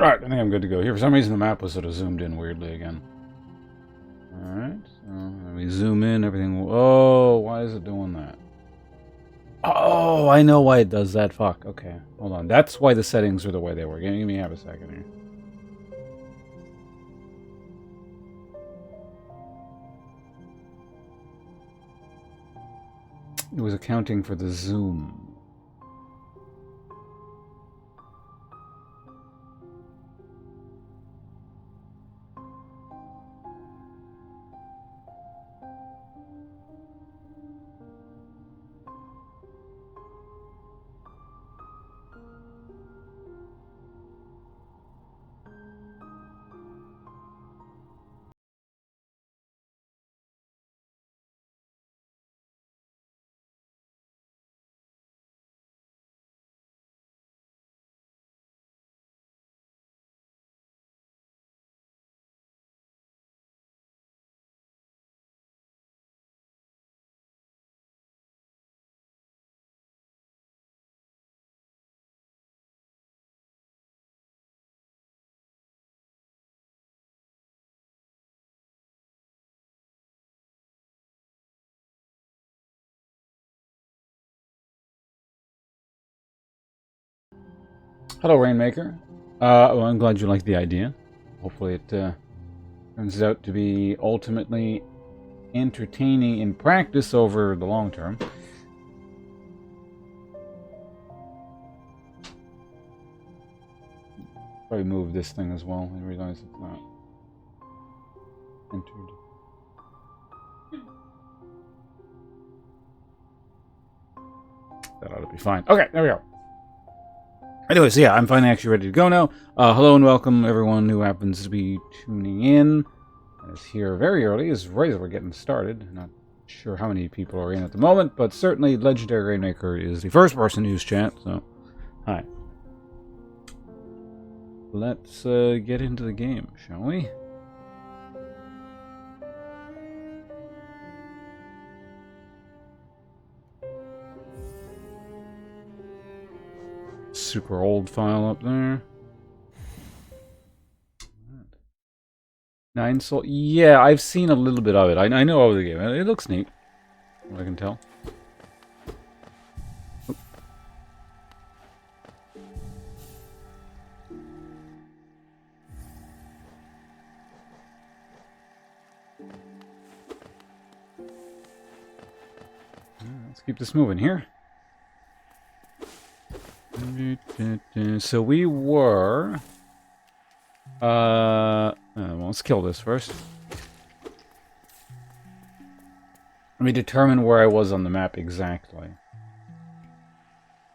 Right, I think I'm good to go here. For some reason, the map was sort of zoomed in weirdly again. Alright, so let me zoom in, everything... Oh, why is it doing that? Oh, I know why it does that. Fuck, okay. Hold on. That's why the settings are the way they were. Give me half a second here. It was accounting for the zoom. Hello, Rainmaker. Well, I'm glad you like the idea. Hopefully it turns out to be ultimately entertaining in practice over the long term. Probably move this thing as well. I realize it's not entered. That ought to be fine. Okay, there we go. Anyways, yeah, I'm finally actually ready to go now. Hello and welcome everyone who happens to be tuning in. It's here very early, as right as we're getting started. Not sure how many people are in at the moment, but certainly Legendary Rainmaker is the first person who's chat, so hi. Let's get into the game, shall we? Super old file up there. 9 Soul. Yeah, I've seen a little bit of it. I know of the game. It looks neat, what I can tell. Let's keep this moving here. So we were... well, let's kill this first. Let me determine where I was on the map exactly.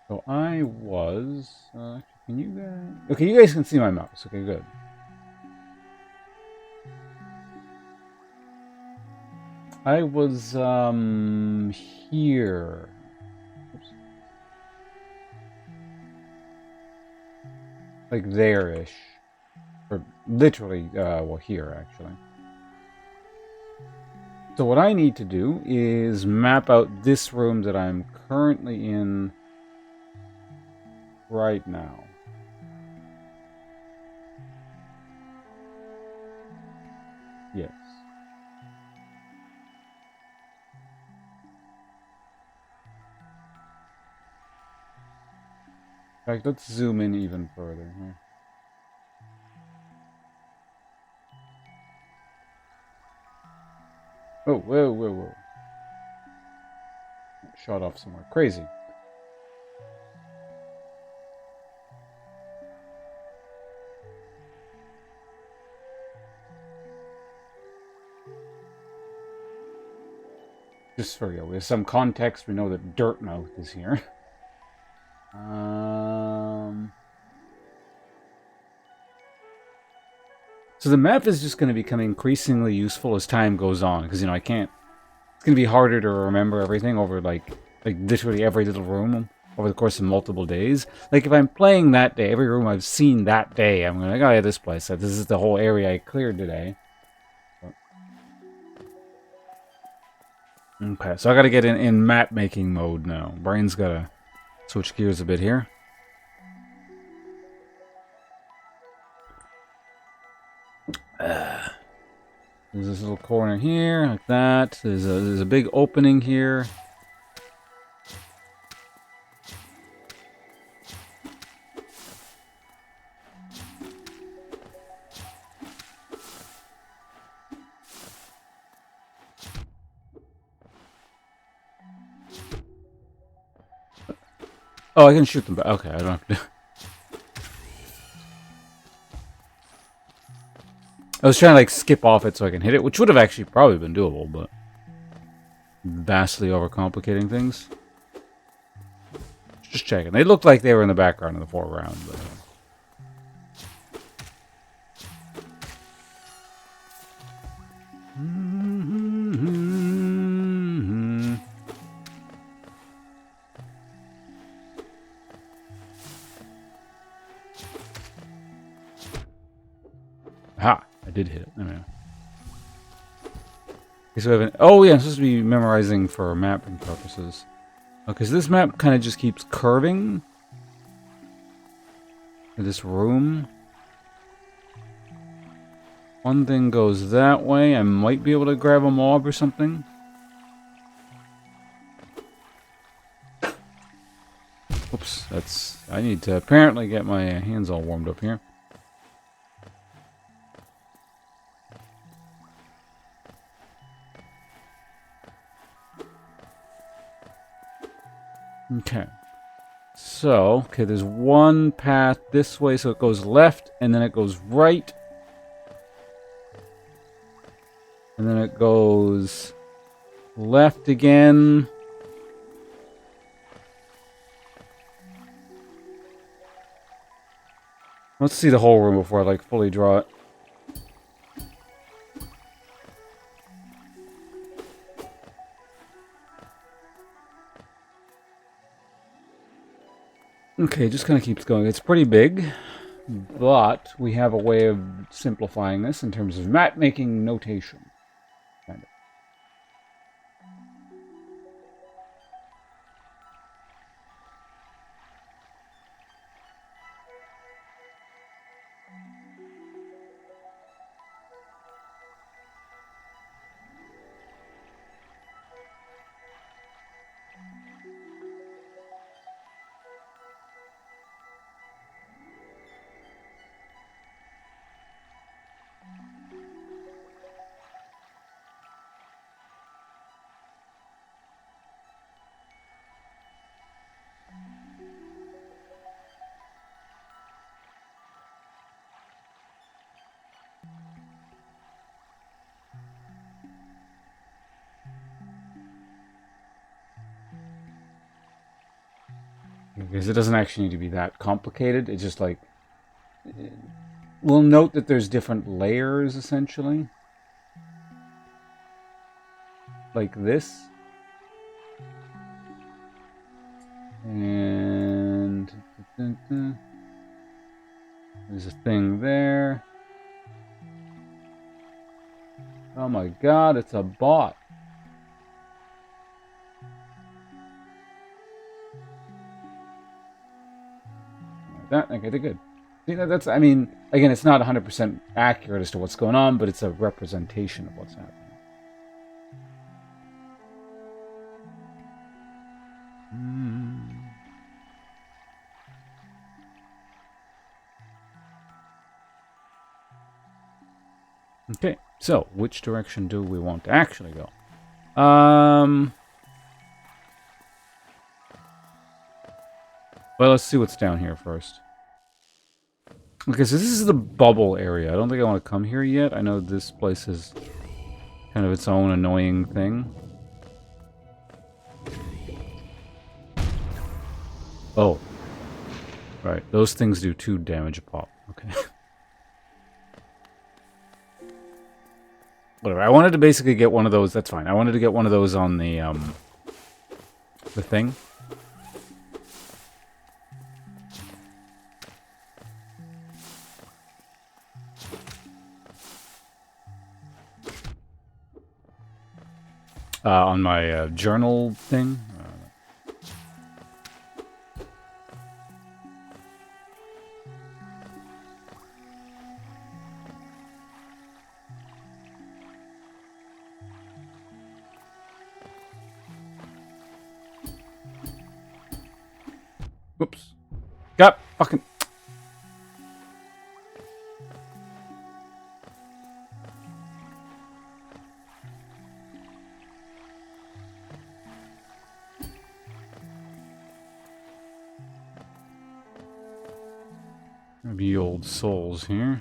So I was... can you guys... Okay, you guys can see my mouse. Okay, good. I was, here. Oops. Like there-ish. Or literally, well, here, actually. So what I need to do is map out this room that I'm currently in right now. Yes. In fact, let's zoom in even further here. Oh, whoa, whoa, whoa. Shot off somewhere. Crazy. Just for you, with some context, we know that Dirtmouth is here. So the map is just going to become increasingly useful as time goes on, because, you know, I can't... It's going to be harder to remember everything over, like literally every little room over the course of multiple days. Like, if I'm playing that day, every room I've seen that day, I'm going to, like, oh yeah, this place. This is the whole area I cleared today. Okay, so I got to get in map-making mode now. Brain's got to switch gears a bit here. There's this little corner here, like that. There's a big opening here. Oh, I can shoot them back. Okay, I don't have to. I was trying to like skip off it so I can hit it, which would have actually probably been doable, but vastly overcomplicating things. Just checking. They looked like they were in the background in the foreground, but. Aha! I did hit it. There we go. Okay, so we have an, oh yeah, I'm supposed to be memorizing for mapping purposes. Okay, so this map kind of just keeps curving. This room. One thing goes that way. I might be able to grab a mob or something. Oops, that's... I need to apparently get my hands all warmed up here. Okay. So, okay, there's one path this way, so it goes left, and then it goes right. And then it goes left again. Let's see the whole room before I, like, fully draw it. Okay, it just kind of keeps going. It's pretty big, but we have a way of simplifying this in terms of map-making notation. Kind of. Because it doesn't actually need to be that complicated. It's just like... We'll note that there's different layers, essentially. Like this. And... There's a thing there. Oh my god, it's a bot. That, okay, they're good. See, that's, I mean, again, it's not 100% accurate as to what's going on, but it's a representation of what's happening. Okay, so, which direction do we want to actually go? Well, let's see what's down here first. Okay, so this is the bubble area. I don't think I want to come here yet. I know this place is kind of its own annoying thing. Oh. Right, those things do 2 damage a pop. Okay. Whatever, I wanted to basically get one of those, that's fine. I wanted to get one of those on the thing. On my journal thing. Whoops. Got fucking... Maybe old souls here.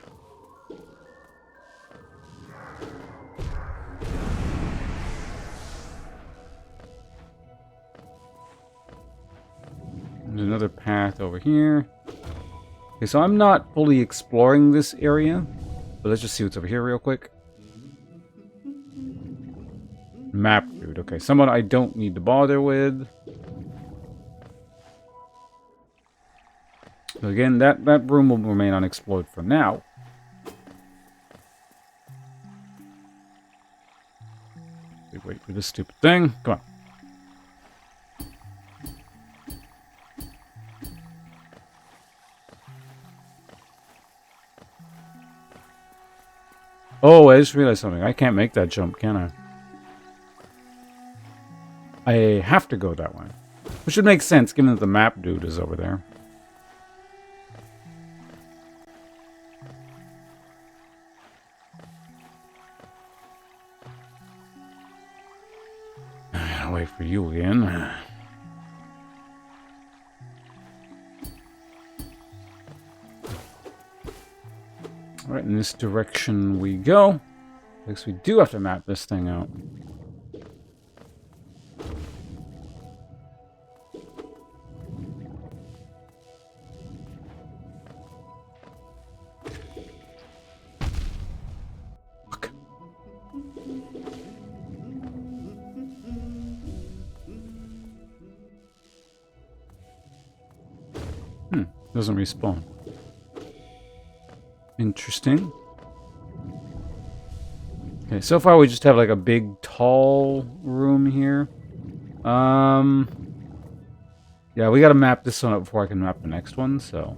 There's another path over here. Okay, so I'm not fully exploring this area, but let's just see what's over here real quick. Map dude. Okay, someone I don't need to bother with. So again, that room will remain unexplored for now. Wait for this stupid thing. Come on. Oh, I just realized something. I can't make that jump, can I? I have to go that way. Which should make sense, given that the map dude is over there. I'll wait for you again. Alright, in this direction we go. I guess we do have to map this thing out. Fuck. Doesn't respawn. Interesting. Okay, so far we just have like a big, tall room here. Yeah, we gotta map this one up before I can map the next one, so...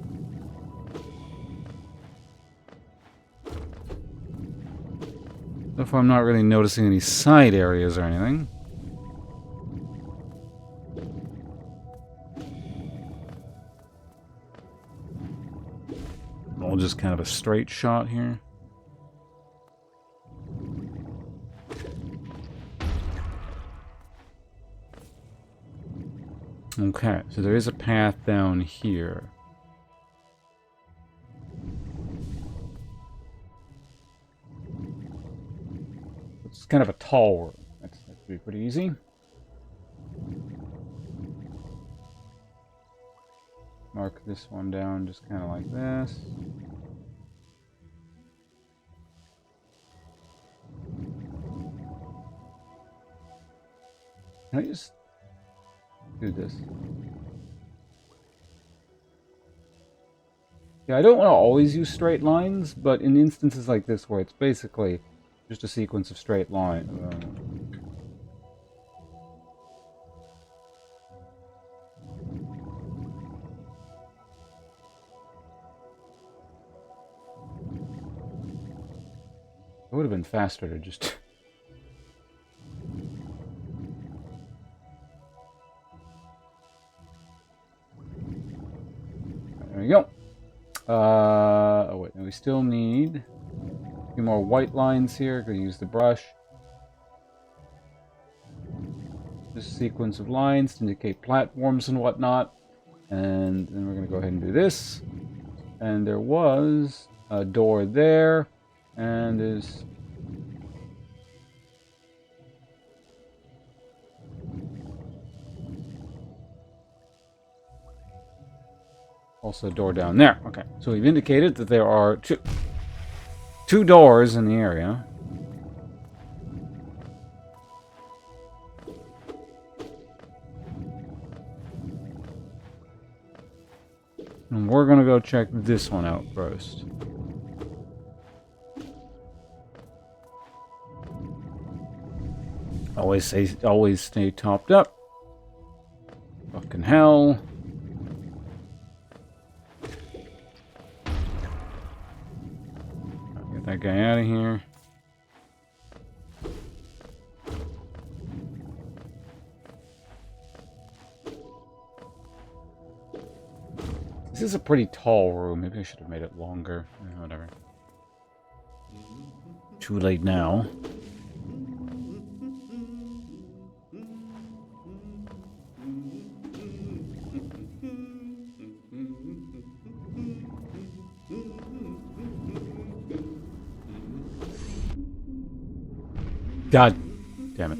So far I'm not really noticing any side areas or anything. All just kind of a straight shot here. Okay, so there is a path down here. It's kind of a tall room. That's be pretty easy. Mark this one down just kind of like this. Can I just do this? Yeah, I don't want to always use straight lines, but in instances like this where it's basically just a sequence of straight lines. It would have been faster to just... There we go. Oh wait, and we still need a few more white lines here. Gonna use the brush. This sequence of lines to indicate platforms and whatnot. And then we're gonna go ahead and do this. And there was a door there. And there's... also a door down there. Okay, so we've indicated that there are two doors in the area. And we're gonna go check this one out first. Always stay topped up. Fucking hell. Get that guy out of here. This is a pretty tall room. Maybe I should have made it longer. Whatever. Too late now. God damn it.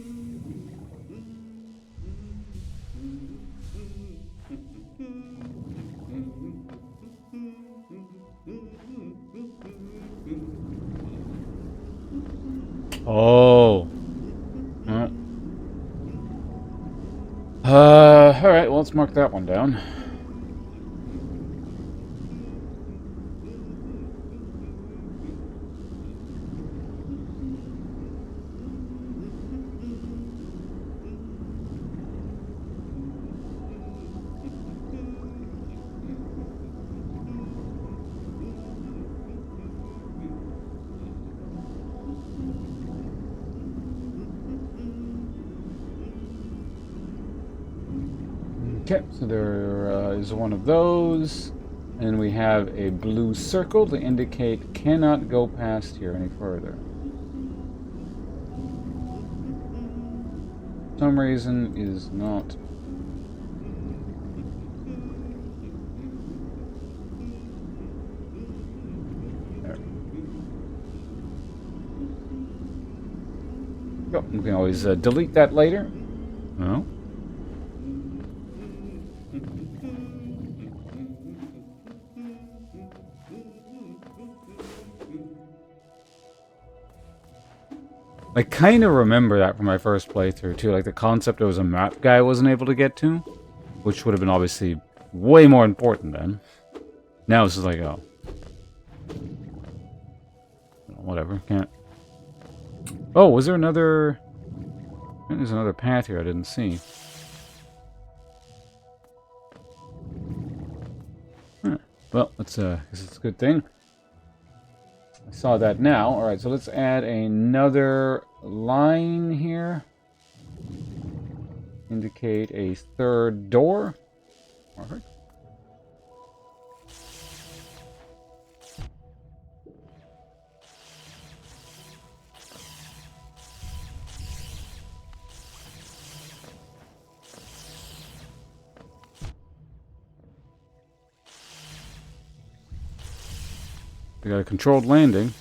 Oh. Well. Alright, well, let's mark that one down. Okay, so there is one of those, and we have a blue circle to indicate cannot go past here any further. For some reason is not. There. Oh, we can always delete that later. No. I kind of remember that from my first playthrough, too. Like, the concept there was a map guy I wasn't able to get to, which would have been obviously way more important then. Now it's just like, oh. Whatever, can't. Oh, was there another... There's another path here I didn't see. Huh. Well, that's I guess it's a good thing. I saw that now. Alright, so let's add another line here. Indicate a third door. Perfect. We got a controlled landing.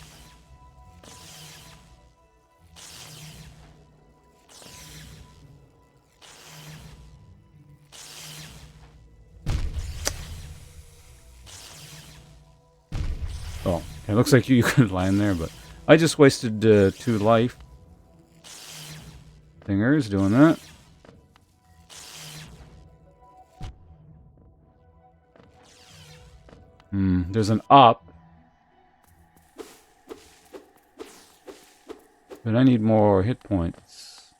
Oh, it looks like you could land there, but I just wasted 2 life. Thingers doing that. There's an up. But I need more hit points.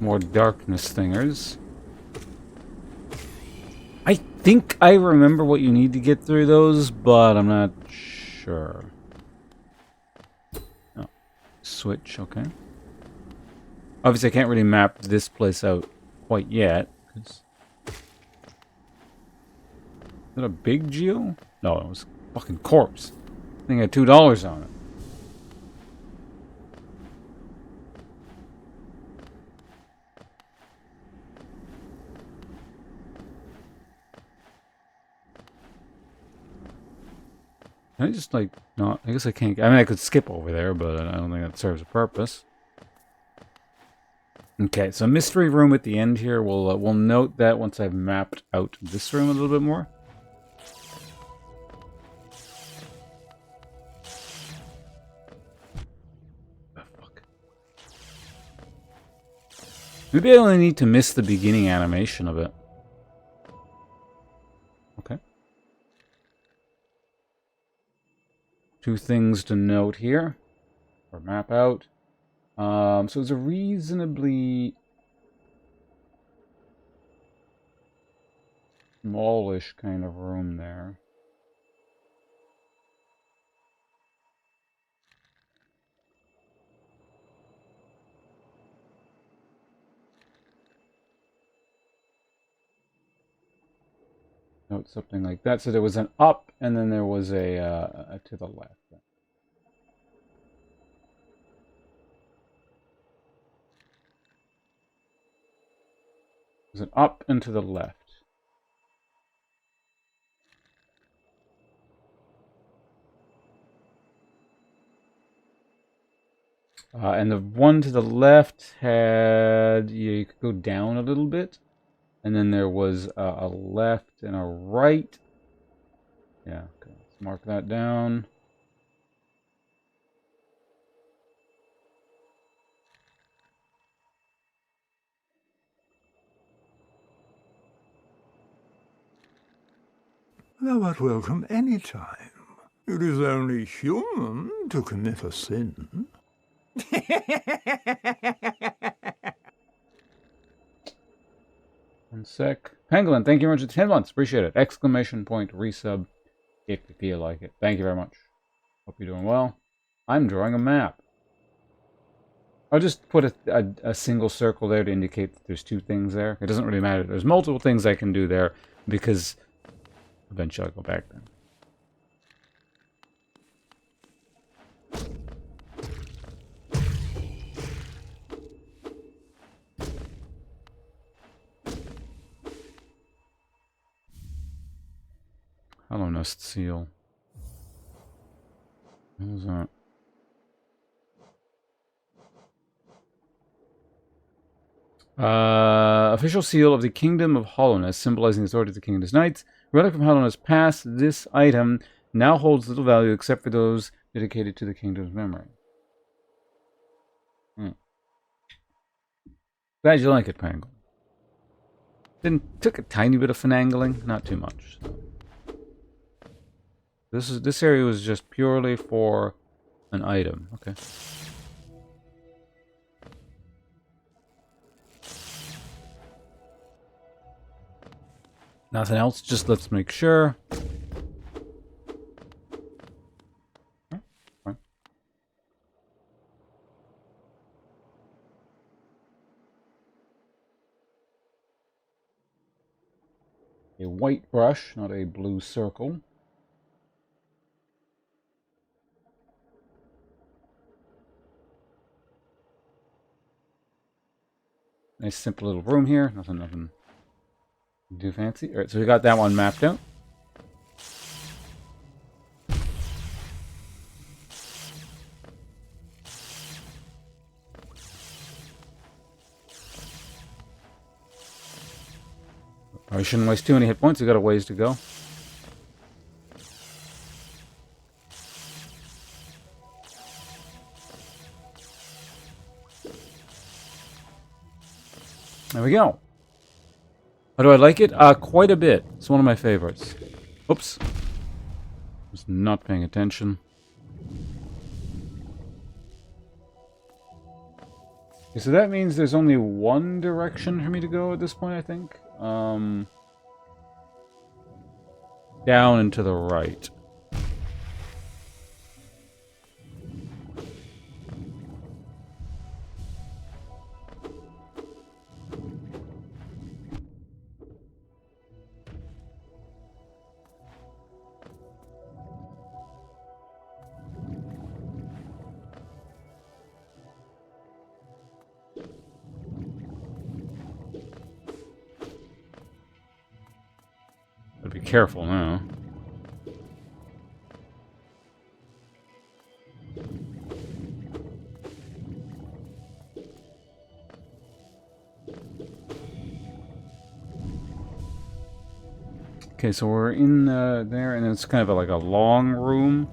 More darkness thingers. I think I remember what you need to get through those, but I'm not sure. Oh, switch, okay. Obviously, I can't really map this place out quite yet. Is that a big geo? No, it was a fucking corpse. I think it had $2 on it. Can I just, like, not... I guess I can't... I mean, I could skip over there, but I don't think that serves a purpose. Okay, so mystery room at the end here. We'll note that once I've mapped out this room a little bit more. Oh, fuck. Maybe I only need to miss the beginning animation of it. Okay. 2 things to note here, or map out. So it's a reasonably smallish kind of room there. note something like that. So there was an up, and then there was a to the left. There's an up and to the left. And the one to the left had, you could go down a little bit. And then there was a left and a right. Yeah, okay, let's mark that down. Thou art welcome any time. It is only human to commit a sin. 1 sec. Pangolin, thank you very much for 10 months. Appreciate it. Exclamation point resub if you feel like it. Thank you very much. Hope you're doing well. I'm drawing a map. I'll just put a single circle there to indicate that there's two things there. It doesn't really matter. There's multiple things I can do there because eventually I'll go back then. Hello, Nest Seal. What was that? Official seal of the Kingdom of Hollowness, symbolizing the authority of the Kingdom's Knights. Relic from Hollowness past. This item now holds little value except for those dedicated to the Kingdom's memory. Glad you like it, Pangolin. Took a tiny bit of finagling, not too much. This area was just purely for an item. Okay. Nothing else, just let's make sure. Fine. A white brush, not a blue circle. Nice simple little room here. Nothing too fancy. Alright, so we got that one mapped out. Probably shouldn't waste too many hit points. We got a ways to go. There we go. How do I like it? Quite a bit. It's one of my favorites. Oops. Was not paying attention. Okay, so that means there's only one direction for me to go at this point, I think. Down and to the right. Gotta be careful now. Okay, so we're in there, and it's kind of like a long room.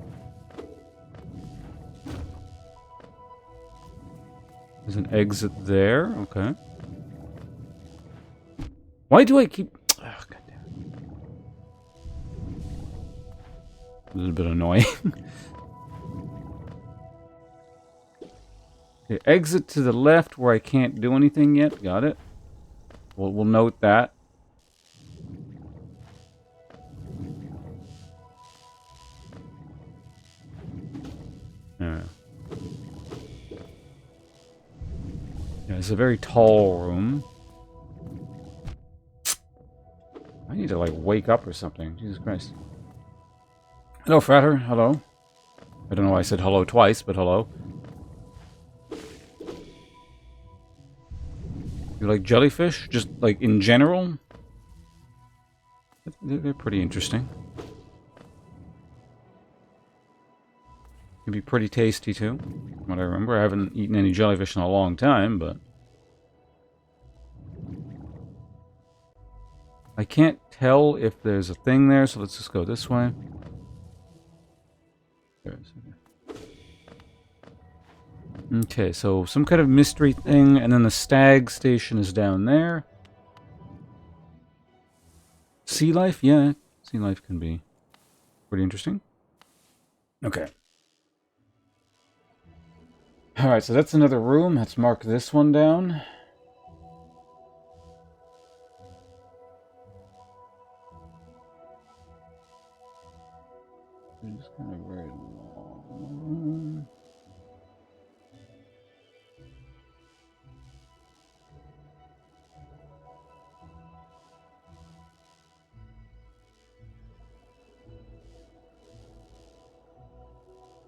There's an exit there. Okay. Why do I keep... Oh, goddamn. A little bit annoying. Okay, exit to the left where I can't do anything yet. Got it. We'll note that. Yeah, it's a very tall room. I need to, like, wake up or something. Jesus Christ. Hello, Frater. Hello. I don't know why I said hello twice, but hello. You like jellyfish? Just, like, in general? They're pretty interesting. Can be pretty tasty, too. From what I remember. I haven't eaten any jellyfish in a long time, but... I can't tell if there's a thing there, so let's just go this way. Okay, so some kind of mystery thing, and then the stag station is down there. Sea life? Yeah, sea life can be pretty interesting. Okay. Alright, so that's another room. Let's mark this one down. It's kind of very long.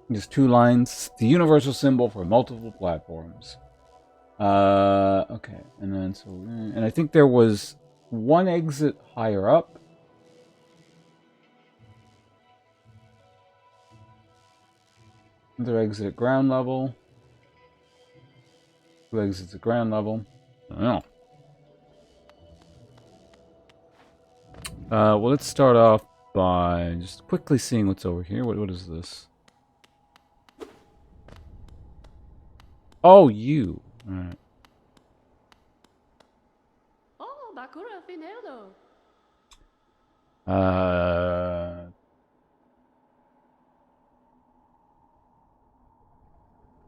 There's 2 lines. The universal symbol for multiple platforms. Okay. And then so, and I think there was 1 exit higher up. Another exit at ground level. 2 exits at ground level. I don't know. Well, let's start off by just quickly seeing what's over here. What is this? Oh, you. Alright. Oh, Bakura Fineldo.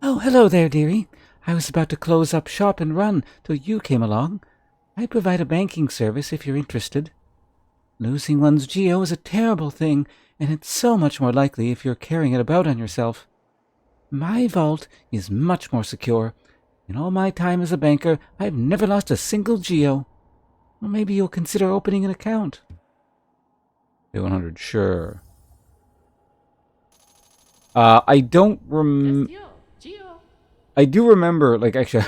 Oh, hello there, dearie. I was about to close up shop and run till you came along. I provide a banking service if you're interested. Losing one's geo is a terrible thing, and it's so much more likely if you're carrying it about on yourself. My vault is much more secure. In all my time as a banker, I've never lost a single geo. Well, maybe you'll consider opening an account. 100, sure. I don't I do remember, like, actually,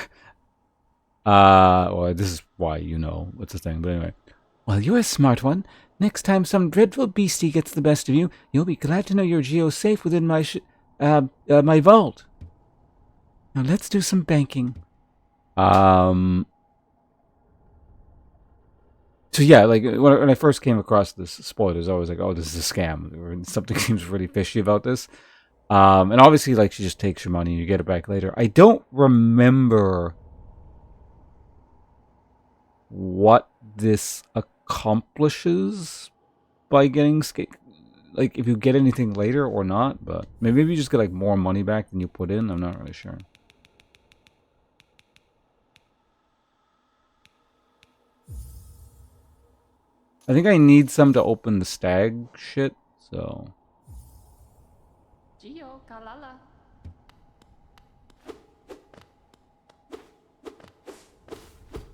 well, this is why you know what's the thing, but anyway. Well, you're a smart one. Next time some dreadful beastie gets the best of you, you'll be glad to know your geo's safe within my my vault. Now let's do some banking. So yeah, like, when I first came across this spoilers, I was like, oh, this is a scam. Or something seems really fishy about this. And obviously, like, she just takes your money and you get it back later. I don't remember what this accomplishes by getting like, if you get anything later or not, but maybe you just get, like, more money back than you put in. I'm not really sure. I think I need some to open the stag shit, so... Gio Kalala.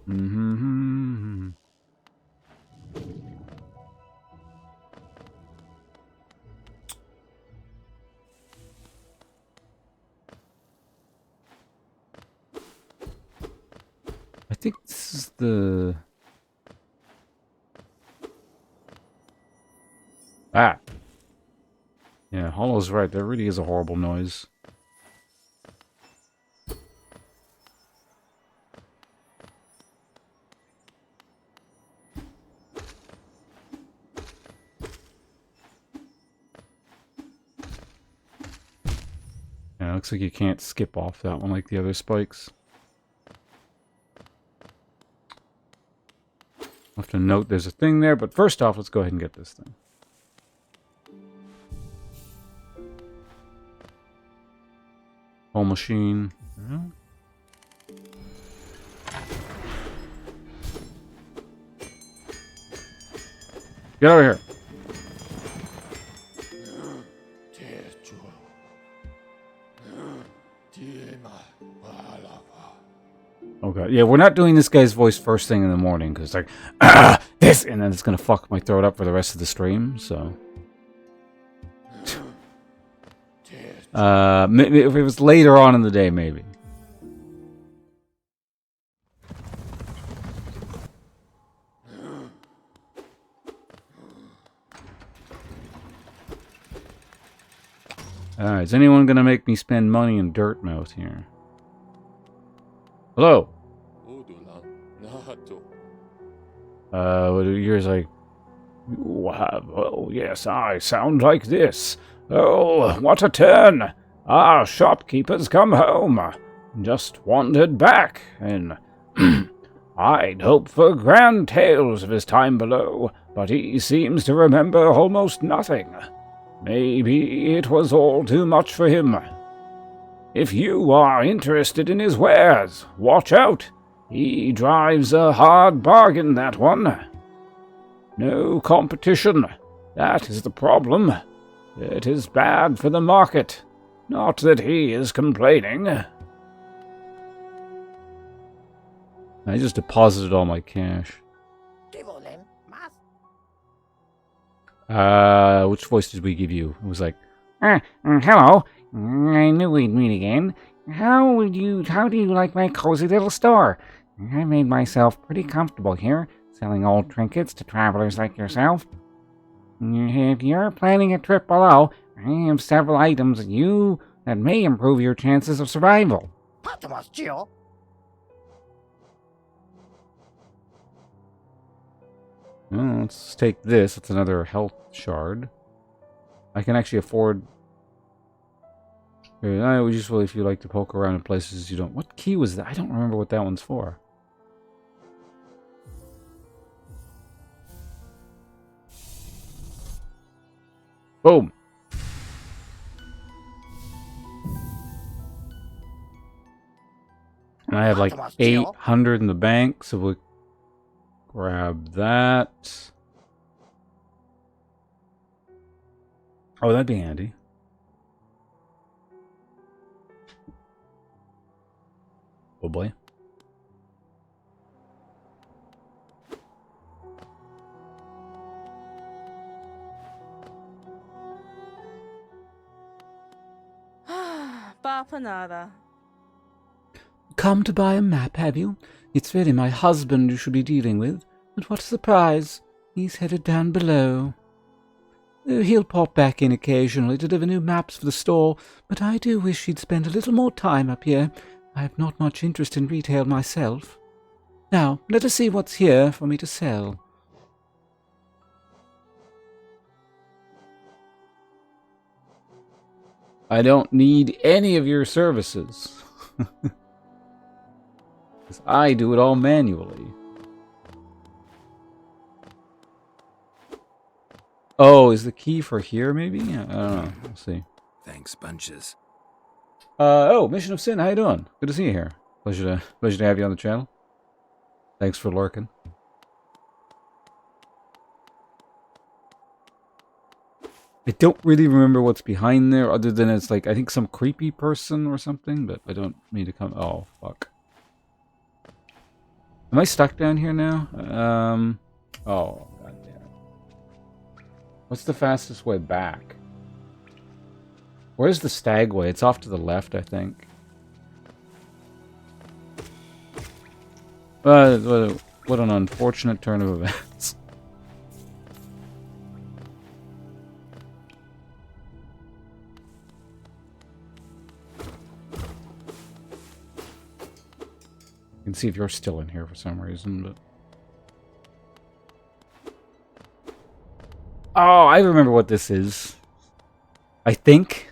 Mm-hmm. I think this is the... Ah! Yeah, Hollow's right. There really is a horrible noise. Yeah, it looks like you can't skip off that one like the other spikes. I'll have to note there's a thing there, but first off, let's go ahead and get this thing. Whole machine. Yeah. Get over here. Okay, Yeah, we're not doing this guy's voice first thing in the morning, because it's like, this, and then it's going to fuck my throat up for the rest of the stream, so. Maybe if it was later on in the day, maybe. Alright, is anyone gonna make me spend money in Dirtmouth here? Hello? Yours like, oh yes, I sound like this. Oh, what a turn! Our shopkeeper's come home. Just wandered back, and I'd hoped for grand tales of his time below, but he seems to remember almost nothing. Maybe it was all too much for him. If you are interested in his wares, watch out. He drives a hard bargain, that one. No competition. That is the problem. It is bad for the market. Not that he is complaining. I just deposited all my cash. Which voice did we give you? It was like, hello. I knew we'd meet again. How do you like my cozy little store? I made myself pretty comfortable here, selling old trinkets to travelers like yourself. If you're planning a trip below, I have several items that may improve your chances of survival. Well, let's take this. It's another health shard. I can actually afford... I would useful if you like to poke around in places you don't... What key was that? I don't remember what that one's for. Boom. And I have like 800 in the bank, so we'll grab that. Oh, that'd be handy. Oh boy. Bapanada. Come to buy a map, have you? It's really my husband you should be dealing with. But what a surprise. He's headed down below. He'll pop back in occasionally to deliver new maps for the store, but I do wish he'd spend a little more time up here. I have not much interest in retail myself. Now, let us see what's here for me to sell. I don't need any of your services. Because I do it all manually. Oh, is the key for here, maybe? Yeah, I don't know. We'll see. Thanks, bunches. Oh, Mission of Sin, how you doing? Good to see you here. Pleasure to have you on the channel. Thanks for lurking. I don't really remember what's behind there, other than it's like, I think some creepy person or something, but I don't mean to come... Oh, fuck. Am I stuck down here now? Oh, goddamn. What's the fastest way back? Where's the Stagway? It's off to the left, I think. What an unfortunate turn of events. You can see if you're still in here for some reason, but... Oh, I remember what this is. I think.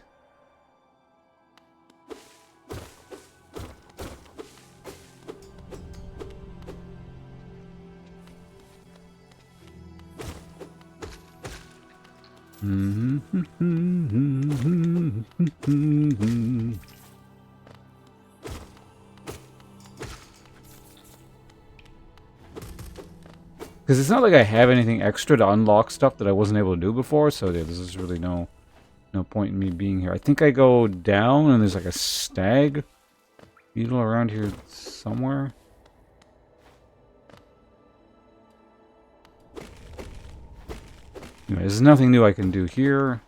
Because it's not like I have anything extra to unlock stuff that I wasn't able to do before, so yeah, this is really no point in me being here. I think I go down and there's like a stag beetle around here somewhere. Anyway, there's nothing new I can do here.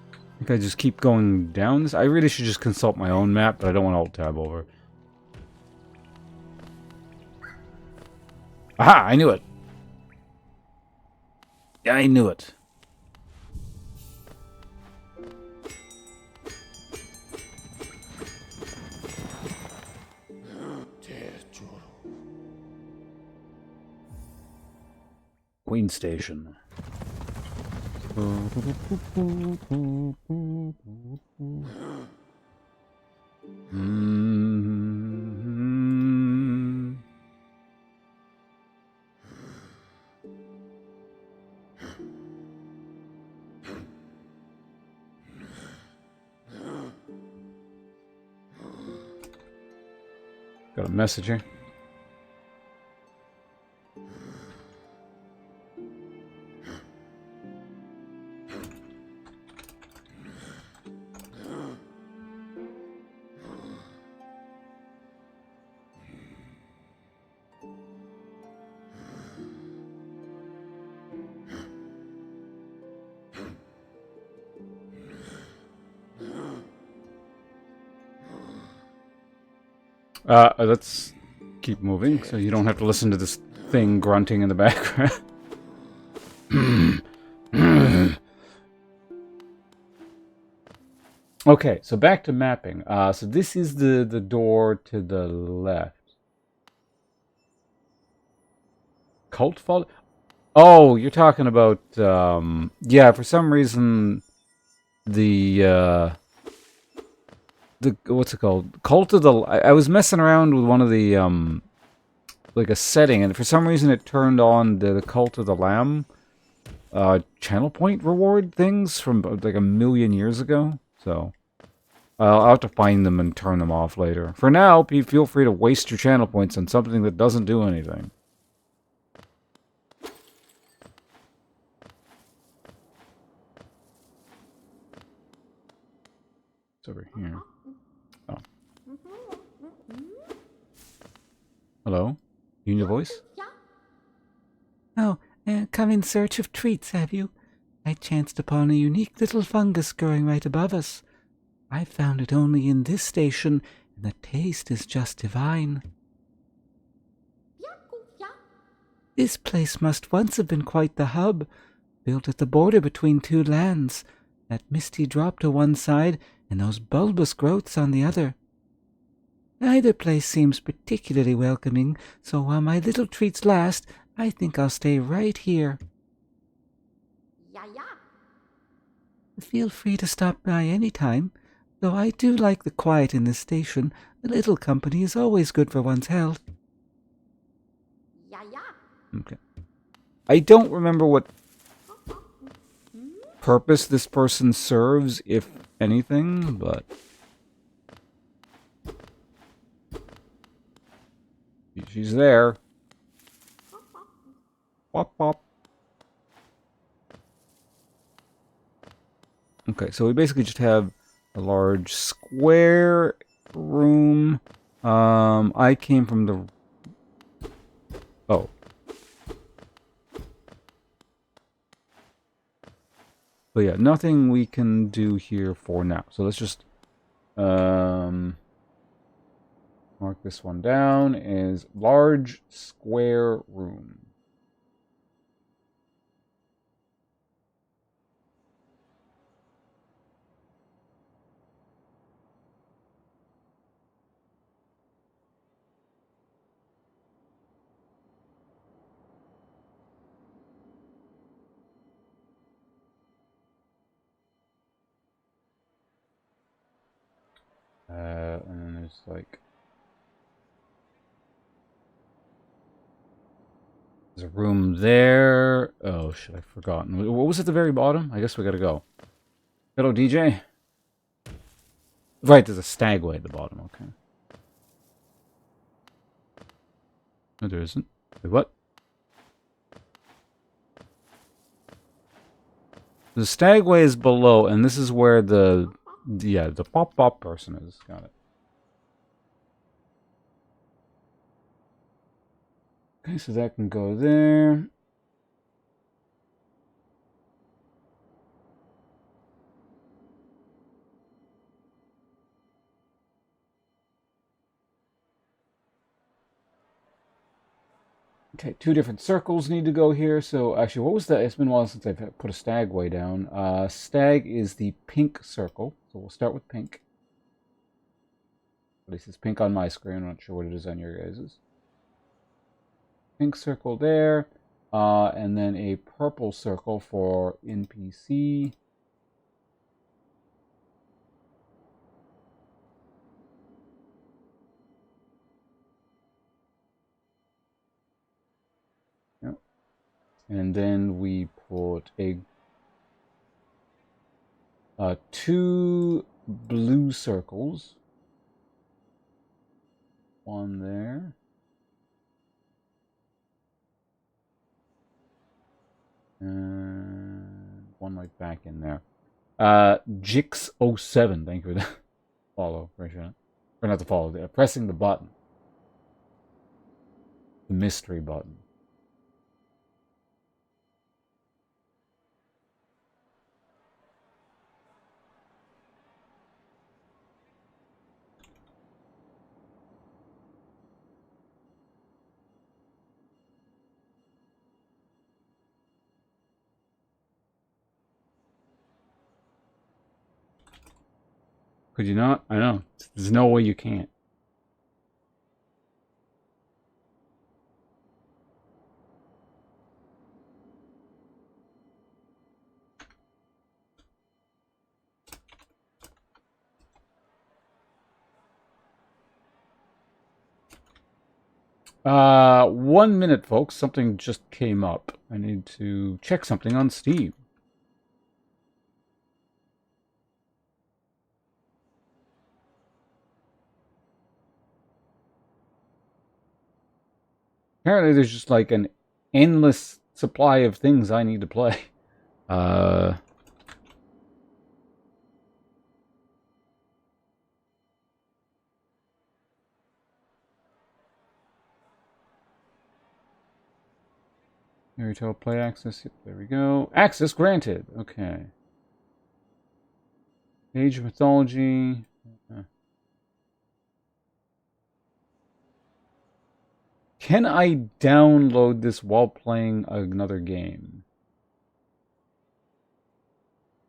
I think I just keep going down this. I really should just consult my own map, but I don't want to alt-tab over. Aha! I knew it! Yeah, I knew it. Queen Station. Got a message here. Let's keep moving so you don't have to listen to this thing grunting in the background. Okay, so back to mapping. So this is the door to the left. Cult follow? Oh, you're talking about, yeah, for some reason, the, what's it called? Cult of the... I was messing around with one of the, like a setting, and for some reason it turned on the Cult of the Lamb, channel point reward things from, like, a million years ago, so... I'll have to find them and turn them off later. For now, feel free to waste your channel points on something that doesn't do anything. It's over here. Oh. Hello? You hear your voice? Oh, come in search of treats, have you? I chanced upon a unique little fungus growing right above us. I found it only in this station, and the taste is just divine. This place must once have been quite the hub, built at the border between two lands, that misty drop to one side and those bulbous growths on the other. Neither place seems particularly welcoming, so while my little treats last, I think I'll stay right here. Feel free to stop by any time. Though I do like the quiet in this station, a little company is always good for one's health. Okay. I don't remember what purpose this person serves, if anything, but... she's there. Pop, pop. Okay, so we basically just have a large square room. I came from the... oh. But yeah, nothing we can do here for now. So let's just mark this one down as large square room. And then there's like... there's a room there. Oh shit, I've forgotten. What was at the very bottom? I guess we gotta go. Hello, DJ? Right, there's a stagway at the bottom, okay. No, there isn't. Wait, what? The Stagway is below, and this is where the pop person is. Got it. Okay, so that can go there. Okay, 2 different circles need to go here. So actually, what was that? It's been a while since I've put a Stagway down. Stag is the pink circle. So we'll start with pink. At least it's pink on my screen. I'm not sure what it is on your guys's. Pink circle there. And then a purple circle for NPC. Yep. And then we put a 2 blue circles. 1 there. And 1 right back in there. Jix07, thank you for that. Follow, appreciate it. Or not to follow, pressing the button. The mystery button. Could you not? I know. There's no way you can't. Uh, 1 minute, folks. Something just came up. I need to check something on Steam. Apparently there's just like an endless supply of things I need to play. Fairy Tale play access. Yep, there we go. Access granted. Okay. Age of Mythology. Can I download this while playing another game?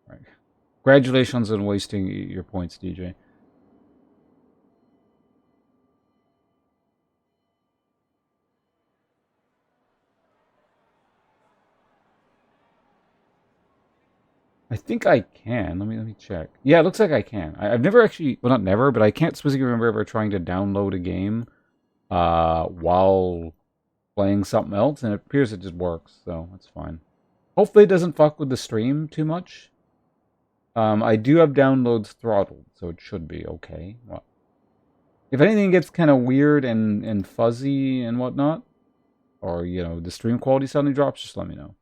Right. Congratulations on wasting your points, DJ. I think I can. Let me check. Yeah, it looks like I can. I've never actually, well, not never, but I can't specifically remember ever trying to download a game while playing something else, and it appears it just works, so that's fine. Hopefully it doesn't fuck with the stream too much. I do have downloads throttled, so it should be okay. Well, if anything gets kind of weird and fuzzy and whatnot, or, you know, the stream quality suddenly drops, just let me know.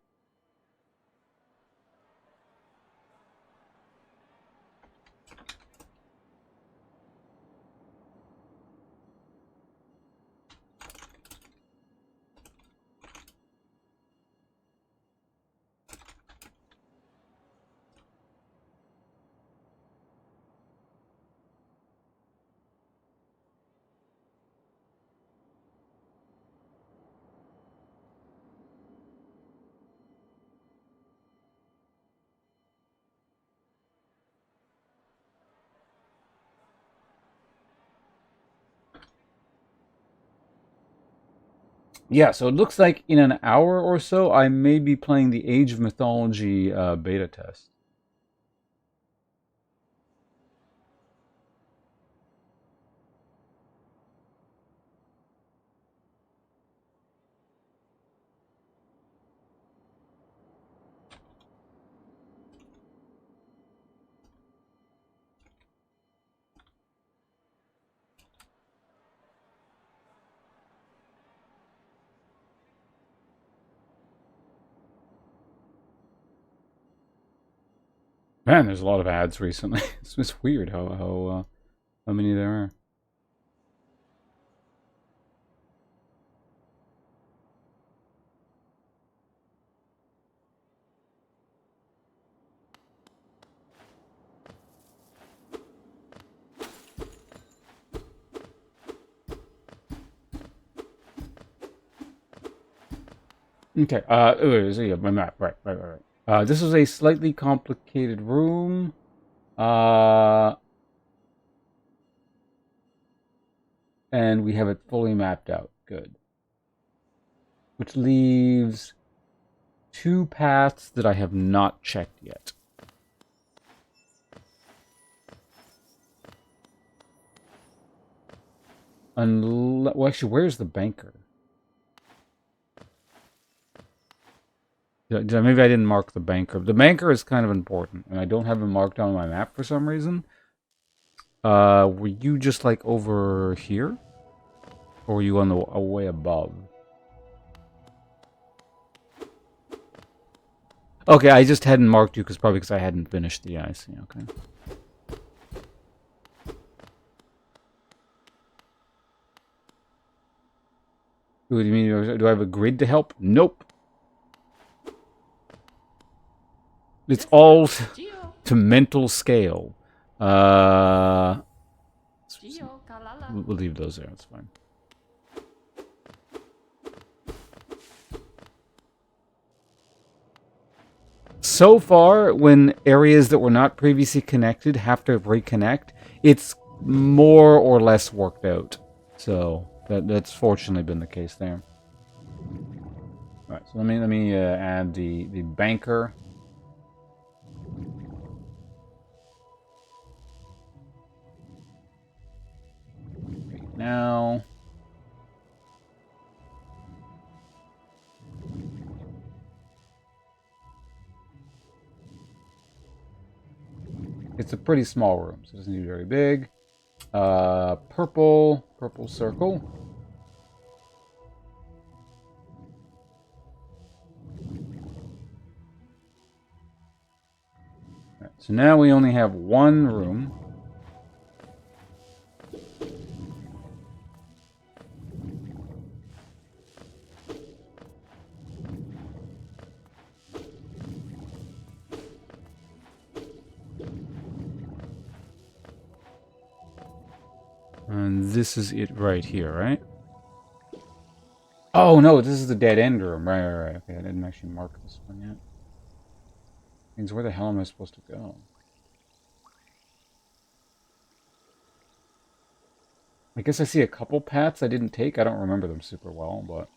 Yeah, so it looks like in an hour or so, I may be playing the Age of Mythology beta test. Man, there's a lot of ads recently. It's weird how many there are. Okay, so yeah, my map, right. This is a slightly complicated room. And we have it fully mapped out. Good. Which leaves 2 paths that I have not checked yet. Well, actually, where's the banker? Maybe I didn't mark the banker. The banker is kind of important, and I don't have it marked on my map for some reason. Were you just like over here? Or were you on the way above? Okay, I just hadn't marked you probably because I hadn't finished the ice. Okay. What do you mean? Do I have a grid to help? Nope. It's all to mental scale. We'll leave those there. That's fine. So far, when areas that were not previously connected have to reconnect, it's more or less worked out. So that's fortunately been the case there. All right. So let me add the banker. Now, it's a pretty small room, so it doesn't need to be very big. Purple circle. Right, so now we only have one room. And this is it right here, right? Oh, no, this is the dead end room. Right. Okay, I didn't actually mark this one yet. Means where the hell am I supposed to go? I guess I see a couple paths I didn't take. I don't remember them super well, but...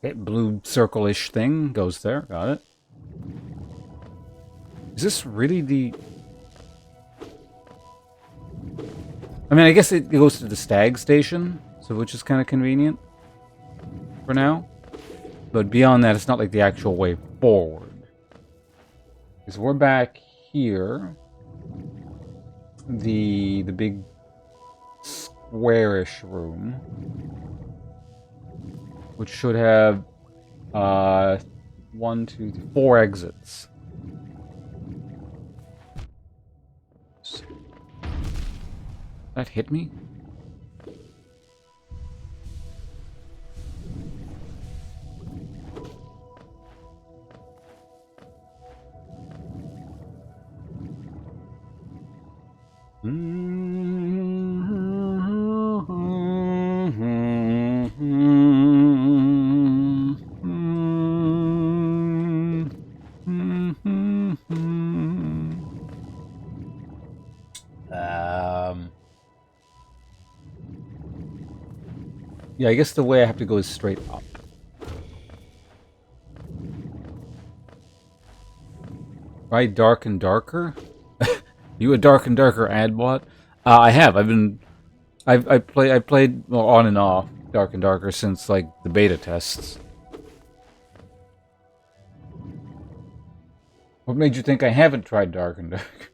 Okay, blue circle-ish thing goes there. Got it. Is this really the... I mean, I guess it goes to the stag station, so which is kind of convenient for now. But beyond that, it's not like the actual way forward. Because we're back here. The big squarish room. Which should have 1, 2, 3, 4 exits. That hit me? Yeah, I guess the way I have to go is straight up. Right, dark and darker? You a dark and darker ad bot? I have. I've been I played well, on and off Dark and Darker since like the beta tests. What made you think I haven't tried Dark and Dark?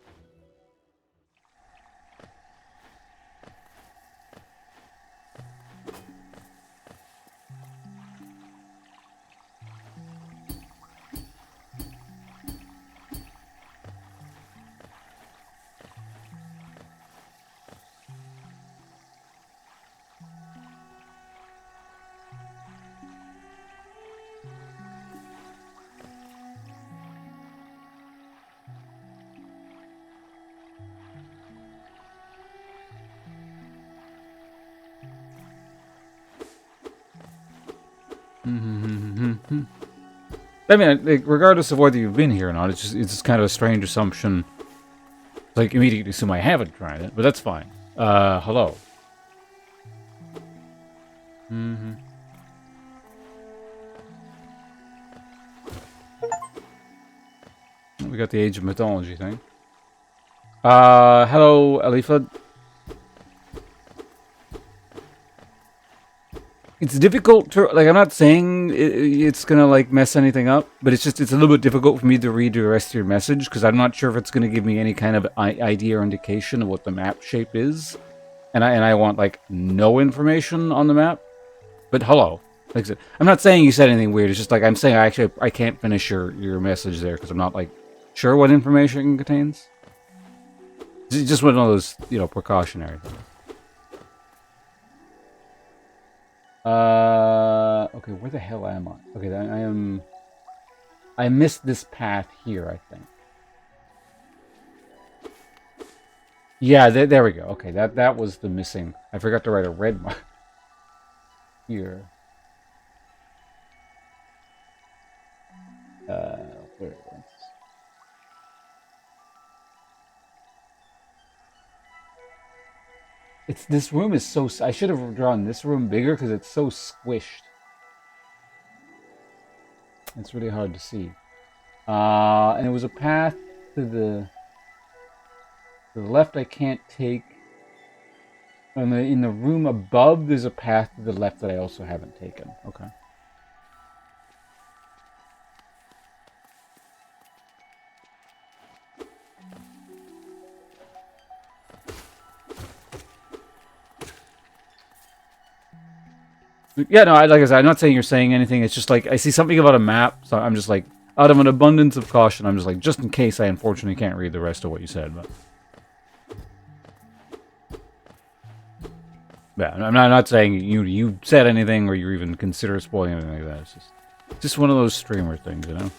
I mean, like, regardless of whether you've been here or not, it's just kind of a strange assumption. Like, immediately assume I haven't tried it, but that's fine. Hello. We got the Age of Mythology thing. Hello, Alifa. It's difficult to, like, I'm not saying it's gonna, like, mess anything up, but it's a little bit difficult for me to read the rest of your message, because I'm not sure if it's gonna give me any kind of idea or indication of what the map shape is. And I want, like, no information on the map. But hello. Like I said, I'm not saying you said anything weird, it's just, like, I'm saying I can't finish your message there, because I'm not, like, sure what information it contains. It's just one of those, you know, precautionary things. Okay, where the hell am I? Okay, I missed this path here, I think. Yeah, there we go. Okay, that was the missing. I forgot to write a red mark here. Where it went. This room is so... I should have drawn this room bigger because it's so squished. It's really hard to see. And it was a path to the left I can't take. And in the room above, there's a path to the left that I also haven't taken. Okay. Yeah, no, like I said, I'm not saying you're saying anything. It's just like, I see something about a map, so I'm just like, out of an abundance of caution, I'm just like, just in case I unfortunately can't read the rest of what you said, but... Yeah, I'm not saying you said anything or you even consider spoiling anything like that. It's just one of those streamer things, you know?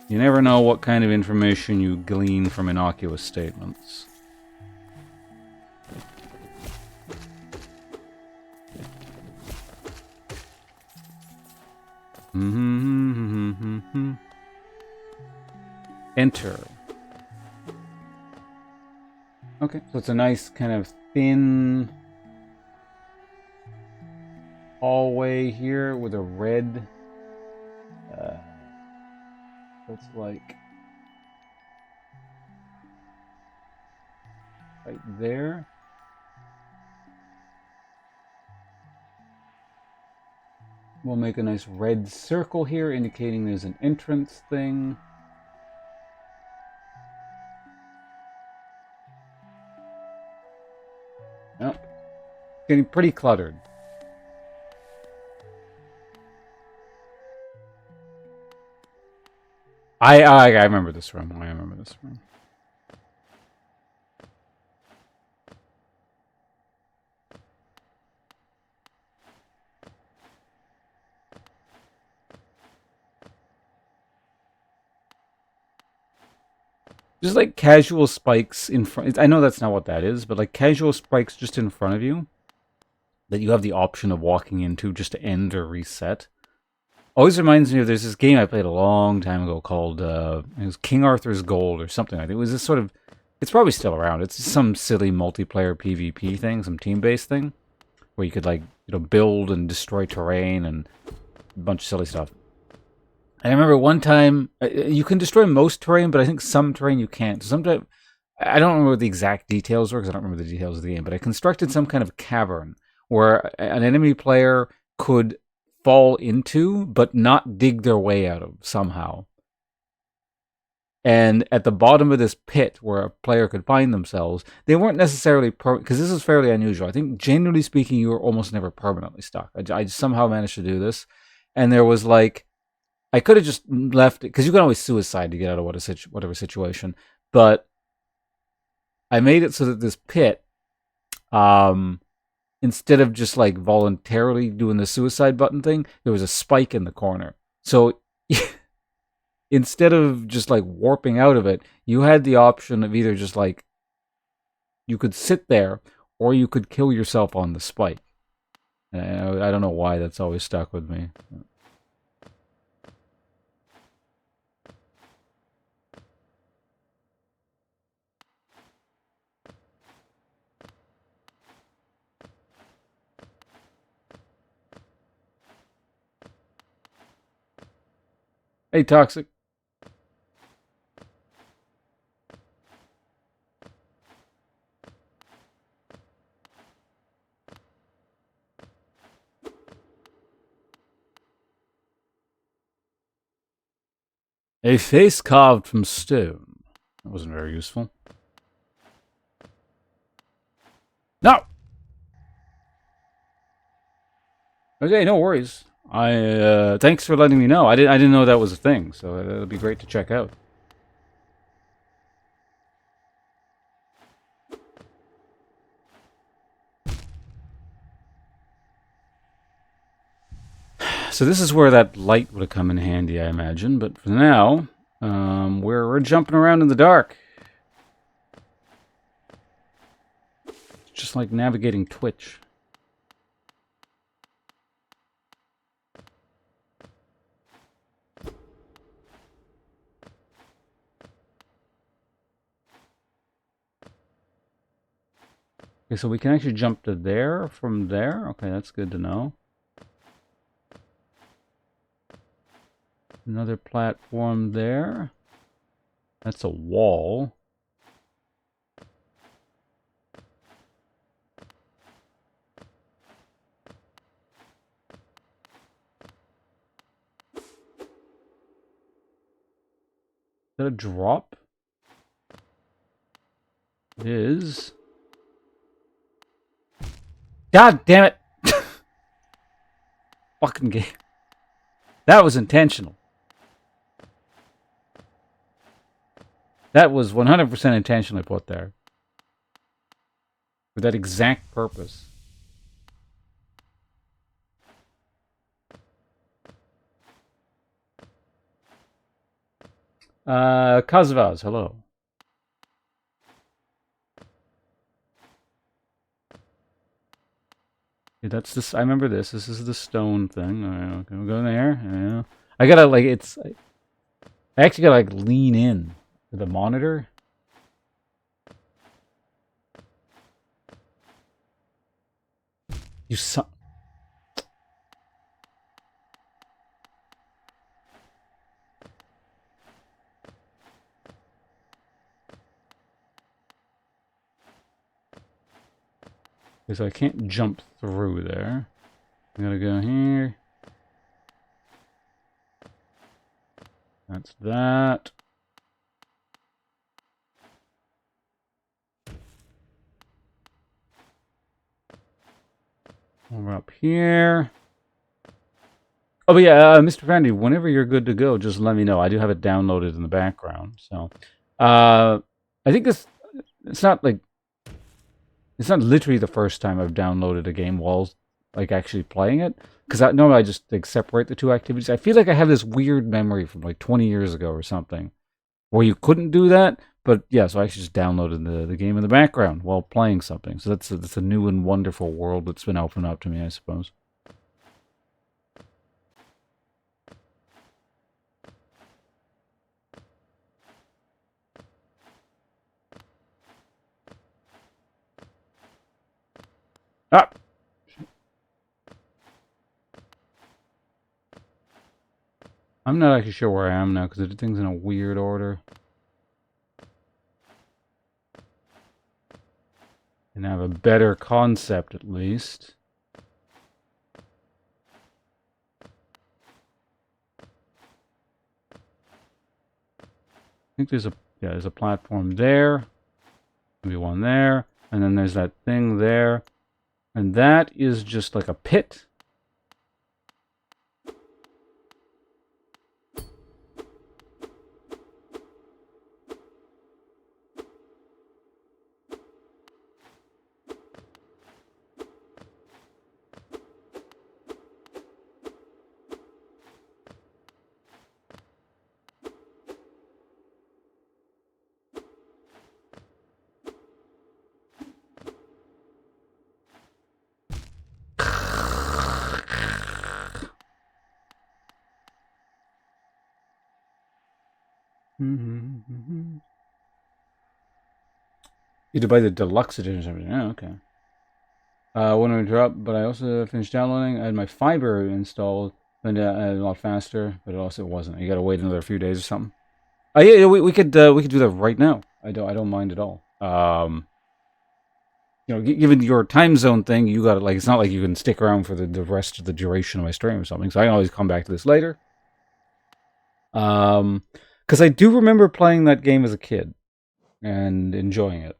You never know what kind of information you glean from innocuous statements. Enter. Okay, so it's a nice kind of thin hallway here with a red. Looks like right there. We'll make a nice red circle here, indicating there's an entrance thing. Oh, getting pretty cluttered. I remember this room. I remember this room. Just like casual spikes in front. I know that's not what that is, but like casual spikes just in front of you that you have the option of walking into just to end or reset. Always reminds me of, there's this game I played a long time ago called it was King Arthur's Gold or something. I think it was this sort of, it's probably still around. It's some silly multiplayer PvP thing, some team-based thing where you could, like, you know, build and destroy terrain and a bunch of silly stuff. I remember one time, you can destroy most terrain, but I think some terrain you can't. So sometimes I don't remember what the exact details were because I don't remember the details of the game, but I constructed some kind of cavern where an enemy player could fall into but not dig their way out of somehow. And at the bottom of this pit where a player could find themselves, they weren't necessarily because this is fairly unusual. I think generally speaking, you were almost never permanently stuck. I somehow managed to do this, and there was like I could have just left it because you can always suicide to get out of whatever situation. But I made it so that this pit, instead of just like voluntarily doing the suicide button thing, there was a spike in the corner. So instead of just like warping out of it, you had the option of either just like you could sit there or you could kill yourself on the spike. I don't know why that's always stuck with me. Hey, Toxic. A face carved from stone. That wasn't very useful. No! Okay, no worries. Thanks for letting me know. I didn't know that was a thing, so it'll be great to check out. So this is where that light would have come in handy, I imagine. But for now, we're jumping around in the dark. It's just like navigating Twitch. Okay, so we can actually jump to there from there. Okay, that's good to know. Another platform there. That's a wall. Is that a drop? It is. God damn it! Fucking game. That was intentional. That was 100% intentionally put there. For that exact purpose. Kazvaz, hello. Yeah, that's this. I remember this. This is the stone thing. Okay, we'll go there. Yeah. I gotta like it's. I actually gotta like lean in to the monitor. You son. Okay, so I can't jump through there. I gotta go here. That's that. Over up here. Oh, but yeah, Mr. Vandy, whenever you're good to go, just let me know. I do have it downloaded in the background. So, I think it's not like, it's not literally the first time I've downloaded a game while, like, actually playing it. Because normally I just, like, separate the two activities. I feel like I have this weird memory from, like, 20 years ago or something, where you couldn't do that. But, yeah, so I actually just downloaded the game in the background while playing something. So that's a new and wonderful world that's been opened up to me, I suppose. Ah! I'm not actually sure where I am now because I did things in a weird order. can have a better concept at least. I think there's a platform there. Maybe one there. And then there's that thing there. And that is just like a pit. You had to buy the deluxe edition or something. Oh, okay. When I interrupt, but I also finished downloading. I had my fiber installed, and a lot faster, but it also wasn't. You got to wait another few days or something. Oh yeah, we could do that right now. I don't mind at all. You know, given your time zone thing, you got it. Like, it's not like you can stick around for the rest of the duration of my stream or something. So I can always come back to this later. Because I do remember playing that game as a kid and enjoying it.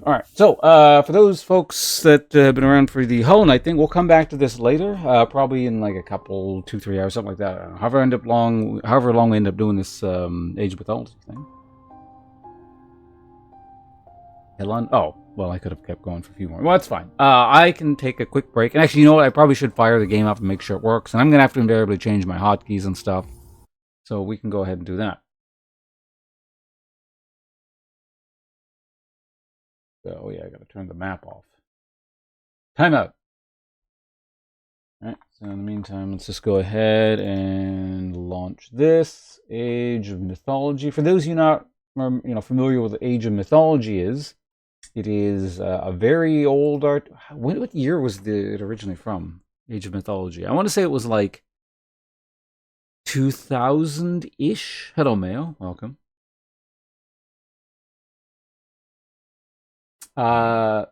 Alright, so for those folks that have been around for the Hollow Knight thing, we'll come back to this later, probably in like a couple, 2-3 hours, something like that. I don't know. However long we end up doing this Age of Mythology thing. Helen? Oh, well, I could have kept going for a few more. Well, that's fine. I can take a quick break. And actually, you know what? I probably should fire the game up and make sure it works. And I'm going to have to invariably change my hotkeys and stuff. So we can go ahead and do that. Oh, yeah, I got to turn the map off. Timeout. Alright, so in the meantime, let's just go ahead and launch this. Age of Mythology. For those of you not familiar with what Age of Mythology is, it is a very old art. What year was it originally from? Age of Mythology. I want to say it was like 2000-ish. Hello, Mayo. Welcome. Oh,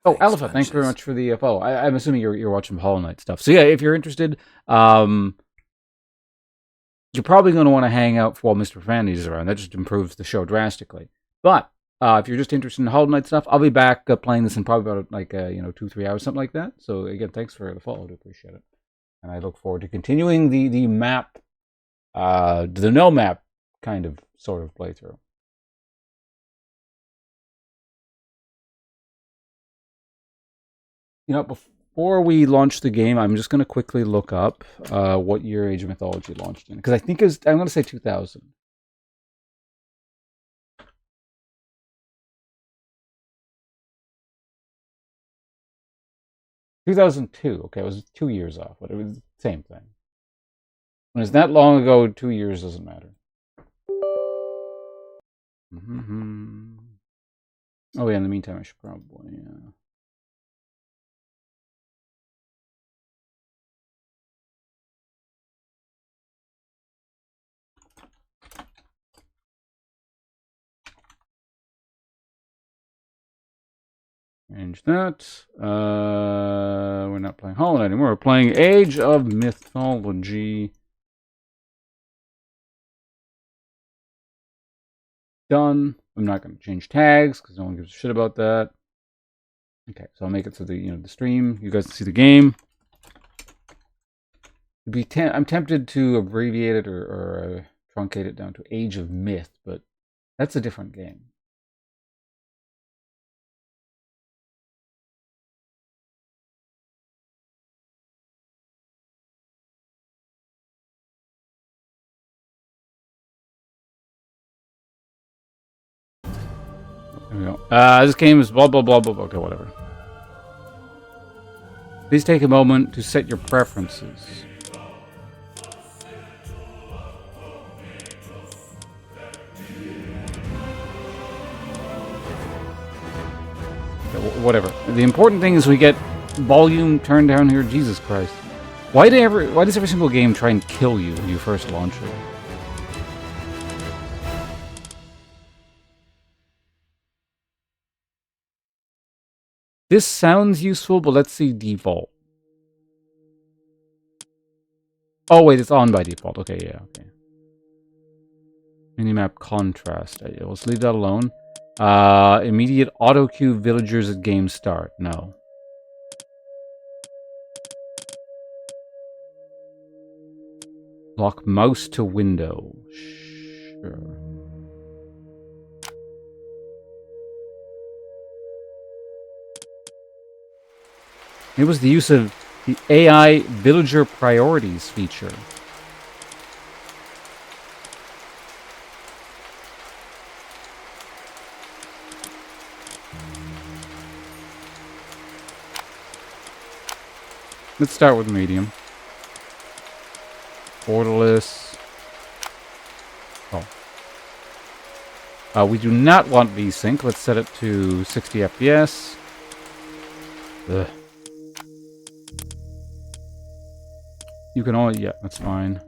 Alpha, thanks very much for the follow. I'm assuming you're watching Hollow Knight stuff. So yeah, if you're interested, you're probably going to want to hang out while Mr. Profanity is around. That just improves the show drastically. But if you're just interested in Hollow Knight stuff, I'll be back playing this in probably about 2-3 hours, something like that. So again, thanks for the follow. I do appreciate it, and I look forward to continuing the map, the no map kind of sort of playthrough. You know, before we launch the game, I'm just going to quickly look up what year Age of Mythology launched in. Because I think I'm going to say 2000. (2002). Okay, it was 2 years off, but it was the same thing. When it's that long ago, 2 years doesn't matter. Oh yeah, in the meantime, I should probably... Change that. We're not playing Hollow Knight anymore. We're playing Age of Mythology. Done. I'm not going to change tags because no one gives a shit about that. Okay, so I'll make it so the stream, you guys can see the game. I'm tempted to abbreviate it or truncate it down to Age of Myth, but that's a different game. There we go. This game is blah, blah, blah, blah, blah. Okay, whatever. Please take a moment to set your preferences. Okay, whatever. The important thing is we get volume turned down here. Jesus Christ. Why does every single game try and kill you when you first launch it? This sounds useful, but let's see default. Oh, wait, it's on by default. Okay, yeah, okay. Minimap contrast. Let's leave that alone. Immediate auto queue villagers at game start. No. Lock mouse to window. Sure. It was the use of the AI villager priorities feature. Let's start with medium. Borderless. Oh. We do not want VSync. Let's set it to 60 FPS. Ugh. You can only... Yeah, that's fine.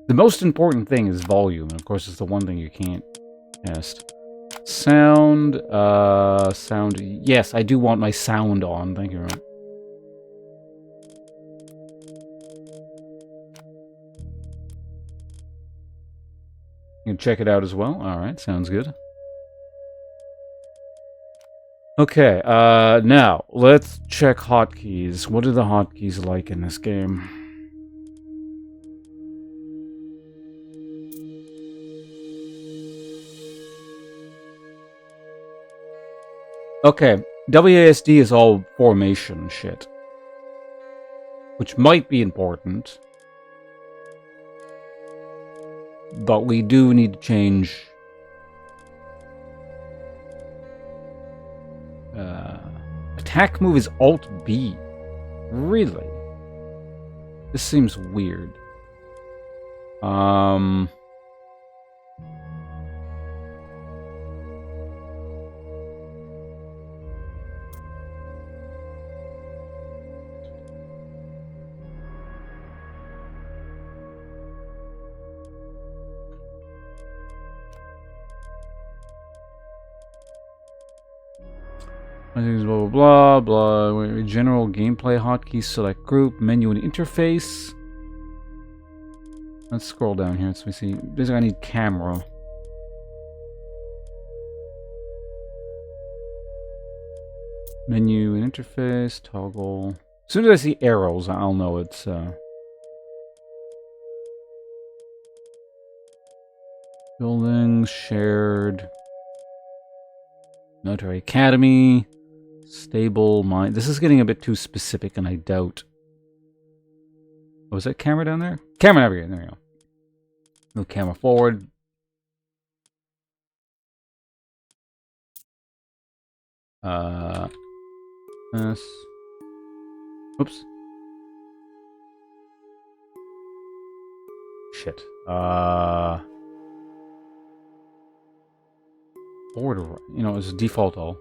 The most important thing is volume. And of course, it's the one thing you can't test. Sound. Sound. Yes, I do want my sound on. Thank you very much. You can check it out as well. Alright, sounds good. Okay, now, let's check hotkeys. What are the hotkeys like in this game? Okay, WASD is all formation shit. Which might be important. But we do need to change... attack move is Alt-B. Really? This seems weird. Blah, blah, blah, blah. General gameplay hotkeys, select group, menu and interface. Let's scroll down here so we see. Basically, I need camera. Menu and interface, toggle. As soon as I see arrows, I'll know it's, buildings, shared. Military Academy. Stable mine. This is getting a bit too specific, and I doubt. Oh, is that camera down there? Camera navigator. There we go. Move camera forward. Yes. Oops. Shit. Forward. You know, it's default all.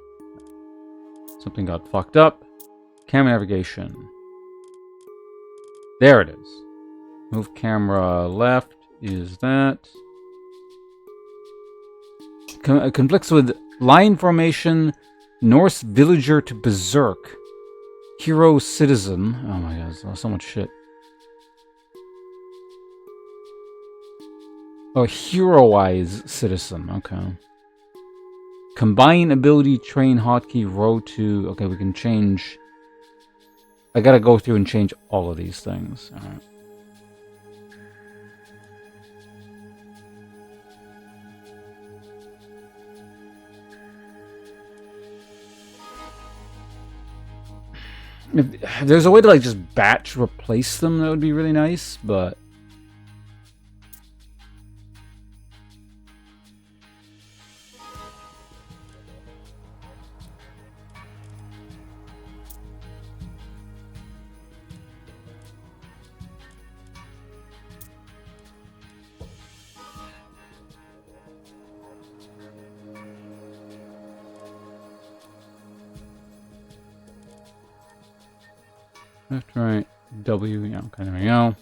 Something got fucked up. Camera navigation. There it is. Move camera left is that. Conflicts with line formation, Norse villager to berserk, hero citizen. Oh my god, so much shit. Oh, heroize citizen. Okay. Combine ability train hotkey row to... Okay, we can change... I gotta go through and change all of these things. Alright. If there's a way to like just batch replace them, that would be really nice, but... Left, right, W, yeah, okay, there we go.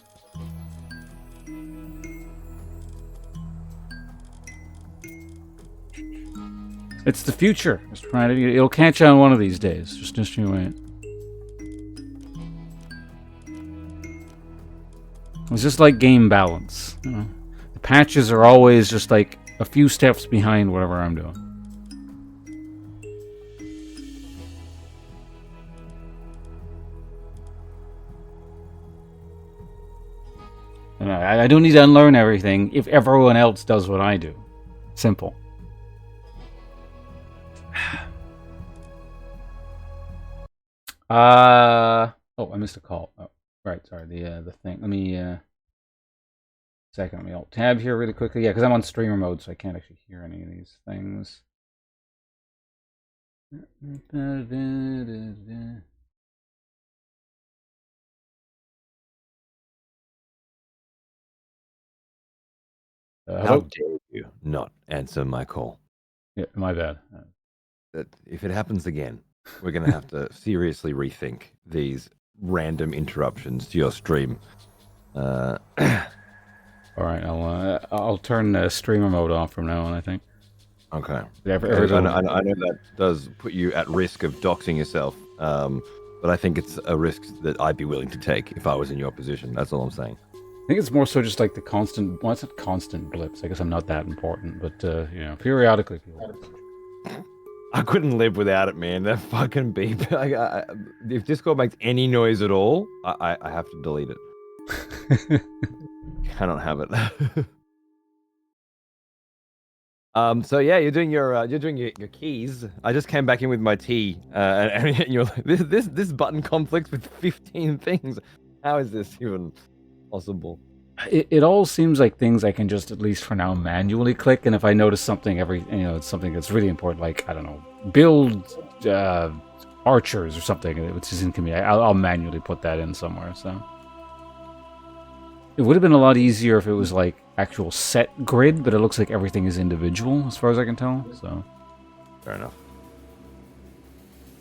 It's the future. It'll catch on one of these days. Just you wait. It's just like game balance. You know? The patches are always just like a few steps behind whatever I'm doing. And I don't need to unlearn everything if everyone else does what I do. Simple. Oh, I missed a call. Oh, right, sorry. The thing. Let me second. Let me alt tab here really quickly. Yeah, because I'm on streamer mode, so I can't actually hear any of these things. How dare you not answer my call? Yeah, my bad. That if it happens again, we're going to have to seriously rethink these random interruptions to your stream. All right, I'll turn streamer mode off from now on, I think. Okay. I know that does put you at risk of doxing yourself, but I think it's a risk that I'd be willing to take if I was in your position. That's all I'm saying. I think it's more so just like the constant. Well, it's not constant blips. I guess I'm not that important, but you know, periodically people. I couldn't live without it, man. That fucking beep. If Discord makes any noise at all, I have to delete it. Cannot have it. So yeah, you're doing your keys. I just came back in with my tea, and you're like, this button conflicts with 15 things. How is this even possible? It all seems like things I can just, at least for now, manually click, and if I notice something it's something that's really important, like, I don't know, build archers or something, which is inconvenient, I'll manually put that in somewhere, so. It would have been a lot easier if it was like actual set grid, but it looks like everything is individual as far as I can tell, so. Fair enough.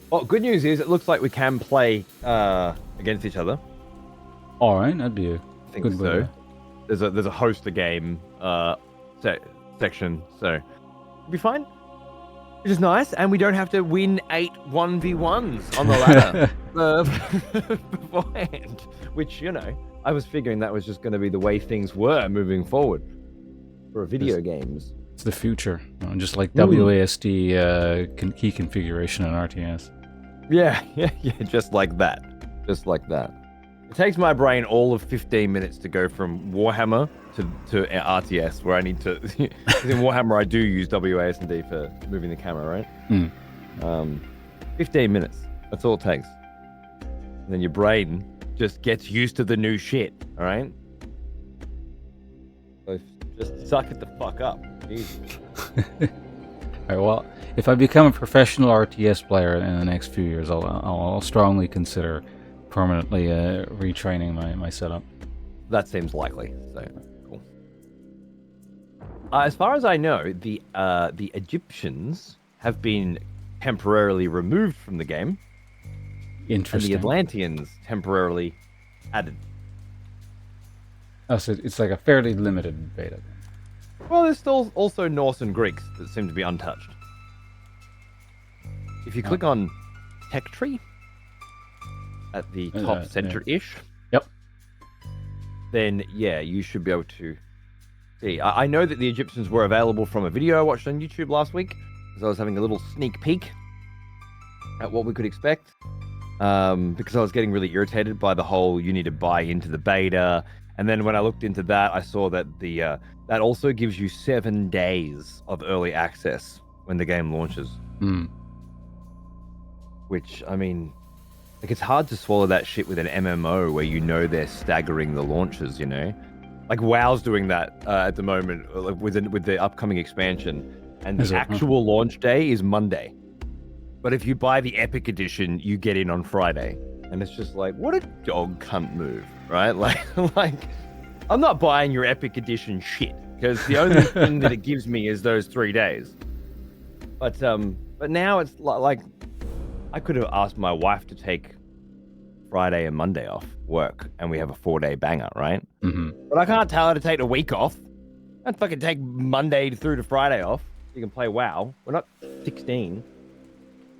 Well, good news is it looks like we can play against each other. Alright, that'd be a good so. way. There's a host a game section, so it'll be fine. Which is nice, and we don't have to win 8 1v1s on the ladder beforehand. Which, you know, I was figuring that was just going to be the way things were moving forward for video games. It's the future, you know, just like WASD key configuration in RTS. Yeah, just like that. Just like that. It takes my brain all of 15 minutes to go from Warhammer to RTS, where I need to... Because in Warhammer, I do use WASD for moving the camera, right? 15 minutes. That's all it takes. And then your brain just gets used to the new shit, all right? So just suck it the fuck up. Jesus. Alright, well, if I become a professional RTS player in the next few years, I'll strongly consider permanently retraining my setup. That seems likely. So cool. As far as I know, the Egyptians have been temporarily removed from the game. Interesting. And the Atlanteans temporarily added. Oh, so it's like a fairly limited beta. Well, there's still also Norse and Greeks that seem to be untouched. If you click on Tech Tree at the top center-ish, yep, then yeah, you should be able to see. I know that the Egyptians were available from a video I watched on YouTube last week, because I was having a little sneak peek at what we could expect. Because I was getting really irritated by the whole you need to buy into the beta, and then when I looked into that, I saw that the that also gives you 7 days of early access when the game launches. Which, I mean, like, it's hard to swallow that shit with an MMO where you know they're staggering the launches, you know? Like, WoW's doing that at the moment with the upcoming expansion, and the actual launch day is Monday. But if you buy the Epic Edition, you get in on Friday. And it's just like, what a dog cunt move, right? Like, I'm not buying your Epic Edition shit, because the only thing that it gives me is those 3 days. But now it's like, I could have asked my wife to take Friday and Monday off work, and we have a 4-day banger, right? Mm-hmm. But I can't tell her to take a week off. I'd fucking take Monday through to Friday off. You can play WoW. We're not 16.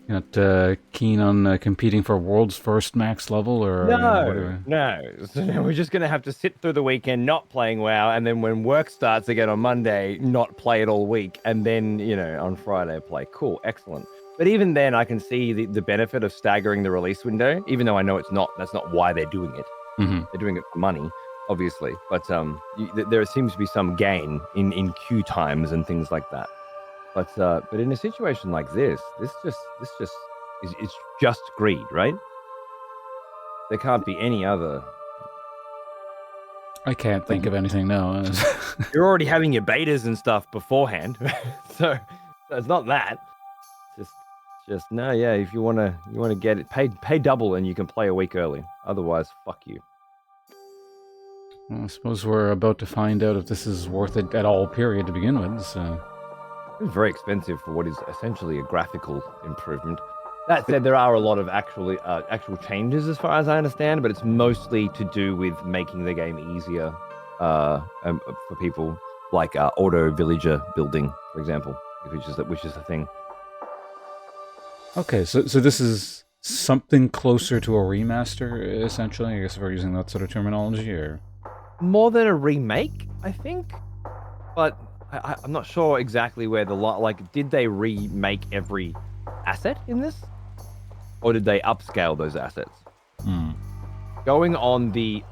You're not keen on competing for world's first max level or whatever? No. So now we're just going to have to sit through the weekend not playing WoW, and then when work starts again on Monday, not play it all week, and then, on Friday play. Cool, excellent. But even then, I can see the benefit of staggering the release window, even though I know that's not why they're doing it. Mm-hmm. They're doing it for money, obviously. But there seems to be some gain in queue times and things like that. But in a situation like this just is just greed, right? There can't be any other. I can't think of anything, no. You're already having your betas and stuff beforehand, so it's not that. Just no, yeah. If you wanna get it, pay double and you can play a week early. Otherwise, fuck you. Well, I suppose we're about to find out if this is worth it at all, period, to begin with. So. It's very expensive for what is essentially a graphical improvement. That said, there are a lot of actual changes as far as I understand, but it's mostly to do with making the game easier for people, like auto villager building, for example, which is a thing. Okay, so this is something closer to a remaster, essentially. I guess if we're using that sort of terminology, or more than a remake, I think. But I'm not sure exactly where did they remake every asset in this, or did they upscale those assets? Going on the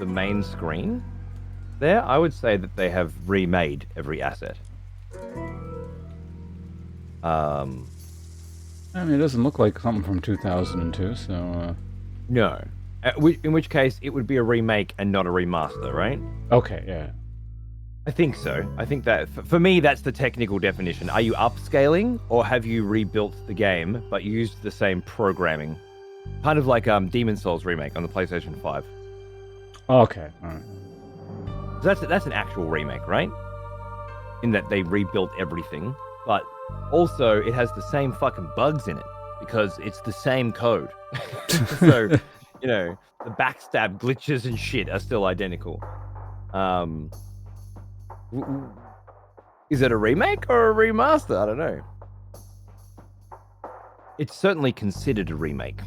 main screen there, I would say that they have remade every asset. I mean, it doesn't look like something from 2002, so... No. In which case, it would be a remake and not a remaster, right? Okay, yeah. I think so. I think that, for me, that's the technical definition. Are you upscaling, or have you rebuilt the game, but used the same programming? Kind of like Demon's Souls remake on the PlayStation 5. Okay, alright. So that's an actual remake, right? In that they rebuilt everything, but also it has the same fucking bugs in it, because it's the same code. So, the backstab glitches and shit are still identical. Is it a remake or a remaster? I don't know. It's certainly considered a remake.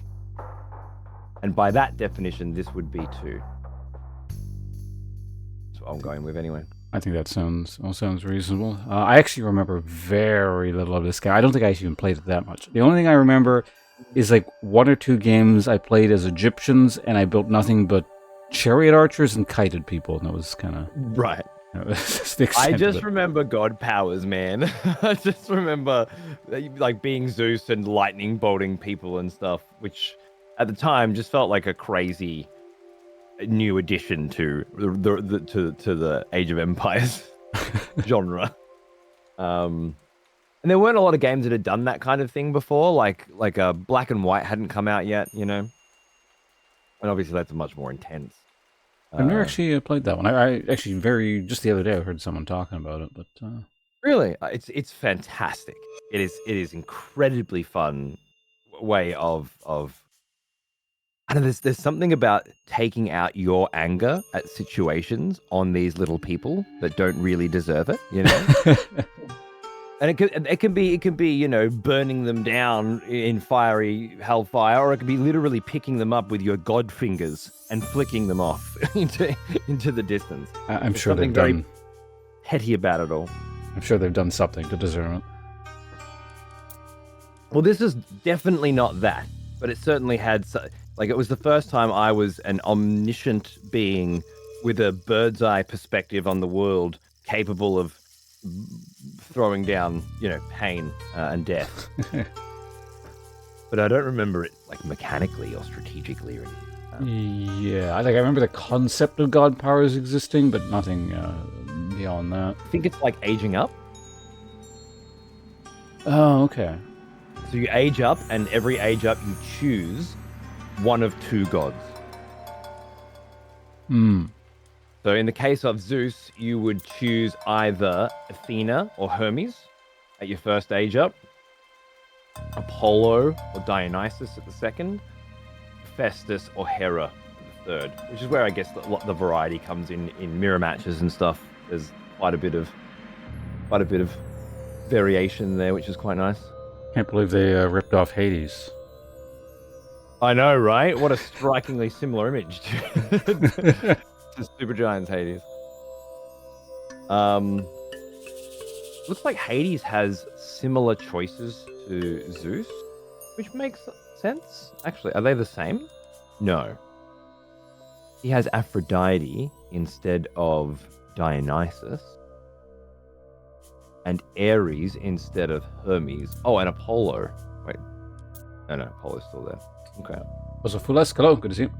And by that definition, this would be too. That's what I'm going with anyway. I think that sounds reasonable. I actually remember very little of this game. I don't think I actually even played it that much. The only thing I remember is like 1 or 2 games I played as Egyptians, and I built nothing but chariot archers and kited people, and that was kind of... Right. I just remember god powers, man. I just remember like being Zeus and lightning bolting people and stuff, which at the time just felt like a crazy new addition to the Age of Empires genre. And there weren't a lot of games that had done that kind of thing before, like Black and White hadn't come out yet, and obviously that's much more intense. I've never actually played that one. I actually just the other day I heard someone talking about it, but really, it's fantastic. It is incredibly fun way of I don't know. There's something about taking out your anger at situations on these little people that don't really deserve it, And it can be burning them down in fiery hellfire, or it can be literally picking them up with your god fingers and flicking them off into the distance. I'm sure they've done petty about it all. I'm sure they've done something to deserve it. Well, this is definitely not that, but it certainly had it was the first time I was an omniscient being with a bird's eye perspective on the world, capable of throwing down, pain and death. But I don't remember it mechanically or strategically or anything. Yeah, I remember the concept of god powers existing, but nothing beyond that. I think it's like aging up. Oh, okay. So you age up, and every age up you choose one of 2 gods. So in the case of Zeus, you would choose either Athena or Hermes at your first age up, Apollo or Dionysus at the second, Festus or Hera at the third, which is where I guess the variety comes in mirror matches and stuff. There's quite a bit of variation there, which is quite nice. Can't believe they ripped off Hades. I know, right? What a strikingly similar image to Supergiant's Hades. Looks like Hades has similar choices to Zeus, which makes sense. Actually, are they the same? No. He has Aphrodite instead of Dionysus, and Ares instead of Hermes. Oh, and Apollo. Wait. No, Apollo's still there. Okay. Also, Fulesk, hello, good to see you.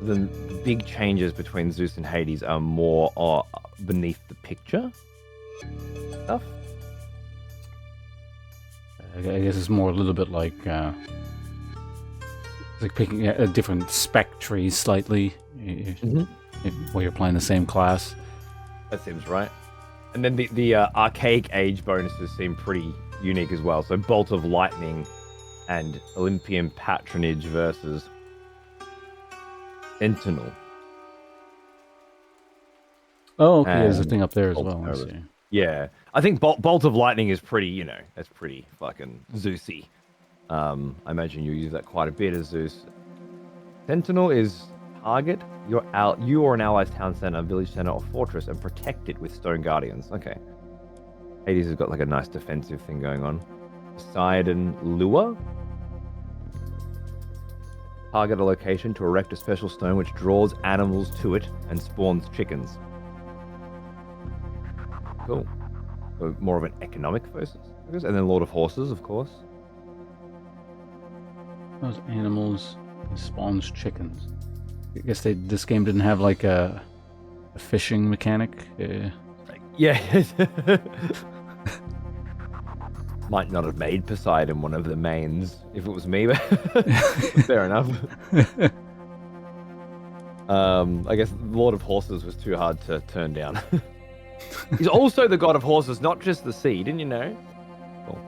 The big changes between Zeus and Hades are more beneath the picture stuff. I guess it's more a little bit like it's like picking a different spec tree slightly while you're playing the same class. That seems right. And then the archaic age bonuses seem pretty unique as well. So Bolt of Lightning and Olympian Patronage versus Sentinel. Oh, okay, there's a thing up there as well. I see. Yeah, I think Bolt of Lightning is pretty, that's pretty fucking Zeusy. I imagine you use that quite a bit as Zeus. Sentinel is target you or an ally's town center, village center, or fortress and protect it with stone guardians. Okay. Hades has got like a nice defensive thing going on. Poseidon Lure. Target a location to erect a special stone which draws animals to it and spawns chickens. Cool. So more of an economic focus. And then Lord of Horses, of course. Those animals spawns chickens. I guess this game didn't have like a fishing mechanic. Yeah. Might not have made Poseidon one of the mains if it was me, but fair enough. I guess Lord of Horses was too hard to turn down. He's also the god of horses, not just the sea, didn't you know? Cool.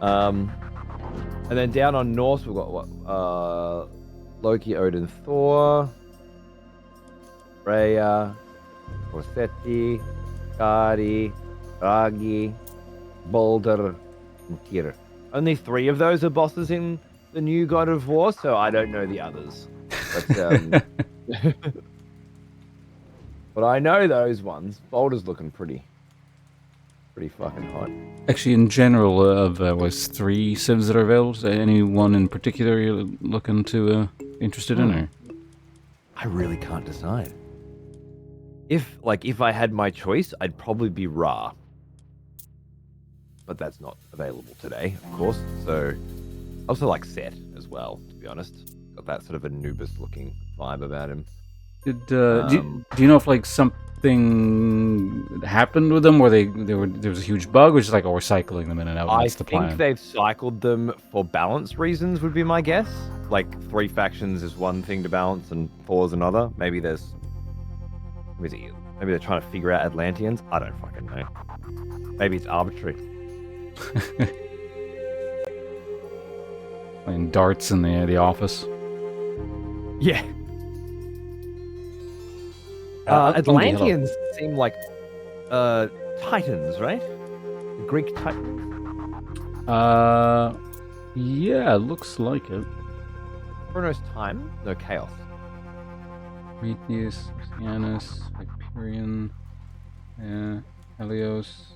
And then down on Norse, we've got what? Loki, Odin, Thor, Freya, Rossetti, Skadi, Ragi, Balder, and Tyr. Only 3 of those are bosses in the new God of War, so I don't know the others. But, but I know those ones. Balder's looking pretty fucking hot. Actually, in general, was 3 civs that are available. Any one in particular you're looking to interested in? Or? I really can't decide. If I had my choice, I'd probably be Ra. But that's not available today, of course. So I also like Set as well, to be honest. Got that sort of Anubis-looking vibe about him. Do you know if like something happened with them, or there was a huge bug, or just like, we're cycling them in and out? And that's the plan? I think they've cycled them for balance reasons, would be my guess. Like 3 factions is one thing to balance, and 4 is another. Maybe they're trying to figure out Atlanteans. I don't fucking know. Maybe it's arbitrary. Playing darts in the office. Yeah. Atlanteans seem like Titans, right? The Greek Titans. Yeah, looks like it. Chronos Time? No, Chaos. Prometheus, Oceanus, Hyperion, Helios.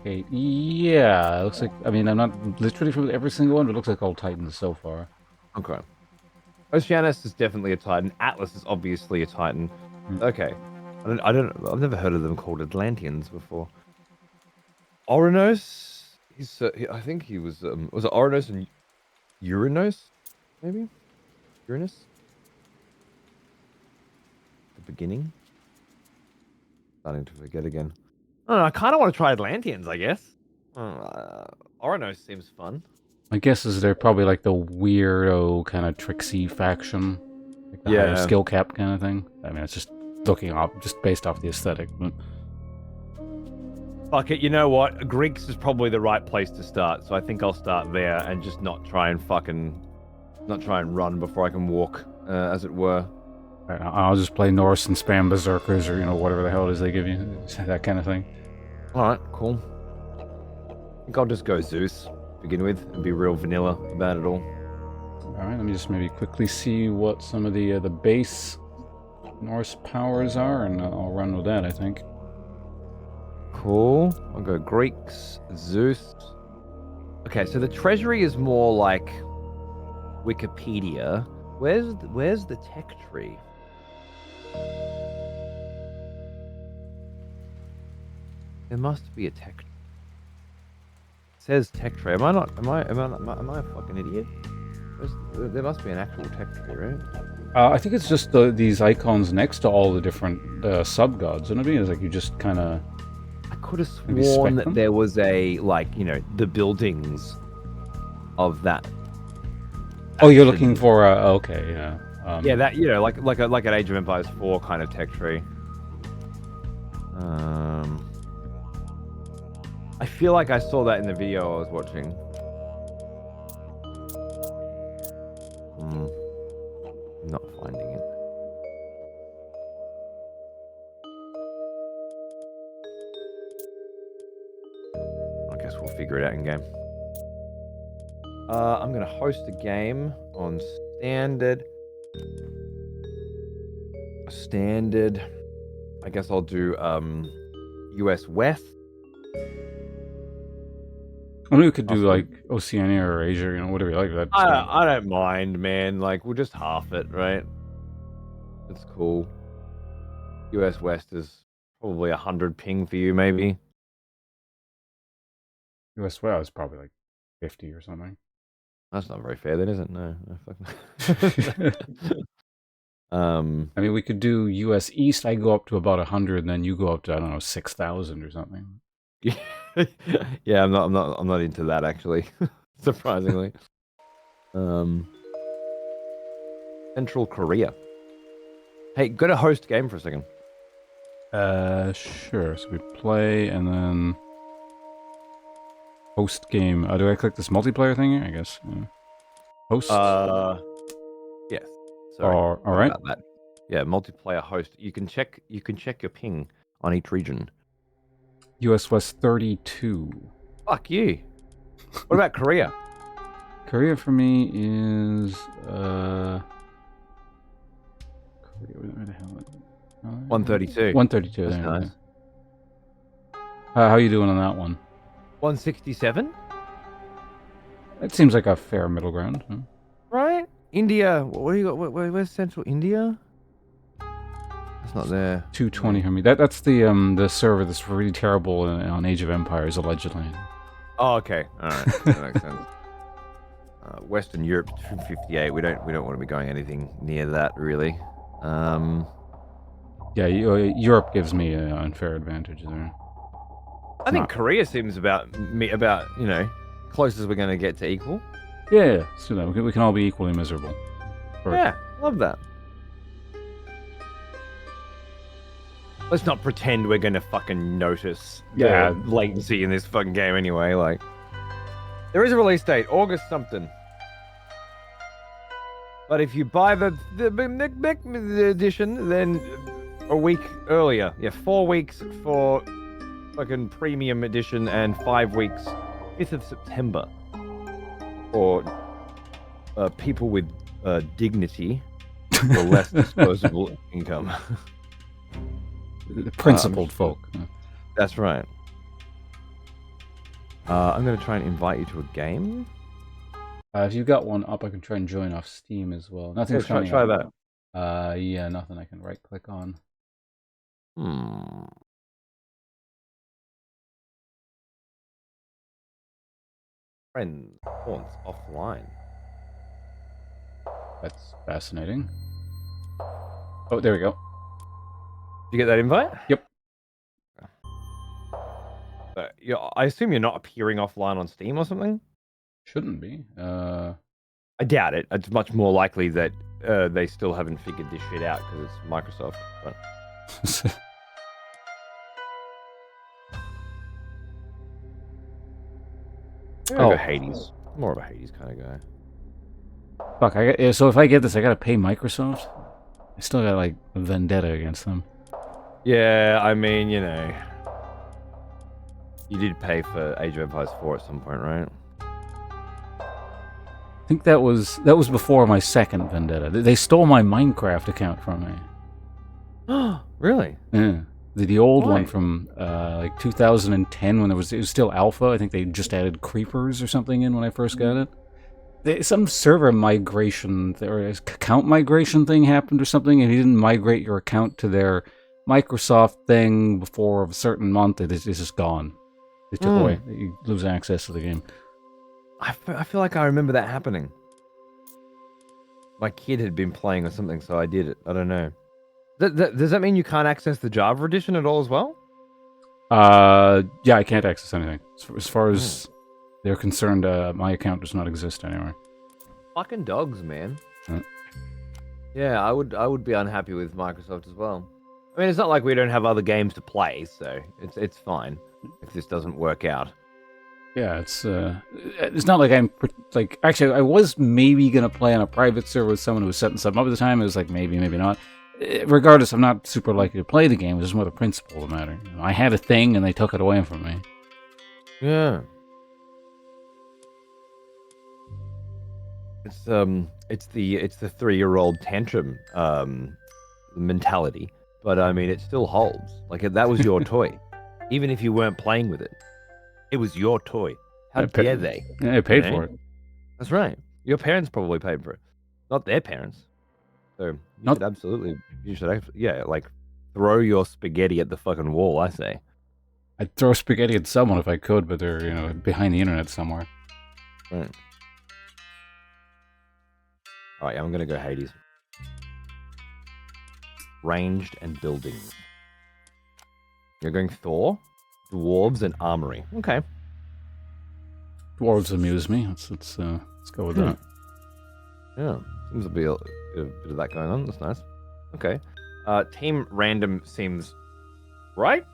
Okay, yeah, it looks like. I mean, I'm not literally from every single one, but it looks like all Titans so far. Okay. Oceanus is definitely a Titan. Atlas is obviously a Titan. Okay. I've never heard of them called Atlanteans before. Oranos? I think he was it Oranos and Uranos? Maybe? Uranus? The beginning? Starting to forget again. I don't know, I kind of want to try Atlanteans, I guess. Oranos seems fun. My guess is they're probably like the weirdo kind of tricksy faction. Like the higher skill cap kind of thing. I mean, it's just just based off the aesthetic. But... Fuck it, you know what? Greeks is probably the right place to start, so I think I'll start there and just not try and run before I can walk, as it were. I'll just play Norse and spam berserkers, or whatever the hell it is they give you, that kind of thing. All right, cool. I think I'll just go Zeus to begin with and be real vanilla about it all. All right, let me just maybe quickly see what some of the base Norse powers are, and I'll run with that, I think. Cool. I'll go Greeks, Zeus. Okay, so the treasury is more like Wikipedia. Where's the tech tree? There must be a tech tree. It says tech tree. Am I a fucking idiot? There must be an actual tech tree, right? I think it's just these icons next to all the different sub-gods, isn't it? It's like you just kind of... I could have sworn that there was a, the buildings of that. Oh, you're looking for okay, yeah. Yeah, that, like an Age of Empires 4 kind of tech tree. I feel like I saw that in the video I was watching. Not finding it. I guess we'll figure it out in game. I'm gonna host a game on standard. I guess I'll do US West. I mean, we could do like Oceania or Asia, whatever you like. That. I don't mind, man. Like, we'll just half it, right? It's cool. US West is probably 100 ping for you, maybe. US West is probably like 50 or something. That's not very fair, then, is it? No, fuck. I mean, we could do US East. I go up to about 100, and then you go up to, I don't know, 6,000 or something. Yeah, I'm not into that, actually. Surprisingly. Central Korea. Hey, go to host game for a second. Sure. So we play and then host game. Do I click this multiplayer thing here? I guess. Yeah. Host. Yes. Sorry. All right. About that. Yeah, multiplayer host. You can check your ping on each region. US West 32. Fuck you. What about Korea? Korea for me is Korea. Where the hell? 132. 132. That's nice. How are you doing on that one? 167. It seems like a fair middle ground. Huh? Right? India. What do you got? Where's Central India? It's not there. 220 for me. That's the server that's really terrible on Age of Empires, allegedly. Oh, okay. All right. That makes sense. Western Europe 258. We don't want to be going anything near that, really. Yeah, Europe gives me an unfair advantage there. I think Korea seems about closest we're going to get to equal. Yeah, let's do that. We can all be equally miserable. Yeah, love that. Let's not pretend we're going to fucking notice the latency in this fucking game anyway. Like, there is a release date, August something. But if you buy the edition, then a week earlier. Yeah, 4 weeks for fucking premium edition and 5 weeks, 5th of September. For people with dignity or less disposable income. Principled folk. That's right. I'm going to try and invite you to a game. If you've got one up, I can try and join off Steam as well. Nothing's try up. that. Yeah, nothing I can right-click on. Friends, haunts offline. That's fascinating. Oh, there we go. Did you get that invite? Yep. But, I assume you're not appearing offline on Steam or something? Shouldn't be. I doubt it. It's much more likely that they still haven't figured this shit out because it's Microsoft. But... I go Hades. I'm more of a Hades kind of guy. Fuck, so if I get this, I gotta pay Microsoft? I still got like a vendetta against them. Yeah, I mean, you know, you did pay for Age of Empires 4 at some point, right? I think that was before my second vendetta. They stole my Minecraft account from me. Really? Yeah. The old Why? one from like 2010 when it was still alpha. I think they just added creepers or something in when I first got it. Some server migration or account migration thing happened or something, and he didn't migrate your account to their Microsoft thing before a certain month. It's just gone. They took away. You lose access to the game. I feel like I remember that happening. My kid had been playing or something, so I did it. I don't know. Does that mean you can't access the Java edition at all as well? Yeah, I can't access anything. As far as they're concerned, my account does not exist anywhere. Fucking dogs, man. Huh. Yeah, I would be unhappy with Microsoft as well. I mean, it's not like we don't have other games to play, so it's fine if this doesn't work out. Yeah, it's not like I'm like actually I was maybe gonna play on a private server with someone who was setting something up at the time. It was like maybe not. Regardless, I'm not super likely to play the game. It's just more the principle of the matter. You know, I had a thing and they took it away from me. Yeah. It's the 3-year-old tantrum mentality, but I mean it still holds. Like that was your toy, even if you weren't playing with it. It was your toy. How dare they? Yeah, I paid for it. That's right. Your parents probably paid for it, not their parents. So you should actually, like throw your spaghetti at the fucking wall. I say. I'd throw spaghetti at someone if I could, but they're behind the internet somewhere. Right. All right, I'm gonna go Hades. Ranged and buildings. You're going Thor, dwarves, and armory. Okay. Dwarves amuse me. Let's go with that. Yeah, seems to be a bit of that going on. That's nice. Okay. Team random seems right.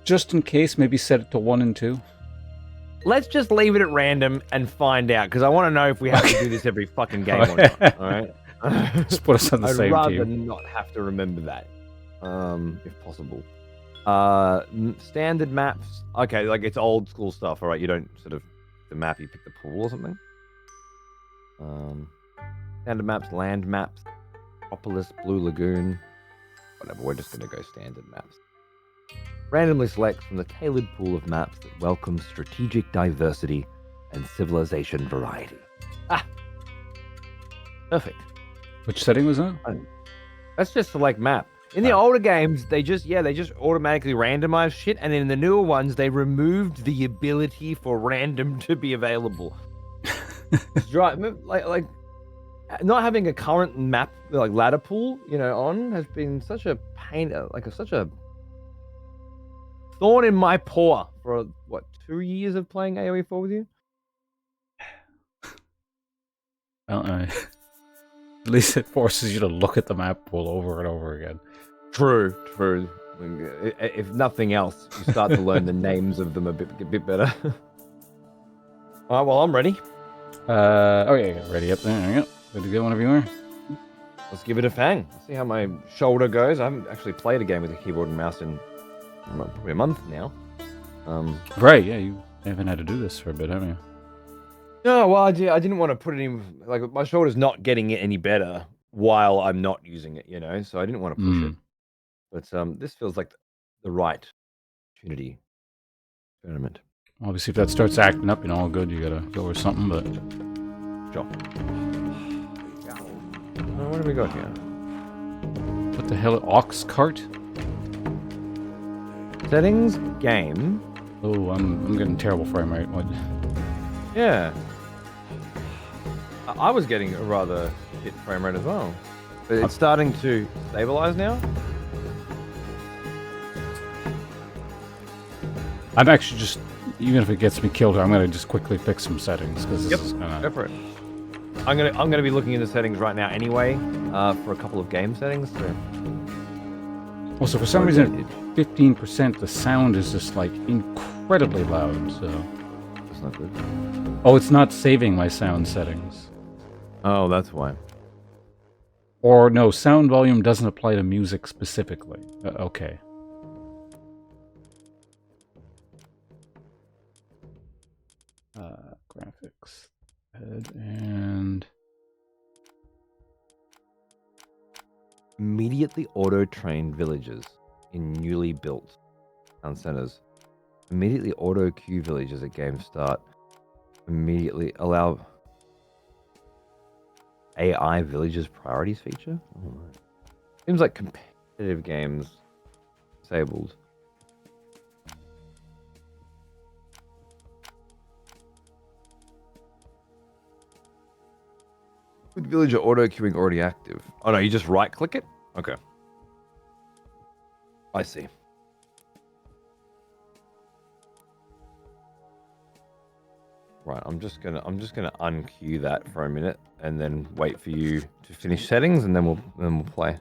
Just in case, maybe set it to 1 and 2. Let's just leave it at random and find out, because I want to know if we have to do this every fucking game or not. All right. Just put us on the I'd same rather team. not have to remember that, if possible. Standard maps. Okay, like it's old school stuff. All right, you don't sort of the map. You pick the pool or something. Standard maps, land maps, Propolis, Blue Lagoon. Whatever. We're just gonna go standard maps. Randomly select from the tailored pool of maps that welcomes strategic diversity and civilization variety. Perfect. Which setting was that? That's just select map. In the older games, they just automatically randomize shit, and in the newer ones, they removed the ability for random to be available. like not having a current map like ladder pool, on has been such a pain, such a thorn in my paw for 2 years of playing AoE4 with you. At least it forces you to look at the map pool over and over again. True. If nothing else, you start to learn the names of them a bit better. All right, well, I'm ready. Okay, ready up there. There we go. Good to go whenever you are. Let's give it a fang. See how my shoulder goes. I haven't actually played a game with a keyboard and mouse in probably a month now. Right, yeah, you haven't had to do this for a bit, have you? No, well, I didn't want to put it in. Like, my shoulder's not getting it any better while I'm not using it, so I didn't want to push it. But this feels like the right opportunity. Experiment. Obviously, if that starts acting up, all good, you gotta go with something, but... Sure. What do we got here? What the hell? Ox cart? Settings, game. Oh, I'm getting terrible frame rate. What? Yeah. I was getting a rather hit frame rate as well. But it's starting to stabilize now. I'm actually just, even if it gets me killed, I'm gonna just quickly fix some settings because this is Go gonna. for it. I'm gonna be looking into settings right now anyway, for a couple of game settings. So. Also, for some reason, 15%, the sound is just like incredibly loud. So That's not good. oh, it's not saving my sound settings. Oh, that's why. Or no, sound volume doesn't apply to music specifically. Okay. Graphics. And Immediately auto-train villages in newly built town centers. Immediately auto-queue villages at game start. Immediately allow AI villages priorities feature? Oh, no. Seems like competitive games disabled. With villager auto queuing already active. Oh no, you just right click it? Okay. I see. Right, I'm just gonna unqueue that for a minute and then wait for you to finish settings and then we'll play.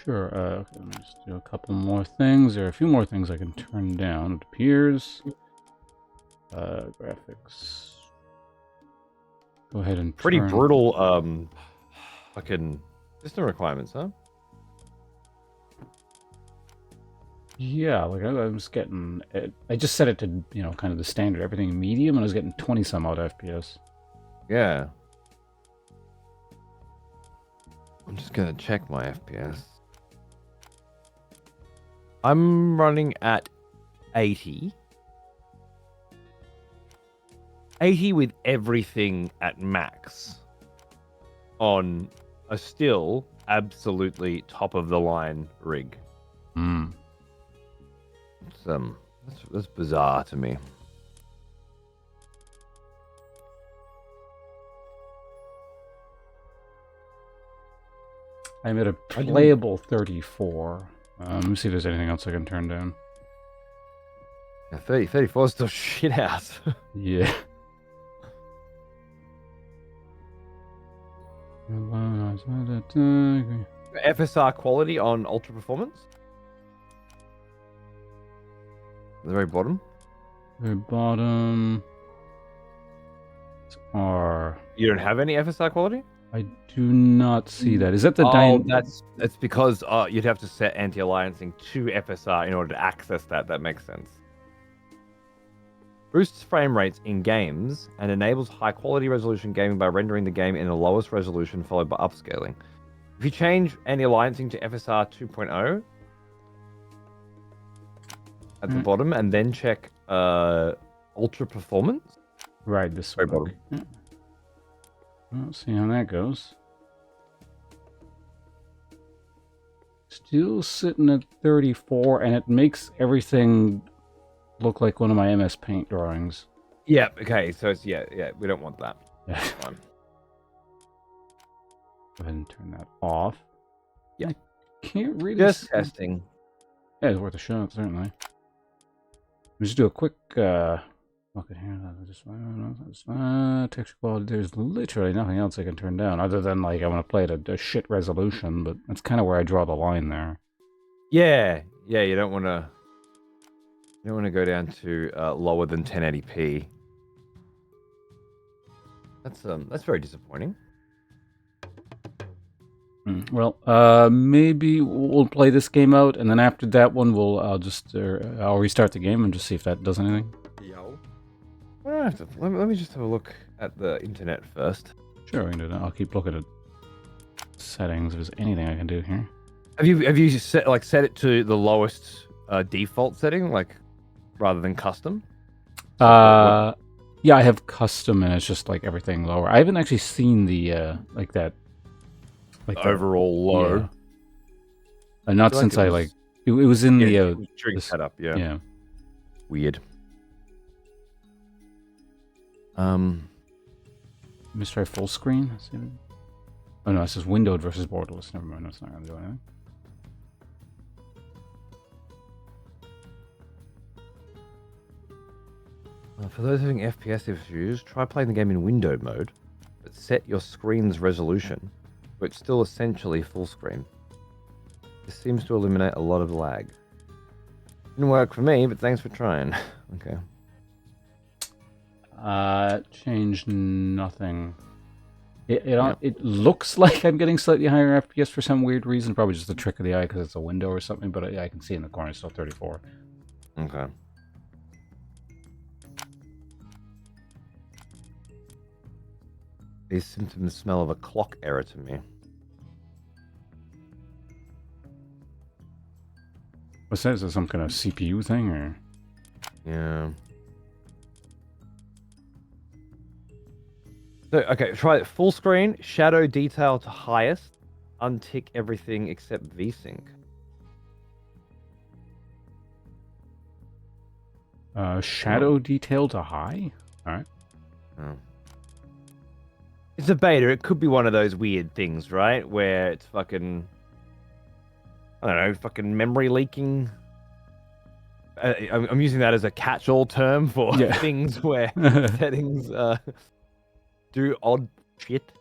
sure. Okay, let me just do a couple more things. There are a few more things I can turn down. It appears. Graphics. Go ahead and Pretty turn. brutal fucking system requirements, huh? Yeah, like I was getting. I just set it to kind of the standard, everything medium, and I was getting 20 some odd FPS. Yeah. I'm just gonna check my FPS. I'm running at 80. 80 with everything at max on a still absolutely top of the line rig. Hmm. It's, that's bizarre to me. I'm at a playable 34. Let me see if there's anything else I can turn down. Yeah, 34 is still shit house. Yeah. FSR quality on ultra performance. At the very bottom. Very bottom. R. You don't have any FSR quality? I do not see that. Is that the That's because you'd have to set anti-alliancing to FSR in order to access that. That makes sense. Boosts frame rates in games and enables high-quality resolution gaming by rendering the game in the lowest resolution followed by upscaling. If you change anti-alliancing to FSR 2.0 at the bottom and then check ultra performance. Right, this Very one. bottom. Okay. Well, see how that goes. Still sitting at 34, and it makes everything look like one of my MS Paint drawings. Yeah, okay, so it's, yeah, we don't want that. Yeah. Fine. Go ahead and turn that off. Yeah. I can't really Just see. testing. Yeah, it's worth a shot, certainly. Just do a quick look at here. Texture quality. There's literally nothing else I can turn down other than like I want to play at a shit resolution, but that's kind of where I draw the line there. Yeah, you don't want to. You don't want to go down to lower than 1080p. That's very disappointing. Well, maybe we'll play this game out, and then after that one, I'll restart the game and just see if that does anything. Let me just have a look at the internet first. Sure, we can do that. I'll keep looking at settings if there's anything I can do here. Have you set it to the lowest default setting, like rather than custom? Yeah, I have custom, and it's just like everything lower. I haven't actually seen the like that. Like overall low. Yeah. And not since it was in the drink setup, yeah. Yeah. Weird. Let me try full screen. Oh no, it says windowed versus borderless. Never mind, that's not gonna do anything. For those having FPS issues, try playing the game in windowed mode, but set your screen's resolution, but it's still essentially full screen. This seems to eliminate a lot of lag. Didn't work for me, but thanks for trying. Okay. Changed nothing. It looks like I'm getting slightly higher FPS for some weird reason. Probably just the trick of the eye because it's a window or something. But I can see in the corner it's still 34. Okay. These symptoms smell of a clock error to me. What's that? Is that some kind of CPU thing or? Yeah. So, okay, try it. Full screen, shadow detail to highest, untick everything except VSync. Shadow detail to high? Alright. Oh. It's a beta. It could be one of those weird things, right? Where it's fucking... I don't know, fucking memory leaking. I'm using that as a catch-all term for things where settings do odd shit.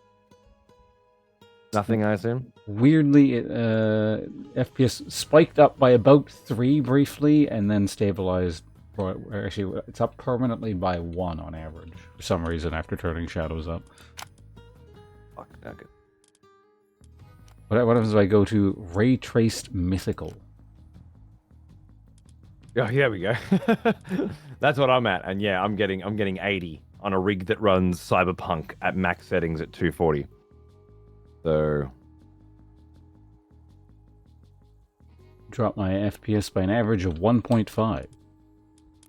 Nothing, I assume? Weirdly, FPS spiked up by about 3 briefly and then stabilized. Actually, it's up permanently by 1 on average for some reason after turning shadows up. Fuck, okay. What happens if I go to Ray Traced Mythical? Oh, here we go. That's what I'm at, and yeah, I'm getting 80 on a rig that runs Cyberpunk at max settings at 240. So Drop my FPS by an average of 1.5.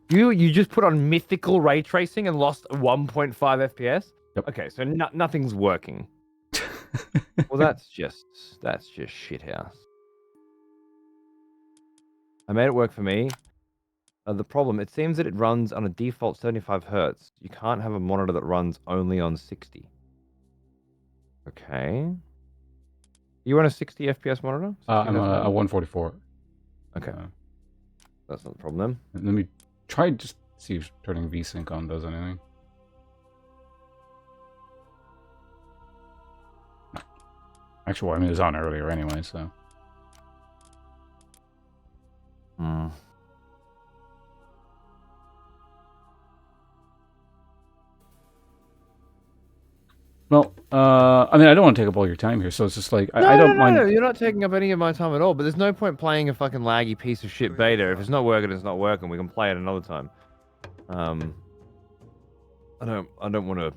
You just put on mythical ray tracing and lost 1.5 FPS? Yep. Okay, so nothing's working. Well, that's just shithouse. I made it work for me. The problem, it seems that it runs on a default 75 Hertz. You can't have a monitor that runs only on 60. Okay. You want a 60 FPS monitor? I'm a 144. Okay. That's not the problem then. Let me try just see if turning VSync on does anything. Actually, I mean, it was on earlier anyway, so. Well, I mean, I don't want to take up all your time here, so it's just like, I don't mind. No, you're not taking up any of my time at all, but there's no point playing a fucking laggy piece of shit beta. If it's not working, it's not working. We can play it another time. I don't want to...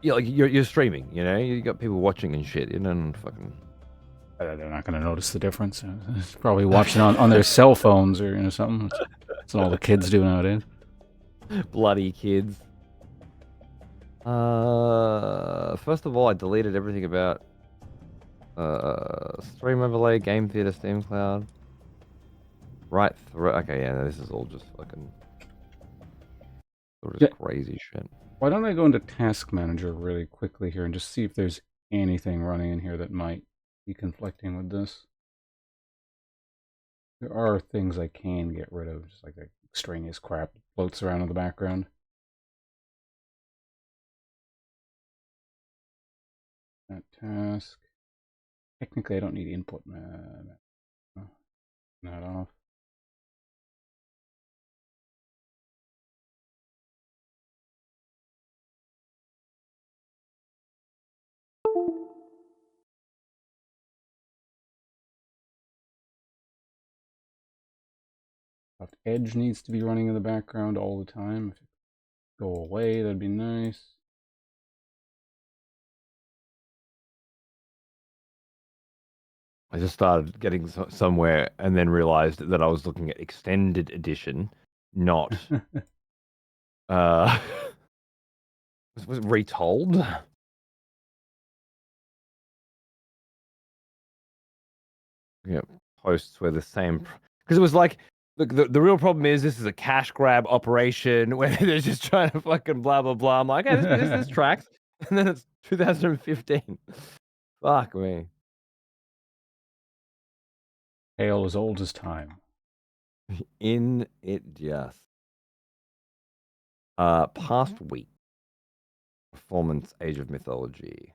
Yeah, like, you're streaming, you know? You got people watching and shit, you know, fucking... They're not going to notice the difference. It's probably watching on their cell phones or something. That's what all the kids do nowadays. Bloody kids. First of all, I deleted everything about stream overlay, game theater, Steam Cloud. Right through. Okay, yeah, this is all just fucking crazy shit. Why don't I go into Task Manager really quickly here and just see if there's anything running in here that might be conflicting with this. There are things I can get rid of, just like that extraneous crap that floats around in the background. That task. Technically, I don't need input. Not off. Left edge needs to be running in the background all the time. If it go away, that'd be nice. I just started getting somewhere and then realized that I was looking at extended edition, not was it retold? Yeah, posts were the same because it was like the real problem is this is a cash grab operation where they're just trying to fucking blah blah blah. I'm like, okay, this tracks, and then it's 2015. Fuck me. Tale as old as time. In it just. Past week. Performance, Age of Mythology.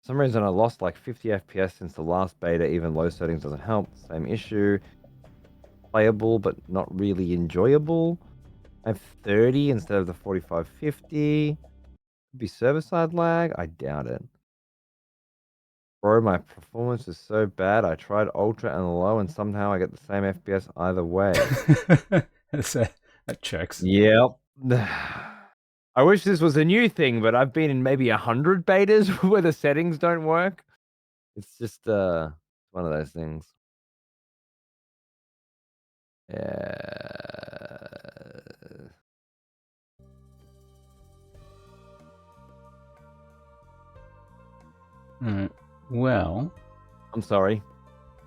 For some reason I lost like 50 FPS since the last beta. Even low settings doesn't help. Same issue. Playable, but not really enjoyable. I have 30 instead of the 4550. Could be server-side lag? I doubt it. Bro, my performance is so bad. I tried ultra and low, and somehow I get the same FPS either way. That checks. Yep. I wish this was a new thing, but I've been in maybe 100 betas where the settings don't work. It's just one of those things. Alright. Well, I'm sorry.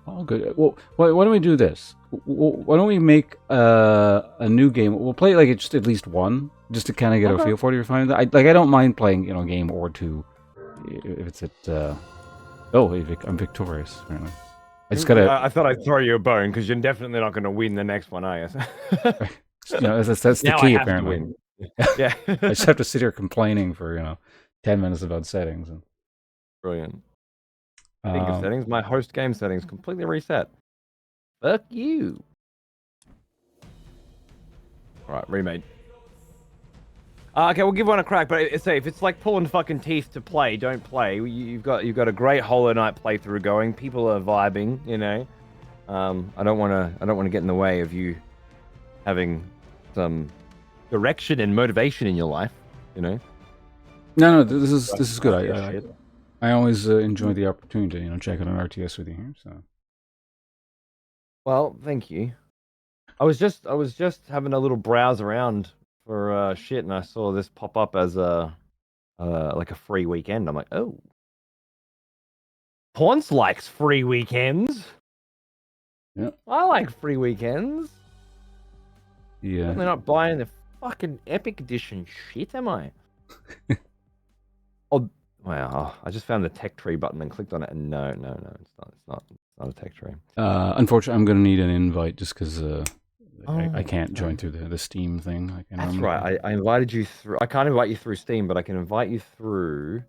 all good. Well, why don't we do this? Why don't we make a new game? We'll play like just at least one, just to kind of get a feel for it. You're fine. I don't mind playing a game or two if it's at. Oh, I'm victorious. Apparently, I just gotta. I thought I'd throw you a bone because you're definitely not going to win the next one, are you? That's the Now key. I have to Apparently, win. Yeah. I just have to sit here complaining for 10 minutes about settings. And, Brilliant. Speaking of settings, my host game settings completely reset. Fuck you. All right, remade. Okay, we'll give one a crack. But if it's like pulling fucking teeth to play, don't play. You've got a great Hollow Knight playthrough going. People are vibing. I don't want to get in the way of you having some direction and motivation in your life. No, this is good. I always enjoy the opportunity to check out an RTS with you here. So. Well, thank you. I was just having a little browse around for shit, and I saw this pop up as like a free weekend. I'm like, oh, Ponce likes free weekends. Yeah, I like free weekends. Yeah, Certainly not buying the fucking Epic Edition shit, am I? Oh, wow! I just found the tech tree button and clicked on it, and no, it's not a tech tree. Unfortunately, I'm going to need an invite just because I can't join through the Steam thing. Like That's right. I invited you through. I can't invite you through Steam, but I can invite you through.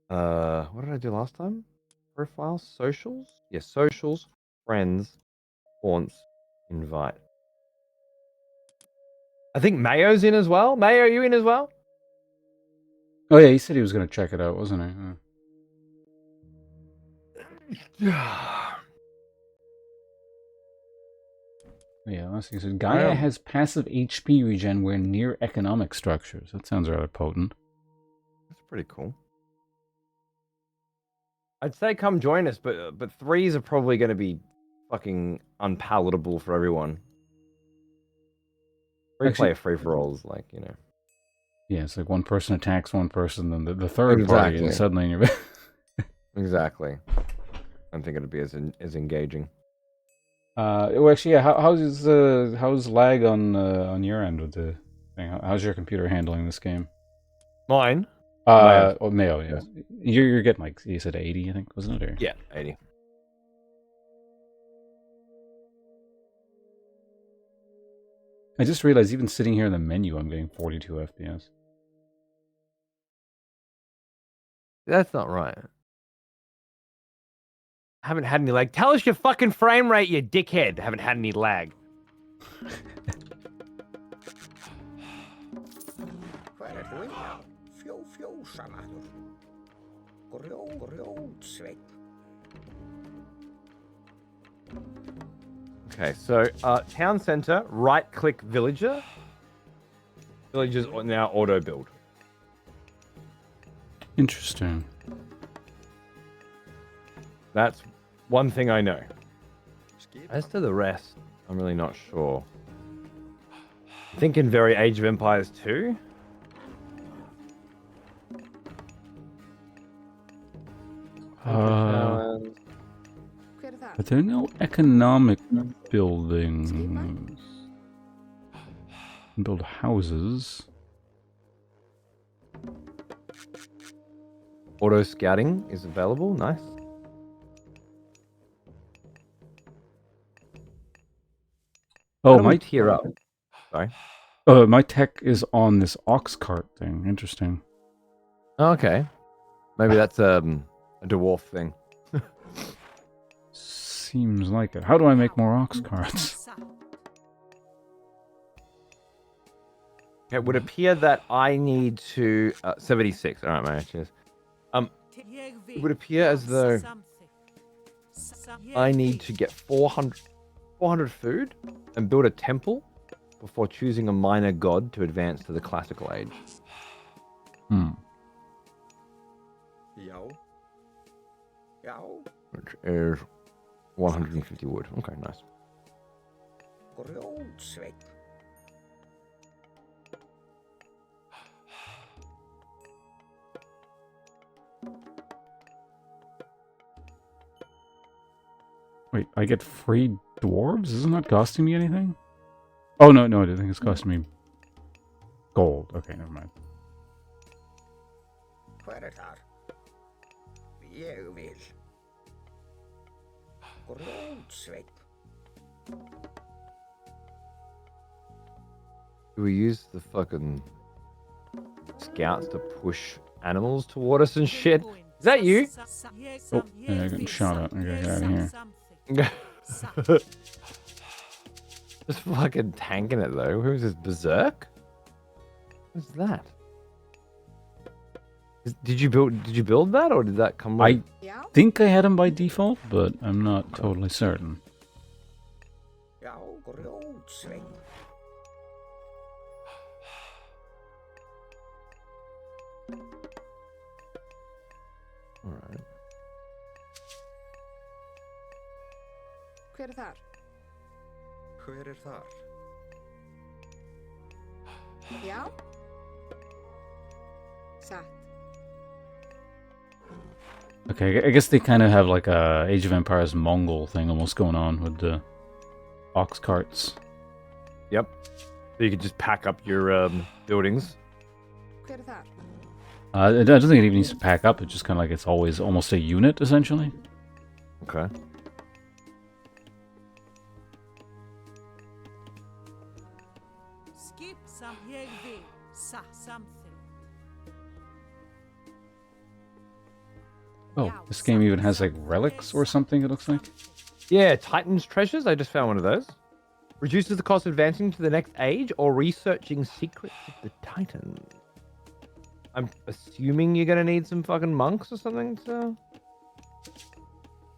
What did I do last time? Profiles, socials. Yeah, socials, friends, haunts, invite. I think Mayo's in as well. Mayo, are you in as well? Oh yeah, he said he was going to check it out, wasn't he? Yeah, let's see. So Gaia has passive HP regen where near economic structures. That sounds rather potent. That's pretty cool. I'd say come join us, but threes are probably going to be fucking unpalatable for everyone. Free for all is like, Yeah, it's like one person attacks one person, then the third party, and suddenly you're... Exactly. I don't think it'd be as engaging. Well, actually, yeah. How's lag on your end with the thing? How's your computer handling this game? Mine. Mayo. Yeah. You're getting like you said 80, I think, wasn't it? Or... Yeah, 80. I just realized even sitting here in the menu, I'm getting 42 FPS. That's not right. Haven't had any lag. Tell us your fucking frame rate, you dickhead. Haven't had any lag. Okay, so town center, right-click villager. Villagers are now auto-build. Interesting. That's one thing I know. As to the rest, I'm really not sure. Thinking very Age of Empires 2. But there are no economic buildings. Build houses. Auto scouting is available. Nice. Oh, my tier up. Sorry. My tech is on this ox cart thing. Interesting. Okay. Maybe that's a dwarf thing. Seems like it. How do I make more ox carts? It would appear that I need to 76. All right, man. Cheers. It would appear as though I need to get 400 food and build a temple before choosing a minor god to advance to the classical age. Which is 150 wood. Okay, nice. Wait, I get free dwarves? Isn't that costing me anything? Oh, no, I think it's costing me gold. Okay, never mind. Do we use the fucking scouts to push animals toward us and shit? Is that you? Oh, yeah, getting shot at. I gotta get out of here. Just fucking tanking it though. Who's this berserk? What's that? Did you build that or did that come with... I think I had him by default, but I'm not totally certain. Alright. Hver þar? Hver þar? Já. Satt. Okay, I guess they kind of have like a Age of Empires Mongol thing almost going on with the ox carts. Yep. So you could just pack up your buildings. Hver þar? I don't think it even needs to pack up. It's just kind of like it's always almost a unit, essentially. Okay. Skip some heavy, something. Oh, this game even has like relics or something, it looks like. Yeah, Titan's treasures. I just found one of those. Reduces the cost of advancing to the next age or researching secrets of the Titans. I'm assuming you're gonna need some fucking monks or something to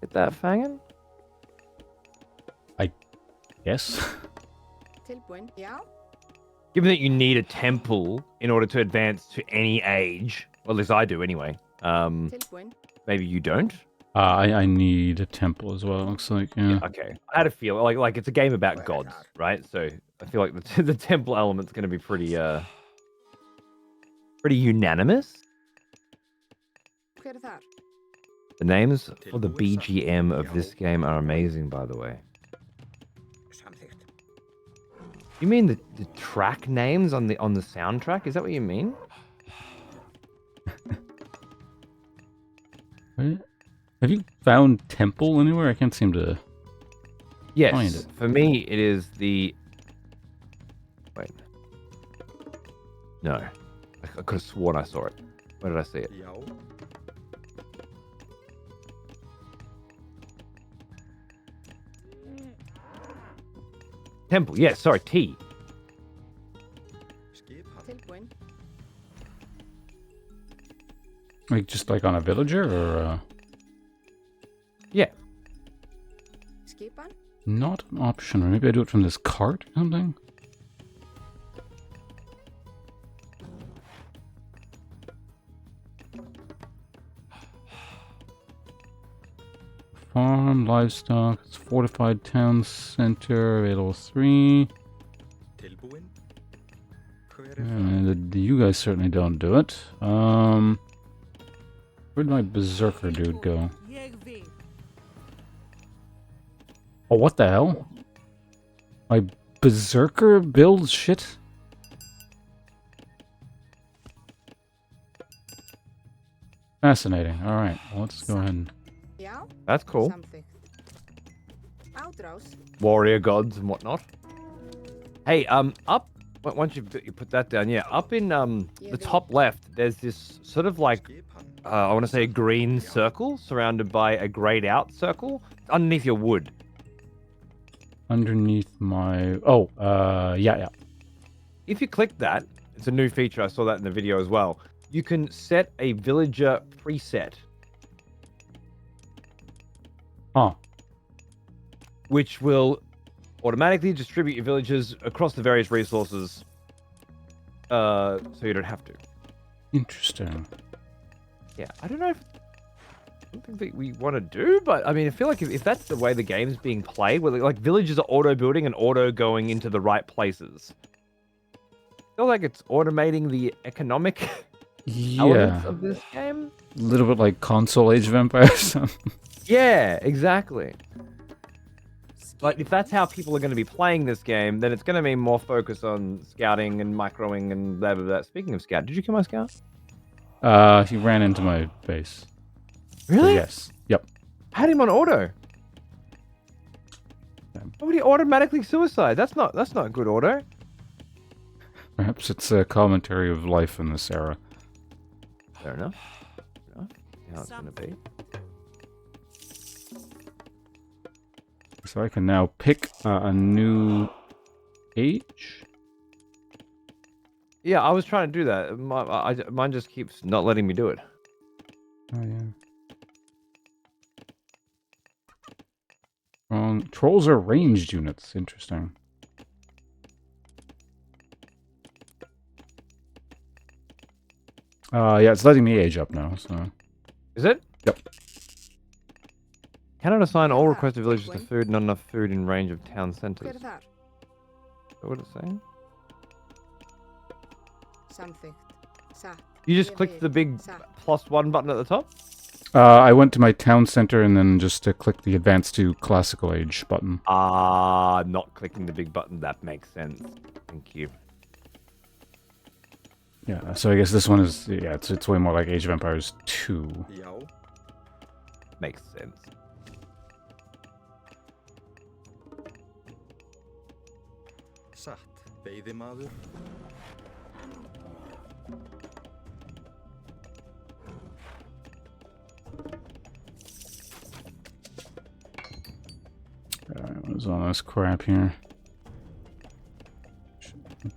get that fangin'. Yes. Tilbúin? Já. Given that you need a temple in order to advance to any age, well, at least I do anyway. Tilbúin? Maybe you don't. I need a temple as well, it looks like, yeah. Okay, I had a feel like it's a game about gods, right? So I feel like the temple element's gonna be pretty unanimous. Hver þar? The names for the BGM of this game are amazing, by the way. You mean the track names on the soundtrack? Is that what you mean? Have you found temple anywhere? I can't seem to Yes. find it. For me, it is the. Wait. No. I could have sworn I saw it. Where did I see it? Temple. Yes, sorry. T. Tilbúin? Like just like on a villager or Yeah. Skipan? not an option? Or maybe I do it from this cart or something? Farm, livestock, it's fortified town center, available 3. Tilbúin? Hver And you guys certainly don't do it. Where'd my berserker dude go? Oh, what the hell? My berserker builds shit? Fascinating. Alright, well, let's go ahead and... Já. That's cool. Samþykkt. Ádrás? Warrior gods and whatnot. Hey, up. Once you put that down, yeah, up in the top left, there's this sort of like I want to say a green circle surrounded by a grayed out circle underneath your wood. Underneath my... Oh, yeah. If you click that, It's a new feature. I saw that in the video as well. You can set a villager preset, Oh. which will automatically distribute your villagers across the various resources, so you don't have to. Interesting. Yeah, I don't know if something that we want to do, but I mean, I feel like if that's the way the game's being played, where like villages are auto building and auto going into the right places, I feel like it's automating the economic elements Yeah. of this game. A little bit like console Age of Empires. Yeah, exactly. Like, if that's how people are going to be playing this game, then it's going to mean more focus on scouting and microing and blah, blah, blah. Speaking of scout, did you kill my scout? He ran into my base. So Really? yes. Yep. I had him on auto. Why would he automatically suicide? That's not good auto. Perhaps it's a commentary of life in this era. Fair enough. Fair enough. How it's going to be. So I can now pick a new age. Yeah, I was trying to do that. Mine just keeps not letting me do it. Oh yeah. Wrong. Trolls are ranged units. Interesting. Yeah, it's letting me age up now. So. Is it? Yep. Cannot assign all requested villages to food, not enough food in range of town centers. Hver er þar? Is that what it's saying? Samþykkt. Satt. You just Ég clicked vil. the big Satt. +1 button at the top? I went to my town center and then just clicked the advance to classical age button. Not clicking the big button. That makes sense. Thank you. Yeah, so I guess this one is, yeah, it's way more like Age of Empires 2. Já. Makes sense. Satt. Veiðimaður. What is all this crap here?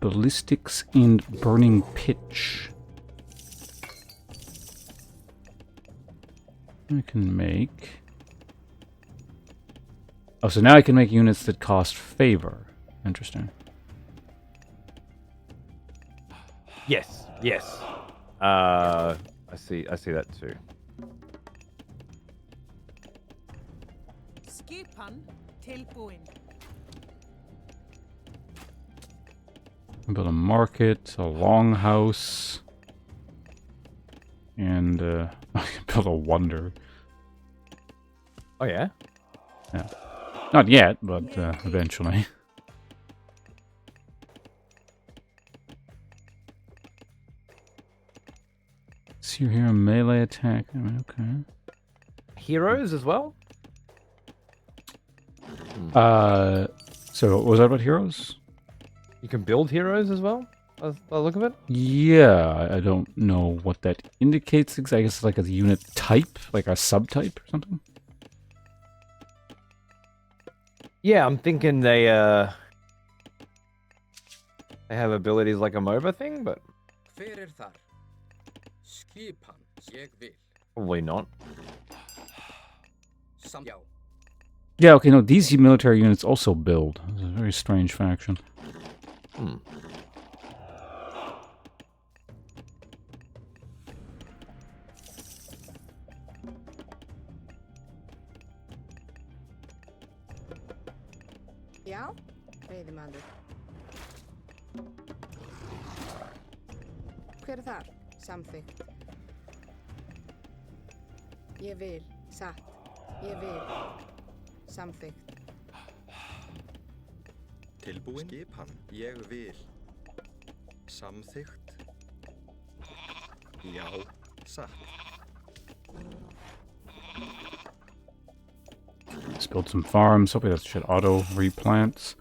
Ballistics and burning pitch. I can make... Oh, so now I can make units that cost favor. Interesting. Yes. Yes. I see that too. Skipan tilbúin. Build a market, a longhouse, and I can build a wonder. Oh yeah? Yeah. Not yet, but eventually. See here, a melee attack. Okay. Heroes as well? So what was that about heroes? You can build heroes as well? By the look of it? Yeah, I don't know what that indicates. I guess it's like a unit type, like a subtype or something. Yeah, I'm thinking they have abilities like a MOBA thing, but Hver er þar? Skipan. Ég vil. probably not. Já. Yeah, okay, no, these military units also build. It's a very strange faction. Hmm. Já. Veiðimaður. Hver er þar? Samþykkt. Ég vil. Satt. Ég vil. Samþykkt. Tilbúin. Skipan. Ég vil. Samþykkt. Já. Satt. Let's build some farms. Hopefully that should auto replants.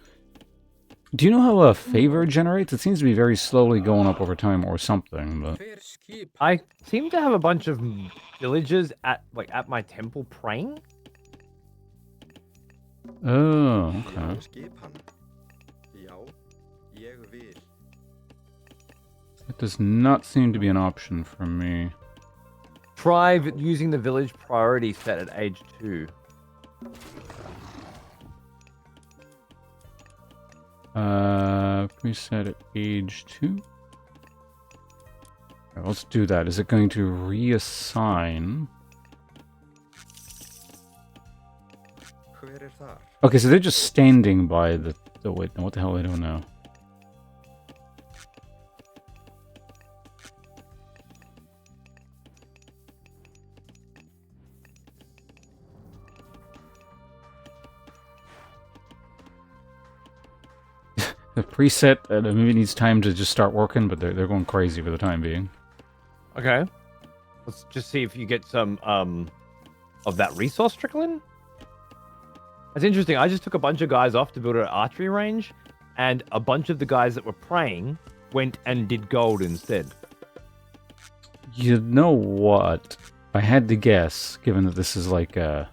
Do you know how a favor generates? It seems to be very slowly going up over time or something, but... Hver skipan? I seem to have a bunch of villagers at my temple praying. Oh, Já. okay. Skipan. Já. Ég vil. It does not seem to be an option for me. Try using the village priority set at age 2. Preset at age 2. Right, let's do that. Is it going to reassign? Okay, so they're just standing by the... Oh, wait, no, what the hell? I don't know. The preset, maybe it needs time to just start working, but they're going crazy for the time being. Okay. Let's just see if you get some of that resource trickling. That's interesting. I just took a bunch of guys off to build an archery range, and a bunch of the guys that were praying went and did gold instead. You know what? I had to guess, given that this is like a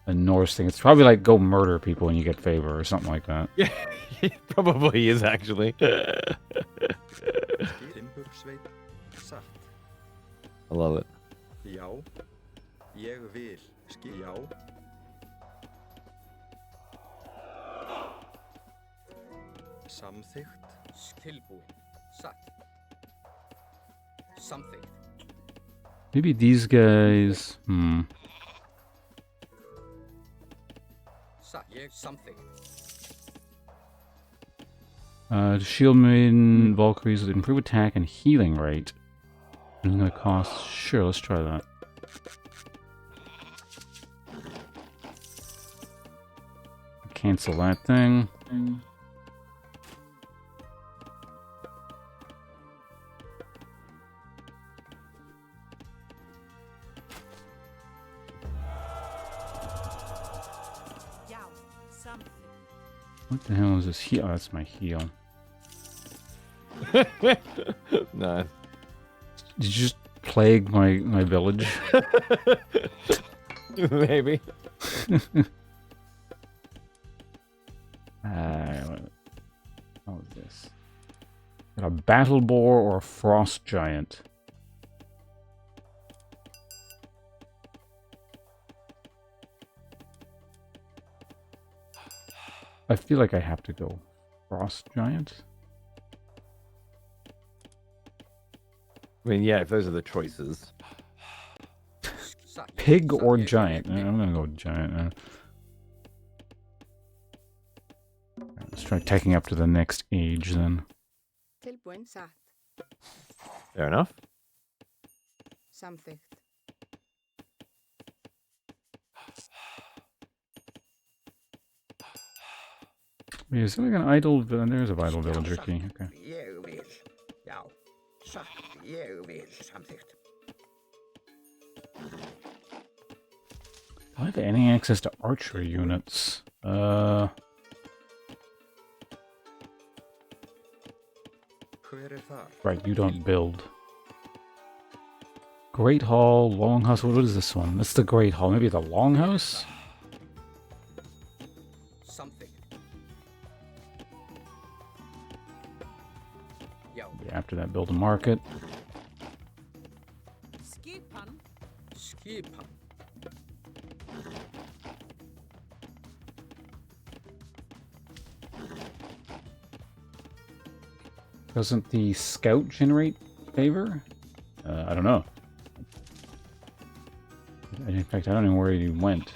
Norse thing. It's probably like go murder people when you get favor or something like that. Yeah, it probably is actually. I love it. Já, ég vil já. Samþykkt. Skilbúin. Satt. Samþykkt. Maybe these guys... Satt. Ég samþykkt. Shield Maiden Valkyries with improved attack and healing rate. And the cost... Sure, let's try that. Cancel that thing. What the hell is this heal? Oh, that's my heal. Nice. Did you just plague my village? Maybe. What is this? Got a battle boar or a frost giant? I feel like I have to go frost giant. I mean, yeah, if those are the choices. Pig or giant? I'm gonna go with giant. Let's try taking up to the next age then. Tilbúin satt. Fair enough. Samþykkt. Wait, is there like an idle? There's a vital villager key. Okay. Ég vil já. Satt. Ég vil samþykkt. Do I have any access to archery units? Hver þar? Right, you don't build. Great Hall, Longhouse. What is this one? That's the Great Hall. Maybe the Longhouse? Samþykkt. Já. After that, build a market. Skipan. Skipan. Doesn't the scout generate favor? I don't know. In fact, I don't know where he went.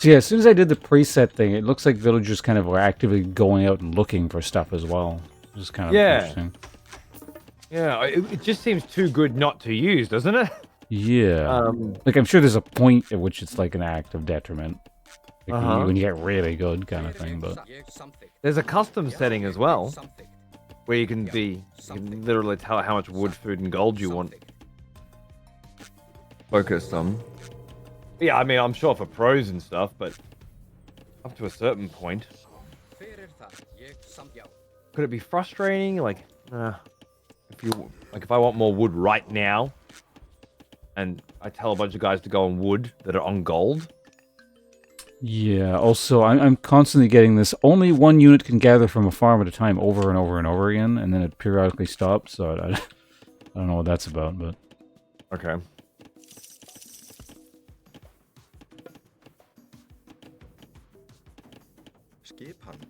So yeah, as soon as I did the preset thing, it looks like villagers kind of were actively going out and looking for stuff as well. Which is kind of interesting. Yeah, it just seems too good not to use, doesn't it? Yeah. Like, I'm sure there's a point at which it's like an act of detriment. Like when you get really good kind of thing, but... There's a custom setting as well, where you can literally tell how much wood, food, and gold you want. Focused on. Yeah, I mean, I'm sure for pros and stuff, but up to a certain point. Could it be frustrating? Like, if I want more wood right now, and I tell a bunch of guys to go on wood that are on gold. Yeah, also, I'm constantly getting this. Only one unit can gather from a farm at a time over and over and over again, and then it periodically stops, so I don't know what that's about, but... Okay. Skipan.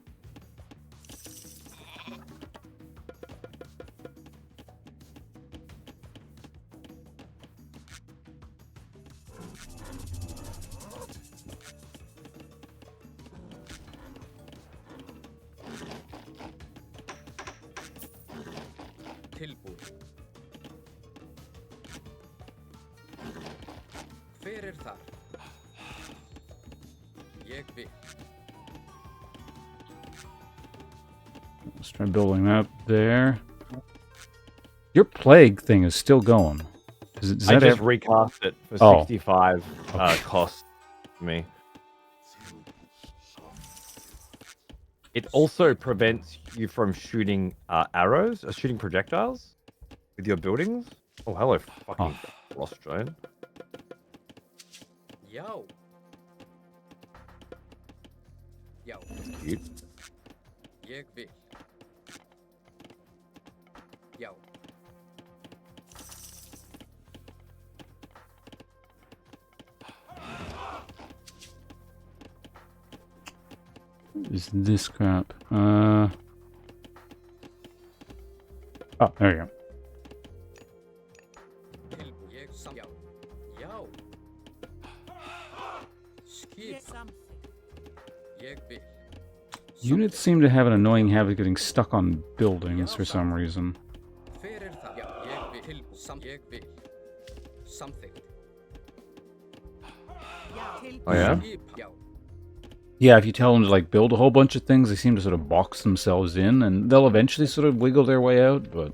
Tilbúin. Hver þar? Ég vil. Let's try building that there. Your plague thing is still going. Is I that just recast it for Oh. 65 Okay. cost to me. It also prevents you from shooting arrows or shooting projectiles with your buildings. Oh, hello, fucking Frost Drone. Já. Já. Cute. Ég vil. Já. is this crap? Oh, there you go. Tilbúin. Ég sam. Já. Já. Skip. Something. Ég vil. Units seem to have an annoying habit of getting stuck on buildings for some reason. Hver þar? Já. Ég vil. Tilbúin. Ég vil. Samþykkt. Oh, yeah? Skip. Já. Yeah, if you tell them to like build a whole bunch of things, they seem to sort of box themselves in, and they'll eventually sort of wiggle their way out, but...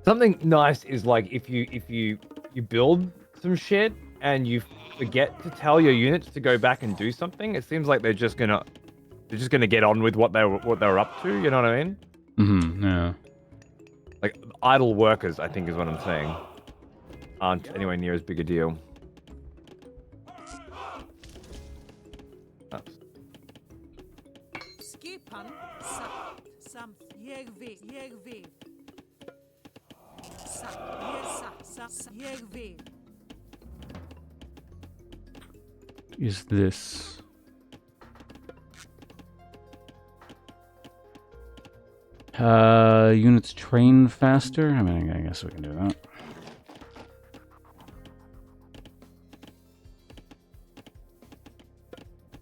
Something nice is like if you build some shit and you forget to tell your units to go back and do something, it seems like they're just gonna get on with what they were up to. You know what I mean? Mm-hmm, yeah. Like idle workers, I think is what I'm saying, aren't anywhere near as big a deal. Skipan. Samt. Ég vil. Ég vil. Is this... units train faster? I mean, I guess we can do that.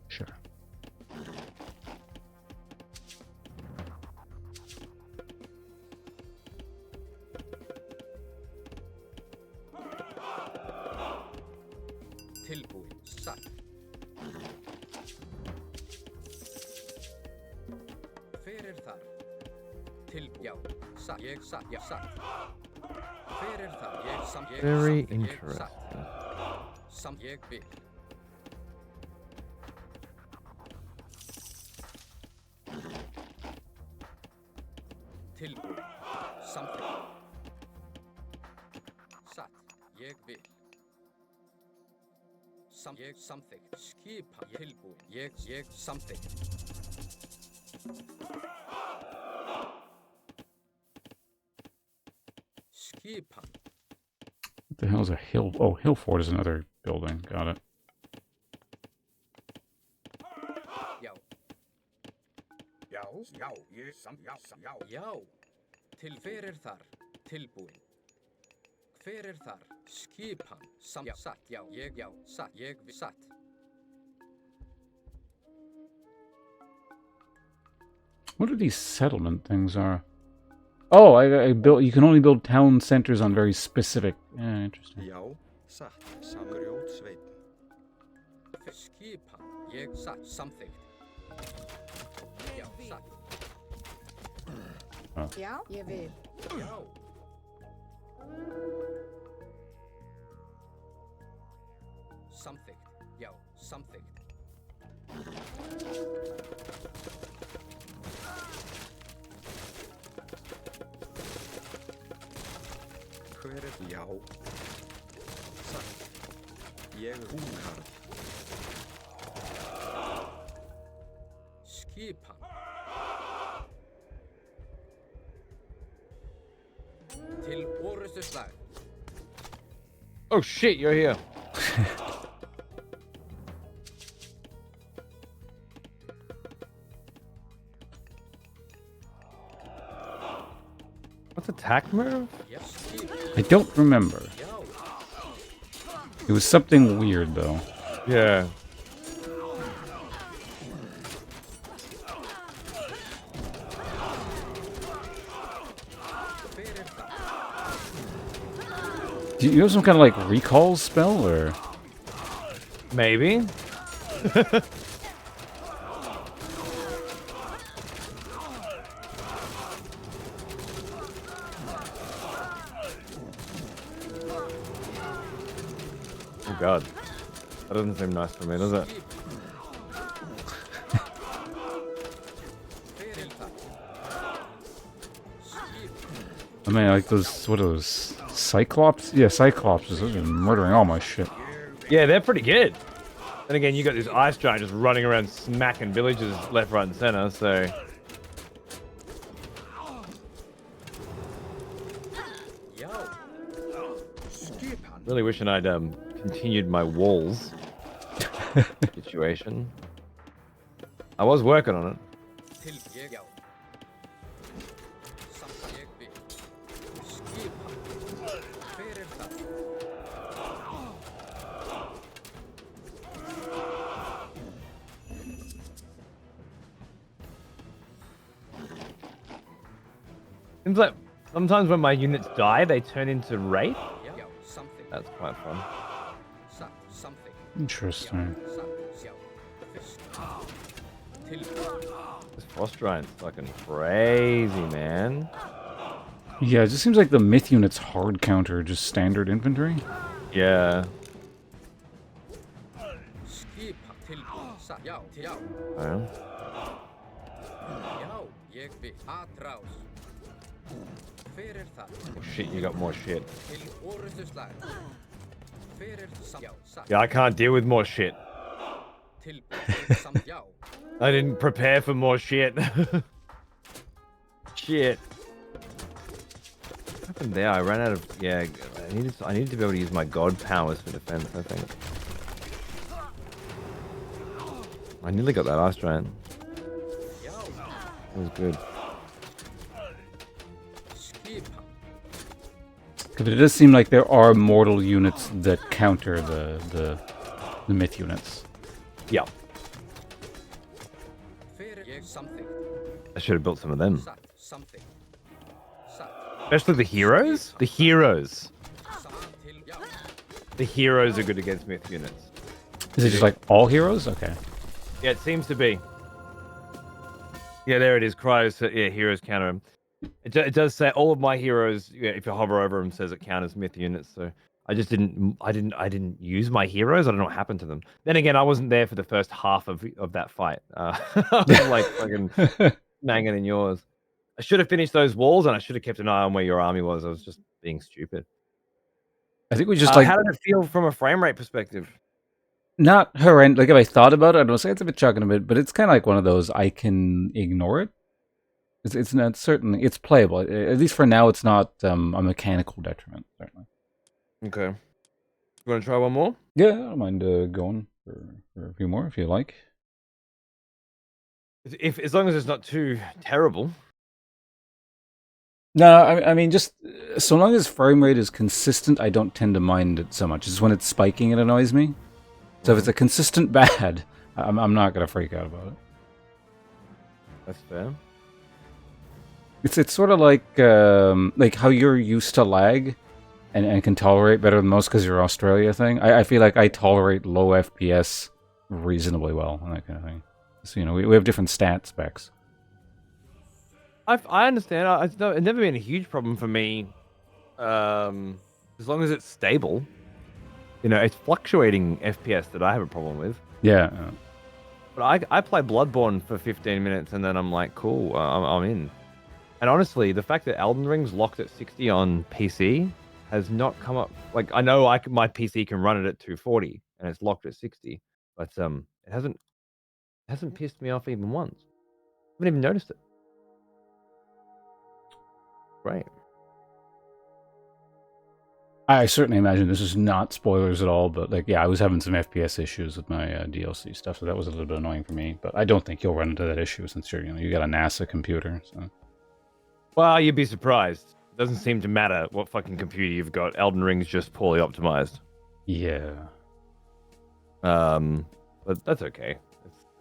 Sure. Tilbúin. Satt. Hver þar? Já. Satt. Ég satt. Já. Satt. Hver þar? Ég sam. Ég Very samþykkt. Ég interesting. satt. Sam. Ég vil. Tilbúin. Samþykkt. Satt. Ég vil. Ég samþykkt. Skipa. Tilbúin. Ég samþykkt. Skipan. What the hell is a hill? Oh, Hillfort is another building. Got it. Já. Já, já, ég sam, já, sam, já. Já. Til hver þar? Tilbúin. Hver þar? Skipan. Sam. Já. Satt. Já. Ég. Já. Satt. Ég. Satt. What are these settlement things are? Oh, I built. You can only build town centers on very specific. Yeah, interesting. Já, satt, samgrjótsveinn. Skipan. Ég satt. Samþykkt. Já. Satt. Já, ég vil. Já. Samþykkt. Já. Samþykkt. Já. Satt. Ég húkarl. Skipan. Til orustuslag. Oh shit, you're here. What's attack move? I don't remember. It was something weird, though. Yeah. Do you have some kind of like recall spell, or? Maybe. Oh god. That doesn't seem nice for me, does it? I mean, like those, what are those? Cyclops? Yeah, Cyclops. Those are murdering all my shit. Yeah, they're pretty good. And again, you got this ice giant just running around smacking villagers left, right, and center, so... Really wishing I'd continued my walls situation. I was working on it. Seems like sometimes when my units die, they turn into Wraith. That's quite fun. Interesting. This Frost Giant's fucking crazy, man. Yeah, it just seems like the myth unit's hard counter, just standard infantry. Yeah. Oh. Oh shit, you got more shit. Yeah, I can't deal with more shit. I didn't prepare for more shit. Shit. What happened there? I ran out of... Yeah, I needed to be able to use my god powers for defense, I think. I nearly got that ice giant. That was good. But it does seem like there are mortal units that counter the myth units. Yeah. I should have built some of them. Especially the heroes? The heroes. The heroes are good against myth units. Is it just like all heroes? Okay. Yeah, it seems to be. Yeah, there it is. Cryos, yeah, heroes counter them. It does say all of my heroes. Yeah, if you hover over them, says it counters myth units. So I just didn't use my heroes. I don't know what happened to them. Then again, I wasn't there for the first half of that fight. I was like fucking banging in yours. I should have finished those walls, and I should have kept an eye on where your army was. I was just being stupid. I think we just like... How did it feel from a frame rate perspective? Not horrendous. Like if I thought about it, I'd say it's a bit chugging a bit, but it's kind of like one of those I can ignore it. It's not certainly, it's playable. At least for now, it's not a mechanical detriment. Certainly. Okay. You want to try one more? Yeah, I don't mind going for a few more if you like. As long as it's not too terrible. No, I mean, just so long as frame rate is consistent, I don't tend to mind it so much. It's when it's spiking it annoys me. So if it's a consistent bad, I'm not gonna freak out about it. That's fair. It's sort of like how you're used to lag and can tolerate better than most because you're Australia thing. I feel like I tolerate low FPS reasonably well and that kind of thing. So, you know, we have different stat specs. I understand. It's never been a huge problem for me, as long as it's stable. You know, it's fluctuating FPS that I have a problem with. Yeah. But I play Bloodborne for 15 minutes and then I'm like, cool, I'm in. And honestly, the fact that Elden Ring's locked at 60 on PC has not come up. Like I know my PC can run it at 240 and it's locked at 60, but it hasn't pissed me off even once. I haven't even noticed it. Great. I certainly imagine this is not spoilers at all, but like, yeah, I was having some FPS issues with my DLC stuff, so that was a little bit annoying for me. But I don't think you'll run into that issue since you got a NASA computer. So. Well, you'd be surprised. It doesn't seem to matter what fucking computer you've got. Elden Ring's just poorly optimized. Yeah. But that's okay.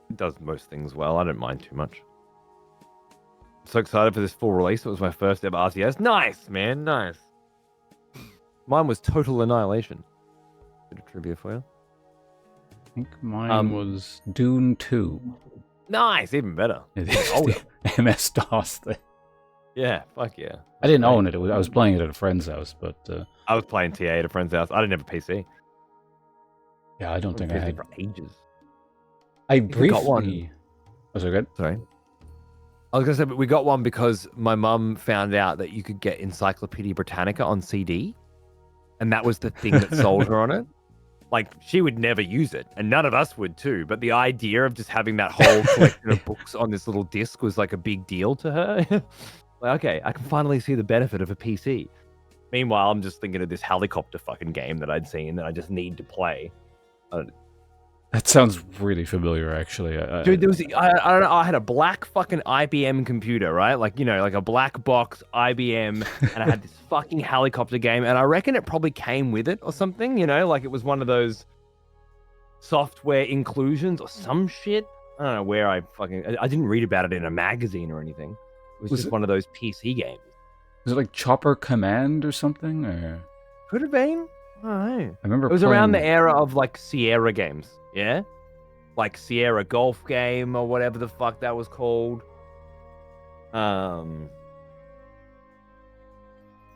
It does most things well. I don't mind too much. I'm so excited for this full release. It was my first ever RTS. Nice, man. Nice. Mine was Total Annihilation. Bit of trivia for you. I think mine was Dune 2. Nice, even better. The MS-DOS thing. Yeah, fuck yeah. I didn't own it. I was playing it at a friend's house, but... I was playing TA at a friend's house. I didn't have a PC. Yeah, I don't think I had... for ages. I briefly... got one. Was it good? Sorry. I was going to say, but we got one because my mum found out that you could get Encyclopedia Britannica on CD. And that was the thing that sold her on it. Like, she would never use it. And none of us would too. But the idea of just having that whole collection of books on this little disc was like a big deal to her. Like, okay, I can finally see the benefit of a PC. Meanwhile, I'm just thinking of this helicopter fucking game that I'd seen that I just need to play. That sounds really familiar, actually. Dude, there was I don't know. I had a black fucking IBM computer, right? Like, you know, like a black box IBM, and I had this fucking helicopter game, and I reckon it probably came with it or something. You know, like it was one of those software inclusions or some shit. I don't know where I didn't read about it in a magazine or anything. It was just one of those PC games. Was it like Chopper Command or something? Or... Could have been. I don't know. I remember it was playing... around the era of like Sierra games. Yeah? Like Sierra Golf Game or whatever the fuck that was called.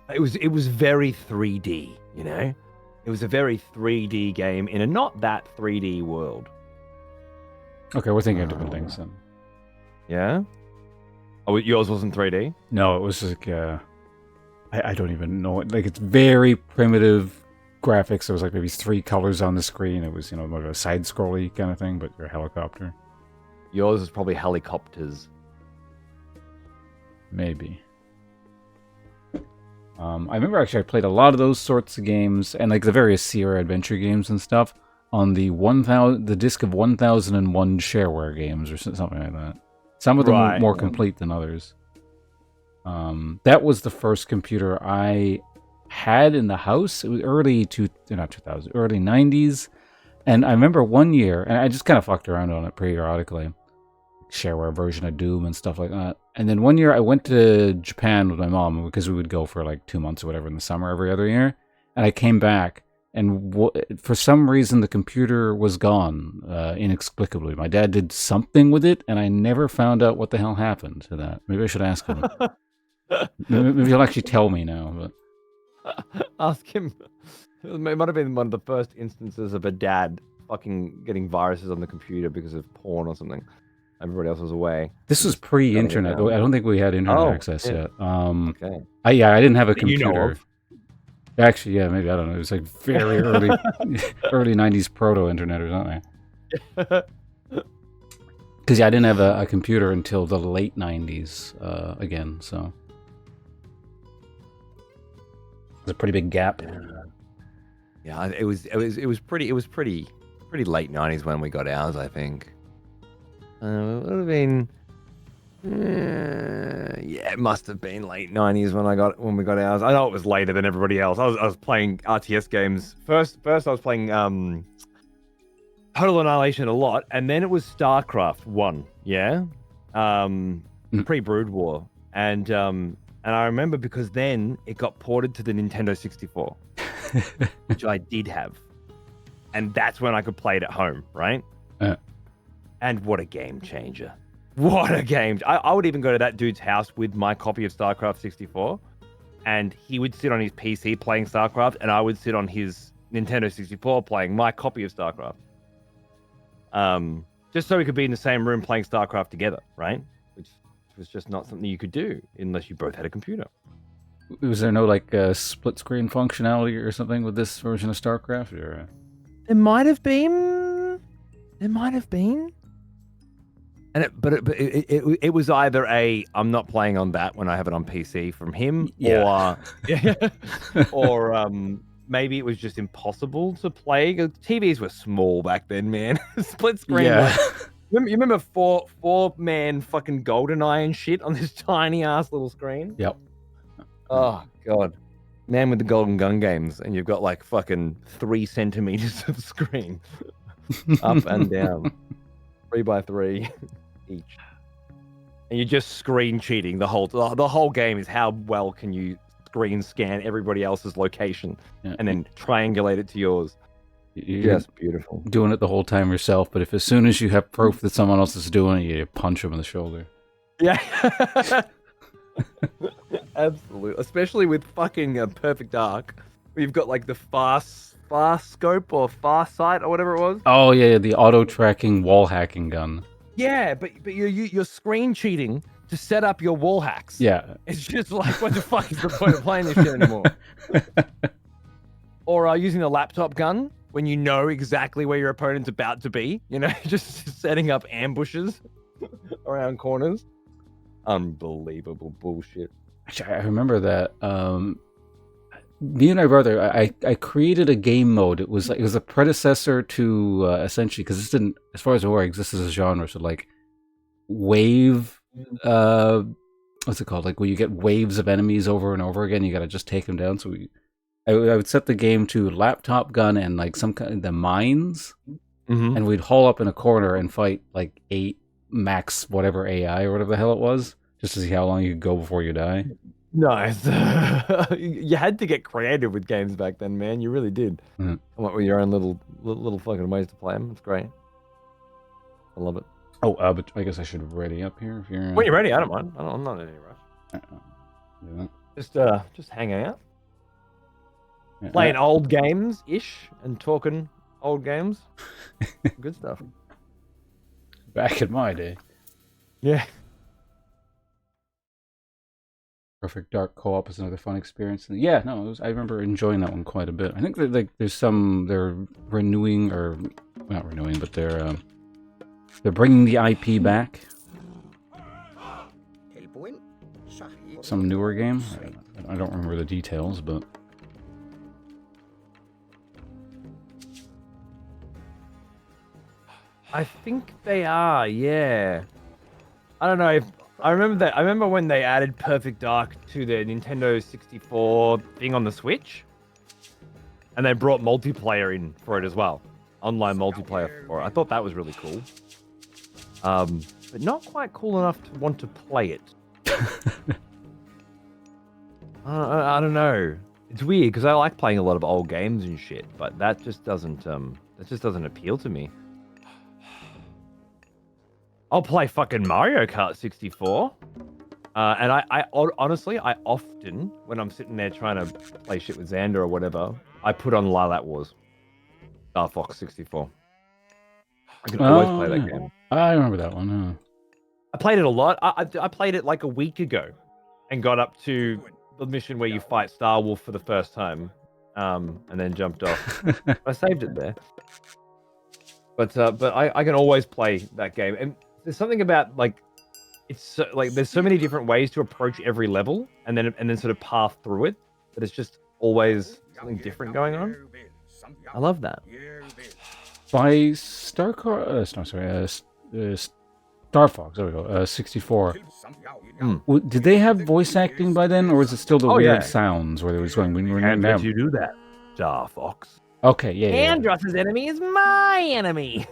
It was very 3D, you know? It was a very 3D game in a not that 3D world. Okay, we're thinking of different things then. Yeah? Oh, yours wasn't 3D? No, it was like, I don't even know. Like, it's very primitive graphics. There was like maybe 3 colors on the screen. It was, you know, more of a side-scrolly kind of thing, but you're a helicopter. Yours is probably helicopters. Maybe. I remember actually I played a lot of those sorts of games and like the various Sierra adventure games and stuff on the disc of 1001 shareware games or something like that. Some of them were more complete than others. That was the first computer I had in the house. It was early 90s. And I remember one year, and I just kind of fucked around on it periodically. Shareware version of Doom and stuff like that. And then one year I went to Japan with my mom because we would go for like 2 months or whatever in the summer every other year. And I came back and for some reason the computer was gone inexplicably. My dad did something with it and I never found out what the hell happened to that. Maybe I should ask him. Maybe he'll actually tell me now. But ask him. It might have been one of the first instances of a dad fucking getting viruses on the computer because of porn or something. Everybody else was away. This was pre-internet. I don't think we had internet access yet. Okay. I didn't have a computer. You know of. Actually, yeah, maybe, I don't know. It was like very early, early 90s proto-internet or something. Because, yeah, I didn't have a computer until the late 90s again, so. It was a pretty big gap. Yeah, it was pretty late 90s when we got ours, I think. It would have been, it must have been late 90s when we got ours. I know it was later than everybody else. I was playing RTS games first. I was playing Total Annihilation a lot, and then it was StarCraft 1. Yeah, pre-Brood War, and I remember because then it got ported to the Nintendo 64, which I did have, and that's when I could play it at home, right? And what a game changer. What a game. I would even go to that dude's house with my copy of StarCraft 64, and he would sit on his PC playing StarCraft, and I would sit on his Nintendo 64 playing my copy of StarCraft. Just so we could be in the same room playing StarCraft together, right? Which was just not something you could do unless you both had a computer. Was there no like split screen functionality or something with this version of StarCraft? Or There might have been. There might have been. And it was either I'm not playing on that when I have it on PC from him, or maybe it was just impossible to play. TVs were small back then, man. Split screen. Yeah. You remember four-man fucking GoldenEye and shit on this tiny ass little screen? Yep. Oh god, man with the golden gun games, and you've got like fucking 3 centimeters of screen, up and down, 3x3 each, and you're just screen cheating the whole game. Is how well can you screen scan everybody else's location and then triangulate it to yours. You're just beautiful. Doing it the whole time yourself, but if as soon as you have proof that someone else is doing it, you punch them in the shoulder. Yeah. Absolutely. Especially with fucking Perfect Dark. Where you've got like the fast scope or fast sight or whatever it was. Oh yeah, the auto tracking wall hacking gun. Yeah, but you're screen cheating to set up your wall hacks. Yeah. It's just like, what the fuck is the point of playing this shit anymore? Or using the laptop gun when you know exactly where your opponent's about to be. You know, just setting up ambushes around corners. Unbelievable bullshit. Actually, I remember that. Me and my brother, I created a game mode. It was a predecessor to essentially, because this didn't, as far as I'm aware, exist as a genre. So like wave, what's it called? Like where you get waves of enemies over and over again. You got to just take them down. So I would set the game to laptop gun and like some kind of the mines, and we'd haul up in a corner and fight like 8 max whatever AI or whatever the hell it was, just to see how long you could go before you die. Nice. You had to get creative with games back then, man. You really did. Come up with your own little fucking ways to play them. It's great. I love it. Oh, but I guess I should ready up here if you're. When you're ready, I don't mind. I'm not in any rush. Just hanging out, playing old games ish, and talking old games. Good stuff. Back in my day. Yeah. Perfect Dark co-op is another fun experience. And yeah, no, I remember enjoying that one quite a bit. I think that like they're renewing, or not renewing, but they're bringing the IP back. Some newer game. I don't remember the details, but I think they are. Yeah. I don't know if I remember that. I remember when they added Perfect Dark to the Nintendo 64 thing on the Switch, and they brought multiplayer in for it as well, online multiplayer for it. I thought that was really cool, but not quite cool enough to want to play it. I don't know. It's weird because I like playing a lot of old games and shit, but that just doesn't appeal to me. I'll play fucking Mario Kart 64. And I honestly, I often, when I'm sitting there trying to play shit with Xander or whatever, I put on Lilac Wars. Star Fox 64. I can always play that game. I remember that one. I played it a lot. I played it like a week ago and got up to the mission where you fight Star Wolf for the first time, and then jumped off. I saved it there. But I can always play that game. And there's something about like it's so, like there's so many different ways to approach every level and then sort of path through it, but it's just always something different going on. I love that. By Star Fox, there we go, 64. Did they have voice acting by then, or was it still the weird sounds where they was going? And did you do that, Star Fox? Okay, yeah. Andross's enemy is my enemy.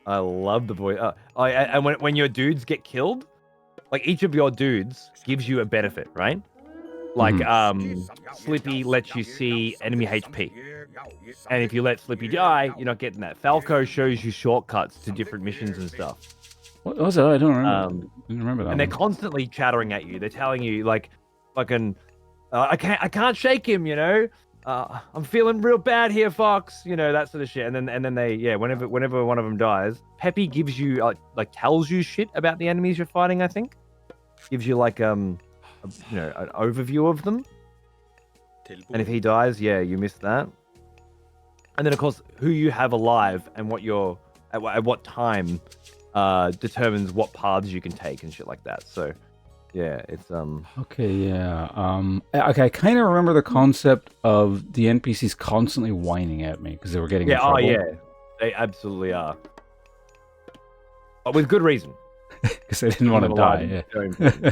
I love the voice. And when your dudes get killed, like each of your dudes gives you a benefit, right? Like Slippy lets you see enemy HP, and if you let Slippy die, you're not getting that. Falco shows you shortcuts to different missions and stuff. What was it? I don't remember. Didn't remember that. And they're constantly chattering at you. They're telling you like, fucking, I can't shake him, you know. I'm feeling real bad here, Fox. You know, that sort of shit. And then they, whenever one of them dies, Peppy gives you like tells you shit about the enemies you're fighting, I think. gives you like an overview of them. And if he dies, yeah, you miss that. And then of course, who you have alive and what you're at what time determines what paths you can take and shit like that. So yeah, it's Okay, yeah. Okay, I kind of remember the concept of the NPCs constantly whining at me because they were getting in trouble. Oh yeah, they absolutely are. But with good reason. Because they didn't want to die. Yeah.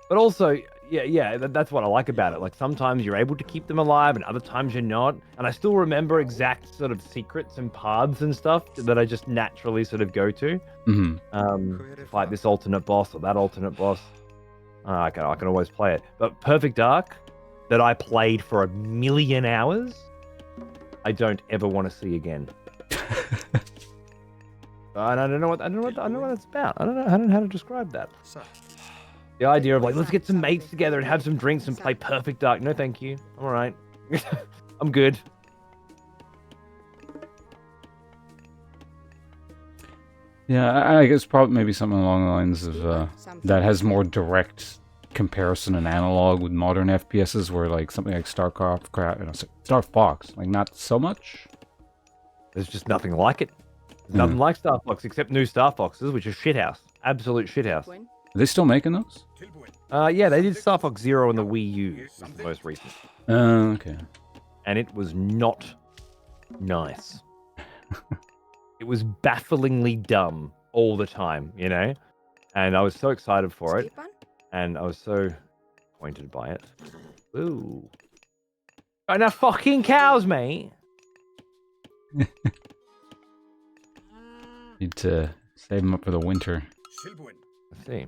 But also, yeah, that's what I like about it. Like sometimes you're able to keep them alive, and other times you're not. And I still remember exact sort of secrets and paths and stuff that I just naturally sort of go to. Fight this alternate boss or that alternate boss. I can always play it. But Perfect Dark, that I played for 1 million hours, I don't ever want to see again. And I don't know what that's about. I don't know how to describe that. The idea of like, let's get some mates together and have some drinks and play Perfect Dark. No, thank you. I'm all right. I'm good. Yeah, I guess probably maybe something along the lines of that has more direct comparison and analog with modern FPSs, where like something like Star Fox, like not so much. There's just nothing like it. There's nothing like Star Fox except new Star Foxes, which is shithouse. Absolute shithouse. Are they still making those? Yeah, they did Star Fox Zero on the Wii U, was the most recent. Okay. And it was not nice. It was bafflingly dumb all the time, you know? And I was so excited for it. And I was so pointed by it. Ooh. Got enough fucking cows, mate. Need to save them up for the winter. Let's see.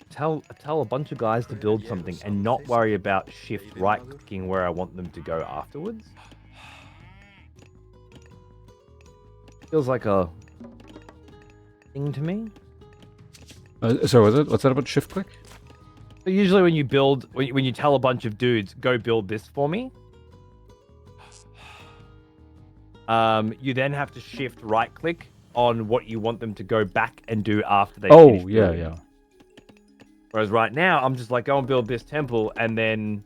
Tell a bunch of guys to build something and not worry about shift right-clicking where I want them to go afterwards. Feels like a thing to me. So what's that about shift click? So usually when you build, when you tell a bunch of dudes, go build this for me, you then have to shift right click on what you want them to go back and do after they finish building. Yeah. Whereas right now, I'm just like, go and build this temple, and then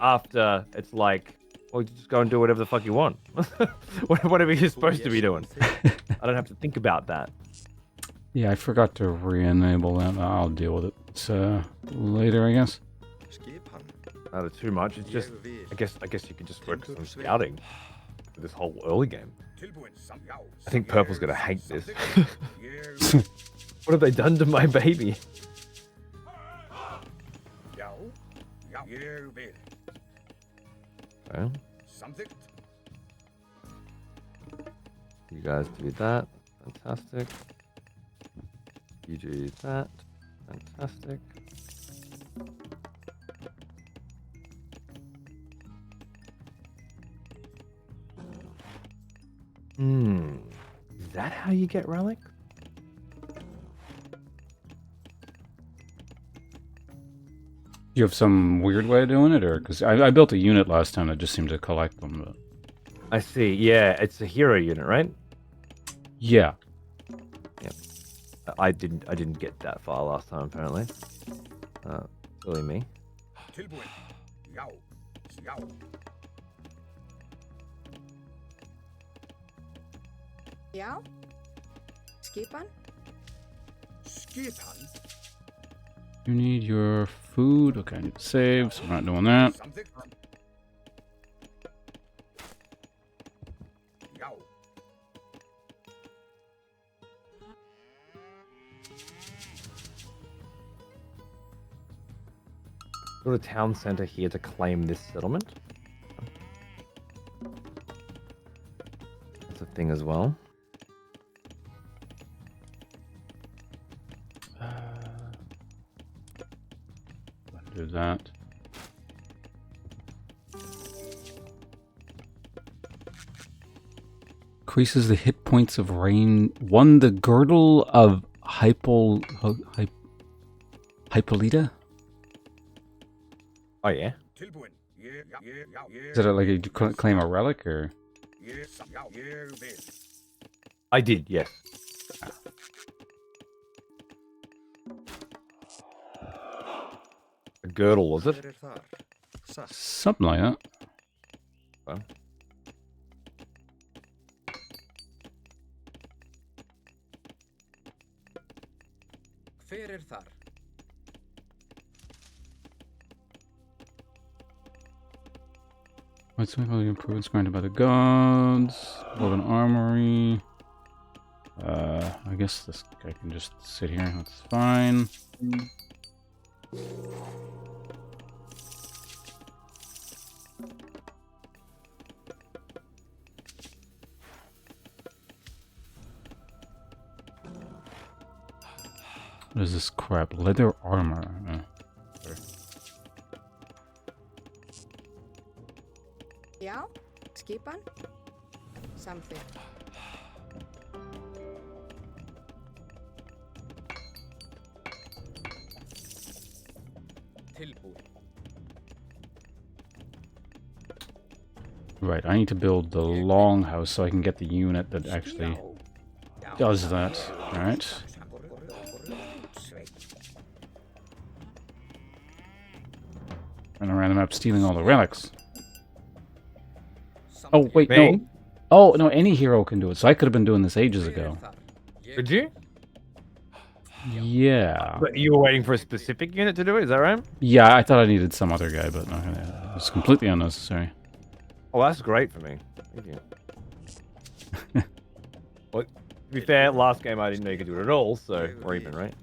after, it's like, well, just go and do whatever the fuck you want. Whatever you're supposed to be doing. I don't have to think about that. Yeah, I forgot to re-enable that. I'll deal with it later, I guess. Not too much. It's just, I guess you could just focus on scouting for this whole early game. I think Purple's gonna hate this. What have they done to my baby? Okay. You guys do that. Fantastic. You do that. Fantastic. Is that how you get relic? You have some weird way of doing it, or because I built a unit last time that just seemed to collect them. But... I see. Yeah, it's a hero unit, right? Yeah. Yep. I didn't get that far last time, apparently. Silly me. Ja? Skipan? You need your food. Okay, I need to save, so I'm not doing that. Go to town center here to claim this settlement. That's a thing as well. Do that. Increases the hit points of rain. Won the girdle of Hypolita? Oh yeah. Is it like you claim a relic or? I did, yes. A girdle, was it? Something like that. Well. Hver þar? What's the improvements granted by the gods? Of an armory. I guess this guy can just sit here. That's fine. What is this crap? Leather armor. Sorry. Já, skipan. Samþykkt. Tilbúin. Right, I need to build the longhouse so I can get the unit that actually does that. Alright. Running around the map stealing all the relics. Oh, wait, no. Oh, no, any hero can do it. So I could have been doing this ages ago. Did you? Yeah. But you were waiting for a specific unit to do it, is that right? Yeah, I thought I needed some other guy, but no, it was completely unnecessary. Oh, that's great for me. Thank you. Well, to be fair, last game I didn't know you could do it at all, so we're even, right?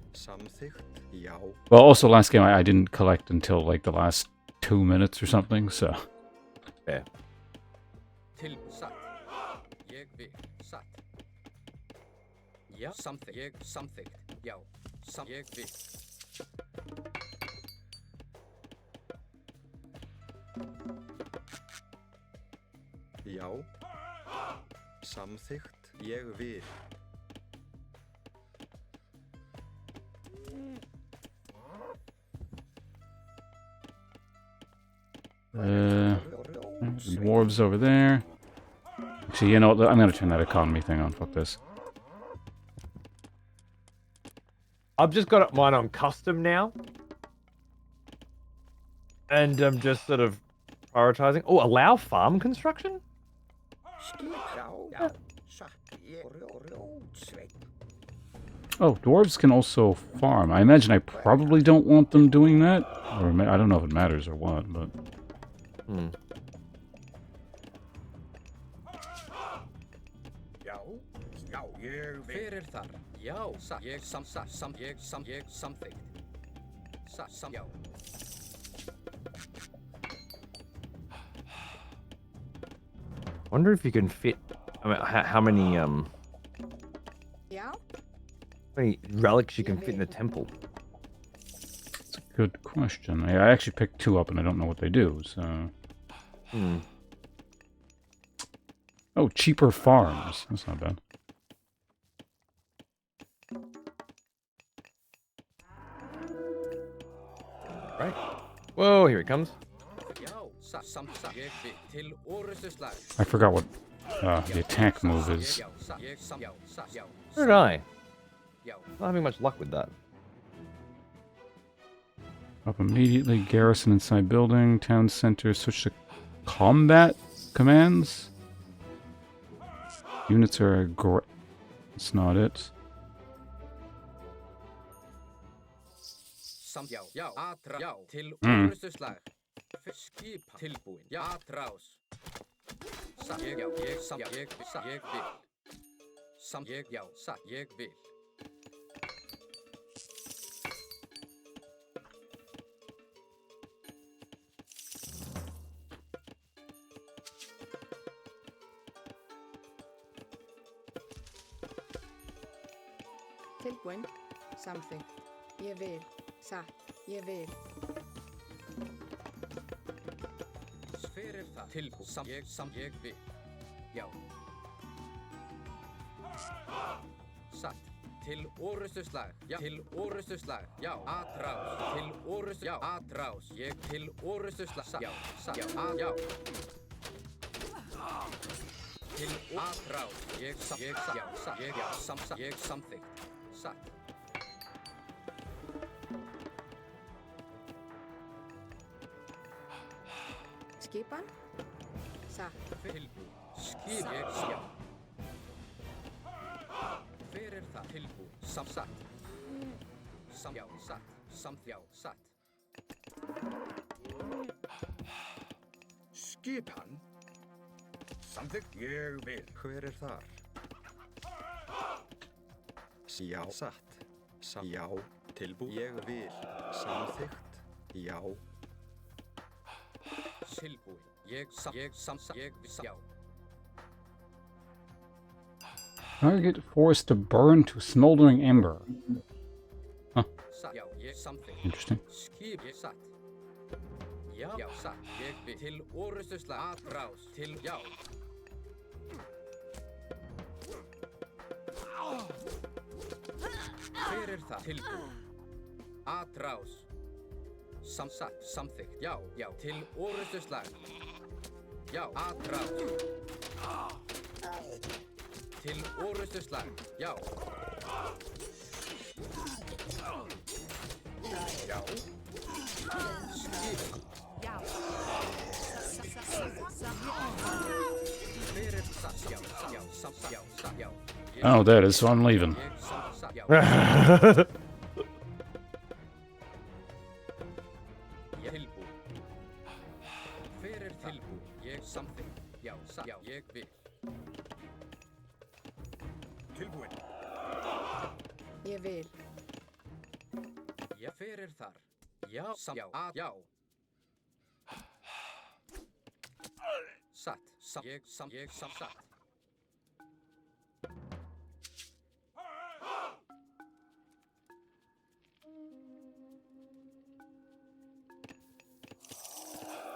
Well, also last game I didn't collect until like the last 2 minutes or something, so. Fair. Satt. Ég vil. Satt. Já, samþykkt. Ég samþykkt. Já. Ég vil. Já. Samþykkt. Ég vil. The dwarves over there. Actually, you know what? I'm going to turn that economy thing on. Fuck this. I've just got mine on custom now. And I'm just sort of prioritizing. Oh, allow farm construction? Oh, dwarves can also farm. I imagine I probably don't want them doing that. Or I don't know if it matters or what, but... Hver þar? Já, satt. Ég samþykkt. Satt, já. Wonder if you can fit. I mean, how many Já. how many relics you can fit in the temple? That's a good question. I actually picked 2 up and I don't know what they do, so... Oh, cheaper farms. That's not bad. Right. Whoa, here it comes. I forgot what the attack move is. Where did I? Not having much luck with that. Up immediately, garrison inside building, town center, switch to combat commands. Units are That's not it. Skipa. Tilbúin. Já, atrás. Satt. Ég vil. Satt. Ég vil. Tilbúin. Samþykkt. Ég vil. Satt. Ég vil. Hver þar? Tilbúin. Ég vil. Já. Satt. til orustuslag, já, til orustuslag, já, atrás, til orustu, já, atrás, ég til orustuslag, já, já, já. Til atrás, ég, já, ég samþykkt, satt. Skipan? Satt. Tilbúin, skip, ég, já. Hver það? Tilbúin, satt. Já, satt, já, satt. Skipan? Samþykkt, ég vil. Hver þar? Já, satt. Já, tilbúið. Ég vil. Samþykkt. Já. Tilbúin, ég, já. Target forced to burn to smoldering ember. Huh. Já, ég samþykkt. Interesting. Skip, ég satt. Já, já, satt. Ég vil. Til orustuslag, atrás, til, já. Hver það? Tilbúin. Atrás. Satt, samþykkt, já, já. Til orustuslag. Já, atrás. Til orustuslag, já. Já. Skip. Já. Hver það? Já, já. Oh, there it is, so I'm leaving. Tilbúin. Hver tilbúin? Ég samþykkt. Já, já, ég vil. Tilbúin. Ég vil. Já, hver þar? Já, já, já. Satt, ég satt.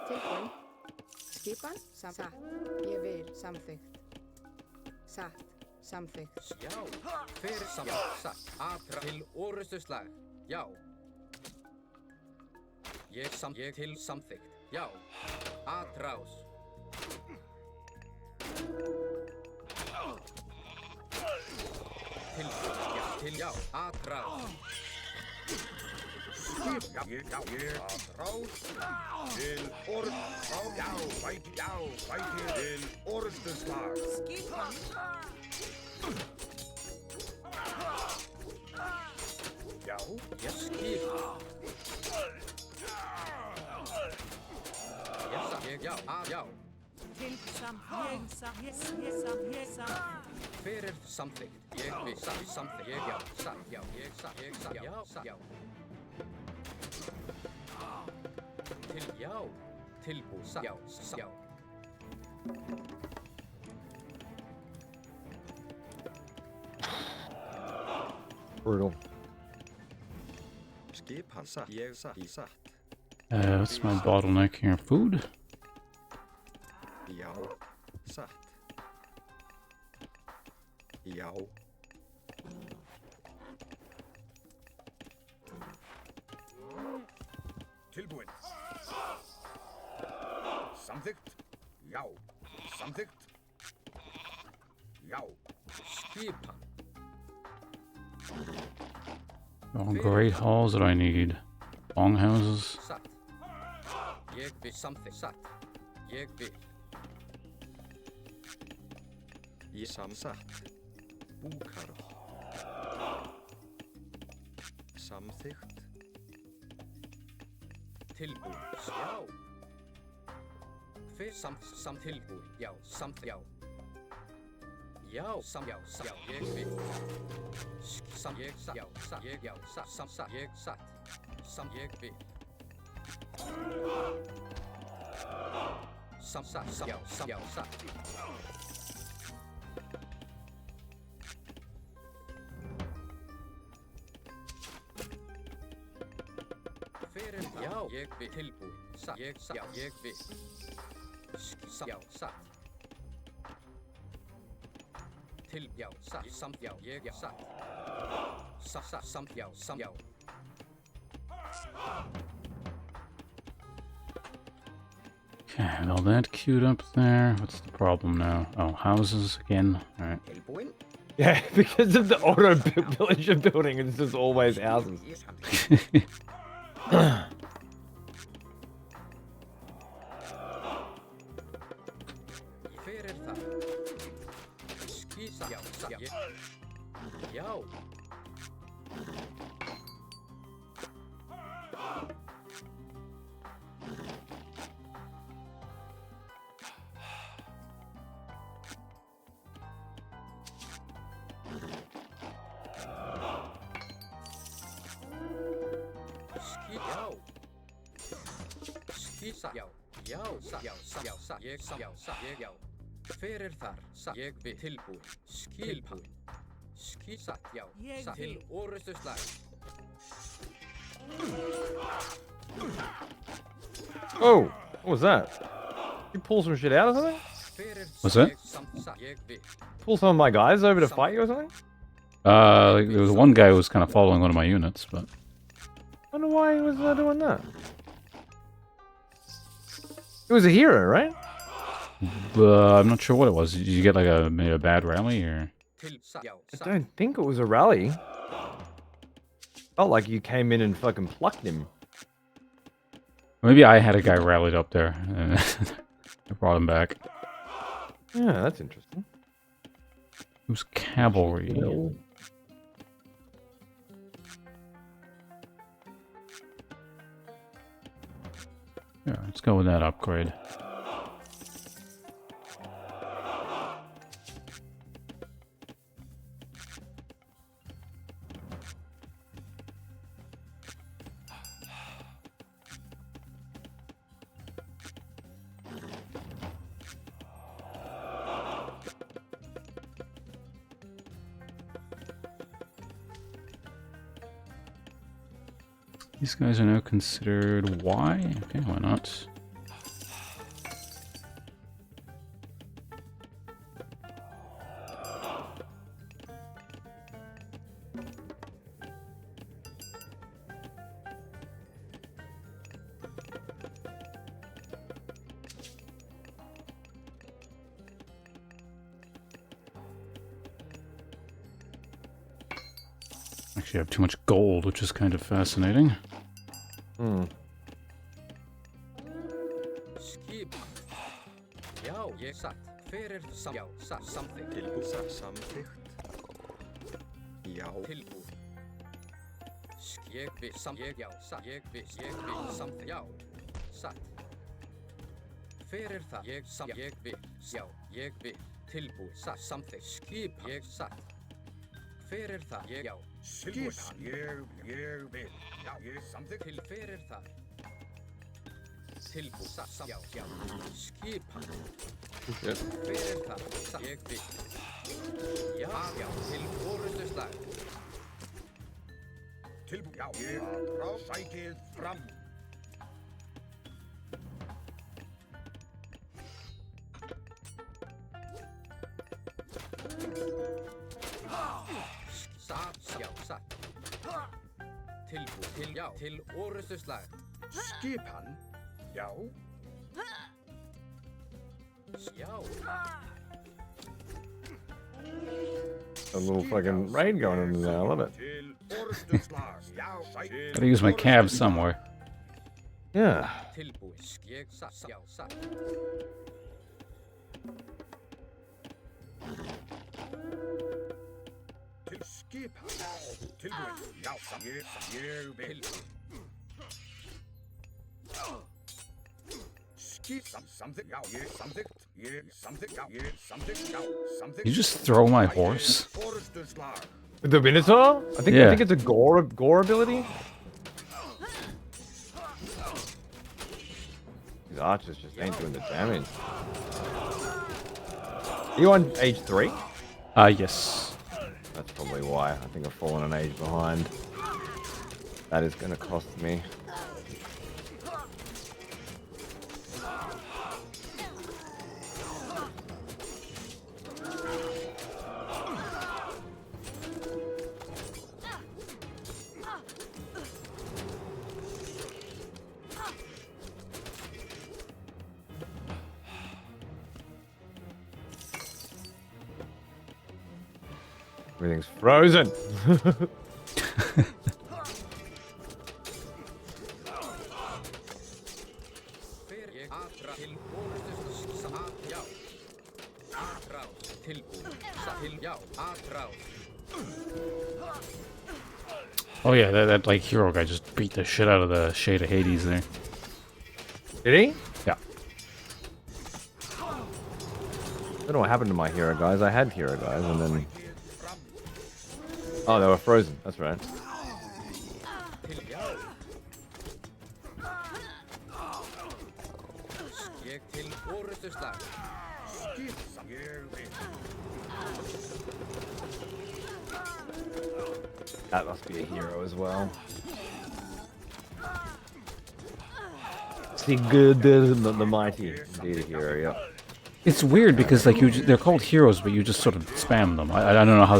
Tilbúin. Skipan? Satt. Ég vil. Samþykkt. Satt. Samþykkt. Já, hver satt. Atra til orustuslag. Já. Ég til samþykkt. Já. Atrás. Til, já, atrás. Já, atrás. Til til orustuslag. Skipan. Já, ég skip. Já. Til Hver samþykkt? Ég vil samþykkt. Já, satt, já, ég satt, já. Til, já. Tilbúin, já. Brutal. Skipan satt. Ég satt. What's my bottleneck here? Food? Já, satt. Já. Tilbúin. Samþykkt. Já. Samþykkt. Já. Skipan. Oh, great halls that I need. Longhouses. Satt. Ég vil samþykkt. Satt. Ég vil. Ég samsatt. Búkarl. Samþykkt. Tilbúin. Já. Hver tilbúin. Já, samþykkt. Já. Já, ég vil. Ég satt. Ég satt. Ég vil. Já, satt. Já, ég vil. Tilbúin. Satt. Ég vil. Já, satt. Til, já, satt. Ég satt. Some yao. Some yao. Okay, and all that queued up there. What's the problem now? Oh, houses again. Alright. Tilbúin? Yeah, because of the auto villager building, it's just always houses. Ég samþykkt. Hver það? Skýsa. Já. Ég já. Hver þar? Ég við tilbúin. Skilbúin. Skýsa. Já. Til orustu slag. Oh, what was that? You pull some shit out or something? What's that? Pull some of my guys over to fight you or something? Like, there was one guy who was kind of following one of my units, but... I don't know why he was doing that. It was a hero, right? I'm not sure what it was. Did you get like maybe a bad rally or? I don't think it was a rally. Felt like you came in and fucking plucked him. Maybe I had a guy rallied up there and I brought him back. Yeah, that's interesting. Who's cavalry? Yeah, let's go with that upgrade. These guys are now considered Y? Okay, why not? Actually, I have too much gold, which is kind of fascinating. Skip. Já, ég satt. Hver something. Samþykkt. Já. Tilbúin. Ég við ég já. Ég við something. Já. Satt. Hver það? Ég við. Já, ég við. Tilbúin. Something. Skip. Ég satt. Hver það? Ég já. Skipan. Ég vil. Já, ég samþykkt. Til hver það? Tilbúin. Já. Skipan. Hver það? Ég við. Já, til orustu slag. Tilbúin. Já, ég sækið fram. Satt. Tilbúin. Já, til orustu slag. Skipan. Já. Já. A little fucking raid going on there, I love it. Gotta use my cab somewhere. Yeah. Tilbúin. Ég satt. Til skipan. Tilbúin. Já, ég vil. Something. Já, ég samþykkt. You just throw my horse? The Minotaur? I think it's a gore ability. These archers just ain't doing the damage. Are you on age 3? Yes. That's probably why. I think I've fallen an age behind. That is gonna cost me. Everything's frozen. Oh yeah, that like hero guy just beat the shit out of the Shade of Hades there. Did he? Yeah. I don't know what happened to my hero guys. I had hero guys and then... Oh, they were frozen. That's right. That must be a hero as well. Sigurd the Mighty. Indeed a hero, yeah. It's weird because like they're called heroes, but you just sort of spam them. I don't know how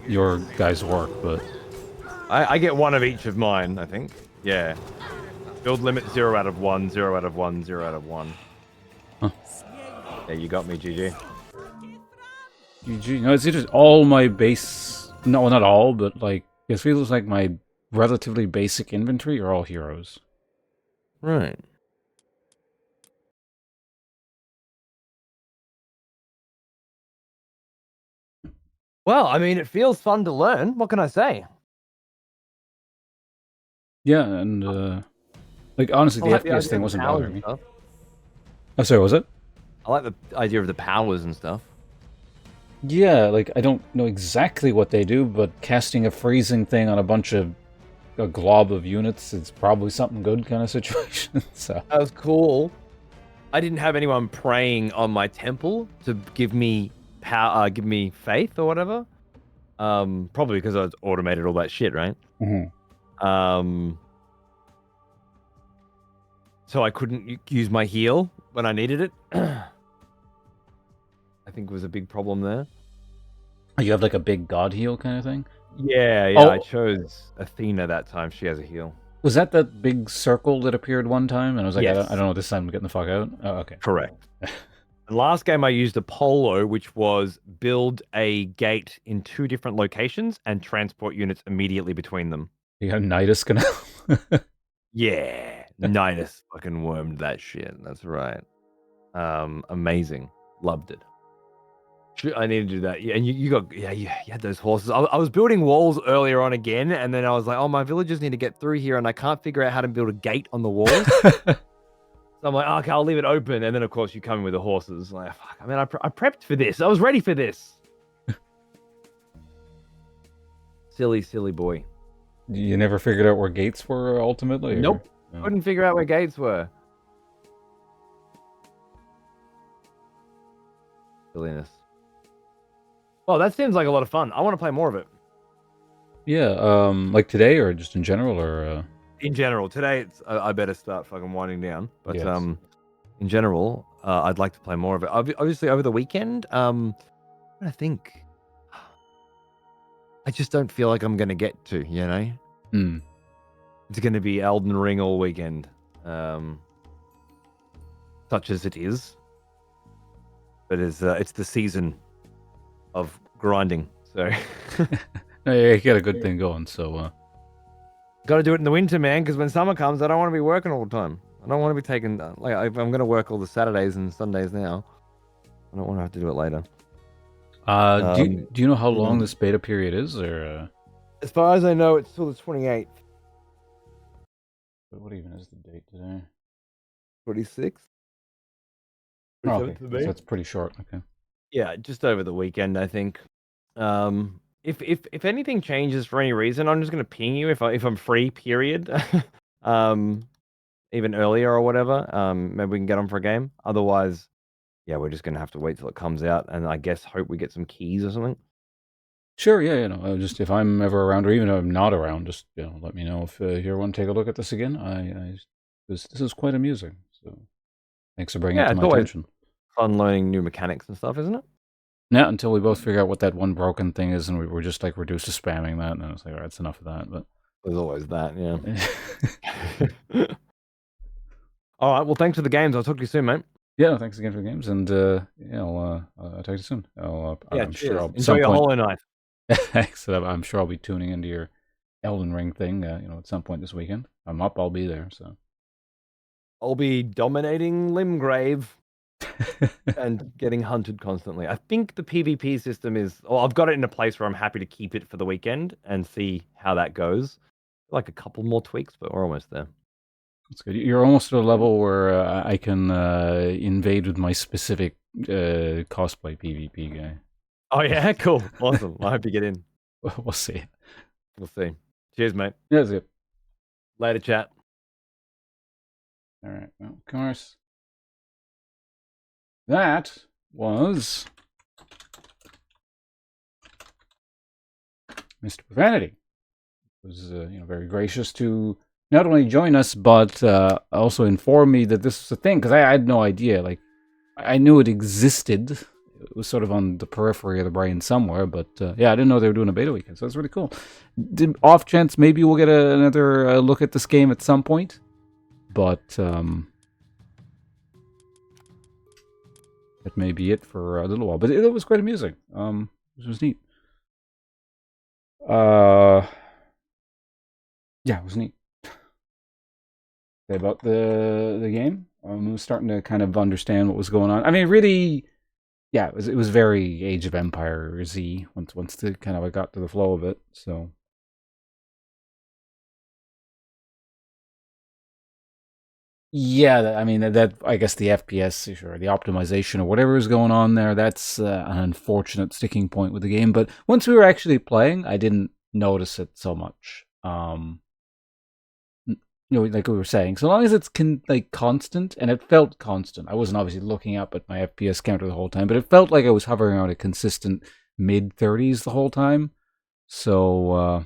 your guys work, but I get one of each of mine, I think. Yeah. Build limit 0 out of 1, 0 out of 1, 0 out of 1. Huh. Yeah, you got me, GG. GG. No, it's just all my base. No, not all, but like it feels like my relatively basic inventory are all heroes. Right. Well, I mean, it feels fun to learn. What can I say? Yeah, and like honestly, the FPS thing wasn't bothering me. Oh, sorry, was it? I like the idea of the powers and stuff. Yeah, like I don't know exactly what they do, but casting a freezing thing on a glob of units is probably something good kind of situation. So that was cool. I didn't have anyone praying on my temple to give me power, give me faith or whatever. Probably because I automated all that shit, right? Mm-hmm. So I couldn't use my heal when I needed it. I think was a big problem there. You have like a big god heal kind of thing? Yeah, yeah. Oh. I chose Athena that time. She has a heal. Was that big circle that appeared one time? And I was like, yes. I don't know, this time I'm getting the fuck out? Oh, okay. Correct. The last game I used Apollo, which was build a gate in 2 different locations and transport units immediately between them. You got Nidus gonna... Yeah. Nidus fucking wormed that shit. That's right. Amazing. Loved it. I need to do that. Yeah, and you got you had those horses. I was building walls earlier on again, and then I was like, oh, my villagers need to get through here, and I can't figure out how to build a gate on the walls. So I'm like, okay, I'll leave it open, and then of course you come in with the horses. Like, fuck. I mean, I prepped for this. I was ready for this. Silly boy. You never figured out where gates were ultimately? Or... Nope. No. Couldn't figure out where gates were. Silliness. Well, that seems like a lot of fun. I want to play more of it. Yeah, like today or just in general or In general. Today it's I better start fucking winding down. But yes. In general, I'd like to play more of it. Obviously over the weekend, I think I just don't feel like I'm gonna get to, you know? It's gonna be Elden Ring all weekend. Such as it is. But it's the season of grinding, so no, yeah, you got a good thing going, so got to do it in the winter, man, because when summer comes I don't want to be working all the time. I don't want to be taking like I'm going to work all the Saturdays and Sundays now. I don't want to have to do it later. Do you know how long this beta period is, or as far as I know it's till the 28th. But what even is the date today? 26th. Oh, okay. So that's pretty short. Okay. Yeah, just over the weekend, I think. If anything changes for any reason, I'm just gonna ping you if I'm free. Period. Even earlier or whatever. Maybe we can get on for a game. Otherwise, yeah, we're just gonna have to wait till it comes out, and I guess hope we get some keys or something. Sure. Yeah. You know, just if I'm ever around, or even if I'm not around, just let me know if you want to take a look at this again. This is quite amusing. So thanks for bringing it to my attention. Fun learning new mechanics and stuff, isn't it? Yeah, until we both figure out what that one broken thing is, and we were just like reduced to spamming that, and I was like, all right, that's enough of that. But there's always that, yeah. All right, well, thanks for the games. I'll talk to you soon, mate. Yeah, thanks again for the games, and yeah, I'll talk to you soon. I'm cheers. sure I'll enjoy your Hollow Knight. Excellent. I'm sure I'll be tuning into your Elden Ring thing, at some point this weekend. If I'm up, I'll be there. So I'll be dominating Limgrave and getting hunted constantly. I think the PvP system is. Well, I've got it in a place where I'm happy to keep it for the weekend and see how that goes. Like a couple more tweaks, but we're almost there. that's good. You're almost at a level where I can invade with my specific cosplay PvP guy. Oh yeah, cool, awesome. I hope you get in. We'll see. We'll see. Cheers, mate. Yeah, that's it. Later, chat. All right. Well, of course, that was Mr. Profanity. He was very gracious to not only join us but also inform me that this was a thing, because I had no idea. Like, I knew it existed. It was sort of on the periphery of the brain somewhere, but yeah, I didn't know they were doing a beta weekend, so that's really cool. Off chance, maybe we'll get another look at this game at some point, but that may be it for a little while. But it was quite amusing. It was neat. Yeah, it was neat. About the game, I was starting to kind of understand what was going on. I mean, really, yeah, it was very Age of Empires-y once the kind of I got to the flow of it. So yeah, I mean that I guess the FPS or the optimization or whatever is going on there, that's an unfortunate sticking point with the game. But once we were actually playing, I didn't notice it so much. Like we were saying, so long as it's constant, and it felt constant. I wasn't obviously looking up at my FPS counter the whole time, but it felt like I was hovering around a consistent mid-30s the whole time. So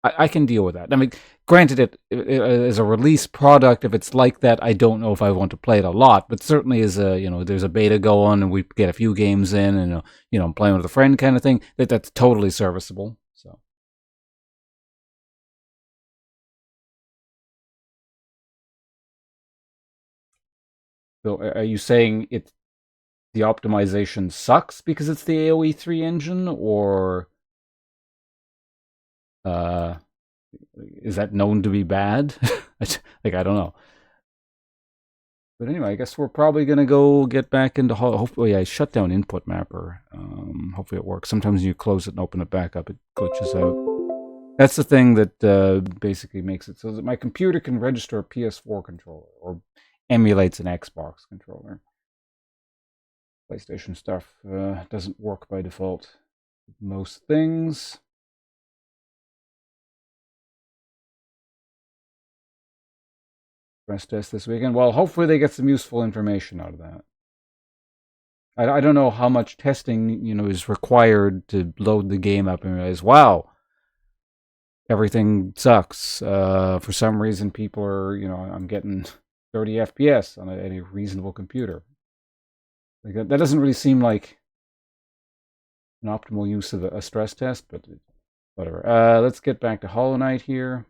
I can deal with that. I mean, granted, it as a release product, if it's like that, I don't know if I want to play it a lot. But certainly, as there's a beta going, and we get a few games in, and I'm playing with a friend kind of thing. That's totally serviceable. So are you saying the optimization sucks because it's the AoE 3 engine, or is that known to be bad? I don't know. But anyway, I guess we're probably going to go get back into... Hopefully, I shut down Input Mapper. Hopefully it works. Sometimes when you close it and open it back up, it glitches out. That's the thing that basically makes it so that my computer can register a PS4 controller, or emulates an Xbox controller. PlayStation stuff doesn't work by default. Most things. Stress test this weekend. Well, hopefully they get some useful information out of that. I don't know how much testing is required to load the game up and realize, wow, everything sucks. For some reason, people are I'm getting 30 FPS on any reasonable computer. Like that doesn't really seem like an optimal use of a stress test, but whatever. Let's get back to Hollow Knight here.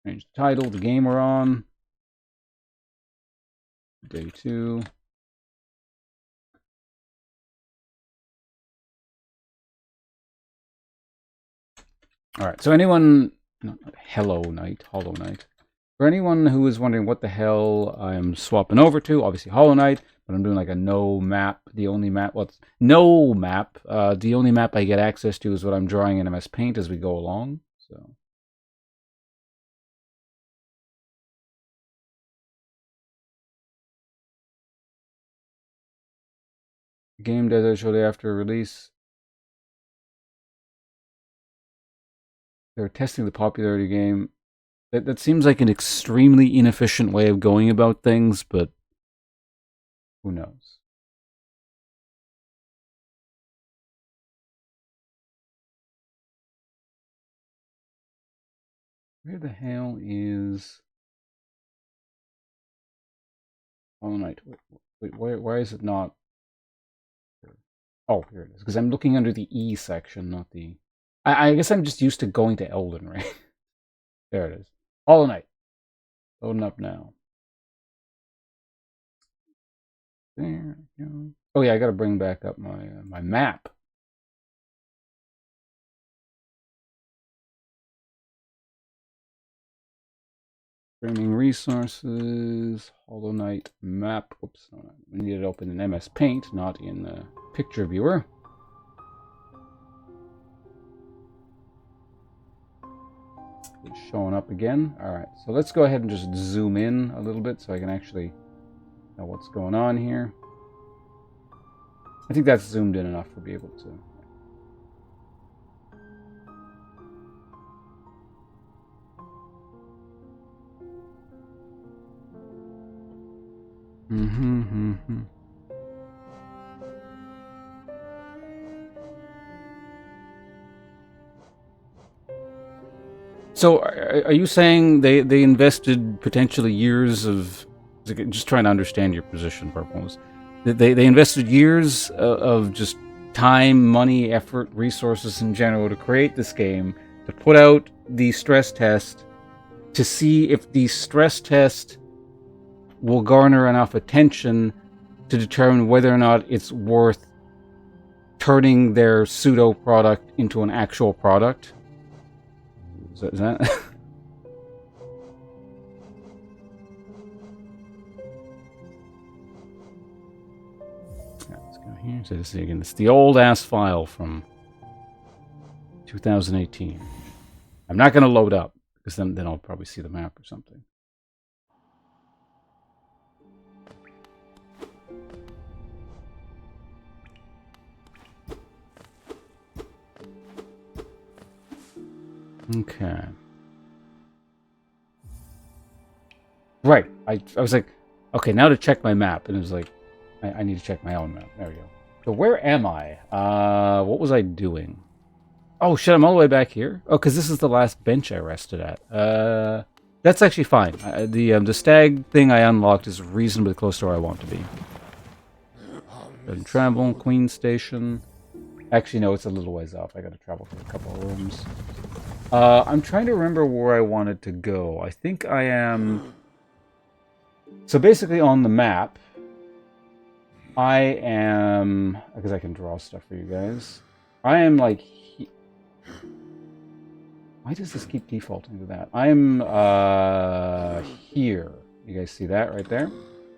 Change the title, the game we're on. Day 2. Alright, so anyone... Hollow Knight. For anyone who is wondering what the hell I'm swapping over to, obviously Hollow Knight, but I'm doing like a no map. The only map... no map. The only map I get access to is what I'm drawing in MS Paint as we go along. So... The game does shortly after release. They're testing the popularity of the game. That seems like an extremely inefficient way of going about things, but who knows? Where the hell is Hollow Knight? Wait, why is it not? Oh, here it is. Because I'm looking under the E section, not the... I guess I'm just used to going to Elden Ring. There it is. Hollow Knight. Loading up now. There we go. Oh yeah, I gotta bring back up my map. Streaming resources, Hollow Knight map. Oops, no, we need it open in MS Paint, not in the picture viewer. It's showing up again. All right, so let's go ahead and just zoom in a little bit so I can actually know what's going on here. I think that's zoomed in enough to be able to. So, are you saying they invested potentially years of, just trying to understand your position, Purples? They invested years of just time, money, effort, resources in general to create this game, to put out the stress test, to see if the stress test will garner enough attention to determine whether or not it's worth turning their pseudo product into an actual product. Is that? Let's go here. So this is again, it's the old ass file from 2018. I'm not going to load up because then I'll probably see the map or something. Okay. Right. I was like, okay, now to check my map. And it was like, I need to check my own map. There we go. So where am I? What was I doing? Oh, shit, I'm all the way back here? Oh, because this is the last bench I rested at. That's actually fine. The stag thing I unlocked is reasonably close to where I want to be. Travel, Queen Station. Actually, no, it's a little ways off. I gotta travel to a couple of rooms. I'm trying to remember where I wanted to go. I think I am... So basically on the map, I am... Because I can draw stuff for you guys. I am like... Why does this keep defaulting to that? I'm here. You guys see that right there?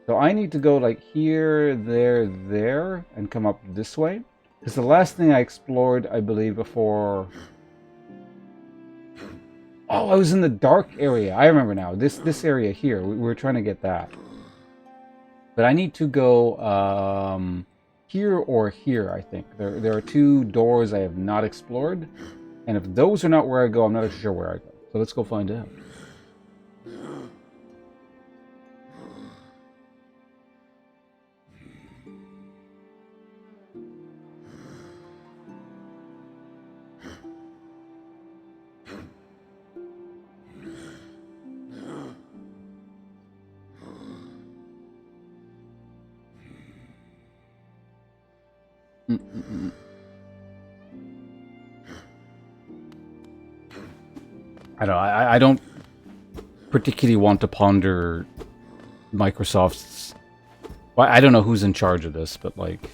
So I need to go like here, there, there, and come up this way. Because the last thing I explored, I believe, before... Oh, I was in the dark area. I remember now. This area here. We were trying to get that. But I need to go here or here, I think. There are two doors I have not explored. And if those are not where I go, I'm not actually sure where I go. So let's go find out. I don't particularly want to ponder Microsoft's... Well, I don't know who's in charge of this, but like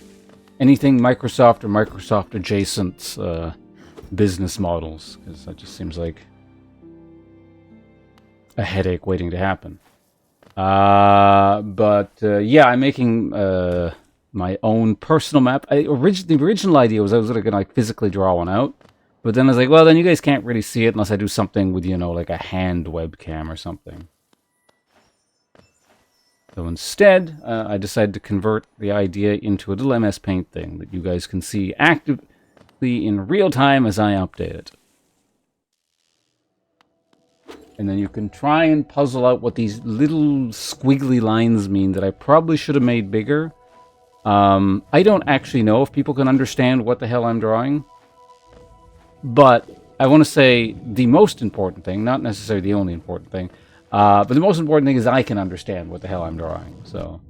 anything Microsoft or Microsoft adjacent business models, because that just seems like a headache waiting to happen. Yeah, I'm making my own personal map. The original idea was I was gonna like physically draw one out. But then I was like, well, then you guys can't really see it unless I do something with, you know, like a hand webcam or something. So instead, I decided to convert the idea into a little MS Paint thing that you guys can see actively in real time as I update it. And then you can try and puzzle out what these little squiggly lines mean that I probably should have made bigger. I don't actually know if people can understand what the hell I'm drawing. But I want to say the most important thing, not necessarily the only important thing, but the most important thing is I can understand what the hell I'm drawing. So.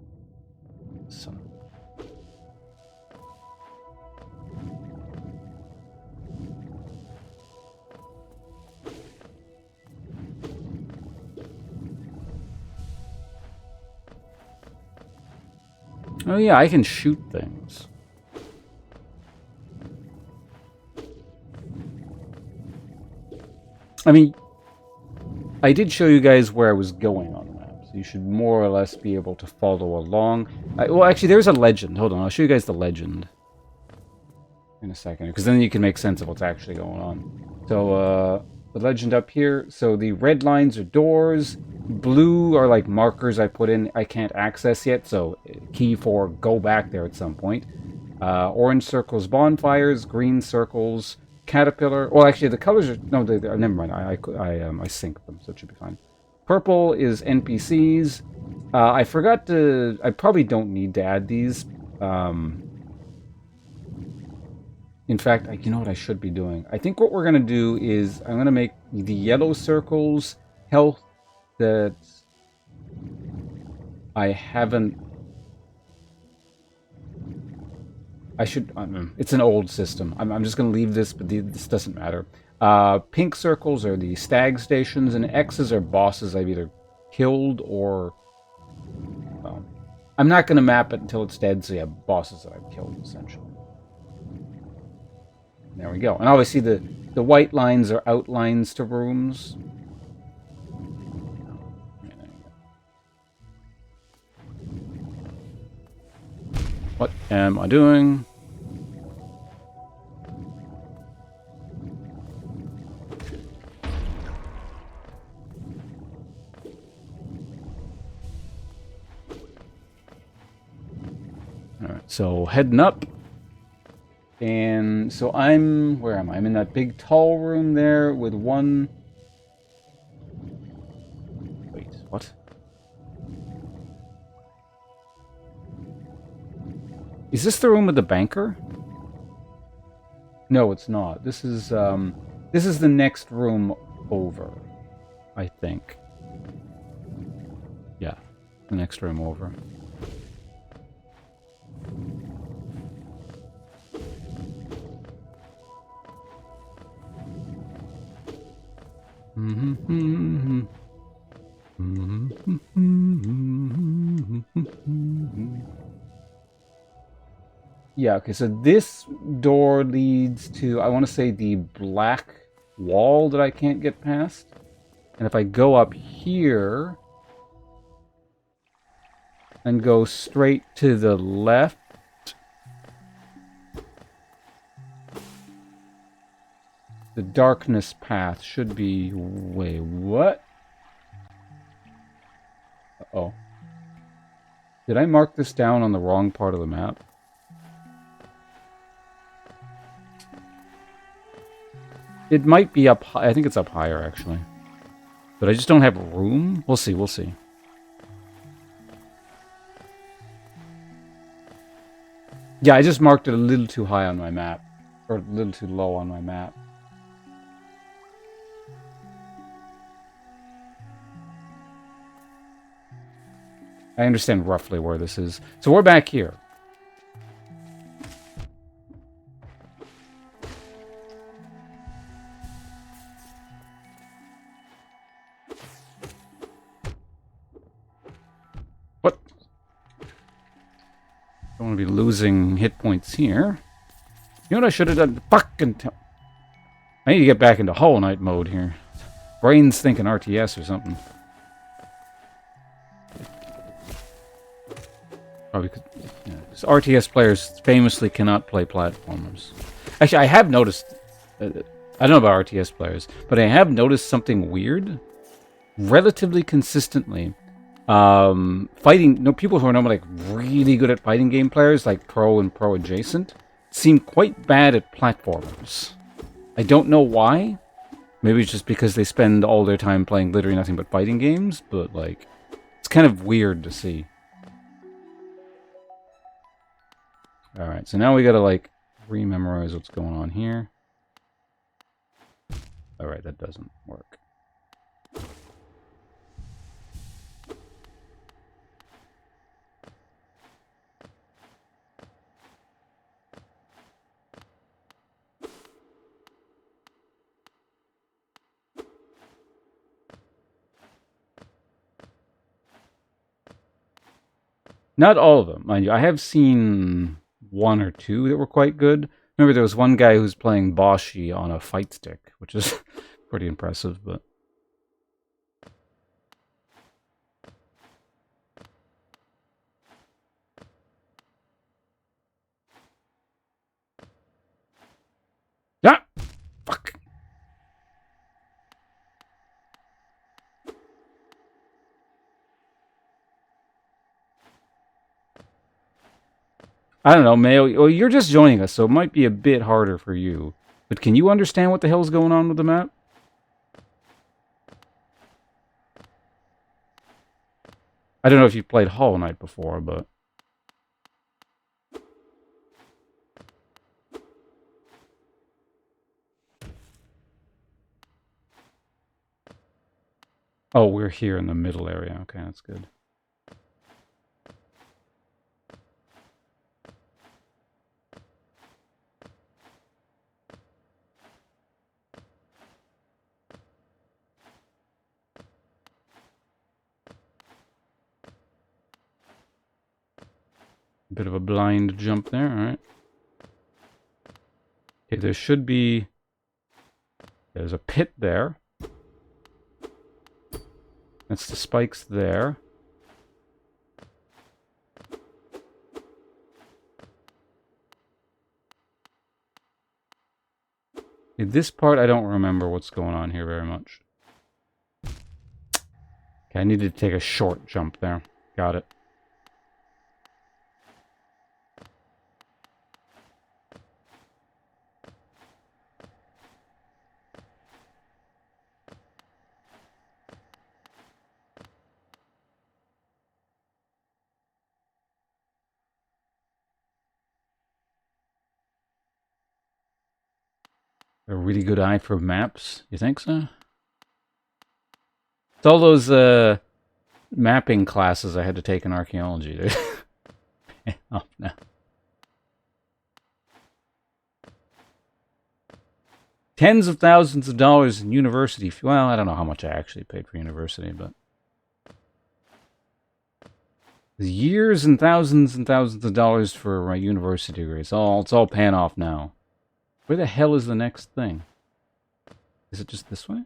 Oh yeah, I can shoot things. I mean, I did show you guys where I was going on the map, so you should more or less be able to follow along. Well, actually, there's a legend. Hold on, I'll show you guys the legend in a second, because then you can make sense of what's actually going on. So, the legend up here. So the red lines are doors. Blue are like markers I put in I can't access yet, so key for go back there at some point. Orange circles bonfires, green circles caterpillar. Well, actually, the colors are no. Never mind. I sync them, so it should be fine. Purple is NPCs. I forgot to. I probably don't need to add these. In fact, you know what I should be doing? I think what we're going to do is I'm going to make the yellow circles health that I haven't... I should... it's an old system. I'm just going to leave this, but this doesn't matter. Pink circles are the stag stations, and X's are bosses I've either killed or... Well, I'm not going to map it until it's dead, so yeah, bosses that I've killed, essentially. There we go. And obviously the white lines are outlines to rooms. What am I doing? Alright, so heading up. And so where am I? I'm in that big tall room there with one... Wait, what? Is this the room with the banker? No, it's not. This is the next room over, I think. Yeah, the next room over. Yeah, okay, so this door leads to, I want to say, the black wall that I can't get past. And if I go up here and go straight to the left, the darkness path should be... Wait, what? Uh-oh. Did I mark this down on the wrong part of the map? It might be up high. I think it's up higher, actually. But I just don't have room? We'll see, we'll see. Yeah, I just marked it a little too high on my map. Or a little too low on my map. I understand roughly where this is. So we're back here. What? Don't want to be losing hit points here. You know what I should have done? Fucking I need to get back into Hollow Knight mode here. Brain's thinking RTS or something. Probably could, yeah. So RTS players famously cannot play platformers. Actually, I have noticed... I don't know about RTS players, but I have noticed something weird. Relatively consistently. People who are normally like really good at fighting game players, like pro and pro adjacent, seem quite bad at platformers. I don't know why. Maybe it's just because they spend all their time playing literally nothing but fighting games, but like, it's kind of weird to see. Alright, so now we gotta like rememorize what's going on here. Alright, that doesn't work. Not all of them, mind you. I have seen one or two that were quite good. Remember, there was one guy who was playing Boshi on a fight stick, which is pretty impressive, but... Ah! Fuck! I don't know, Mayo. Well, you're just joining us, so it might be a bit harder for you. But can you understand what the hell's going on with the map? I don't know if you've played Hollow Knight before, but... Oh, we're here in the middle area. Okay, that's good. Bit of a blind jump there, alright. Okay, there should be... There's a pit there. That's the spikes there. Okay, this part, I don't remember what's going on here very much. Okay, I needed to take a short jump there. Got it. A really good eye for maps? You think so? It's all those mapping classes I had to take in archaeology. They're paying off now. Tens of thousands of dollars in university. Well, I don't know how much I actually paid for university, but... Years and thousands of dollars for my university degree. It's all paying off now. Where the hell is the next thing? Is it just this way?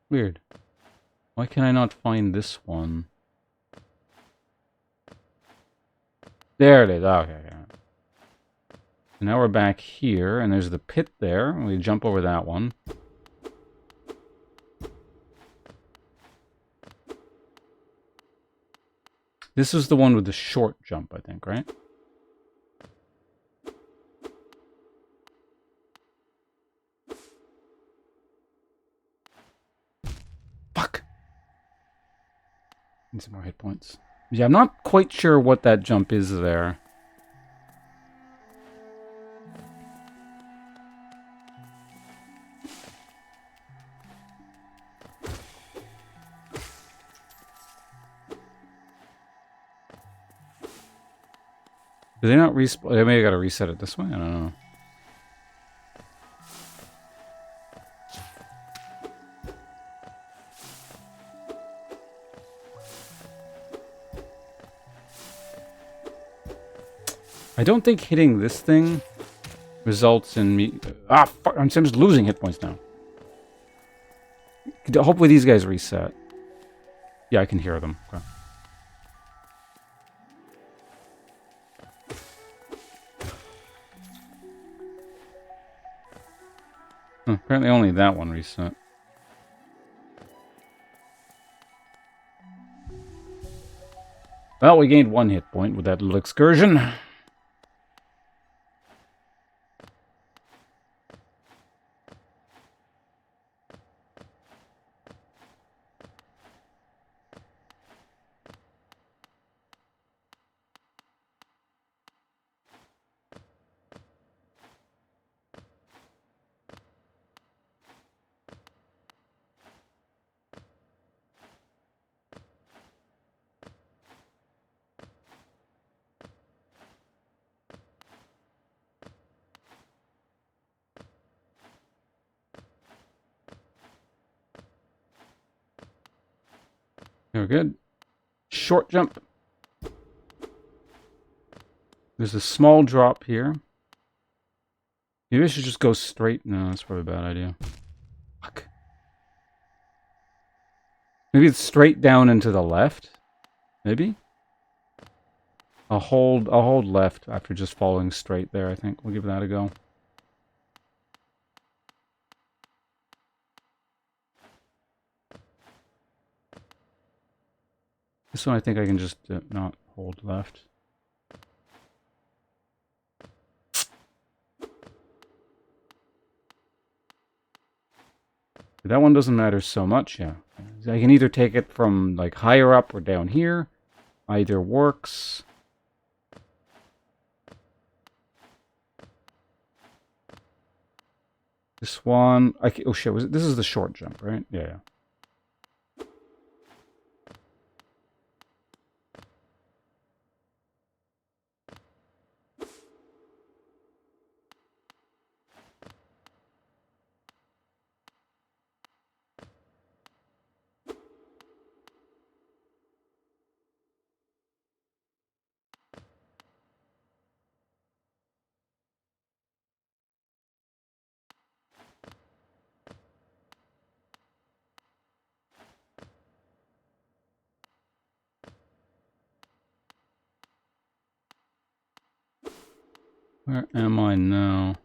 Weird. Why can I not find this one? There it is. Oh, okay. Now we're back here, and there's the pit there. We jump over that one. This is the one with the short jump, I think, right? Fuck! Need some more hit points. Yeah, I'm not quite sure what that jump is there. Do they not respawn? They may have got to reset it this way? I don't know. I don't think hitting this thing results in me... Ah, fuck! I'm just losing hit points now. Hopefully these guys reset. Yeah, I can hear them. Okay. Apparently only that one reset. Well, we gained one hit point with that little excursion. We're good. Short jump. There's a small drop here. Maybe I should just go straight. No, that's probably a bad idea. Fuck. Maybe it's straight down and to the left. Maybe. I'll hold left after just following straight there, I think. We'll give that a go. This one I think I can just not hold left. That one doesn't matter so much, yeah. I can either take it from like higher up or down here. Either works. This one, oh shit, this is the short jump, right? Yeah. Where am I now?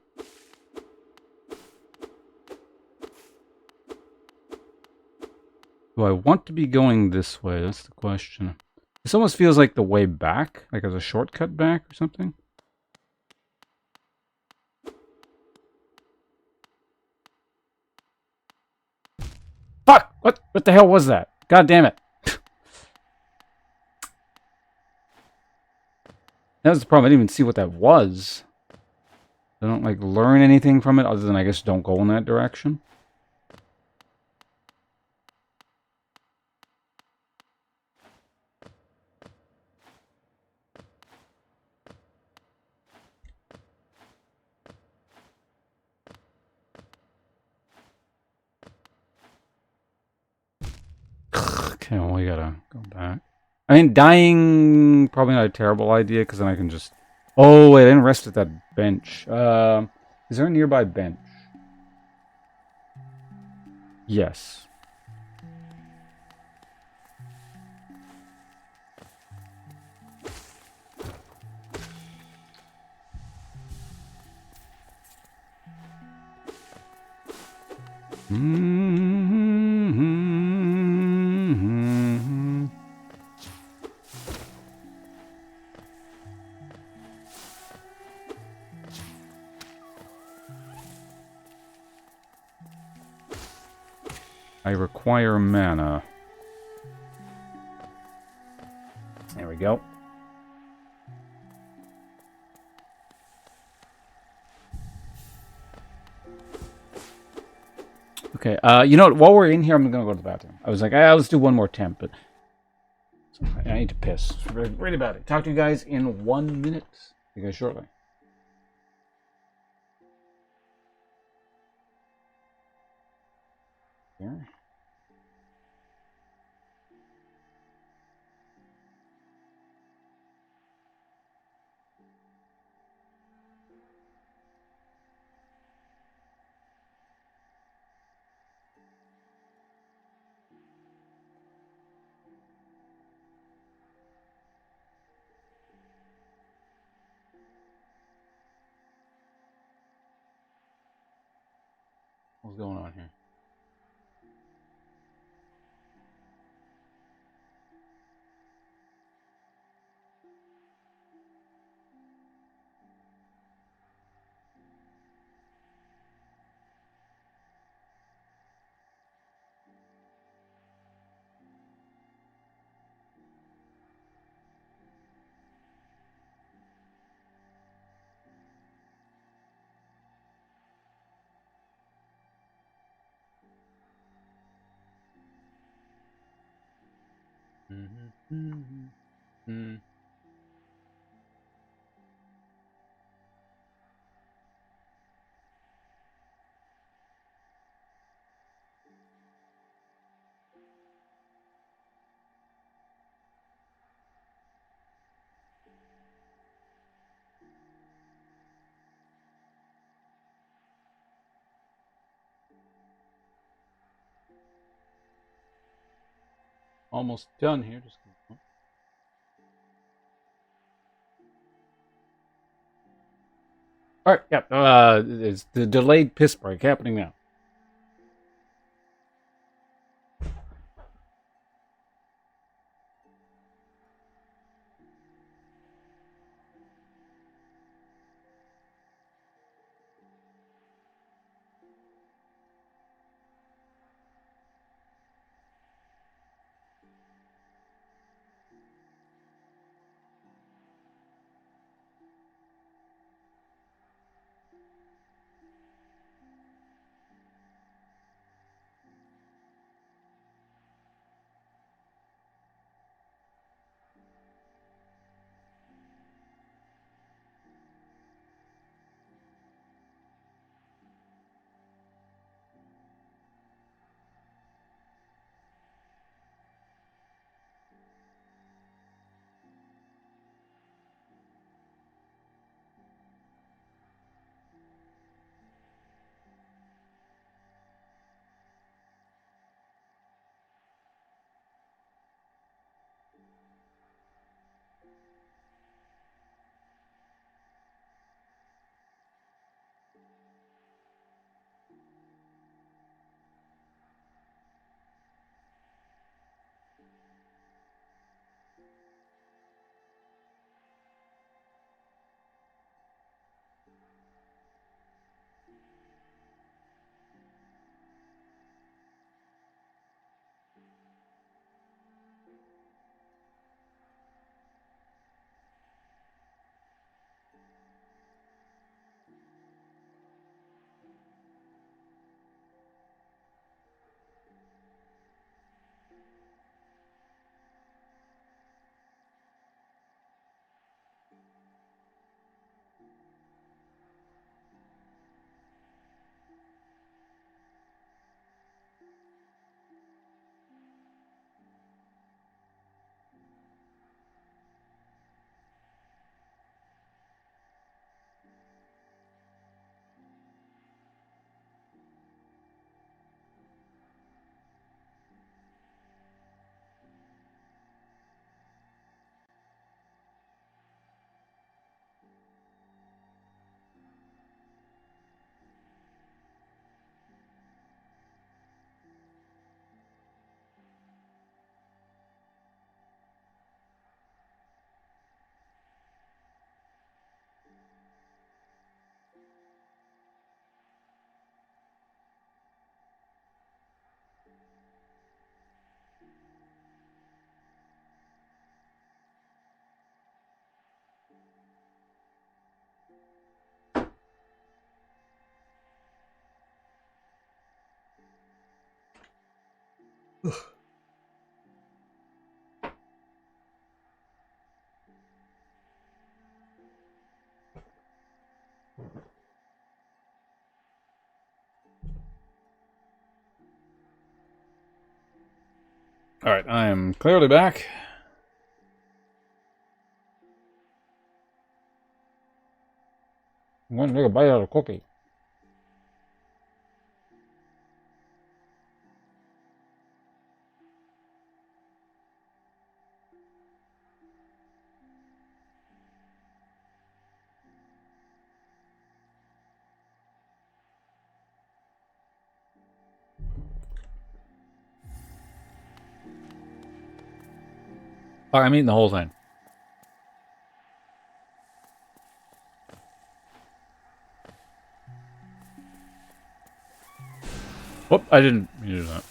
Do I want to be going this way? That's the question. This almost feels like the way back, like as a shortcut back or something. Fuck! What the hell was that? God damn it. That was the problem. I didn't even see what that was. I don't, like, learn anything from it other than, I guess, don't go in that direction. Okay, well, we gotta go back. I mean, dying, probably not a terrible idea, because then I can just... Oh, wait, I didn't rest at that bench. Is there a nearby bench? Yes. I require mana. There we go. Okay, you know what? While we're in here, I'm gonna go to the bathroom. I was like, let's do one more temp, but I need to piss really bad. Talk to you guys in 1 minute. See you guys shortly. Here. What's going on here? almost done here. Just all right. Yeah. It's the delayed piss break happening now. All right, I am clearly back. I'm going to take a bite out of a cookie. All right, I'm eating the whole thing. Whoop, I didn't do that.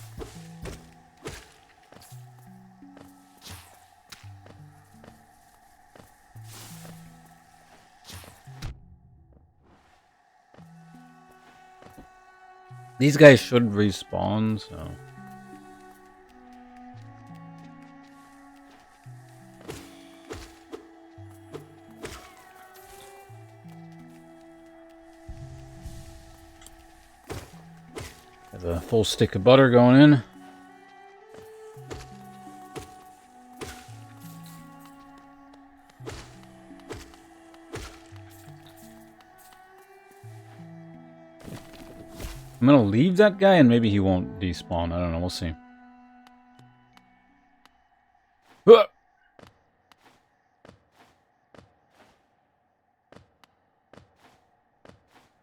These guys should respawn, so... Have a full stick of butter going in. I'm gonna leave that guy and maybe he won't despawn. I don't know, we'll see.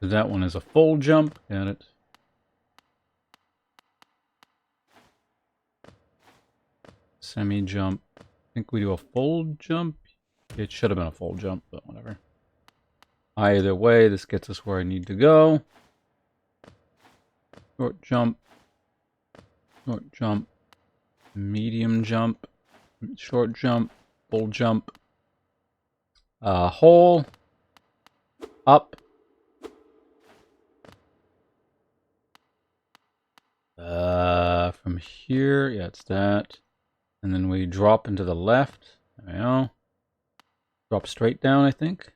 That one is a full jump. Got it. Semi-jump. I think we do a full jump. It should have been a full jump, but whatever. Either way, this gets us where I need to go. Short jump. Short jump. Medium jump. Short jump. Full jump. Hole. Up. From here, yeah, it's that. And then we drop into the left. There we go. Drop straight down, I think.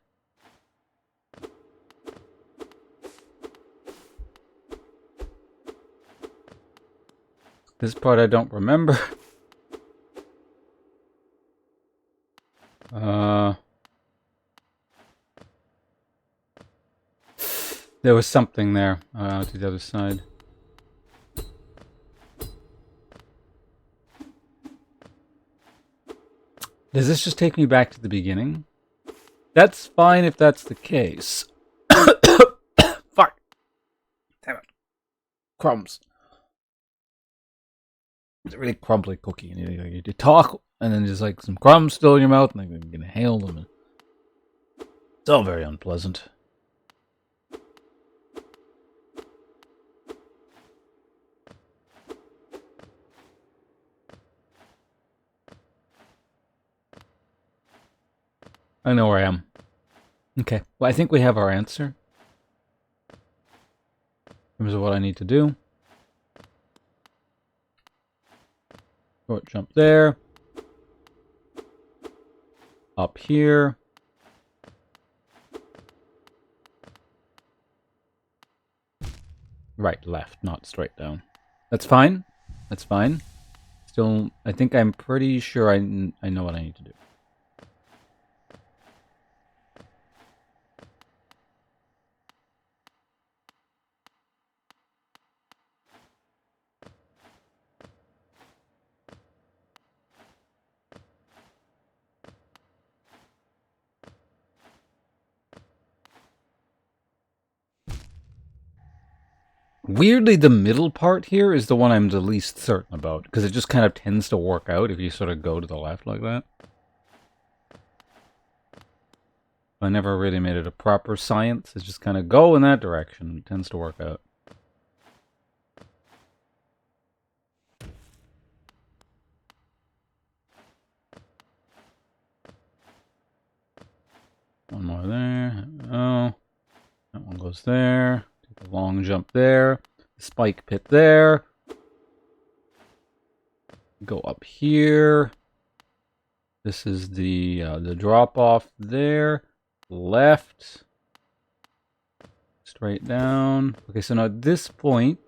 This part I don't remember. There was something there. To the other side. Does this just take me back to the beginning? That's fine if that's the case. Fuck. Damn it. Crumbs. It's a really crumbly cookie. And you talk, and then there's like some crumbs still in your mouth, and you can inhale them. It's all very unpleasant. I know where I am. Okay. Well, I think we have our answer. In terms of what I need to do. Short jump there. Up here. Right, left, not straight down. That's fine. That's fine. Still, I think I'm pretty sure I know what I need to do. Weirdly, the middle part here is the one I'm the least certain about, because it just kind of tends to work out if you sort of go to the left like that. I never really made it a proper science. It's just kind of go in that direction. It tends to work out. One more there. Oh, that one goes there. Take a long jump there. Spike pit there. Go up here. This is the drop off there. Left. Straight down. Okay, so now at this point.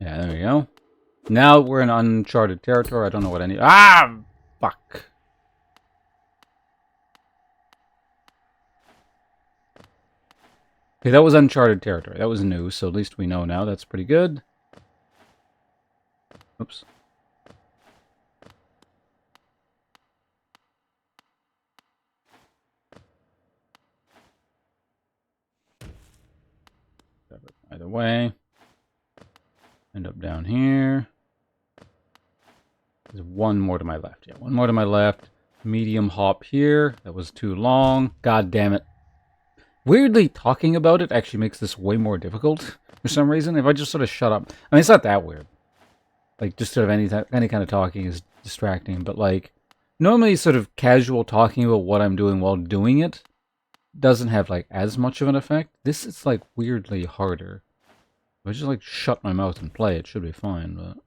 Yeah, there we go. Now we're in uncharted territory. I don't know what I need. Ah! Fuck. Okay, that was uncharted territory. That was new, so at least we know now. That's pretty good. Oops. Either way. End up down here. There's one more to my left. Yeah, one more to my left. Medium hop here. That was too long. God damn it. Weirdly, talking about it actually makes this way more difficult for some reason. If I just sort of shut up. I mean, it's not that weird. Like, just sort of any kind of talking is distracting. But, like, normally sort of casual talking about what I'm doing while doing it doesn't have, like, as much of an effect. This is, like, weirdly harder. If I just, like, shut my mouth and play, it should be fine, but...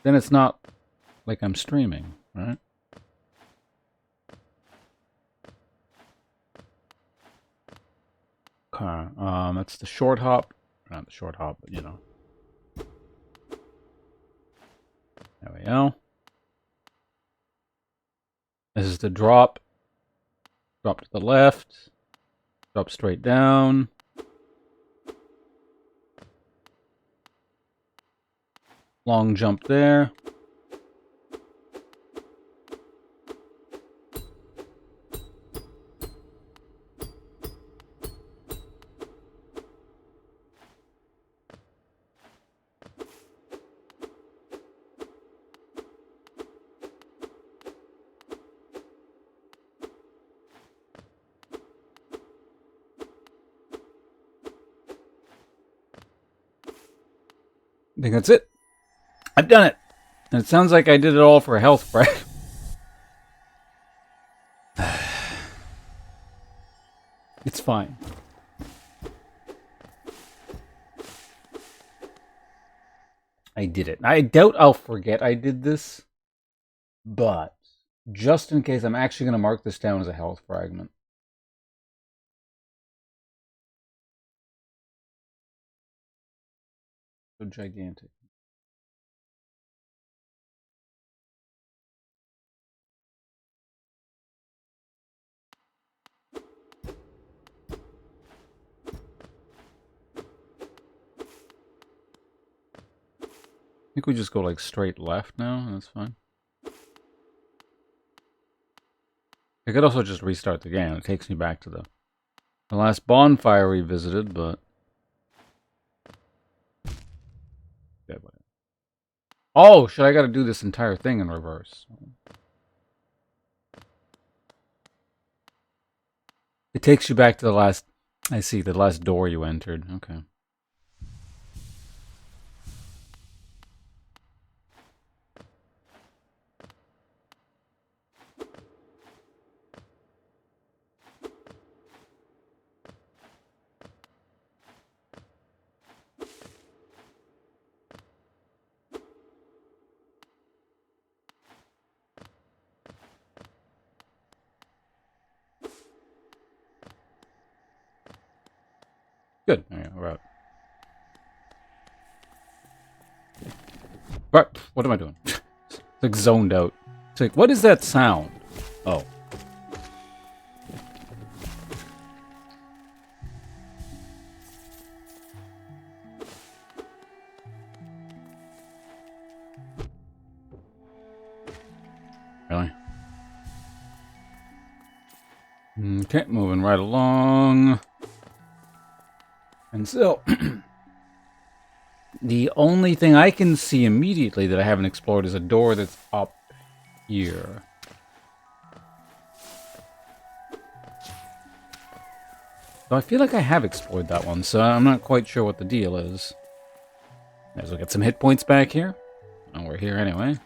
Then it's not like I'm streaming, right? Okay, that's the short hop. Not the short hop, but you know. There we go. This is the drop. Drop to the left. Drop straight down. Long jump there. I think that's it. I've done it. And it sounds like I did it all for a health break. It's fine. I did it. I doubt I'll forget I did this. But just in case, I'm actually going to mark this down as a health fragment. So gigantic. I think we just go like straight left now. That's fine. I could also just restart the game. It takes me back to the last bonfire we visited, but... Yeah, whatever. Oh, shit, I gotta do this entire thing in reverse. It takes you back to the last... I see, the last door you entered. Okay. Good. Yeah, we're out. Right. What am I doing? It's like zoned out. It's like, what is that sound? Oh. Really? Okay, moving right along. And so, the only thing I can see immediately that I haven't explored is a door that's up here. So I feel like I have explored that one, so I'm not quite sure what the deal is. Might as well get some hit points back here. And we're here anyway.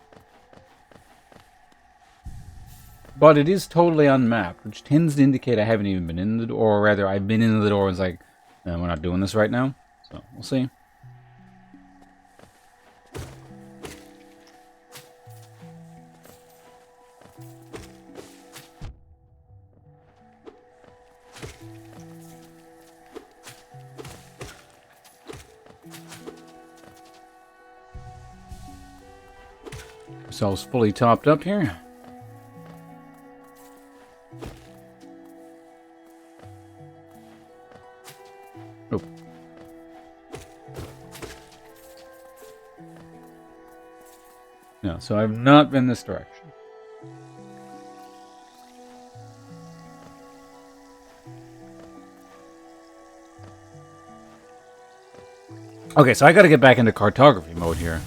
But it is totally unmapped, which tends to indicate I haven't even been in the door, or rather, I've been in the door and it's like, no, we're not doing this right now. So, we'll see. Ourselves fully topped up here. Oh. No, so I've not been this direction. Okay, so I gotta get back into cartography mode here.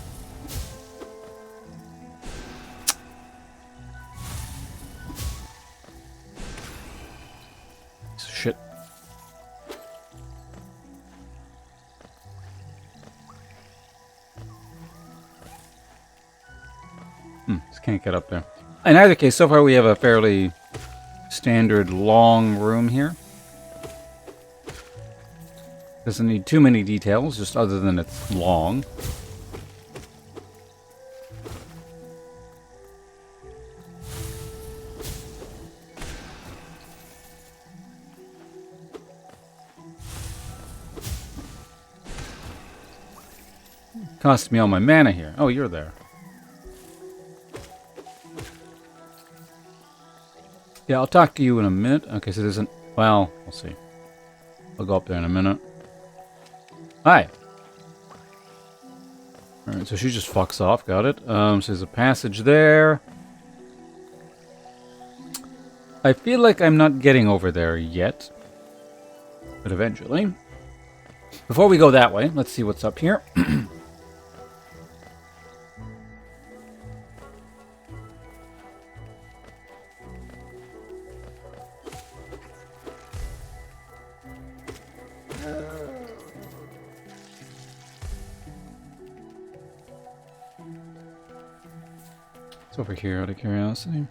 Shit. Just can't get up there. In either case, so far we have a fairly standard long room here. Doesn't need too many details, just other than it's long. Cost me all my mana here. Oh, you're there. Yeah, I'll talk to you in a minute. Okay, so there's an... Well, we'll see. I'll go up there in a minute. Hi. Alright, so she just fucks off. Got it. So there's a passage there. I feel like I'm not getting over there yet. But eventually. Before we go that way, let's see what's up here. It's over here out of curiosity.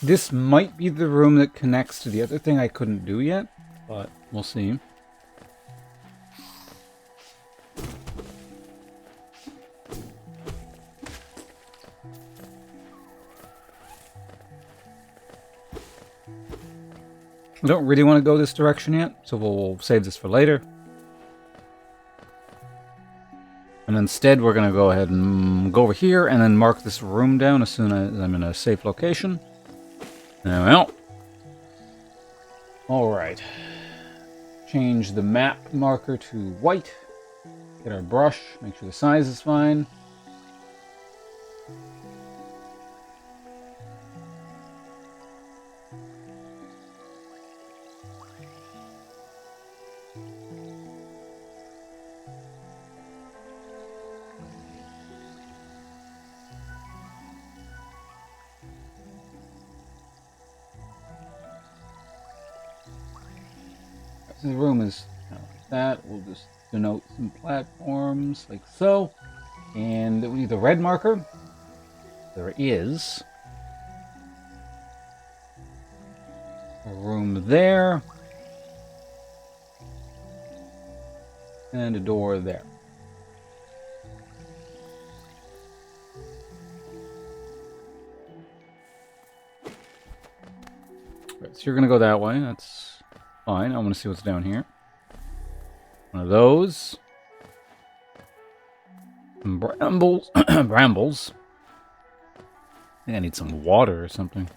This might be the room that connects to the other thing I couldn't do yet, but we'll see. I don't really want to go this direction yet, so we'll save this for later. And instead, we're going to go ahead and go over here and then mark this room down as soon as I'm in a safe location. Well. Alright. Change the map marker to white. Get our brush, make sure the size is fine. The room is kind of like that. We'll just denote some platforms like so. And we need the red marker. There is a room there. And a door there. Right, so you're going to go that way. That's fine. I want to see what's down here. One of those. Some brambles. Brambles. I think I need some water or something.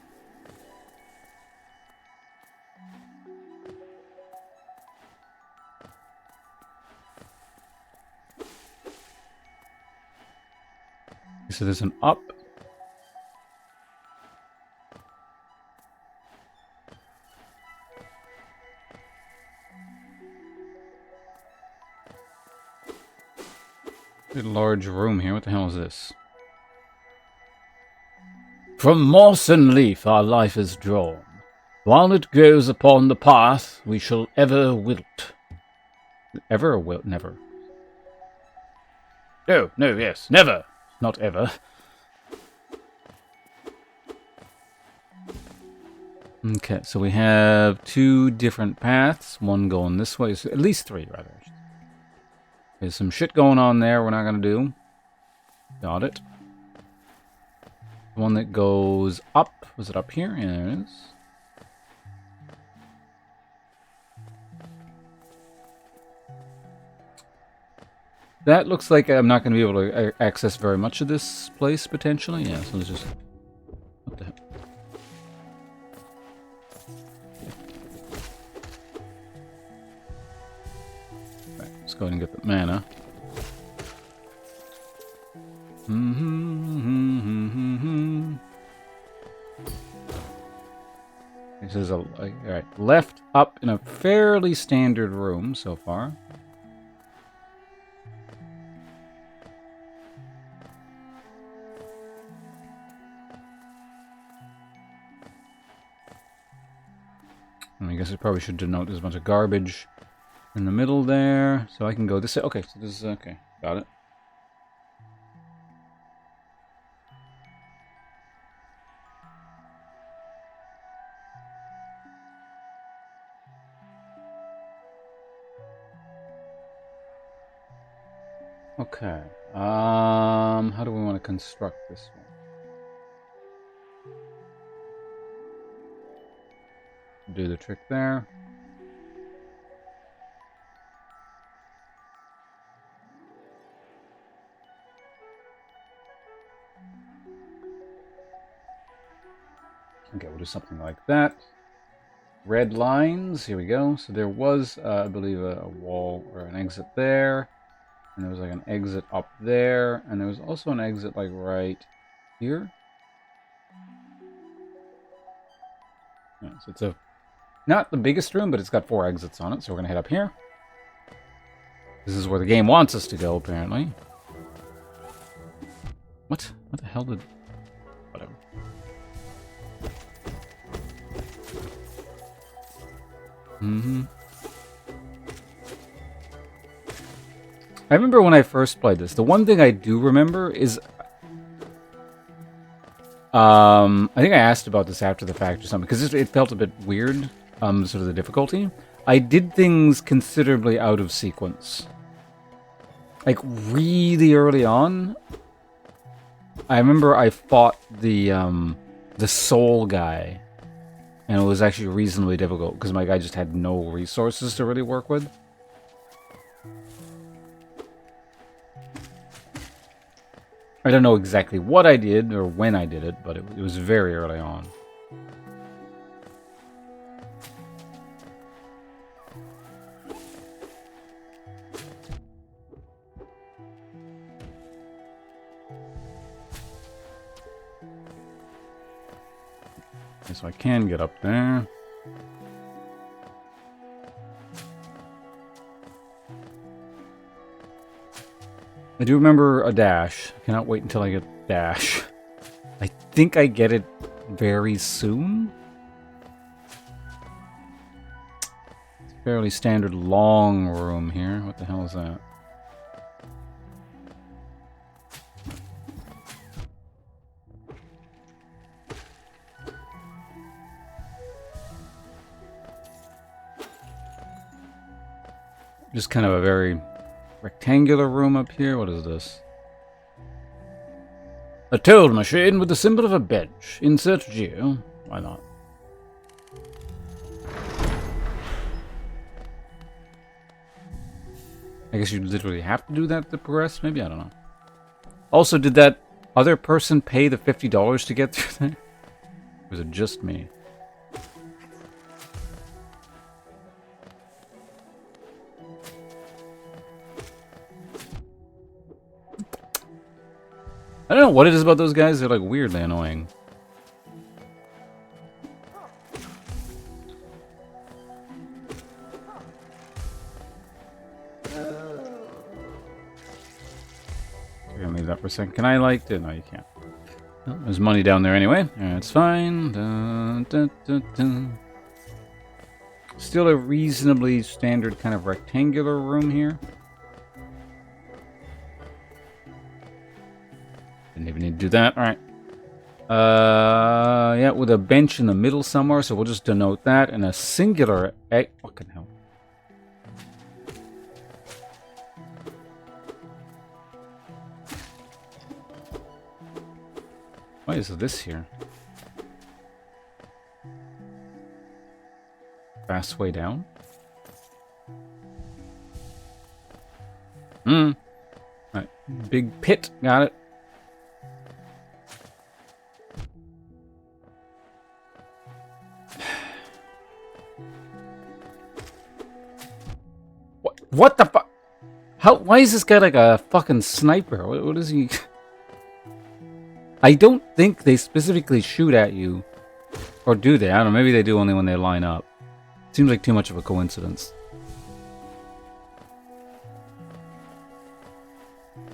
So there's an up. A large room here. What the hell is this? From moss and leaf our life is drawn. While it grows upon the path, we shall ever wilt. Ever or wilt? Never. No, yes, never. Not ever. Okay, so we have two different paths. One going this way. So at least three, rather. There's some shit going on there we're not going to do. Got it. The one that goes up. Was it up here? Yeah, there it is. That looks like I'm not going to be able to access very much of this place, potentially. Yeah, so let's just... What the hell? Right, let's go ahead and get the mana. This is alright, left up in a fairly standard room so far. I guess I probably should denote there's a bunch of garbage in the middle there. So I can go this way. Okay, so this is okay. Got it. Okay. How do we want to construct this one? Do the trick there. Okay, we'll do something like that. Red lines, here we go. So there was, I believe, a wall or an exit there. And there was like an exit up there. And there was also an exit like right here. Yeah, so it's a not the biggest room, but it's got 4 exits on it. So we're going to head up here. This is where the game wants us to go, apparently. What? What the hell did... Whatever. I remember when I first played this. The one thing I do remember is, I think I asked about this after the fact or something because it felt a bit weird. Sort of the difficulty. I did things considerably out of sequence. Like really early on, I remember I fought the soul guy, and it was actually reasonably difficult because my guy just had no resources to really work with. I don't know exactly what I did or when I did it, but it was very early on. Okay, so I can get up there. I do remember a dash. I cannot wait until I get dash. I think I get it very soon. It's a fairly standard long room here. What the hell is that? Just kind of a very rectangular room up here. What is this? A toad machine with the symbol of a bench. Insert geo. Why not? I guess you literally have to do that to progress? Maybe, I don't know. Also, did that other person pay the $50 to get through there? Or was it just me? I don't know what it is about those guys. They're like weirdly annoying. We're gonna leave that for a second. Can I like it? No, you can't. Oh, there's money down there anyway. That's fine. Dun, dun, dun, dun. Still a reasonably standard kind of rectangular room here. Didn't even need to do that. All right. Yeah, with a bench in the middle somewhere, so we'll just denote that. And a singular egg. Fucking hell. Why is this here? Fast way down? Alright. Big pit. Got it. What the fuck? How? Why is this guy like a fucking sniper? What is he? I don't think they specifically shoot at you. Or do they? I don't know. Maybe they do only when they line up. Seems like too much of a coincidence.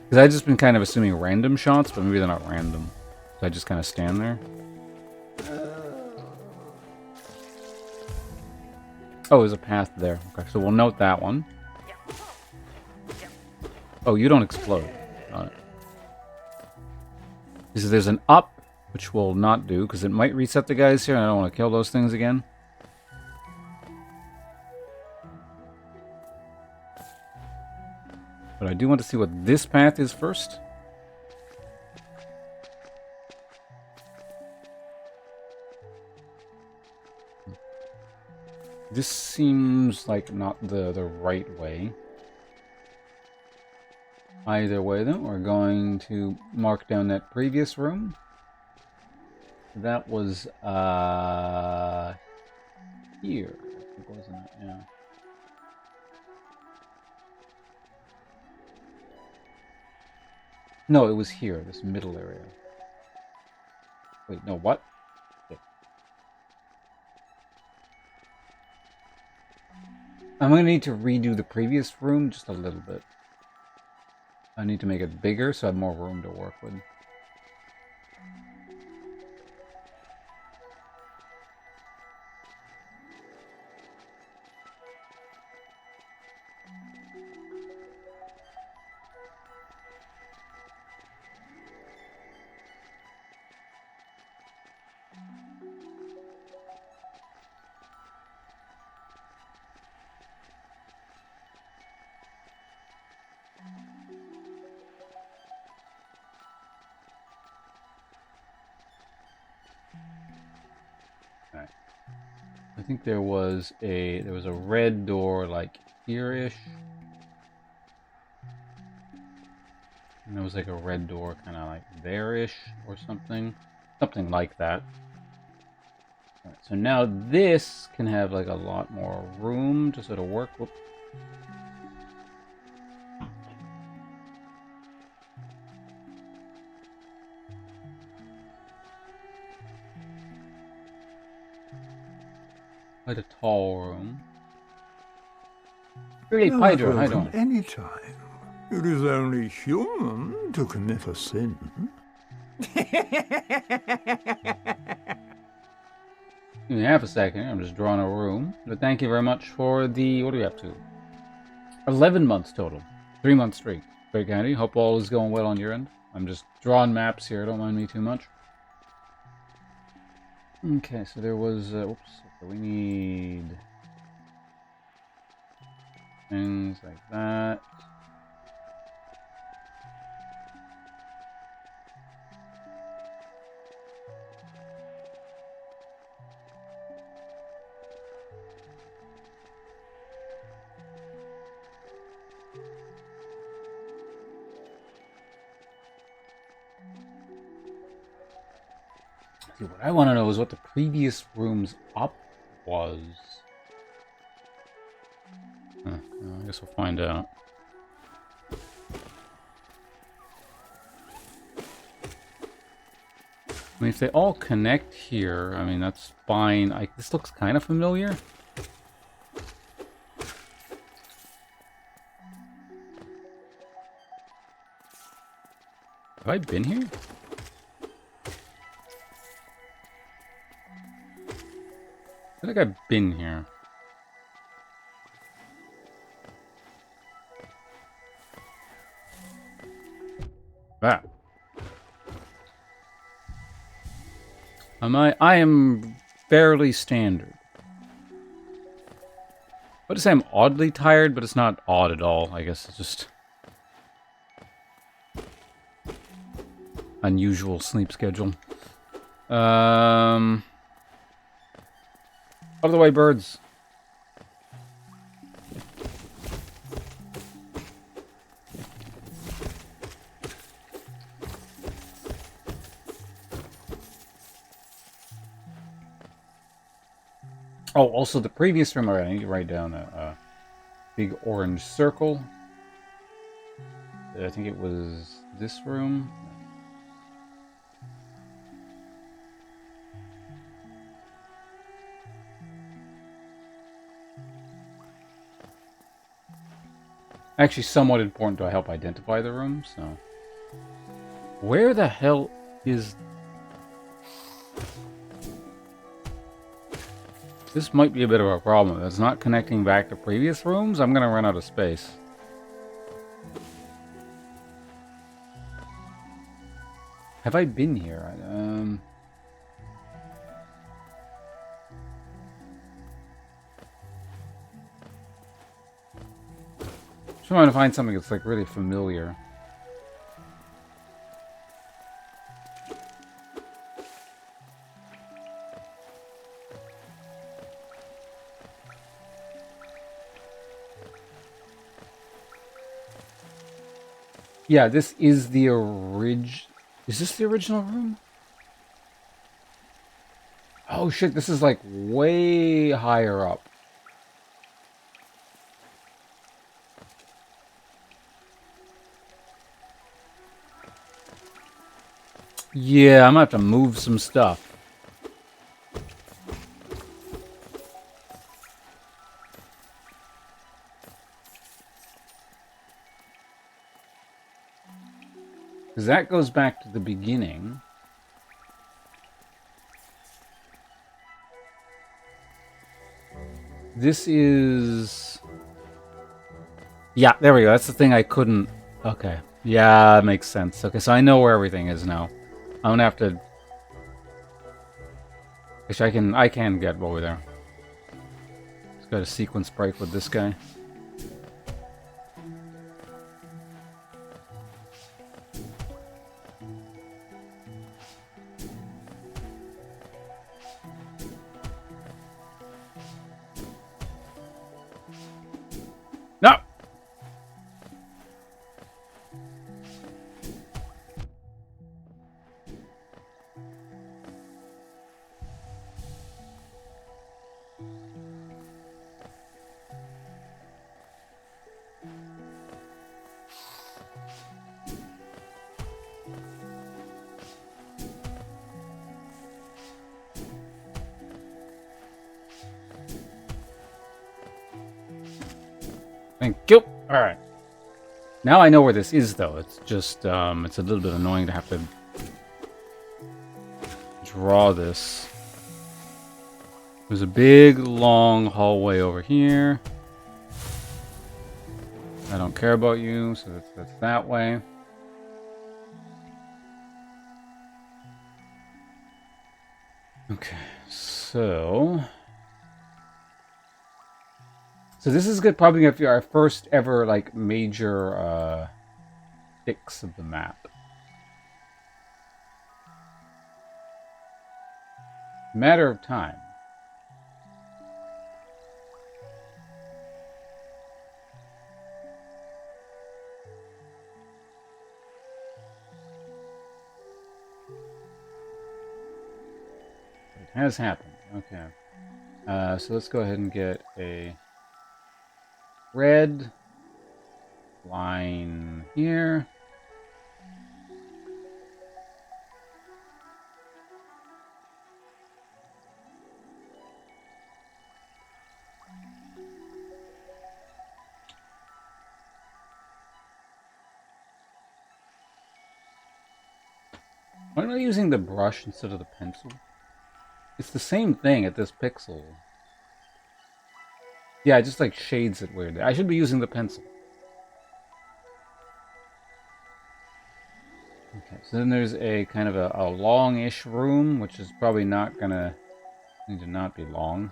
Because I've just been kind of assuming random shots, but maybe they're not random. So I just kind of stand there. Oh, there's a path there. Okay, so we'll note that one. Oh, you don't explode. Got it. There's an up, which we'll not do, because it might reset the guys here, and I don't want to kill those things again. But I do want to see what this path is first. This seems like not the right way. Either way, though, we're going to mark down that previous room. That was, here, I think, wasn't it? Yeah. No, it was here, this middle area. Wait, no, what? Okay. I'm going to need to redo the previous room just a little bit. I need to make it bigger so I have more room to work with. I think there was a red door like here-ish. And there was like a red door kind of like there-ish or something. Something like that. All right, so now this can have like a lot more room to sort of work. Whoop. Quite a tall room. Really, No Hydra, how you from doing? any time. It is only human to commit a sin. Give me half a second. I'm just drawing a room. But thank you very much for the... What are we up to? 11 months total. 3 months straight. Very handy. Hope all is going well on your end. I'm just drawing maps here. Don't mind me too much. Okay, so there was... oops. Okay, we need... things like that. See, what I want to know is what the previous room's up was. Huh, well, I guess we'll find out. I mean, if they all connect here, I mean, that's fine. This looks kind of familiar. Have I been here? I feel like I've been here. That. I am fairly standard. I would say I'm oddly tired, but it's not odd at all. I guess it's just unusual sleep schedule. Out of the way, birds. Oh, also the previous room. Alright, I need to write down a big orange circle. I think it was this room. Actually, somewhat important to help identify the room, so... Where the hell is... This might be a bit of a problem. It's not connecting back to previous rooms. I'm gonna run out of space. Have I been here? Trying to find something that's like really familiar. Yeah, this is the Is this the original room? Oh shit, this is like way higher up. Yeah, I'm gonna have to move some stuff. Because that goes back to the beginning. This is... Yeah, there we go. That's the thing I couldn't... Okay. Yeah, that makes sense. Okay, so I know where everything is now. I'm gonna have to... Actually, I can get over there. Just got a sequence break with this guy. Thank you. All right. Now I know where this is, though. It's just, it's a little bit annoying to have to draw this. There's a big, long hallway over here. I don't care about you, so that's that way. Okay, so this is good. Probably gonna be our first ever like major fix of the map. Matter of time. It has happened. Okay. So let's go ahead and get a red line here. Why am I using the brush instead of the pencil? It's the same thing at this pixel. Yeah, it just like shades it weirdly. I should be using the pencil. Okay, so then there's a kind of a long-ish room, which is probably not gonna need to not be long.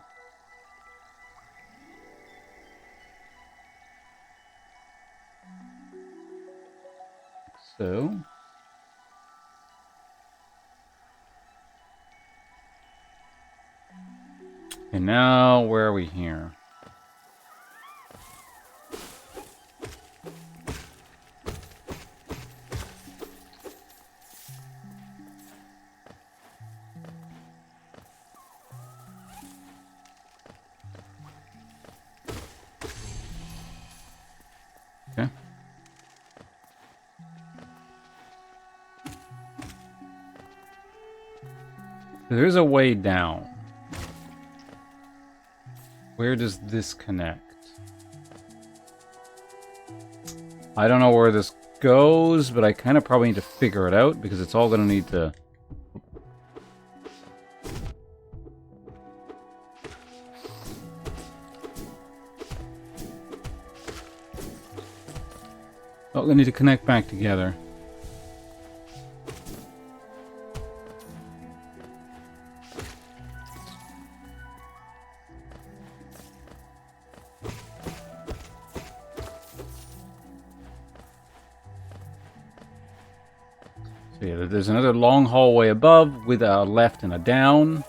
So and now where are we here? Okay. There's a way down. Where does this connect? I don't know where this goes, but I kind of probably need to figure it out because it's all going to need to... Oh, they need to connect back together. So yeah, there's another long hallway above with a left and a down.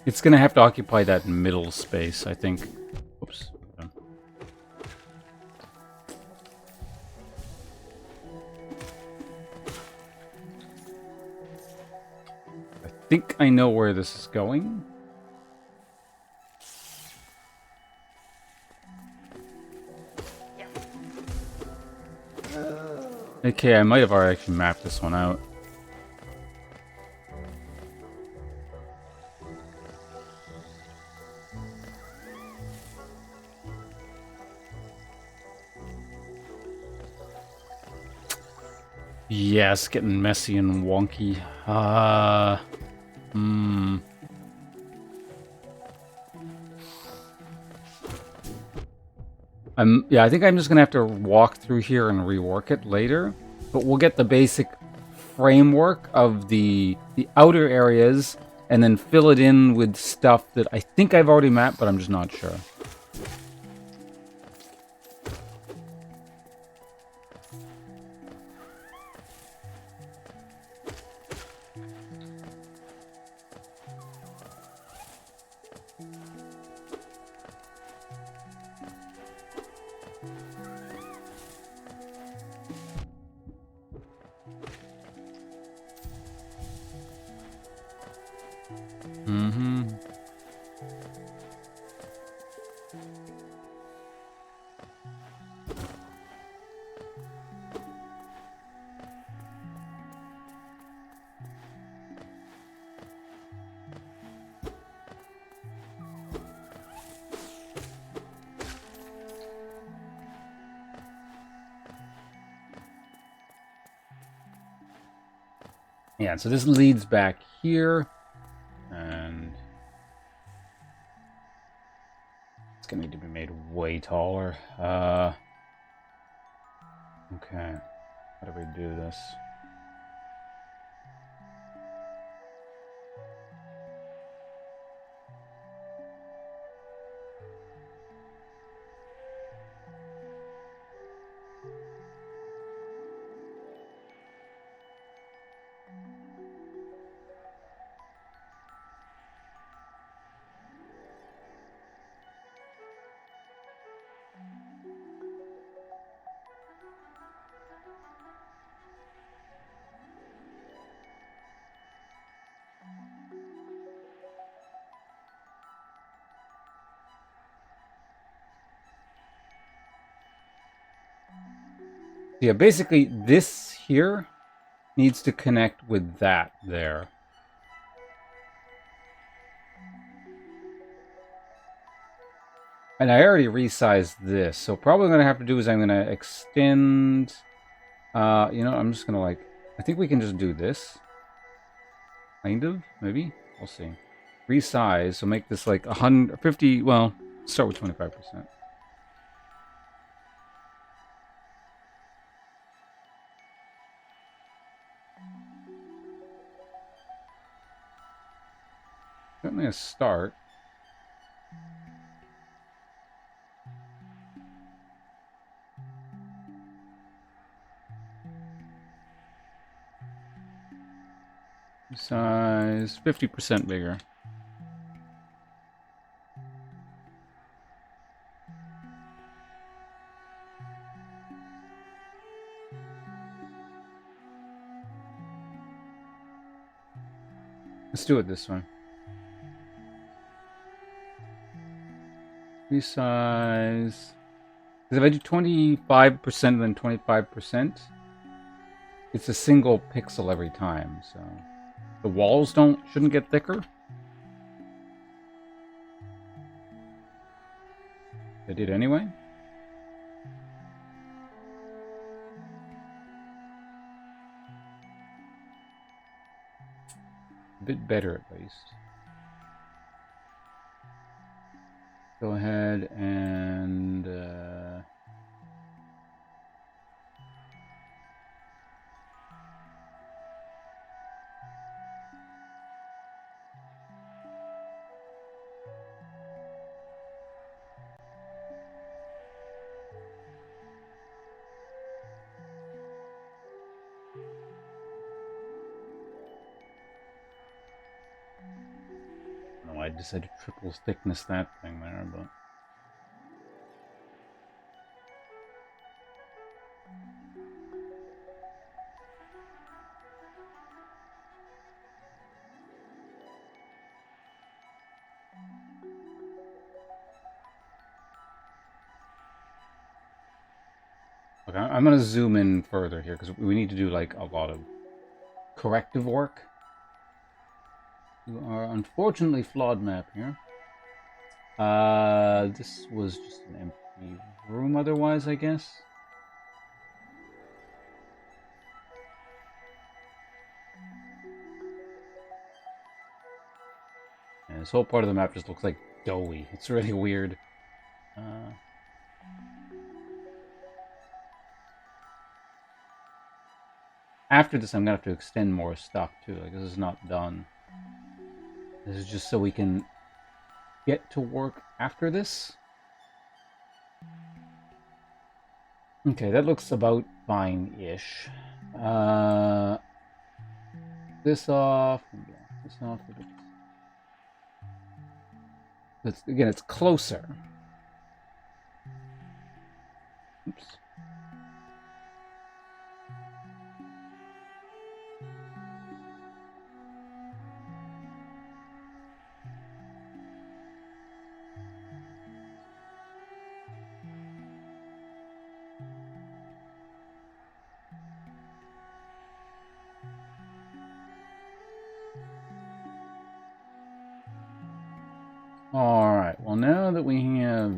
It's going to have to occupy that middle space, I think. Oops. I think I know where this is going. Okay, I might have already actually mapped this one out. Yes, getting messy and wonky. Yeah, I think I'm just gonna have to walk through here and rework it later. But we'll get the basic framework of the outer areas and then fill it in with stuff that I think I've already mapped, but I'm just not sure. Mm-hmm. Yeah, so this leads back here, and it's gonna need to be made way taller. Okay, how do we do this? Yeah, basically this here needs to connect with that there. And I already resized this, so probably what I'm gonna have to do is I'm gonna extend. You know, I'm just gonna like. I think we can just do this. Kind of, maybe. We'll see. Resize, so make this like 150. Well, start with 25%. Certainly a start. Size 50% bigger. Let's do it this way. Resize. Because if I do 25% then 25%, it's a single pixel every time, so the walls shouldn't get thicker. They did anyway. A bit better at least. Go ahead and no, I decided to triple thickness that thing there, but okay, I'm gonna zoom in further here because we need to do like a lot of corrective work. You are unfortunately flawed map here. This was just an empty room otherwise, I guess. And this whole part of the map just looks like doughy. It's really weird. After this, I'm gonna have to extend more stuff too. Like, this is not done. This is just so we can get to work after this. Okay, that looks about fine-ish. This off. This off. Again, it's closer. Oops. Alright, well now that we have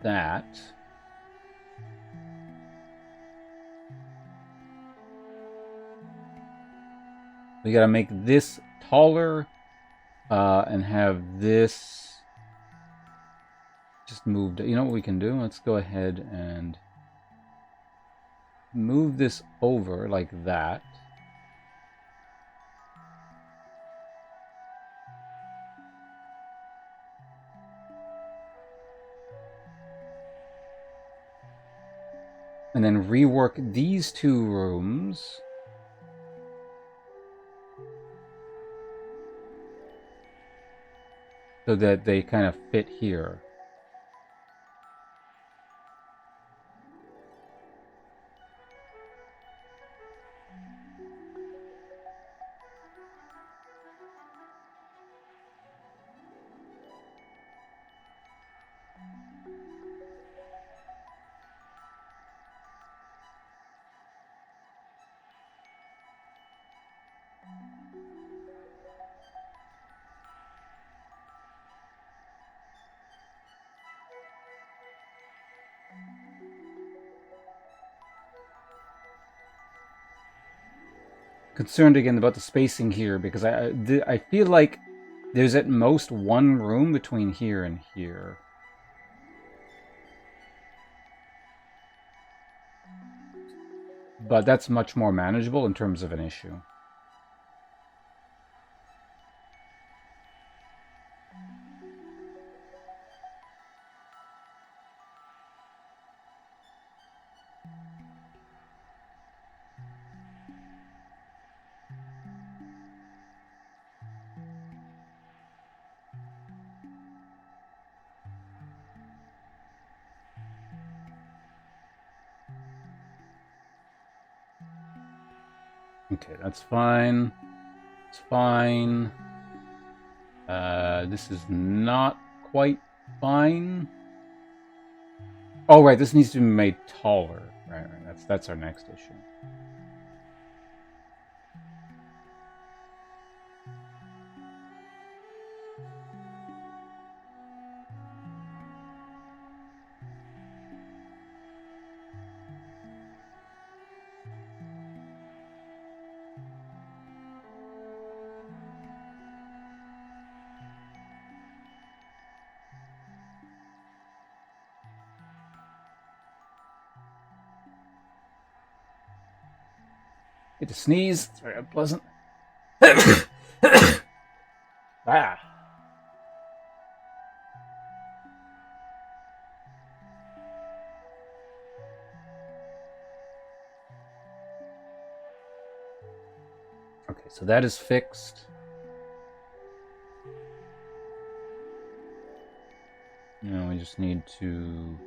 that... we gotta make this taller, and have this just moved. You know what we can do? Let's go ahead and move this over like that. And then rework these two rooms. So that they kind of fit here. Concerned again about the spacing here because I feel like there's at most one room between here and here. But that's much more manageable in terms of an issue. Okay, that's fine. It's fine. This is not quite fine. Oh, right, this needs to be made taller. Right, that's our next issue. Get to sneeze. It's very unpleasant. Ah. Okay, so that is fixed. Now we just need to...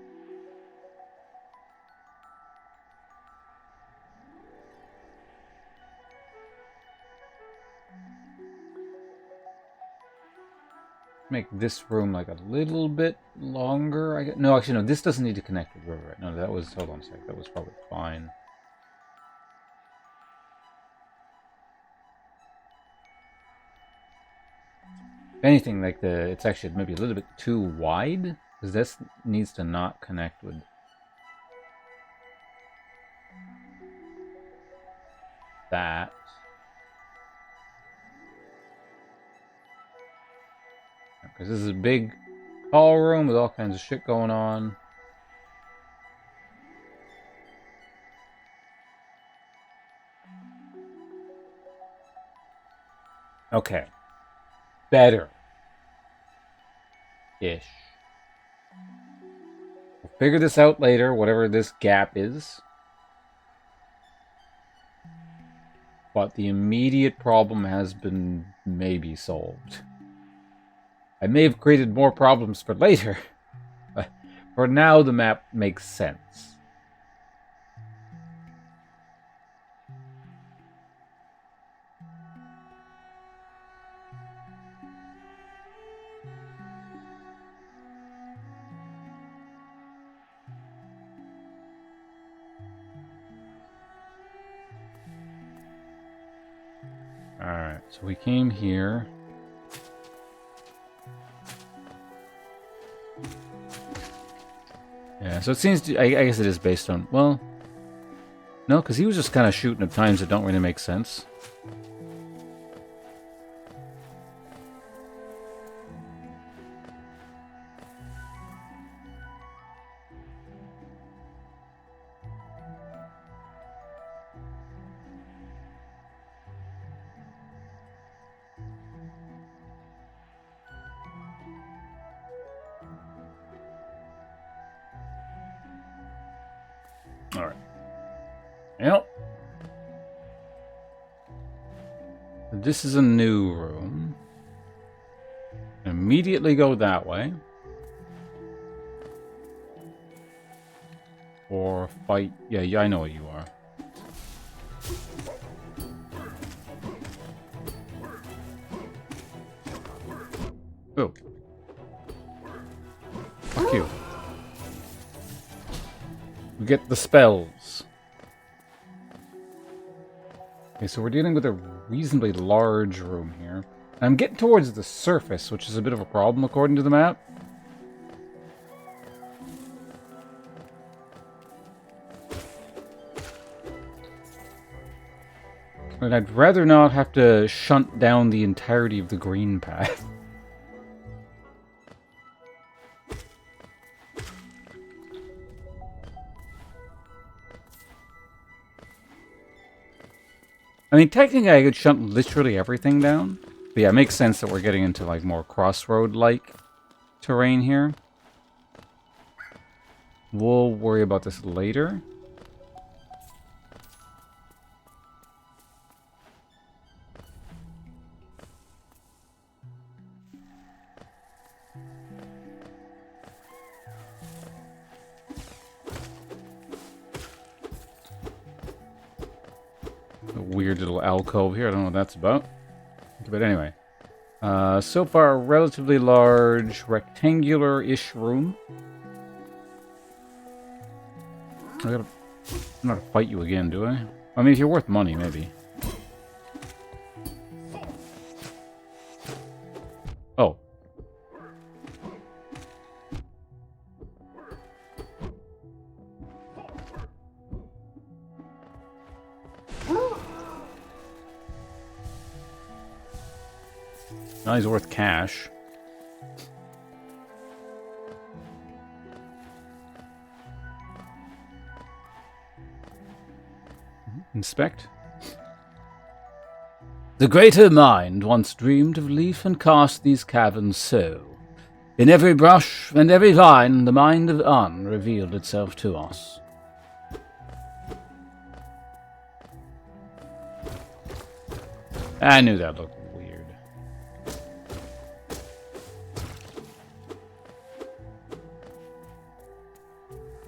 make this room like a little bit longer. No, actually, no. This doesn't need to connect with River. No, that was... hold on a sec. That was probably fine. If anything, like it's actually maybe a little bit too wide because this needs to not connect with that. Because this is a big hall room with all kinds of shit going on. Okay. Better. Ish. We'll figure this out later, whatever this gap is. But the immediate problem has been maybe solved. I may have created more problems for later, but for now the map makes sense. Alright, so we came here. Yeah, so it seems to, I guess it is based on, well, no, because he was just kind of shooting at times that don't really make sense. Alright. Yep. This is a new room. Immediately go that way. Or fight. Yeah, I know what you are. Oh. Fuck you. We get the spells. Okay, so we're dealing with a reasonably large room here. And I'm getting towards the surface, which is a bit of a problem according to the map. And I'd rather not have to shunt down the entirety of the green path. I mean, technically I could shunt literally everything down. But yeah, it makes sense that we're getting into like more crossroad-like terrain here. We'll worry about this later. A weird little alcove here. I don't know what that's about. But anyway. So far, a relatively large, rectangular-ish room. I'm not to fight you again, do I? I mean, if you're worth money, maybe. Oh. Now he's worth cash. Inspect. The greater mind once dreamed of leaf and cast these caverns so. In every brush and every vine, the mind of Un revealed itself to us. I knew that looked weird.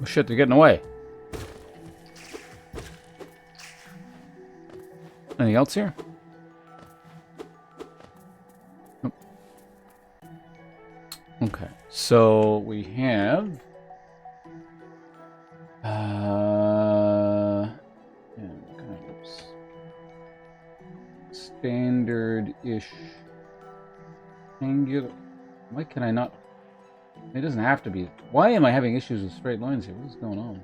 Oh shit, they're getting away. Anything else here? Nope. Okay, so we have... standard-ish angular... Why can I not... It doesn't have to be... Why am I having issues with straight lines here? What is going on?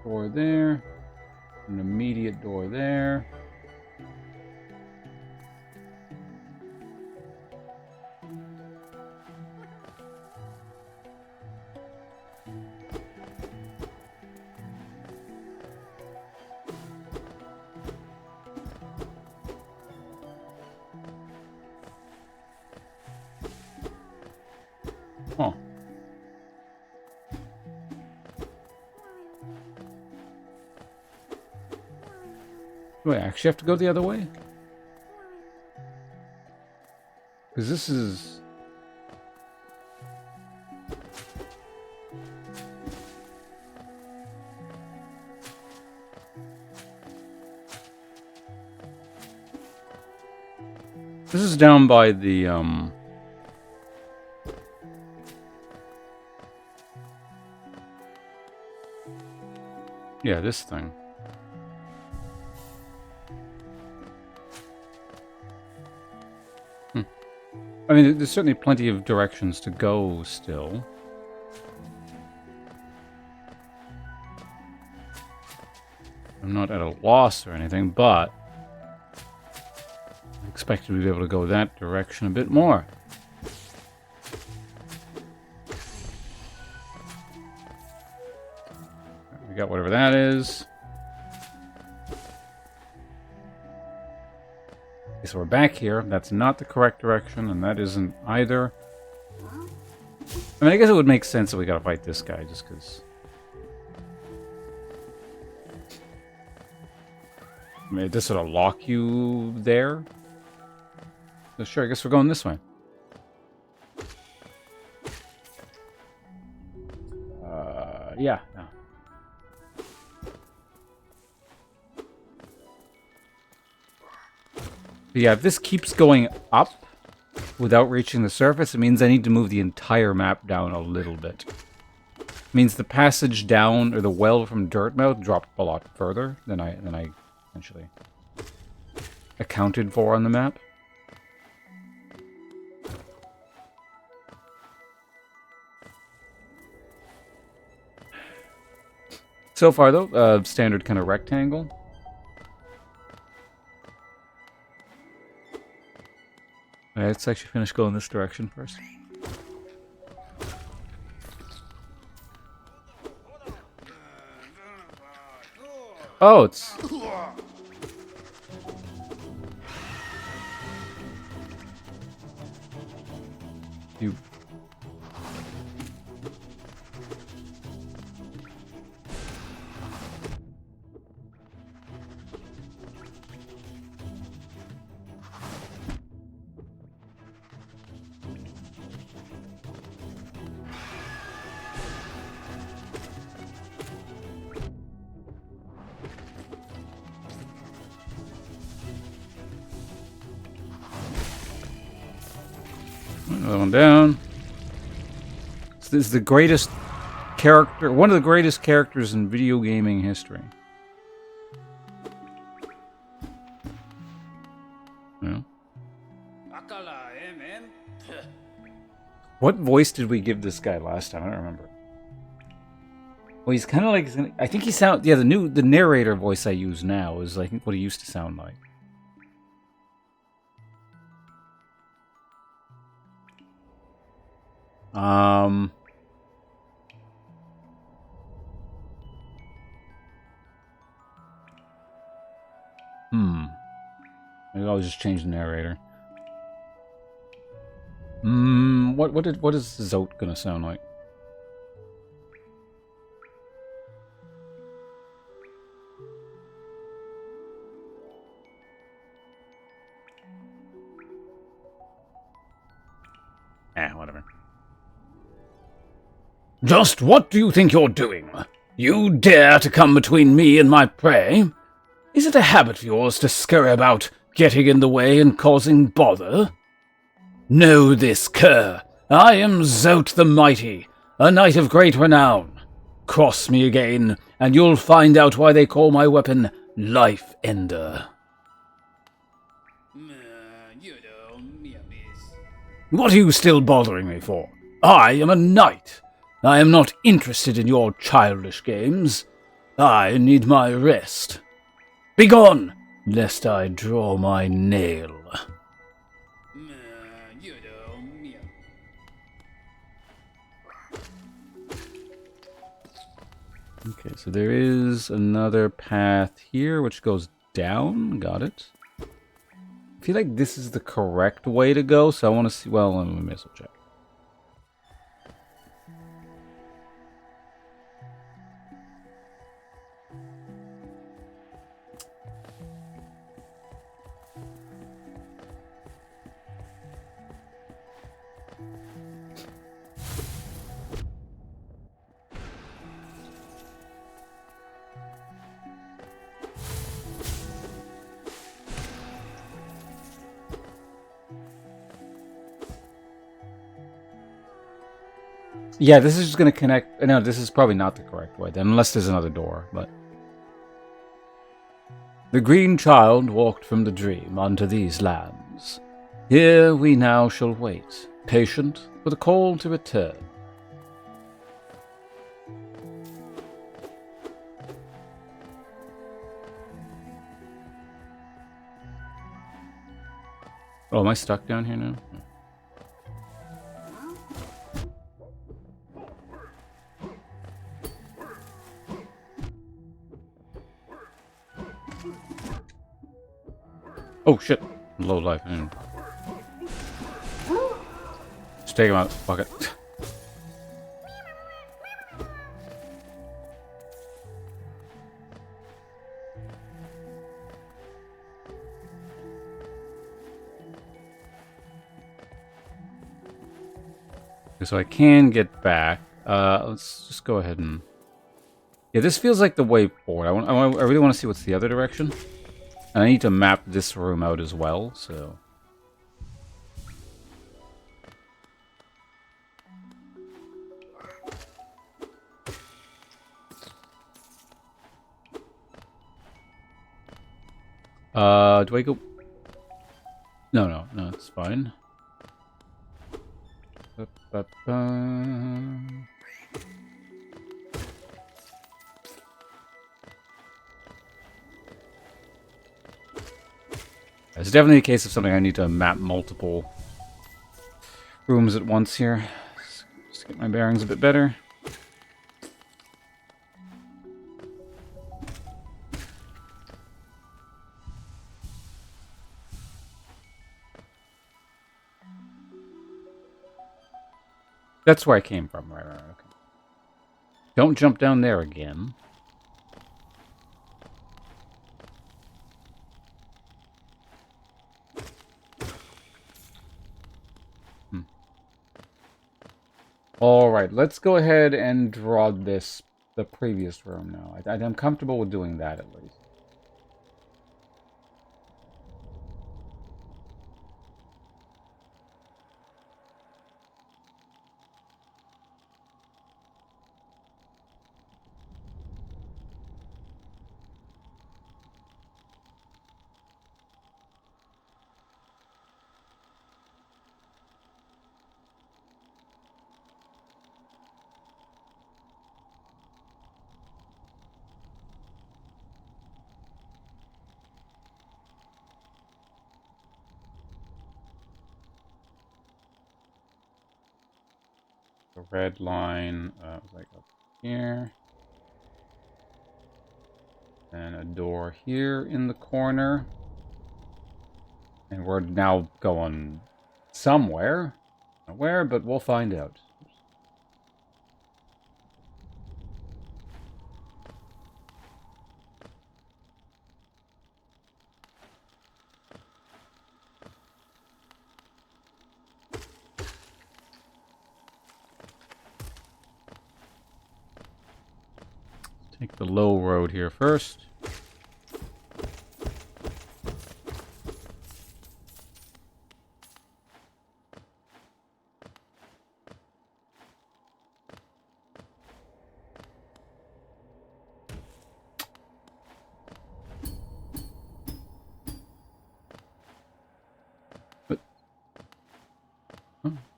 Door there. An immediate door there. Huh. Do I actually have to go the other way? Because this is... This is down by the, Yeah, this thing. I mean, there's certainly plenty of directions to go still. I'm not at a loss or anything, but I expected to be able to go that direction a bit more. We got whatever that is. Okay, so we're back here. That's not the correct direction, and that isn't either. I mean, I guess it would make sense that we gotta fight this guy, just because... I mean, this sort of lock you there? So sure, I guess we're going this way. Yeah. No. Yeah, if this keeps going up without reaching the surface, it means I need to move the entire map down a little bit. It means the passage down, or the well from Dirtmouth, dropped a lot further than I essentially accounted for on the map. So far, though, standard kind of rectangle. Alright, let's actually finish going this direction first. Oh, it's... You... Another one down. So this is the greatest character, one of the greatest characters in video gaming history. Yeah. What voice did we give this guy last time? I don't remember. Well, he's kind of like, I think he sound, yeah, the narrator voice I use now is like what he used to sound like. Maybe I'll just change the narrator. What is Zote gonna sound like? Whatever. Just what do you think you're doing? You dare to come between me and my prey? Is it a habit of yours to scurry about, getting in the way and causing bother? Know this, cur. I am Zote the Mighty, a knight of great renown. Cross me again, and you'll find out why they call my weapon Life Ender. What are you still bothering me for? I am a knight. I am not interested in your childish games. I need my rest. Begone, lest I draw my nail. Okay, so there is another path here which goes down. Got it. I feel like this is the correct way to go, so I want to see... Well, let me as well check. Yeah, this is just going to connect... No, this is probably not the correct way then, unless there's another door, but... The green child walked from the dream unto these lands. Here we now shall wait, patient for the call to return. Oh, am I stuck down here now? Oh shit! Low life. Just take him out. Fuck it. So I can get back. Let's just go ahead and... Yeah, this feels like the way forward. I really want to see what's the other direction. And I need to map this room out as well, so... do I go... No, it's fine. It's definitely a case of something I need to map multiple rooms at once here. Just get my bearings a bit better. That's where I came from. Right, okay. Don't jump down there again. Alright, let's go ahead and draw the previous room now. I'm comfortable with doing that at least. The red line was like up here. And a door here in the corner. And we're now going somewhere. Not where, but we'll find out. Take the low road here first. But,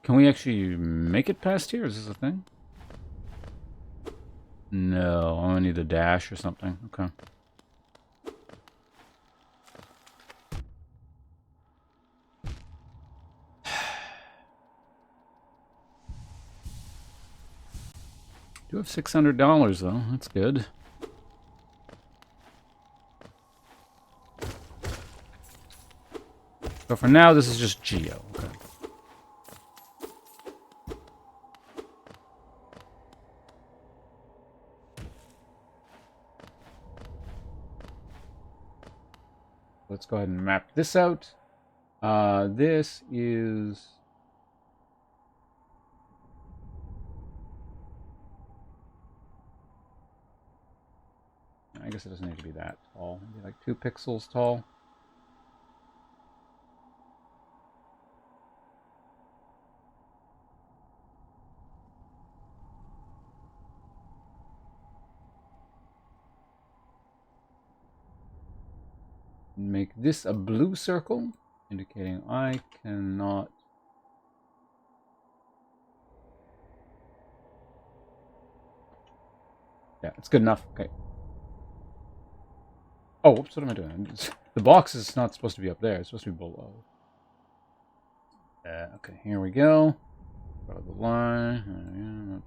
can we actually make it past here? Is this a thing? No, I'm gonna need a dash or something. Okay. Do have $600 though. That's good. So for now, this is just Geo. Okay. Let's go ahead and map this out. This is... I guess it doesn't need to be that tall. Maybe like 2 pixels tall. make this a blue circle, indicating I cannot. Yeah, it's good enough. Okay. Oh, whoops, what am I doing? The box is not supposed to be up there. It's supposed to be below. Okay, here we go. Draw the line.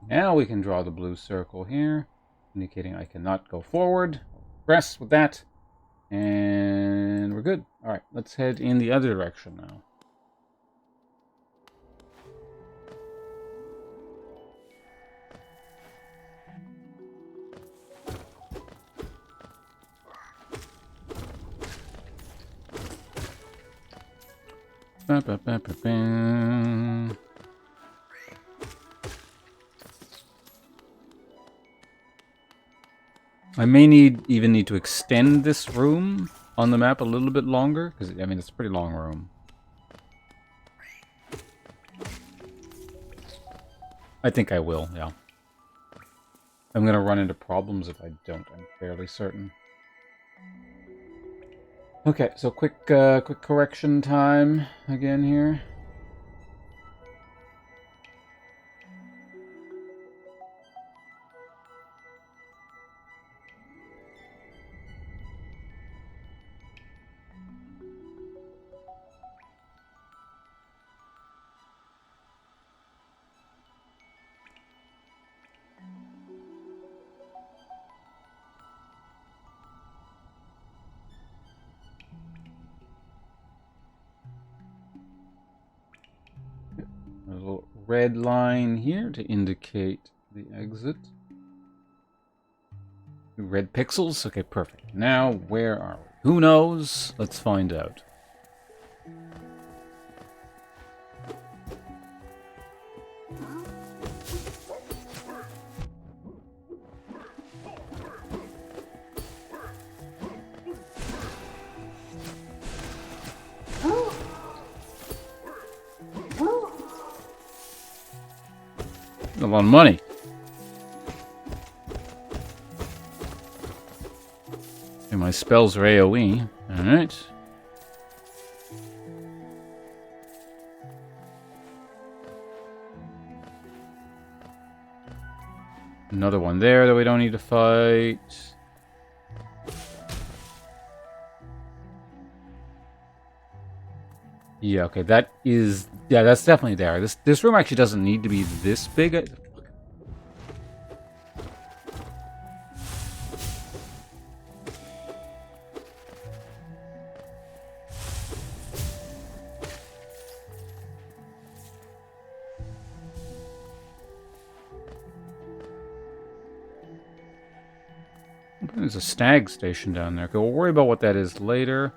Now we can draw the blue circle here, indicating I cannot go forward. Press with that, and we're good. All right, let's head in the other direction now. Ba, ba, ba, ba, ba. I may even need to extend this room on the map a little bit longer, because, I mean, it's a pretty long room. I think I will, yeah. I'm going to run into problems if I don't, I'm fairly certain. Okay, so quick correction time again here. A little red line here to indicate the exit. Red pixels? Okay, perfect. Now, where are we? Who knows? Let's find out. A lot of money. And my spells are AoE. Alright. Another one there that we don't need to fight. Yeah, okay, that is... Yeah, that's definitely there. This room actually doesn't need to be this big. There's a stag station down there. Okay, we'll worry about what that is later.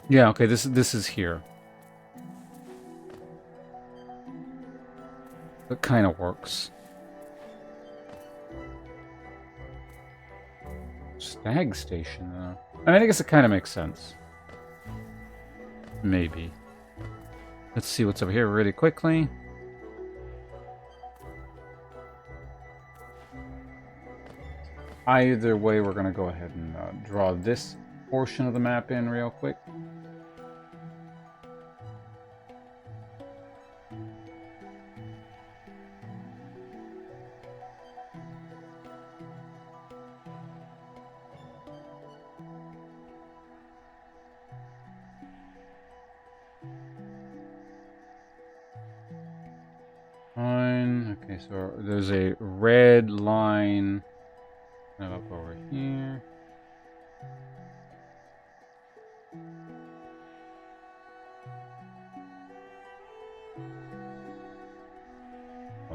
Yeah, okay, this is here. It kind of works. Stag station, though. I mean, I guess it kind of makes sense. Maybe. Let's see what's over here really quickly. Either way, we're going to go ahead and draw this portion of the map in real quick. Fine. Okay, so there's a red line kind of up over here.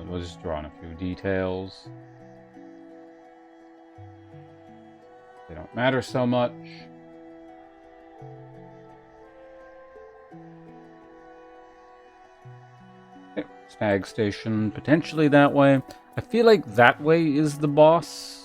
We'll just draw on a few details. They don't matter so much. Okay, Stag Station, potentially that way. I feel like that way is the boss.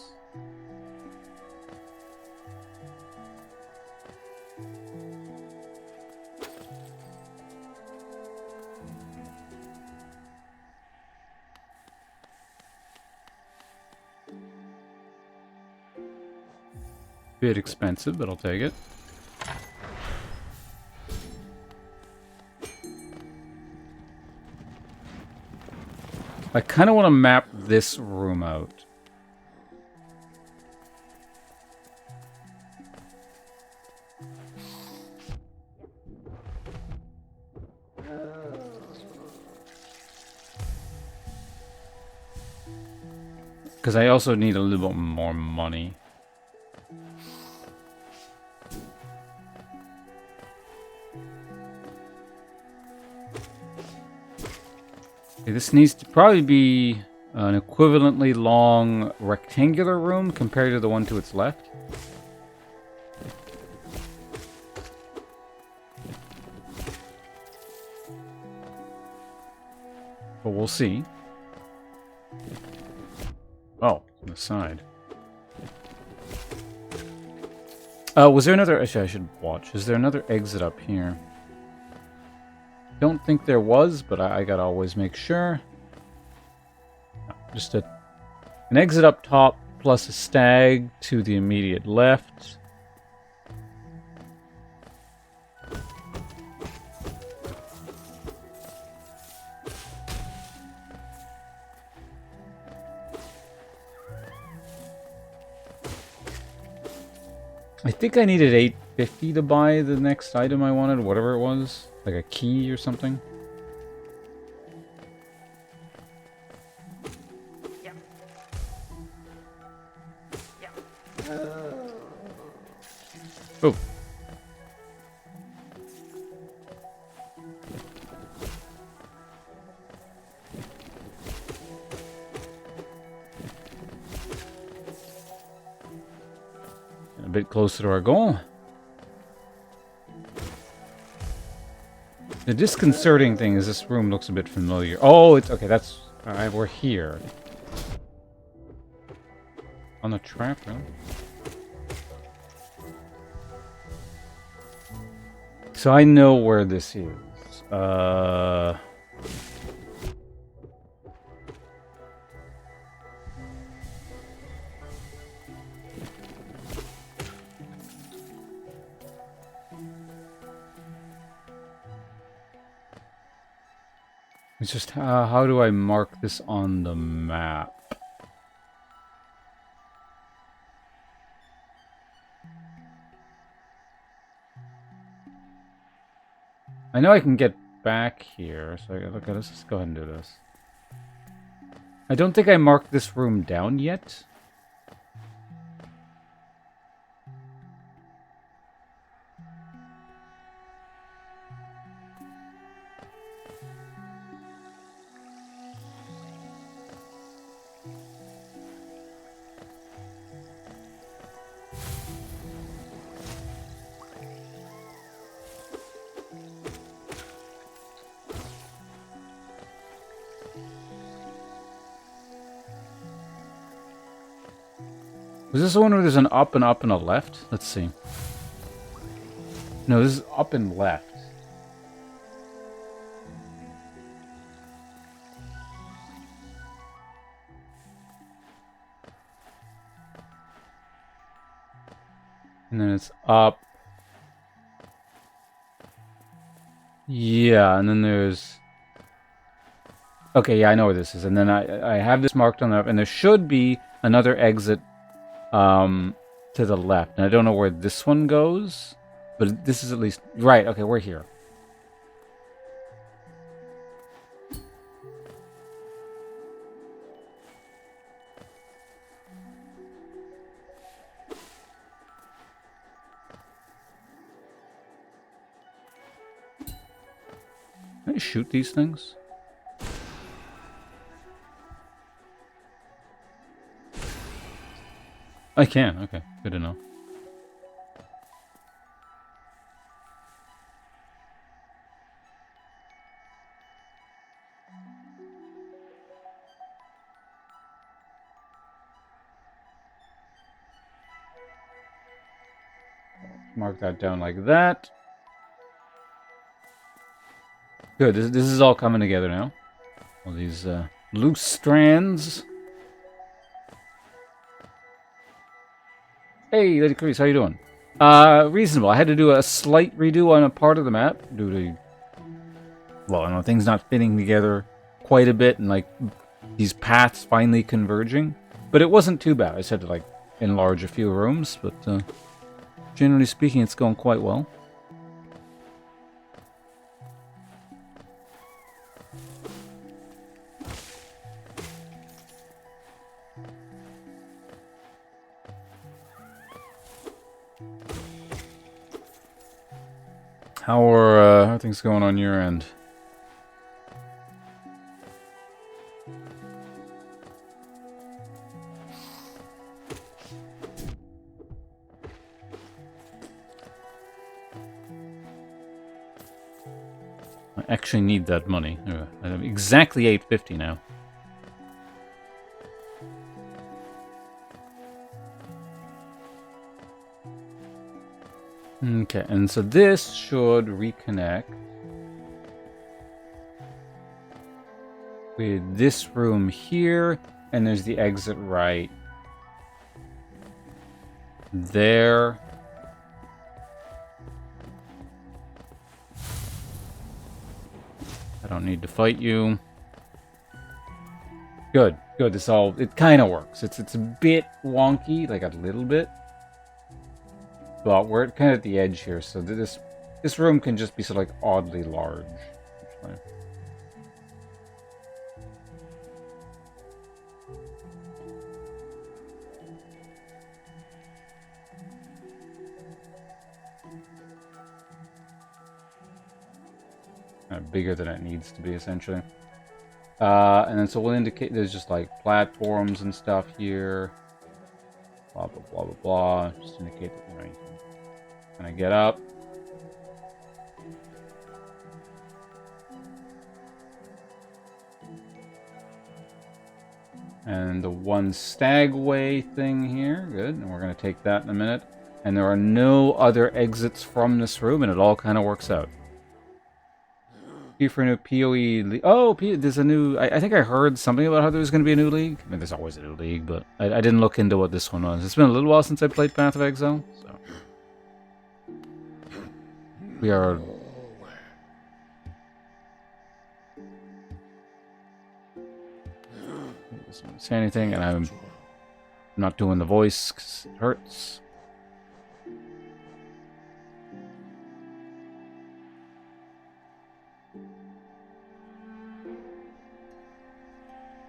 Bit expensive, but I'll take it. I kind of want to map this room out. Because I also need a little bit more money. Okay, this needs to probably be an equivalently long rectangular room compared to the one to its left. But we'll see. Oh, on the side. Was there another... Actually, I should watch. Is there another exit up here? Don't think there was, but I gotta always make sure. No, just an exit up top plus a stag to the immediate left. I think I needed 850 to buy the next item I wanted, whatever it was. Like a key or something. Oh. A bit closer to our goal. The disconcerting thing is this room looks a bit familiar. Oh, it's okay. That's alright. We're here on the trap room. So I know where this is. It's just how do I mark this on the map? I know I can get back here, so okay, let's just go ahead and do this. I don't think I marked this room down yet. Was this the one where there's an up and a left? Let's see. No, this is up and left. And then it's up. Yeah, and then there's... Okay, yeah, I know where this is. And then I have this marked on the... And there should be another exit to the left. And I don't know where this one goes, but this is at least... Right, okay, we're here. Can I shoot these things? I can, okay. Good to know. Mark that down like that. Good, this is all coming together now. All these loose strands. Hey, Lady Crease, how you doing? Reasonable. I had to do a slight redo on a part of the map due to, well, I don't know, things not fitting together quite a bit and, like, these paths finally converging. But it wasn't too bad. I just had to, like, enlarge a few rooms, but generally speaking, it's going quite well. How are things going on your end? I actually need that money. I have exactly 850 now. Okay, and so this should reconnect with this room here, and there's the exit right there. I don't need to fight you. Good, good. It kind of works. It's a bit wonky, like a little bit. But we're kind of at the edge here, so this room can just be sort of like oddly large. Bigger than it needs to be, essentially. And then so we'll indicate there's just like platforms and stuff here. Blah, blah, blah, blah, blah. Just indicate that, you know, you can kind of get up. And the one stagway thing here. Good. And we're going to take that in a minute. And there are no other exits from this room, and it all kind of works out. For a new PoE league. Oh, there's a new... I think I heard something about how there was going to be a new league. I mean, there's always a new league, but I didn't look into what this one was. It's been a little while since I played Path of Exile, so... We are... Doesn't say anything, and I'm not doing the voice because it hurts.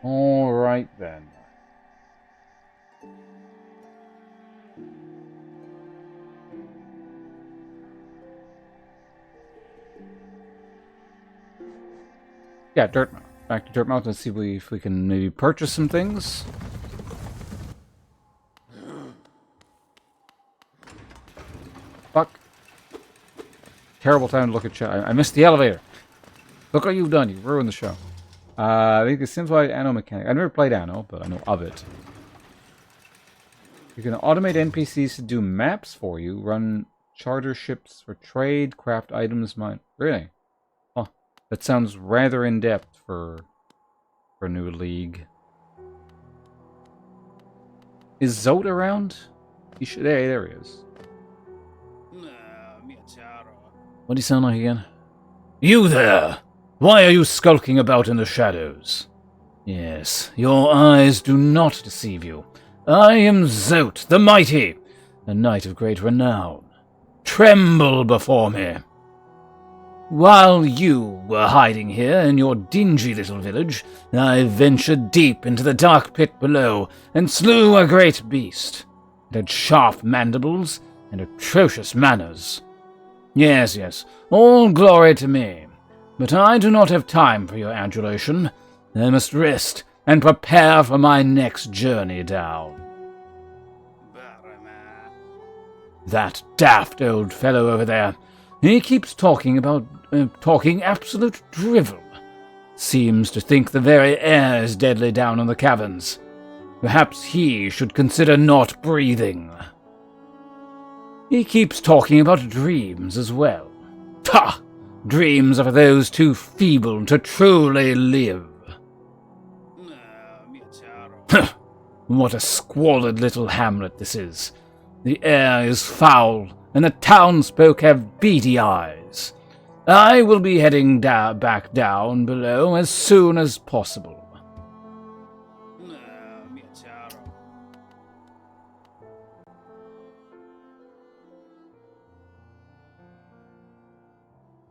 All right, then. Yeah, Dirtmouth. Back to Dirtmouth. Let's see if we can maybe purchase some things. Fuck. Terrible time to look at chat. I missed the elevator. Look what you've done. You ruined the show. I think the Simplified Anno mechanic. I've never played Anno, but I know of it. You can automate NPCs to do maps for you, run charter ships for trade, craft items, mine. Really? Oh, that sounds rather in-depth for a new league. Is Zote around? He should. There he is. What do you sound like again? You there! Why are you skulking about in the shadows? Yes, your eyes do not deceive you. I am Zote, the mighty, a knight of great renown. Tremble before me. While you were hiding here in your dingy little village, I ventured deep into the dark pit below and slew a great beast. It had sharp mandibles and atrocious manners. Yes, all glory to me. But I do not have time for your adulation. I must rest and prepare for my next journey down. That daft old fellow over there. He keeps talking absolute drivel. Seems to think the very air is deadly down in the caverns. Perhaps he should consider not breathing. He keeps talking about dreams as well. Ha! Dreams are for those too feeble to truly live. What a squalid little hamlet this is. The air is foul, and the townsfolk have beady eyes. I will be heading back down below as soon as possible.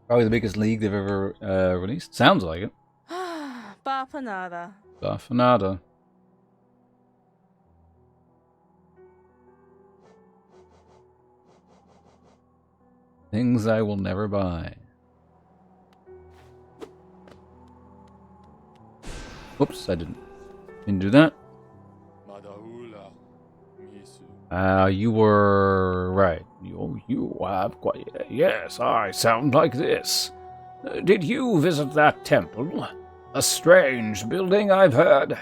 Probably the biggest league they've ever released. Sounds like it. Bapanada. Bafanada. Things I will never buy. Whoops, I didn't do that. You were right. You have quite... Yes, I sound like this. Did you visit that temple? A strange building, I've heard,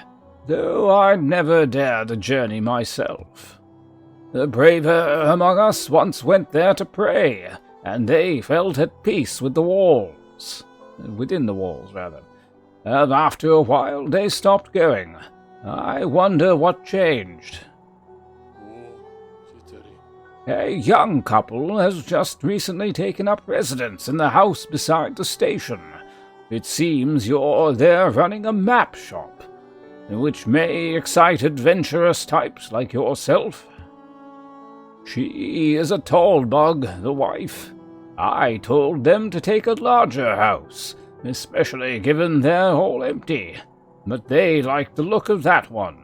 though I never dared a journey myself. The braver among us once went there to pray, and they felt at peace with the walls. Within the walls, rather. And after a while, they stopped going. I wonder what changed. A young couple has just recently taken up residence in the house beside the station. It seems you're there running a map shop, which may excite adventurous types like yourself. She is a tall bug, the wife. I told them to take a larger house, especially given they're all empty, but they like the look of that one.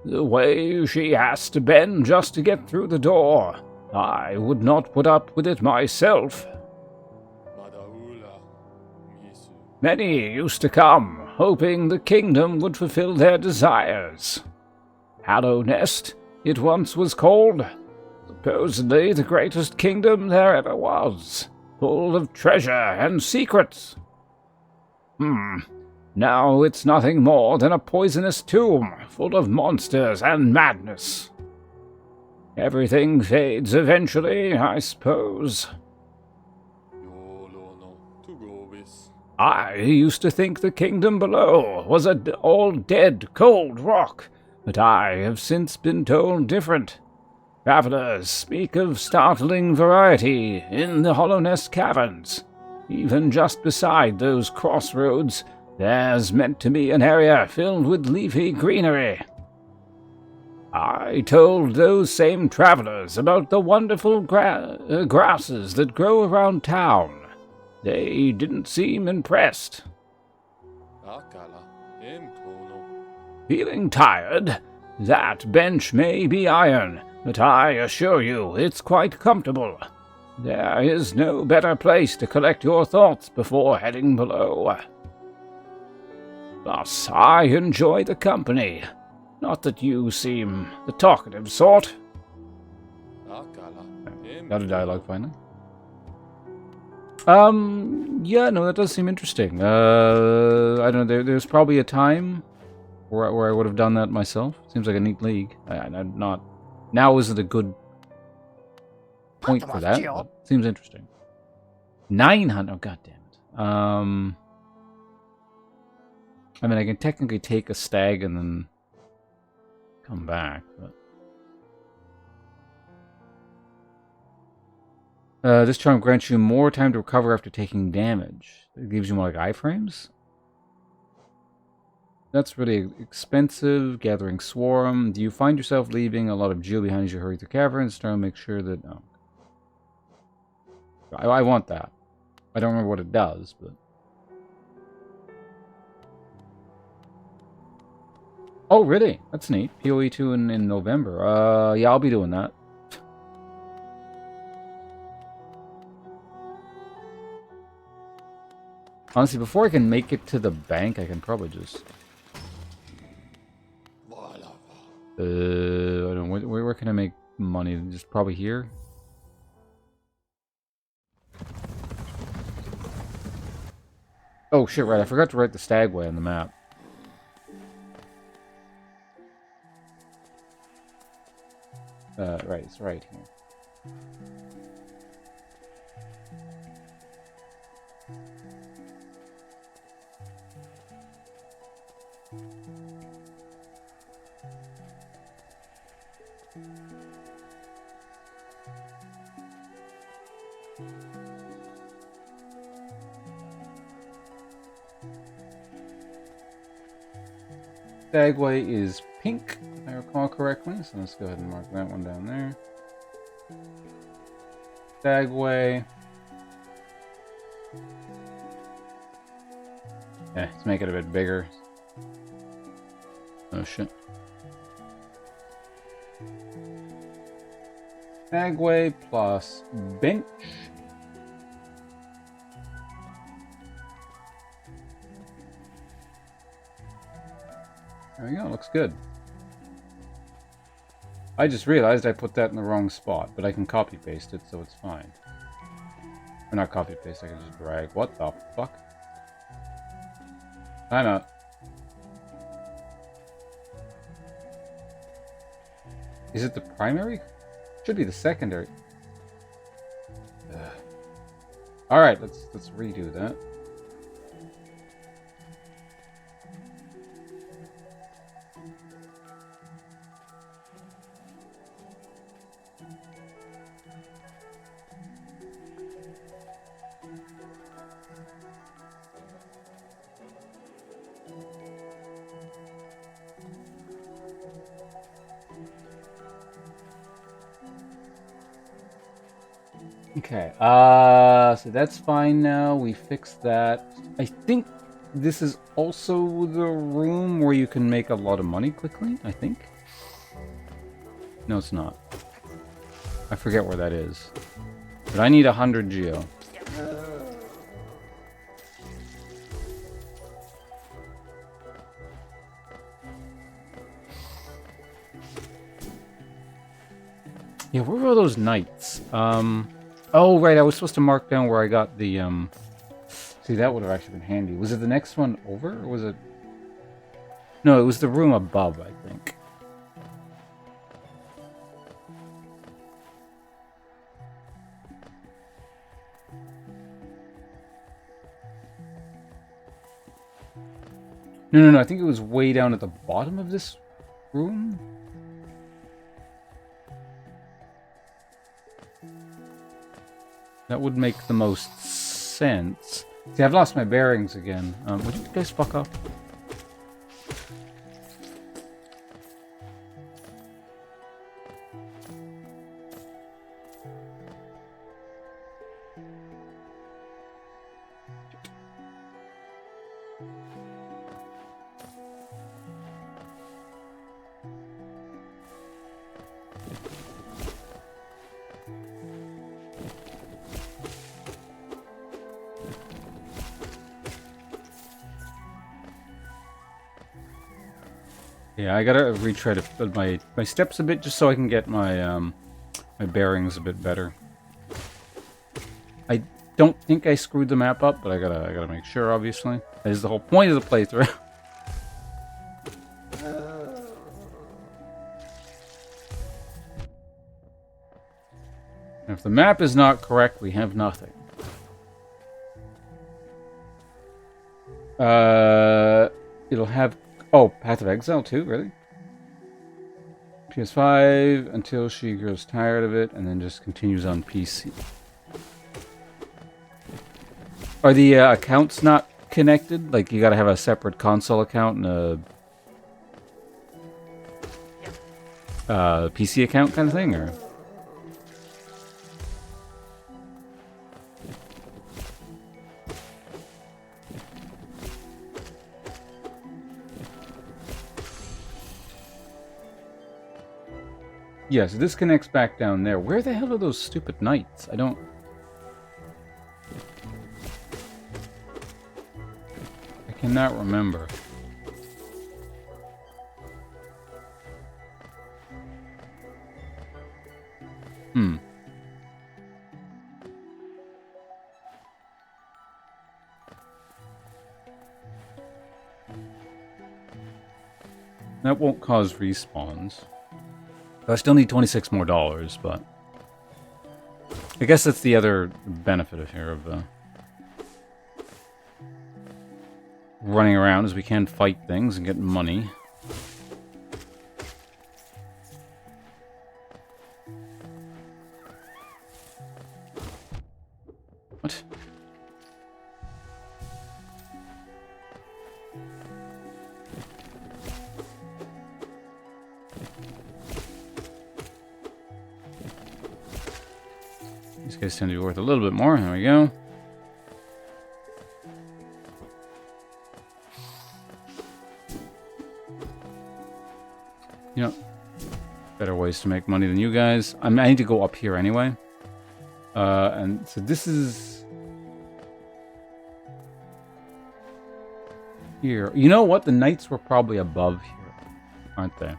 The way she has to bend just to get through the door, I would not put up with it myself. Many used to come, hoping the kingdom would fulfill their desires. Hallow Nest, it once was called, supposedly the greatest kingdom there ever was, full of treasure and secrets. Now it's nothing more than a poisonous tomb, full of monsters and madness. Everything fades eventually, I suppose. I used to think the kingdom below was an all-dead, cold rock, but I have since been told different. Travelers speak of startling variety in the Hollow Nest caverns. Even just beside those crossroads, there's meant to be an area filled with leafy greenery. I told those same travelers about the wonderful grasses that grow around town. They didn't seem impressed. Feeling tired? That bench may be iron, but I assure you it's quite comfortable. There is no better place to collect your thoughts before heading below. Plus, I enjoy the company. Not that you seem the talkative sort. Got a dialogue finally. Yeah, no, that does seem interesting. I don't know, there's probably a time where I would have done that myself. Seems like a neat league. I'm not... Now isn't a good point for that, but seems interesting. 900, oh god damn it. I mean, I can technically take a stag and then come back, but... this charm grants you more time to recover after taking damage. It gives you more like iframes? That's really expensive. Gathering Swarm. Do you find yourself leaving a lot of geo behind as you hurry through caverns? Trying to make sure that... Oh. I want that. I don't remember what it does, but... Oh, really? That's neat. PoE 2 in November. Yeah, I'll be doing that. Honestly, before I can make it to the bank, I can probably just... I don't know. Where can I make money? Just probably here? Oh, shit, right. I forgot to write the Stagway on the map. Right, it's right here. Stagway is pink, if I recall correctly, so let's go ahead and mark that one down there. Stagway. Yeah, let's make it a bit bigger. Oh shit. Stagway plus bench. There we go, looks good. I just realized I put that in the wrong spot, but I can copy paste it, so it's fine. Or not copy paste, I can just drag. What the fuck? Time out. Is it the primary? Should be the secondary. Alright, let's redo that. Okay, so that's fine now. We fixed that. I think this is also the room where you can make a lot of money quickly, I think. No, it's not. I forget where that is. But I need 100 geo. Yeah, where were those knights? Oh, right, I was supposed to mark down where I got the, See, that would have actually been handy. Was it the next one over, or was it... No, it was the room above, I think. No, I think it was way down at the bottom of this room. That would make the most sense. See, I've lost my bearings again. Would you guys fuck off? Yeah, I gotta retry to build my steps a bit just so I can get my my bearings a bit better. I don't think I screwed the map up, but I gotta make sure. Obviously, that is the whole point of the playthrough. If the map is not correct, we have nothing. It'll have. Oh, Path of Exile too, really? PS5 until she grows tired of it and then just continues on PC. Are the accounts not connected? Like you gotta have a separate console account and a PC account kind of thing, or? Yeah, so this connects back down there. Where the hell are those stupid knights? I don't... I cannot remember. That won't cause respawns. I still need $26 more, but... I guess that's the other benefit of here of running around, is we can fight things and get money. What? These guys tend to be worth a little bit more. There we go. You know, better ways to make money than you guys. I need to go up here anyway. And so this is here. You know what? The knights were probably above here, aren't they?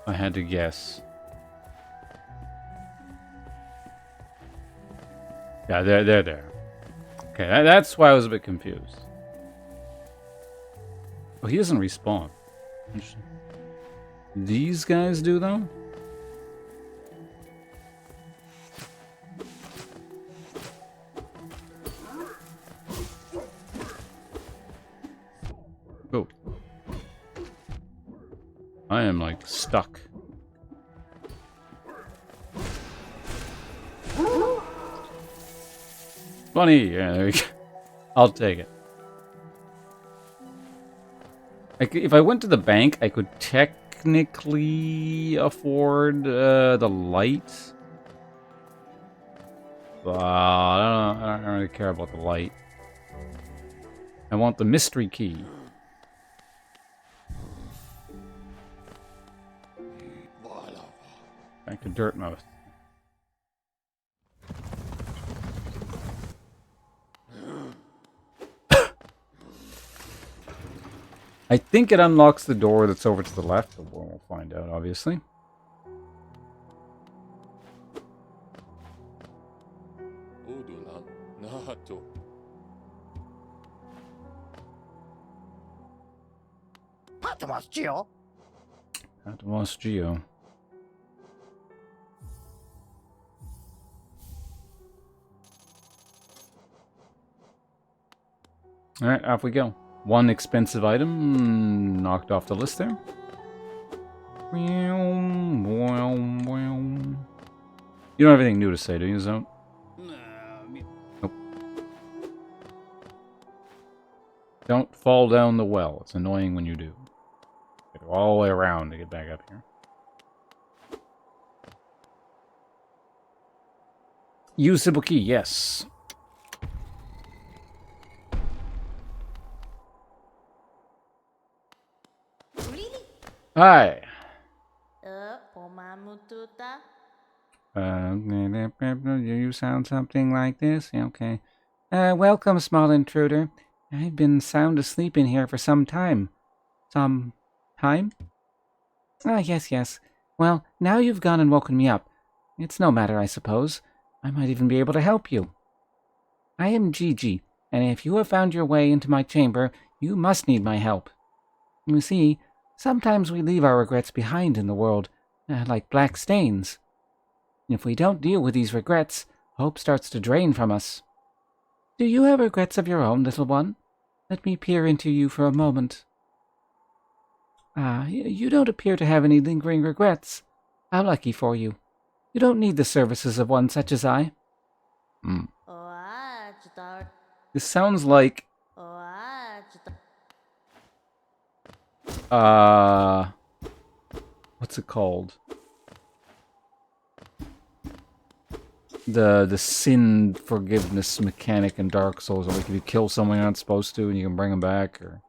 I had to guess. Yeah, they're there. Okay, that's why I was a bit confused. Oh, he doesn't respawn. Interesting. These guys do, though? Oh. I am, like, stuck. Bunny! Yeah, there we go. I'll take it. If I went to the bank, I could technically afford the light. But I don't really care about the light. I want the mystery key. Back to Dirtmouth. I think it unlocks the door that's over to the left, but we'll find out, obviously. Patmos Geo. Patmos Geo. Alright, off we go. One expensive item knocked off the list there. You don't have anything new to say, do you, Zone? Nope. Don't fall down the well. It's annoying when you do. Go all the way around to get back up here. Use Sybil key, yes. Hi. You sound something like this? Okay. Welcome, small intruder. I've been sound asleep in here for some time. Some time? Ah, yes. Well, now you've gone and woken me up. It's no matter, I suppose. I might even be able to help you. I am Gigi, and if you have found your way into my chamber, you must need my help. You see, sometimes we leave our regrets behind in the world, like black stains. If we don't deal with these regrets, hope starts to drain from us. Do you have regrets of your own, little one? Let me peer into you for a moment. Ah, you don't appear to have any lingering regrets. How lucky for you. You don't need the services of one such as I. This sounds like... what's it called? The sin forgiveness mechanic in Dark Souls. Like if you kill someone you're not supposed to and you can bring them back, or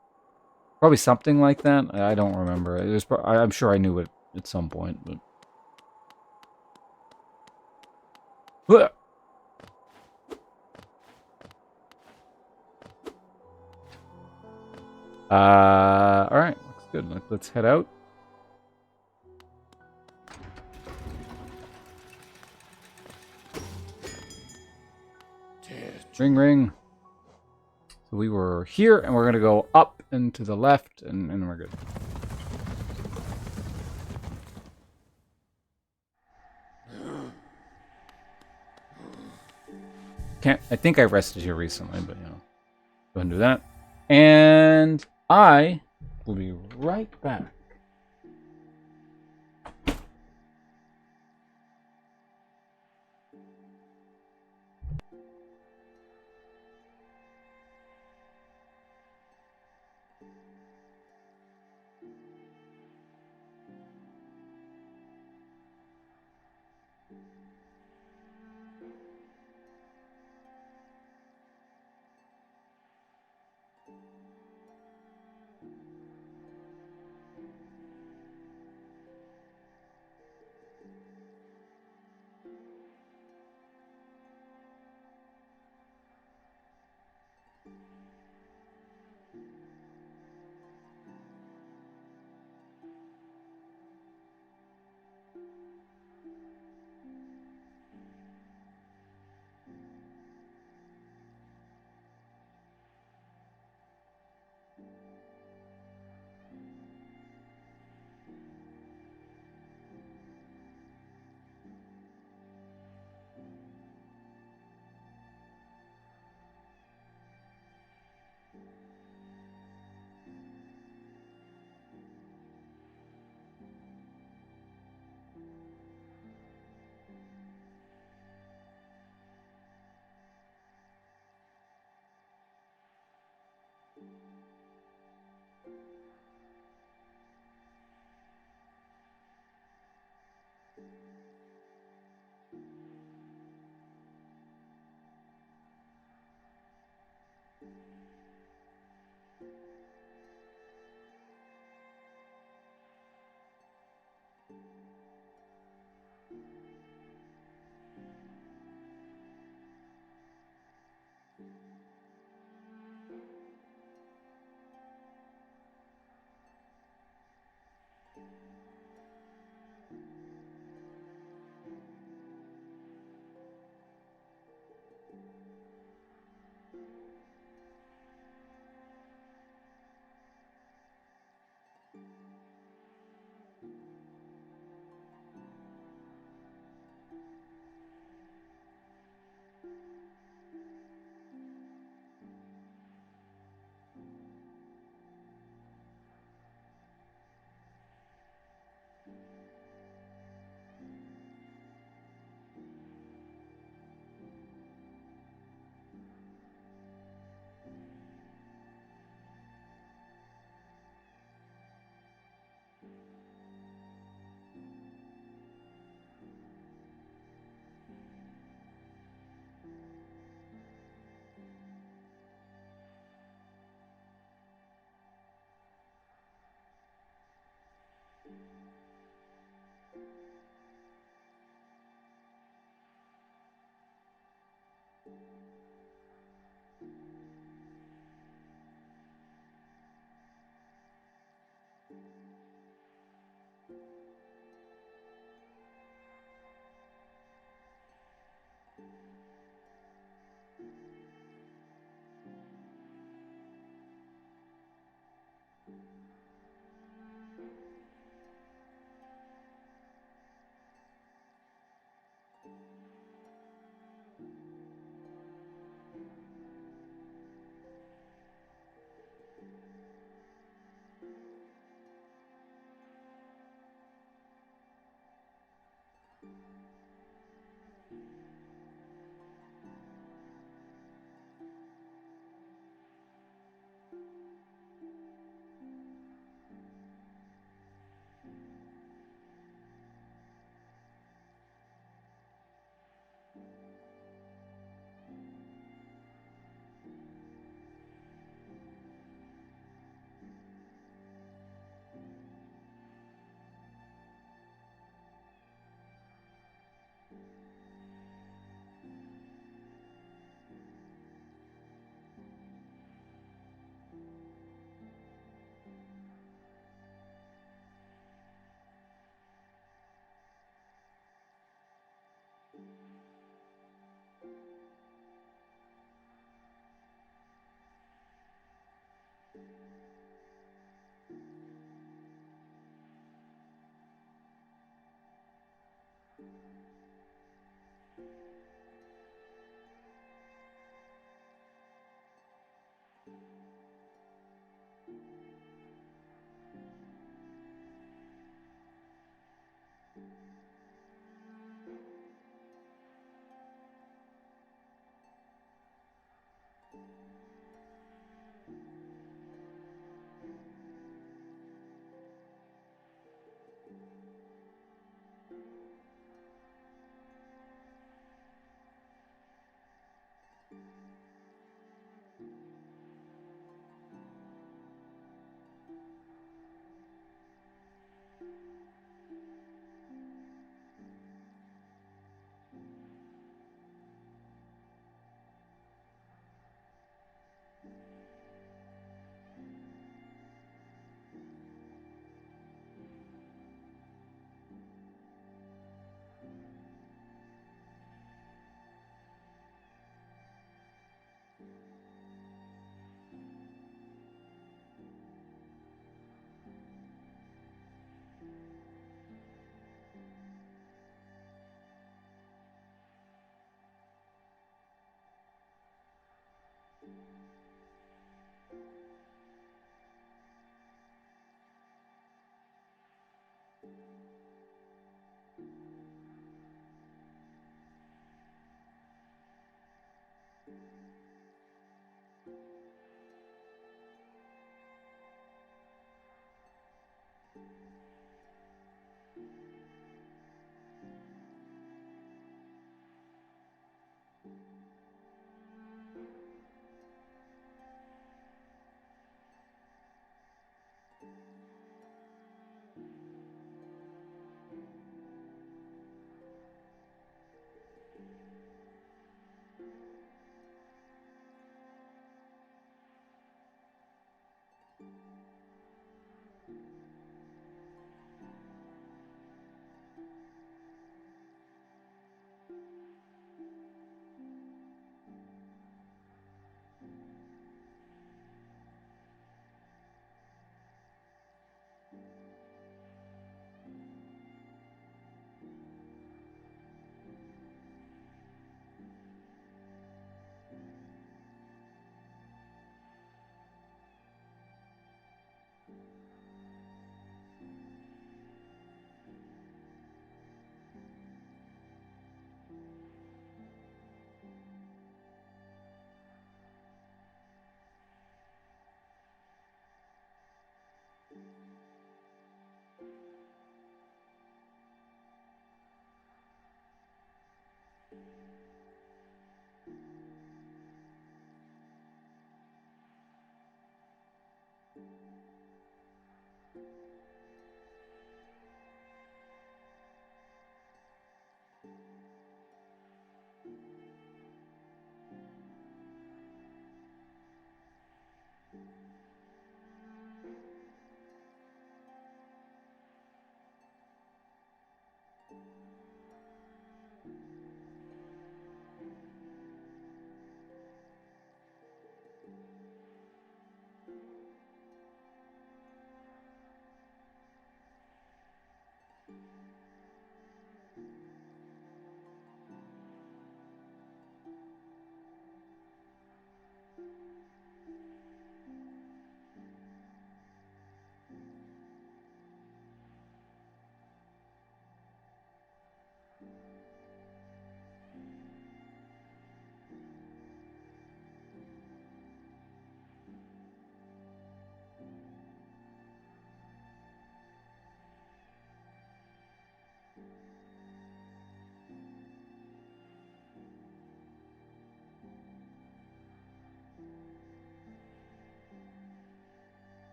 probably something like that. I don't remember. It was. I'm sure I knew it at some point, but. All right, looks good. Let's head out. Ring, ring. We were here, and we're going to go up and to the left, and we're good. I think I rested here recently, but you know, go ahead and do that. And I will be right back.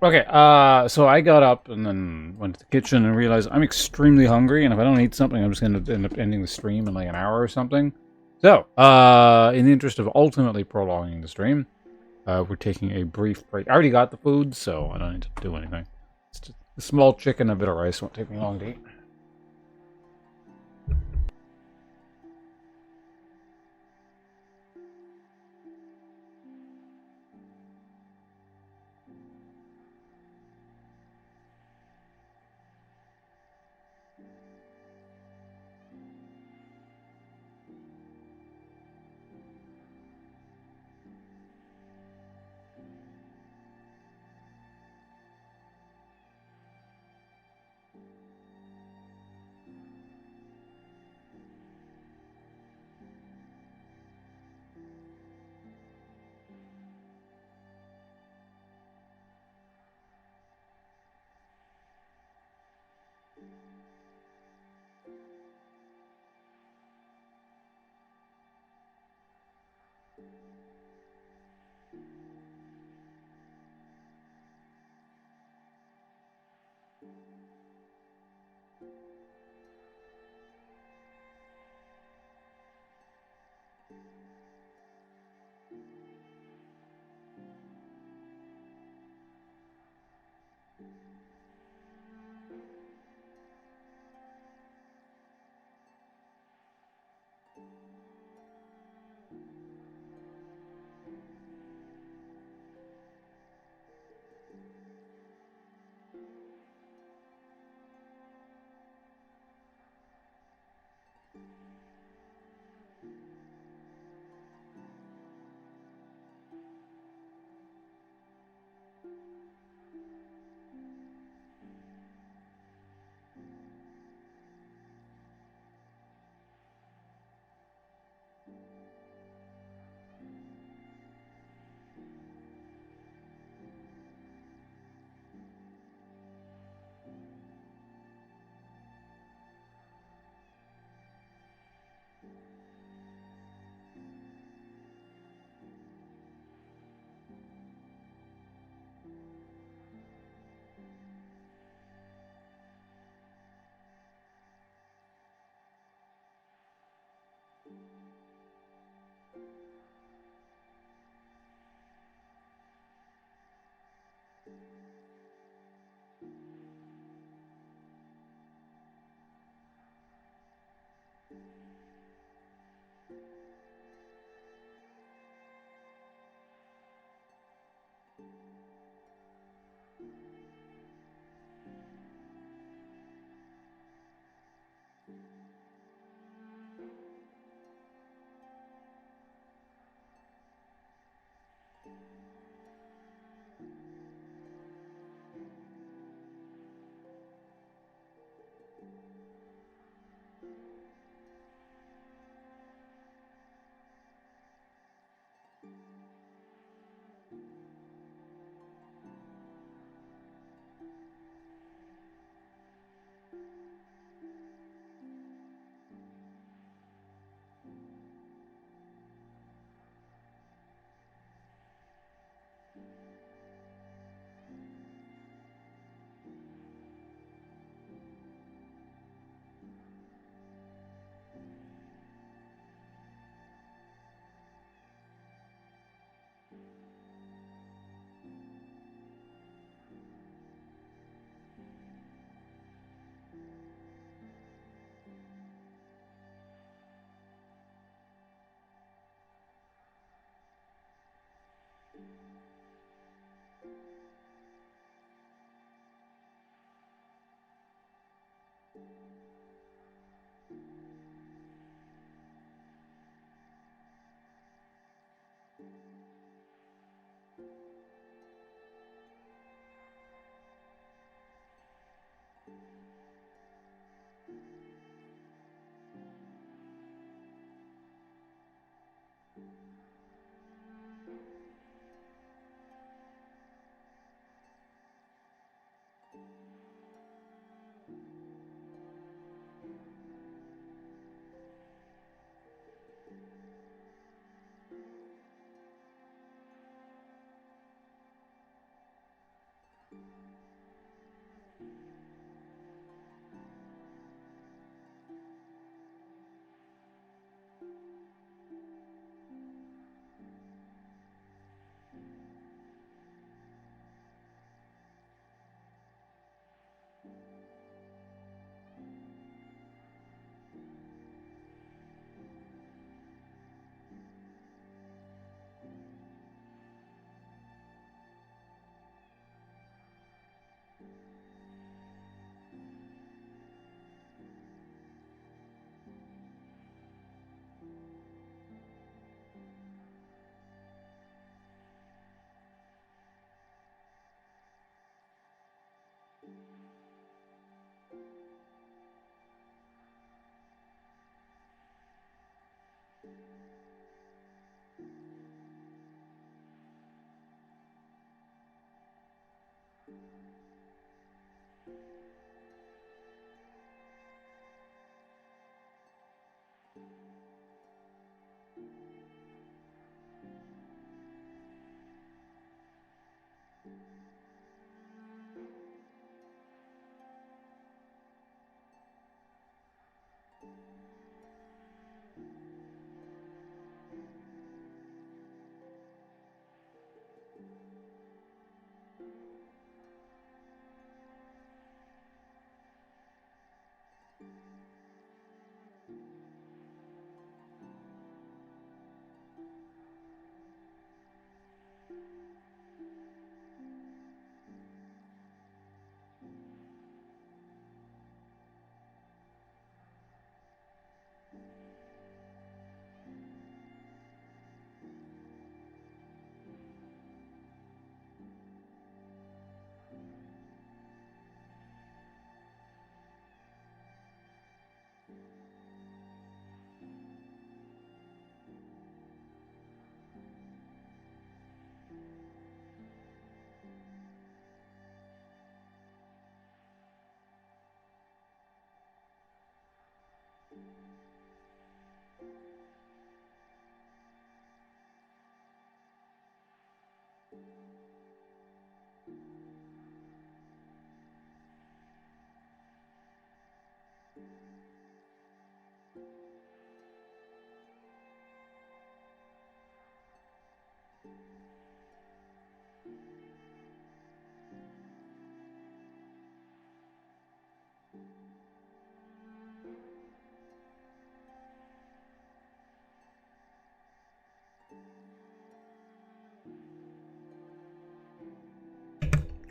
Okay, so I got up and then went to the kitchen and realized I'm extremely hungry, and if I don't eat something, I'm just going to end up ending the stream in like an hour or something. So, in the interest of ultimately prolonging the stream, we're taking a brief break. I already got the food, so I don't need to do anything. It's just a small chicken and a bit of rice. Won't take me long to eat.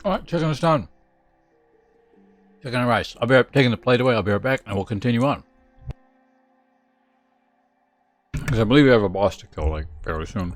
Alright, chicken is done. Chicken and rice. I'll be taking the plate away. I'll be right back and we'll continue on. Because I believe we have a boss to kill, like, fairly soon.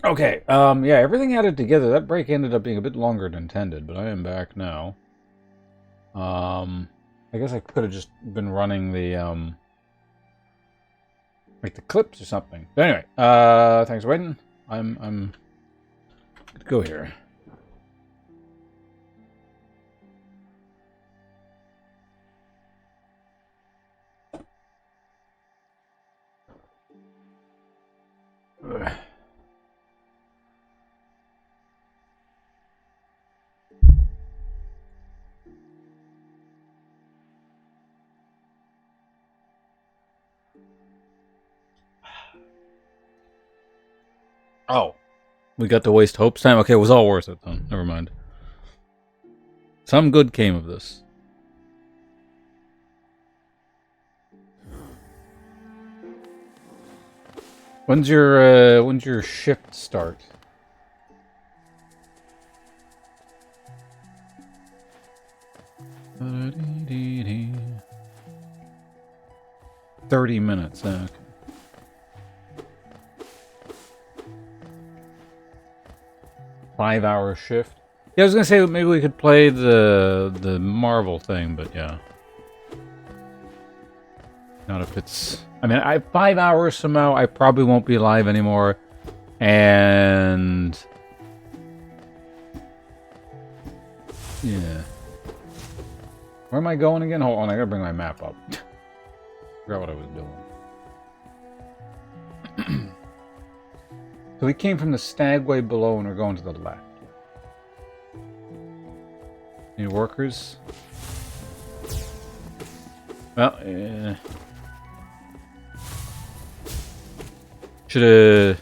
Okay, yeah, everything added together, that break ended up being a bit longer than intended, but I am back now. I guess I could have just been running the, like the clips or something. But anyway, thanks for waiting. I'm good to go here. Ugh. Oh, we got to waste Hope's time? Okay, it was all worth it then. Never mind. Some good came of this. When's your shift start? .30 minutes. Okay. Five-hour shift. Yeah, I was gonna say maybe we could play the Marvel thing, but yeah. Not if it's... I mean, 5 hours from now, I probably won't be live anymore. And... yeah. Where am I going again? Hold on, I gotta bring my map up. Forgot what I was doing. So we came from the stagway below and we're going to the left. Any workers? Well, should have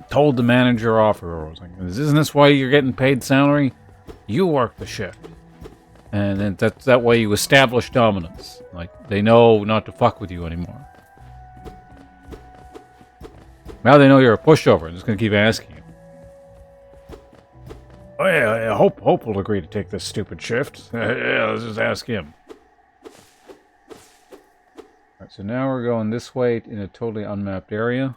told the manager off, or I was like, isn't this why you're getting paid salary? You work the shift. And then that way you establish dominance. Like, they know not to fuck with you anymore. Now they know you're a pushover. I'm just going to keep asking you. Oh yeah, Hope will agree to take this stupid shift. Yeah, let's just ask him. Alright, so now we're going this way in a totally unmapped area.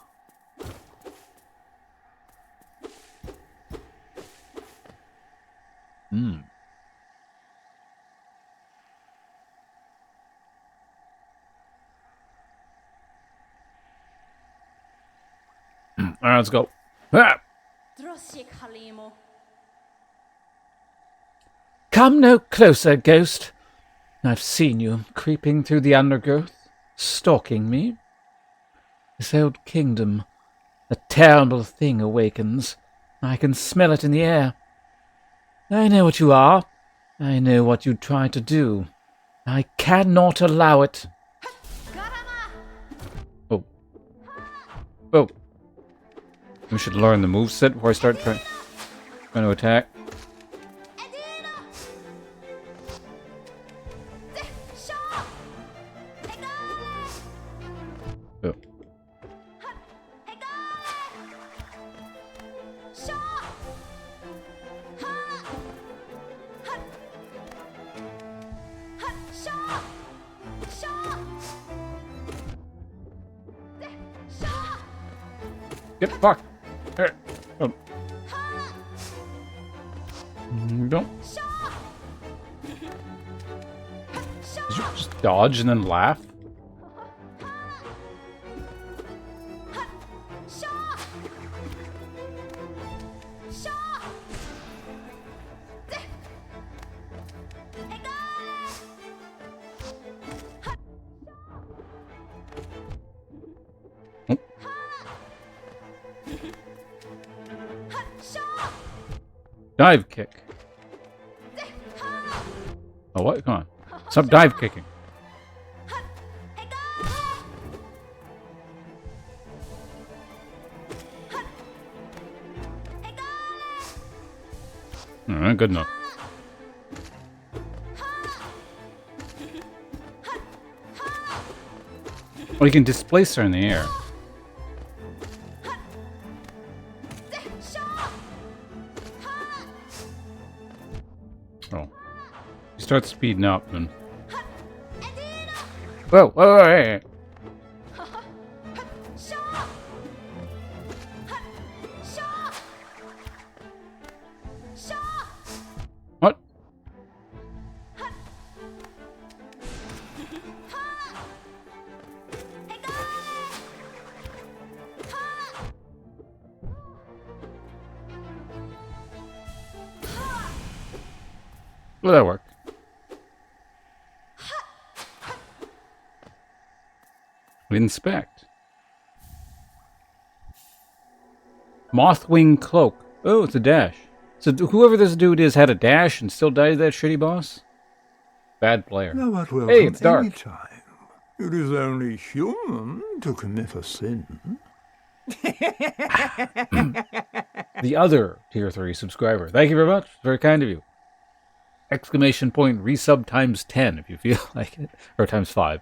Alright, let's go. Ah! Come no closer, ghost. I've seen you creeping through the undergrowth, stalking me. This old kingdom, a terrible thing awakens. I can smell it in the air. I know what you are. I know what you try to do. I cannot allow it. Oh. Oh. We should learn the moveset before I start trying to attack. Oh. Get fucked. Here. Oh. Don't. Did you just dodge and then laugh? Dive kick. Oh, what? Come on. Stop dive kicking. Alright, good enough. Well, you can displace her in the air. Oh. You start speeding up and... Whoa, whoa, whoa, hey. What? Will that work? Inspect. Mothwing cloak. Oh, it's a dash. So whoever this dude is had a dash and still died to that shitty boss? Bad player. Thou art welcome Hey, it's dark. any time. It is only human to commit a sin. The other tier 3 subscriber. Thank you very much. Very kind of you. Exclamation point, resub times 10 if you feel like it. Or times 5.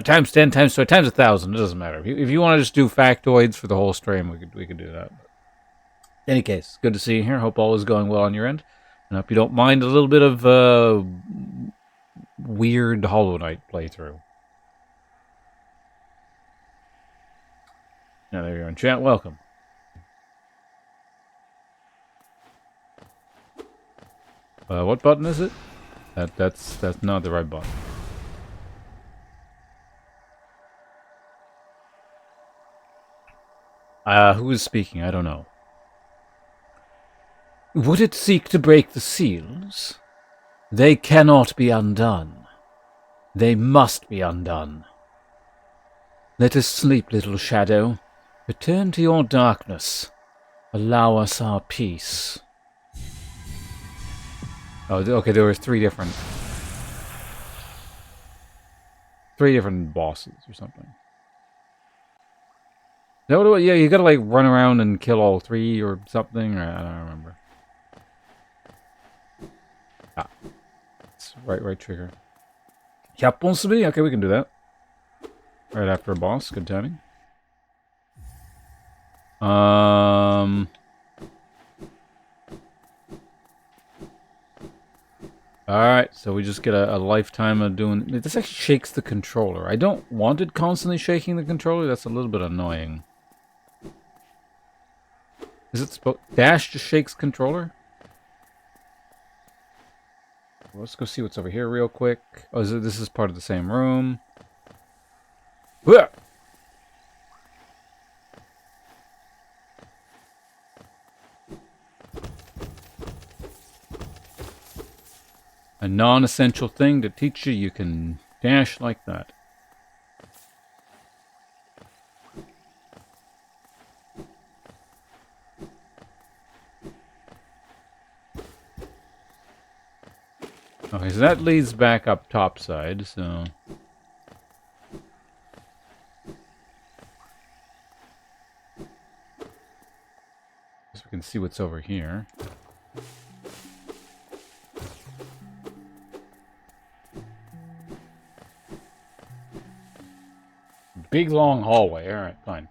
Times 10, times 20, times 1,000. It doesn't matter. If you want to just do factoids for the whole stream, we could do that. In any case, good to see you here. Hope all is going well on your end. And hope you don't mind a little bit of weird Hollow Knight playthrough. Now there you go in chat. Welcome. What button is it? That's not the right button. Who is speaking? I don't know. Would it seek to break the seals? They cannot be undone. They must be undone. Let us sleep, little shadow. Return to your darkness. Allow us our peace. Oh, okay, there were three different bosses or something. No, yeah, you gotta like run around and kill all three or something. I don't remember. Ah, it's right trigger. Yep, possibly. Okay, we can do that. Right after a boss, good timing. Alright, so we just get a lifetime of doing... This actually shakes the controller. I don't want it constantly shaking the controller. That's a little bit annoying. Is it supposed... Dash just shakes controller? Well, let's go see what's over here real quick. Oh, this is part of the same room. Whoa! A non-essential thing to teach you can dash like that. Okay, so that leads back up topside, so... Guess we can see what's over here. Big long hallway. Alright, fine.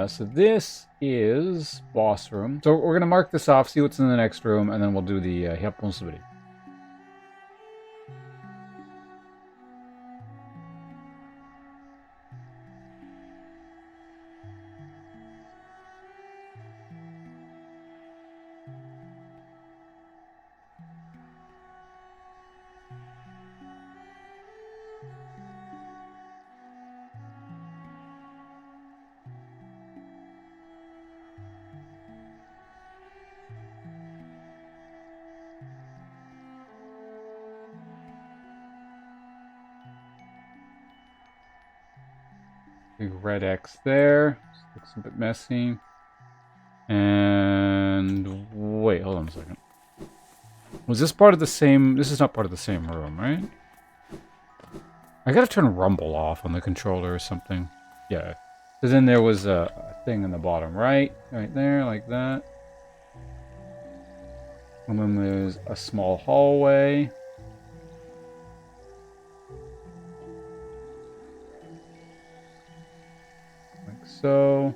So this is boss room. So we're going to mark this off, see what's in the next room, and then we'll do the responsibility. Big red X there. Looks a bit messy. And wait, hold on a second. Was this part of the same? This is not part of the same room, right? I gotta turn Rumble off on the controller or something. Yeah. So then there was a thing in the bottom right there, like that. And then there's a small hallway. Like so.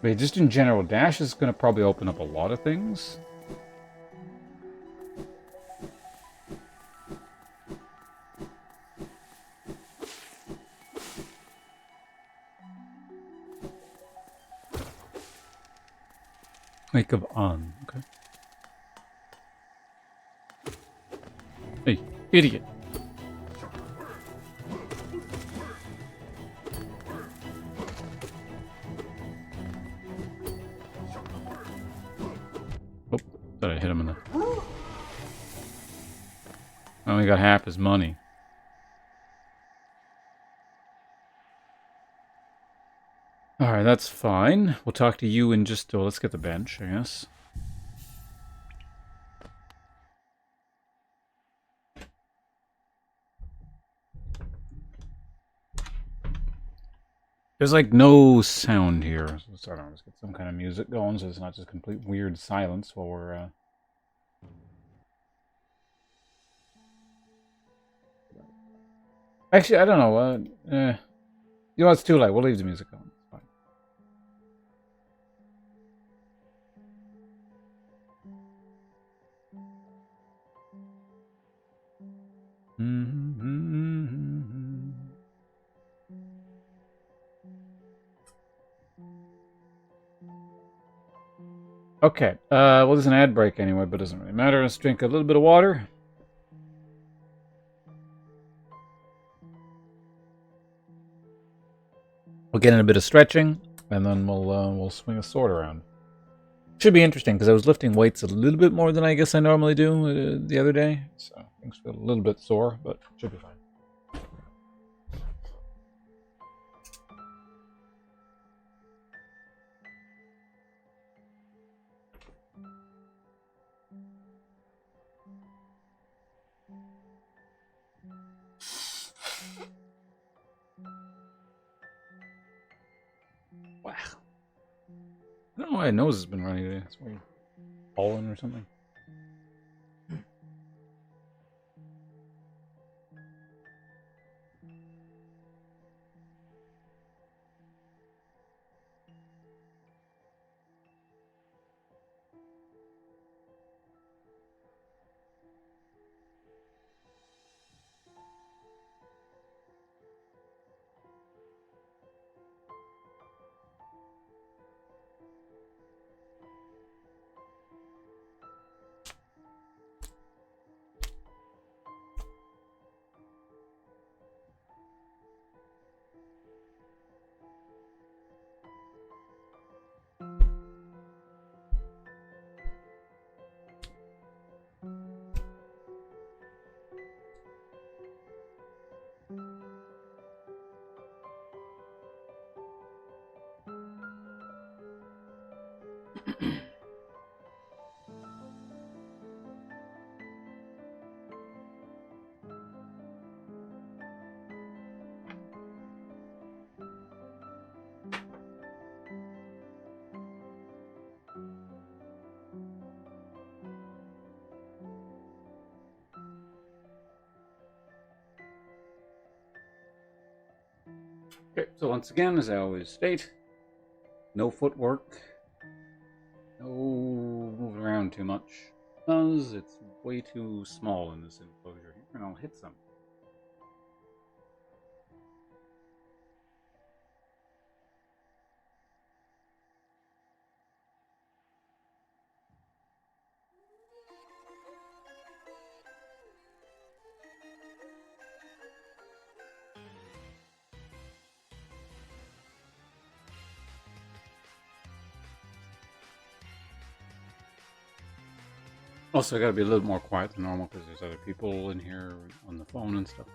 But just in general, dash is going to probably open up a lot of things. Make of on, okay. Hey, idiot. Oh, thought I hit him in the... I only got half his money. Alright, that's fine. We'll talk to you in just... Oh, let's get the bench, I guess. There's like no sound here. So I don't know, let's get some kind of music going so it's not just complete weird silence while we're Actually, I don't know. You know, it's too late. We'll leave the music on. It's fine. Okay. Well, there's an ad break anyway, but it doesn't really matter. Let's drink a little bit of water. We'll get in a bit of stretching, and then we'll swing a sword around. Should be interesting because I was lifting weights a little bit more than I guess I normally do the other day, so things feel a little bit sore, but should be fine. Wow. I don't know why my nose has been running today. It's weird. Pollen or something. Okay, so once again, as I always state, no footwork, no moving around too much, because it's way too small in this enclosure here, and I'll hit something. Also, I gotta be a little more quiet than normal because there's other people in here on the phone and stuff.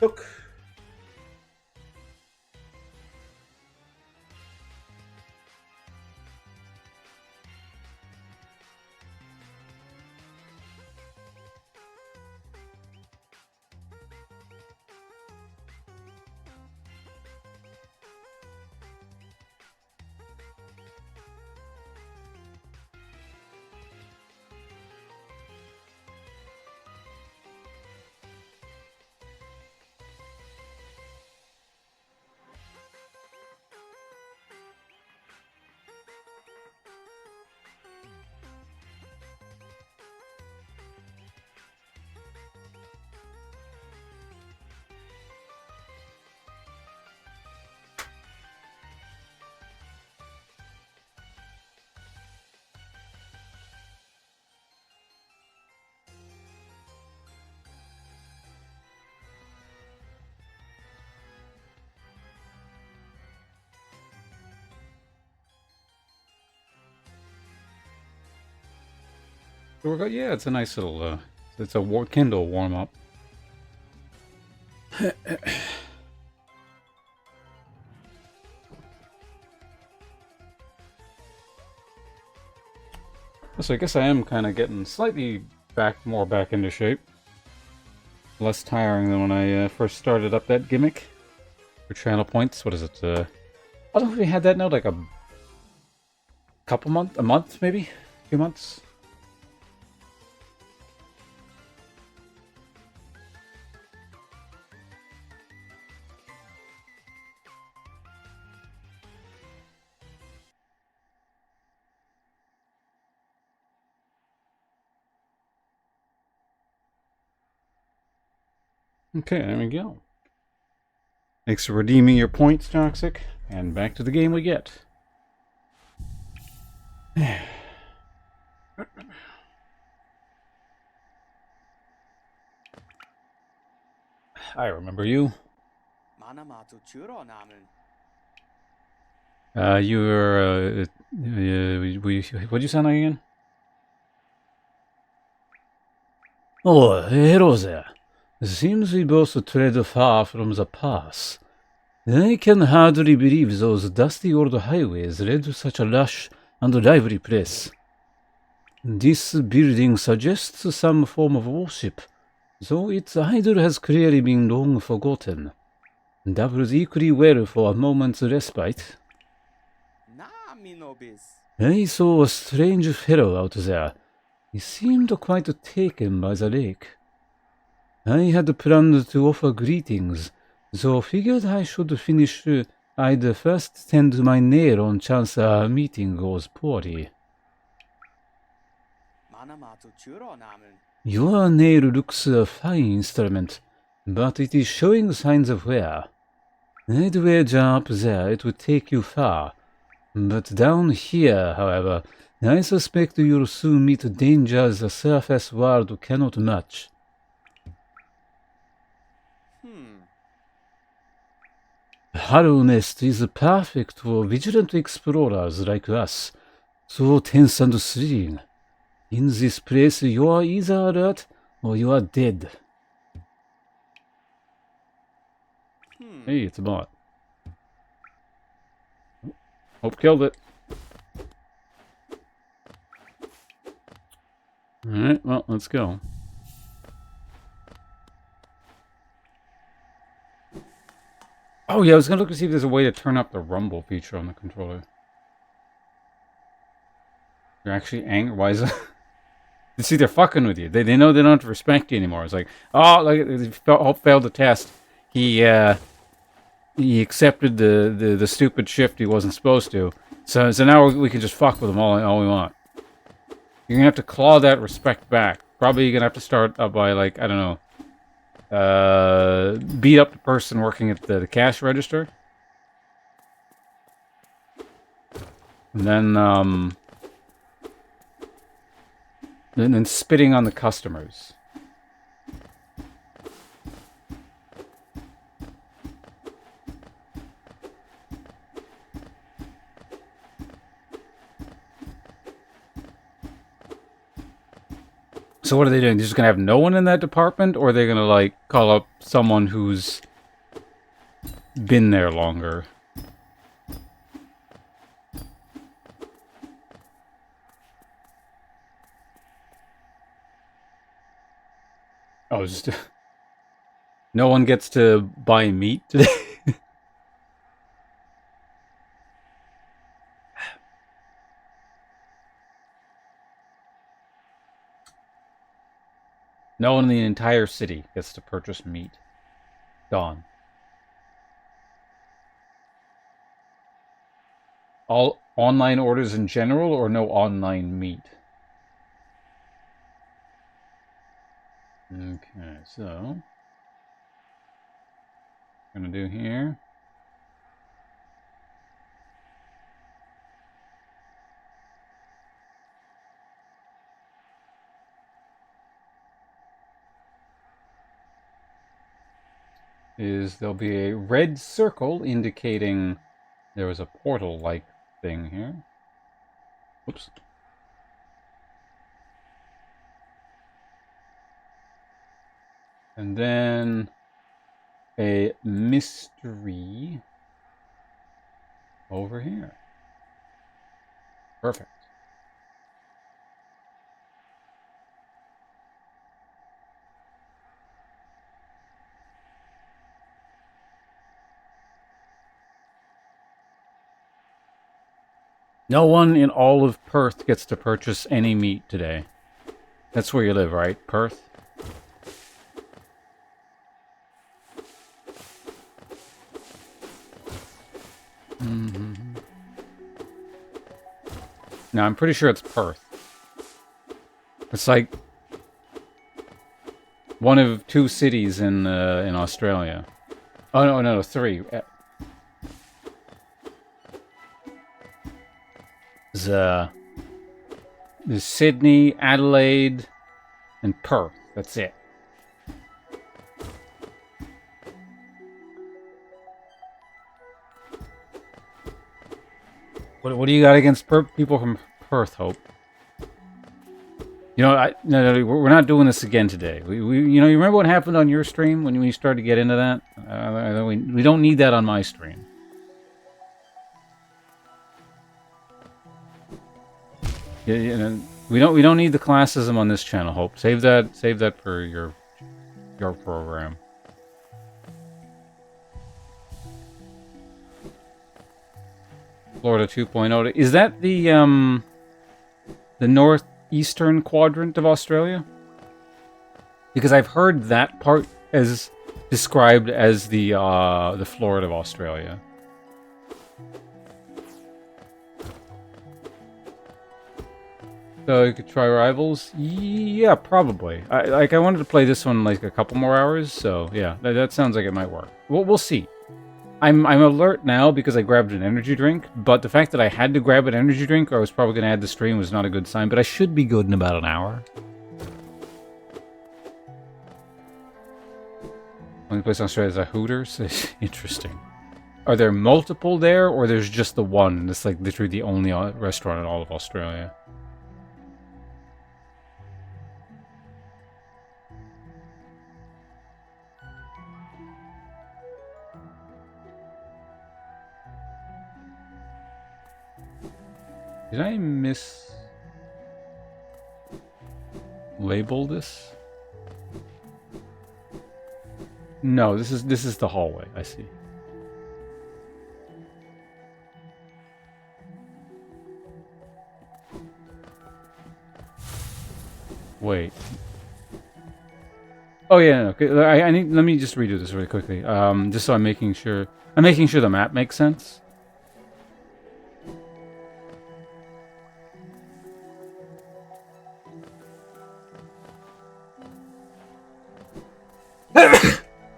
took. Yeah, it's a nice little, it's a Kindle warm-up. So I guess I am kind of getting slightly more back into shape. Less tiring than when I first started up that gimmick. For channel points, what is it? I don't know if we had that now, like a month maybe? A few months? Okay, there we go. Thanks for redeeming your points, Toxic. And back to the game we get. I remember you. You were, what'd you sound like again? Oh, hello there. Seems we both tread far from the pass. I can hardly believe those dusty old highways led to such a lush and lively place. This building suggests some form of worship, though its idol has clearly been long forgotten. That was equally well for a moment's respite. I saw a strange fellow out there. He seemed quite taken by the lake. I had planned to offer greetings, so figured I should finish. I'd first tend my nail on chance our meeting goes poorly. Your nail looks a fine instrument, but it is showing signs of wear. I'd wager up there it would take you far, but down here, however, I suspect you'll soon meet dangers the surface world cannot match. Harrow Nest is perfect for vigilant explorers like us, so tense and thrilling. In this place, you are either alert or you are dead. Hey, it's a bot. Hope killed it. Alright, well, let's go. Oh yeah, I was gonna look to see if there's a way to turn up the rumble feature on the controller. You're actually angry? Why is that? You see, they're fucking with you. They know they don't have to respect you anymore. It's like, oh, like, he failed the test. He accepted the stupid shift he wasn't supposed to. So now we can just fuck with him all we want. You're gonna have to claw that respect back. Probably you're gonna have to start by, like, I don't know, beat up the person working at the cash register. And then spitting on the customers. So what are they doing? They're just gonna have no one in that department, or are they gonna like call up someone who's been there longer? Oh, just no one gets to buy meat today. No one in the entire city gets to purchase meat. Gone. All online orders in general, or no online meat? Okay, so gonna do here. Is there'll be a red circle indicating there was a portal-like thing here. Whoops. And then a mystery over here. Perfect. No one in all of Perth gets to purchase any meat today. That's where you live, right? Perth? Mm-hmm. No, I'm pretty sure it's Perth. It's like one of 2 cities in Australia. Oh no, 3. There's Sydney, Adelaide, and Perth. That's it. What do you got against people from Perth, Hope? You know, no, we're not doing this again today. You remember what happened on your stream when we started to get into that? We don't need that on my stream. Yeah, we don't need the classism on this channel, Hope. Save that for your program. Florida 2.0. Is that the northeastern quadrant of Australia? Because I've heard that part as described as the Florida of Australia. So you could try Rivals? Yeah, probably. I wanted to play this one like a couple more hours, so yeah, that sounds like it might work. We'll see. I'm alert now because I grabbed an energy drink, but the fact that I had to grab an energy drink or I was probably going to add the stream was not a good sign, but I should be good in about an hour. Only place in Australia is a Hooters? Interesting. Are there multiple there, or there's just the one? It's like literally the only restaurant in all of Australia. Did I label this? No, this is the hallway. I see. Wait. Oh yeah, okay. Let me just redo this really quickly. Just so I'm making sure the map makes sense.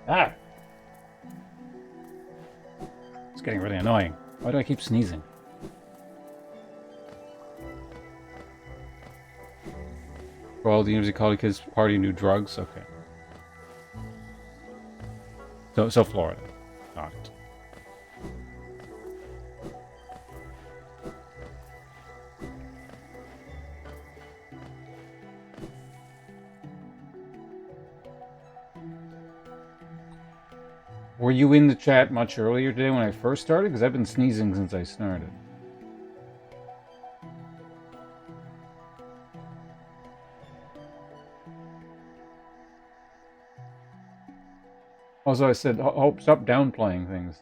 Ah! It's getting really annoying. Why do I keep sneezing? For all the University College kids party new drugs? Okay. So Florida. Got it. Were you in the chat much earlier today when I first started? Because I've been sneezing since I started. Also, I said, hope stop downplaying things.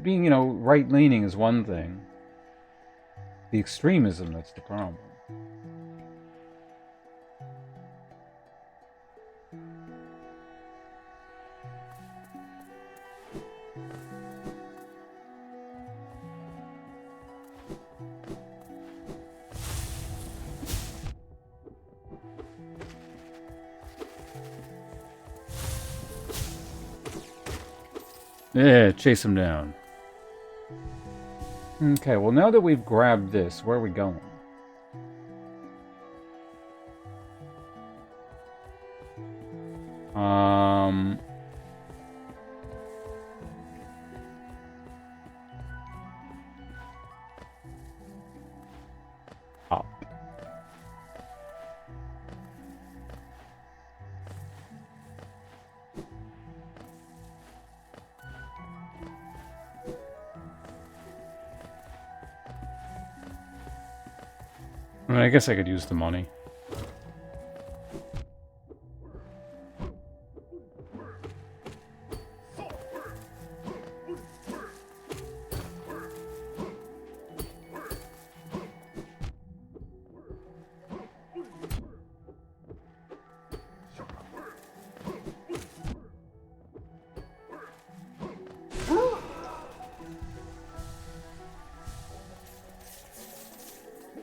Being, you know, right-leaning is one thing. The extremism, that's the problem. Yeah, chase him down. Okay, well now that we've grabbed this, where are we going? Up. I mean, I guess I could use the money.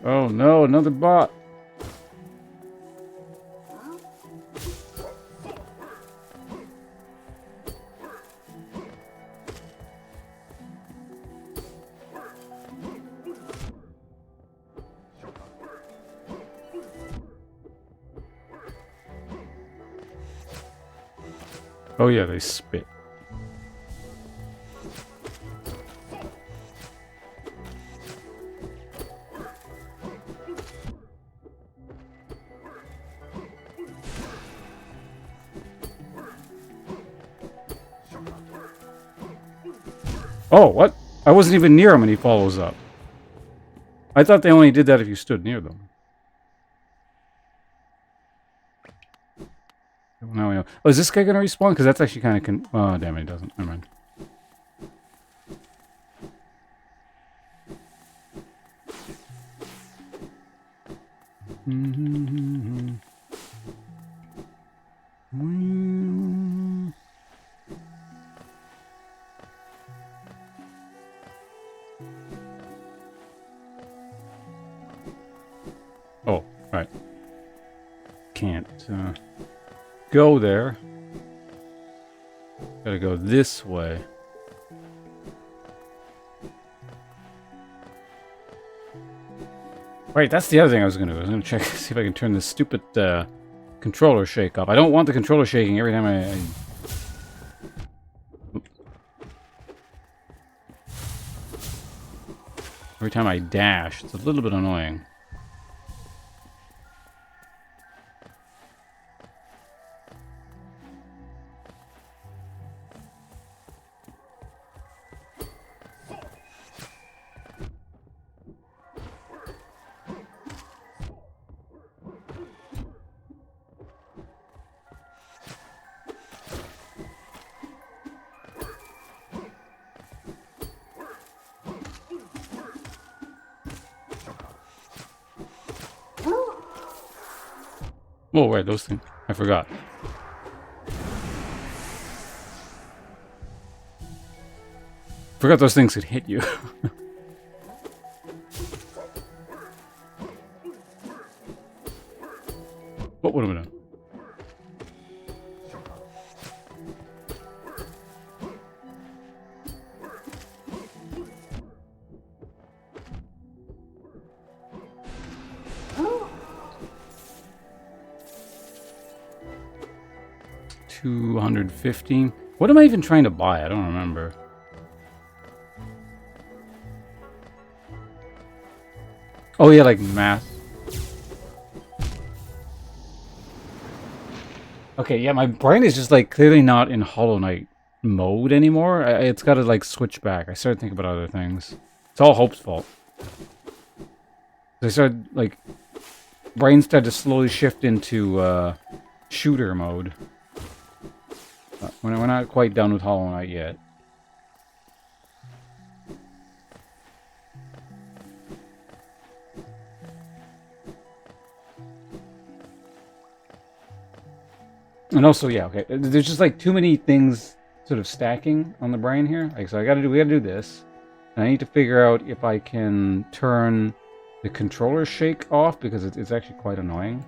Oh no, another bot. Oh yeah, they spit. Oh, what? I wasn't even near him and he follows up. I thought they only did that if you stood near them. Now we know. Oh, is this guy gonna respawn? Because that's actually kind of oh, damn it, he doesn't. Never mind. Oh, right. Can't go there. Gotta go this way. Right, that's the other thing I was gonna do. I was gonna check, see if I can turn this stupid controller shake up. I don't want the controller shaking every time every time I dash. It's a little bit annoying. Oh, wait, those things. I forgot. Forgot those things could hit you. What would have been done? $215. What am I even trying to buy? I don't remember. Oh yeah, like math. Okay, yeah, my brain is just like clearly not in Hollow Knight mode anymore. It's got to like switch back. I started thinking about other things. It's all Hope's fault. I started like brain started to slowly shift into shooter mode. We're not quite done with Hollow Knight yet. And also, yeah, okay. There's just like too many things sort of stacking on the brain here. Like, so we gotta do this. And I need to figure out if I can turn the controller shake off because it's actually quite annoying.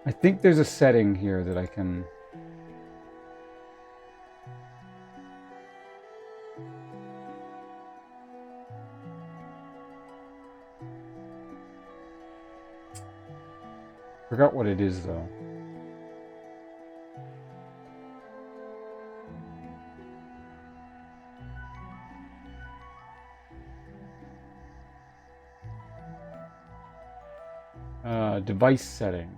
I think there's a setting here that I can... Forgot what it is, though. Device settings.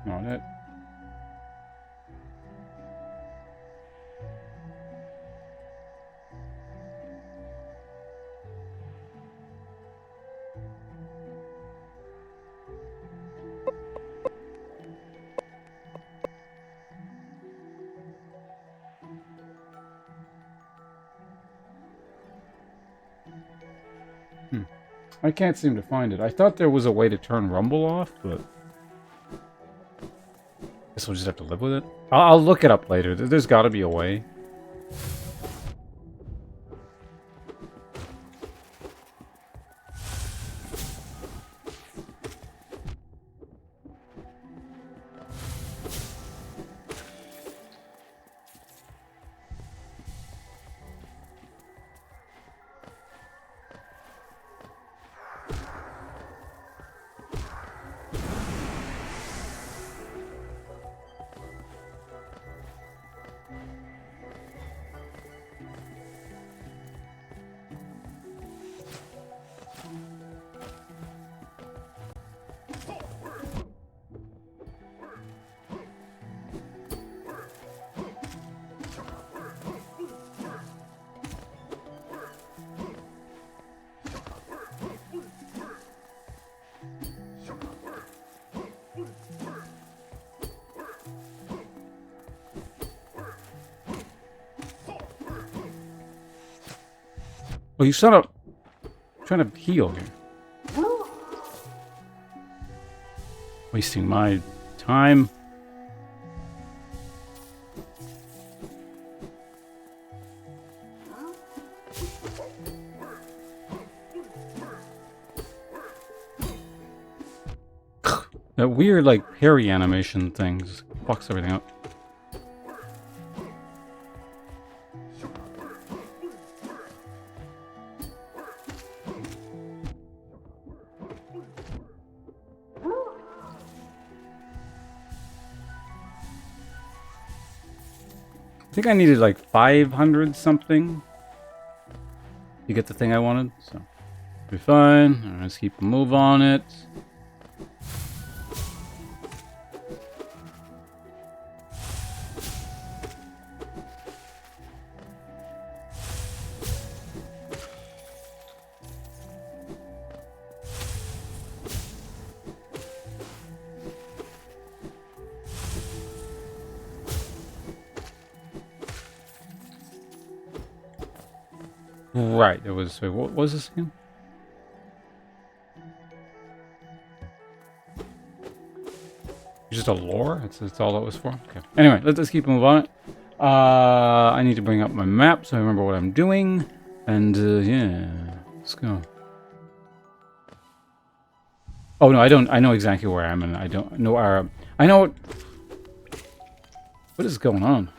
Not it. I can't seem to find it. I thought there was a way to turn Rumble off, but... Guess we'll just have to live with it. I'll look it up later. There's got to be a way. Well, you shut up. I'm trying to heal here. Wasting my time. That weird, like, hairy animation thing just fucks everything up. I think I needed like 500 something to get the thing I wanted, so be fine. Right, let's keep a move on it. Right, it was... Wait, what was this again? Just a lore? That's all that was for? Okay. Anyway, let's keep moving on. I need to bring up my map so I remember what I'm doing. And, yeah. Let's go. Oh, no, I know exactly where I am, and I don't know where... I know what... What is going on?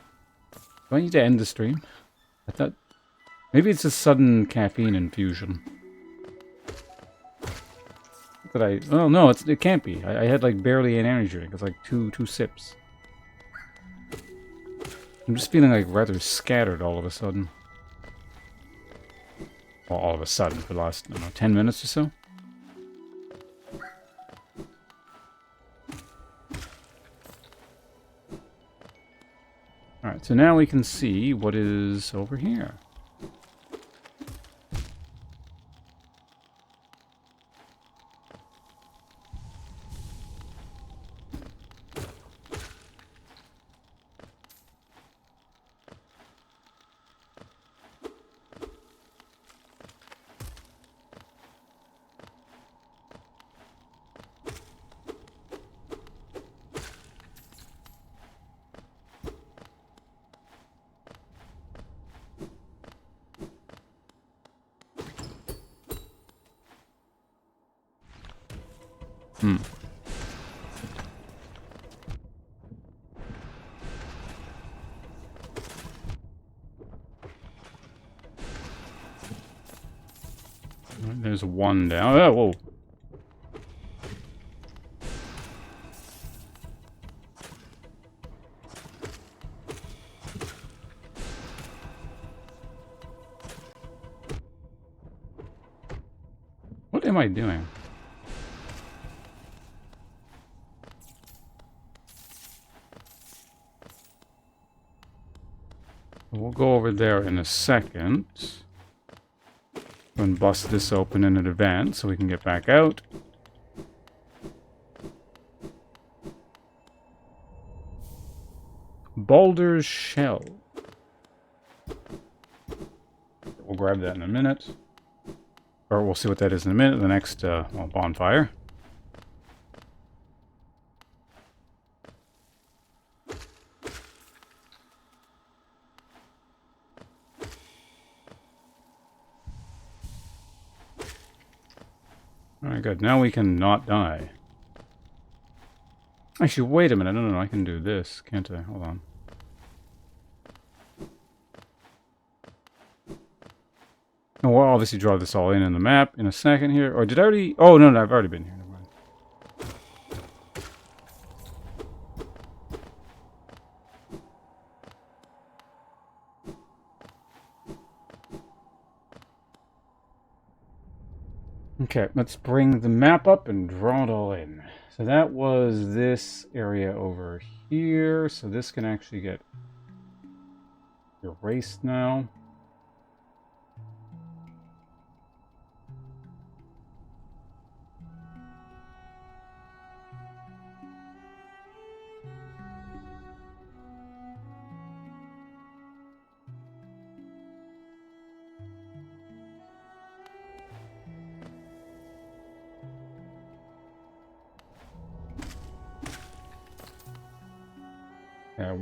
Do I need to end the stream? I thought... Maybe it's a sudden caffeine infusion. Oh no, it can't be. I had like barely an energy drink. It's like two sips. I'm just feeling like rather scattered all of a sudden. Well, all of a sudden for the last, I don't know, 10 minutes or so. Alright, so now we can see what is over here. There's one down. Oh, whoa. What am I doing? We'll go over there in a second. And bust this open in advance so we can get back out. Baldur's Shell. We'll grab that in a minute. Or we'll see what that is in a minute. The next well, bonfire. Alright, good. Now we can not die. Actually, wait a minute. No, I can do this, can't I? Hold on. Oh, we'll obviously draw this all in the map in a second here. Or did I already... Oh, no, I've already been here. Never mind. Okay, let's bring the map up and draw it all in. So that was this area over here. So this can actually get erased now.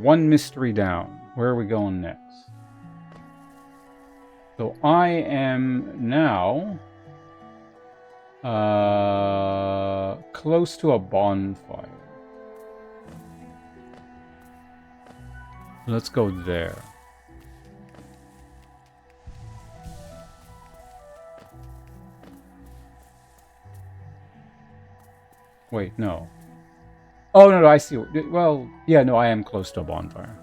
One mystery down. Where are we going next? So I am now close to a bonfire. Let's go there. Wait, no. Oh, no, I see. Well, yeah, no, I am close to a bonfire.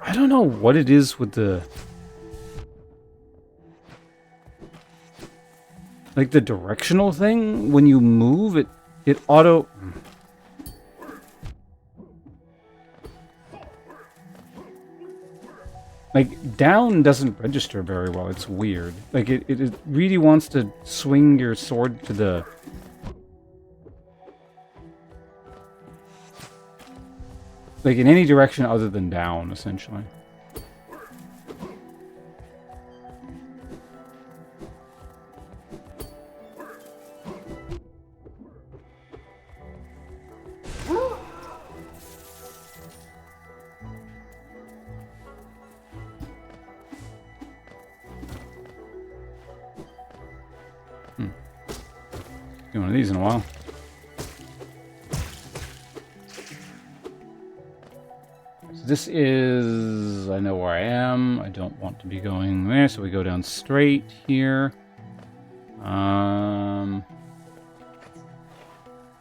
I don't know what it is with the... Like, the directional thing, when you move, it auto... Like, down doesn't register very well. It's weird. Like, it really wants to swing your sword to the... Like, in any direction other than down, essentially. One of these in a while. So this is... I know where I am. I don't want to be going there, so we go down straight here.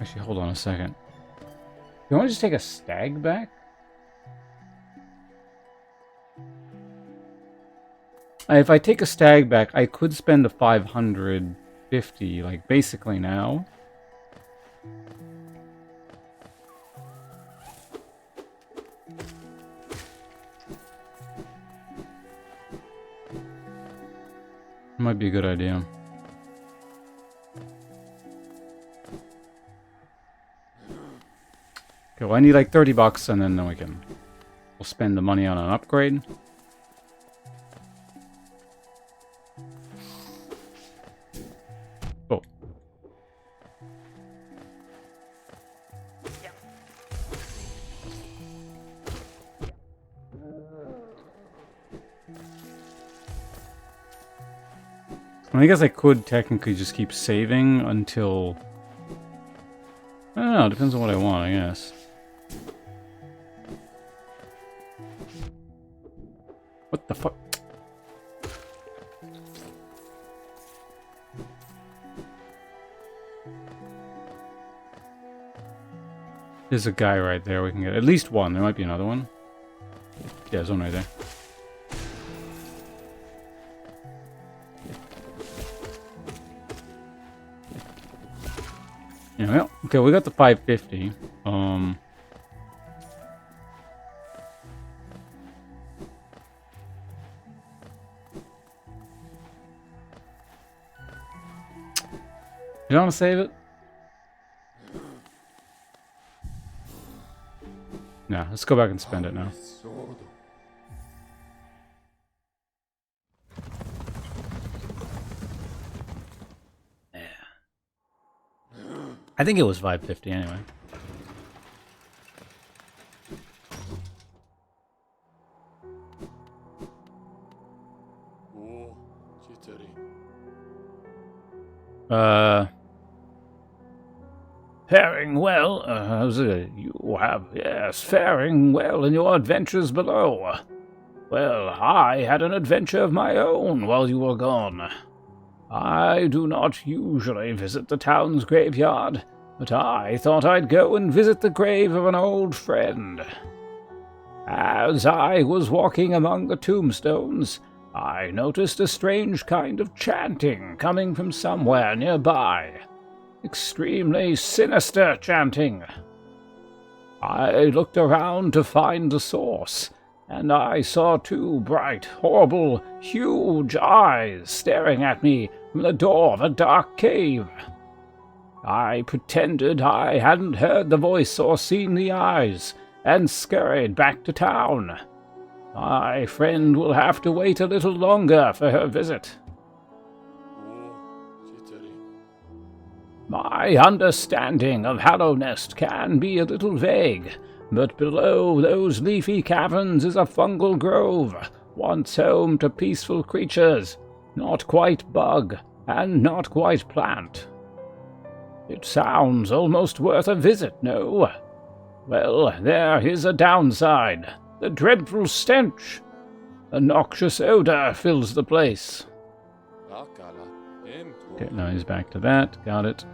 Actually, hold on a second. You want to just take a stag back? If I take a stag back, I could spend a 550, like, basically now. Might be a good idea. Okay, well, I need like 30 bucks, and then we'll spend the money on an upgrade. Oh. I guess I could technically just keep saving until... I don't know, it depends on what I want, I guess. What the fuck? There's a guy right there we can get. At least one. There might be another one. Yeah, there's one right there. Yeah, well, okay, we got the 550. You want to save it? No, let's go back and spend it now. Yeah. I think it was 550 anyway. Faring well, you have, yes, faring well in your adventures below. Well, I had an adventure of my own while you were gone. I do not usually visit the town's graveyard, but I thought I'd go and visit the grave of an old friend. As I was walking among the tombstones, I noticed a strange kind of chanting coming from somewhere nearby. Extremely sinister chanting. I looked around to find the source, and I saw two bright, horrible, huge eyes staring at me from the door of a dark cave. I pretended I hadn't heard the voice or seen the eyes, and scurried back to town. My friend will have to wait a little longer for her visit. My understanding of Hallownest can be a little vague, but below those leafy caverns is a fungal grove, once home to peaceful creatures, not quite bug, and not quite plant. It sounds almost worth a visit, no? Well, there is a downside. The dreadful stench. A noxious odor fills the place. Okay, now he's back to that. Got it.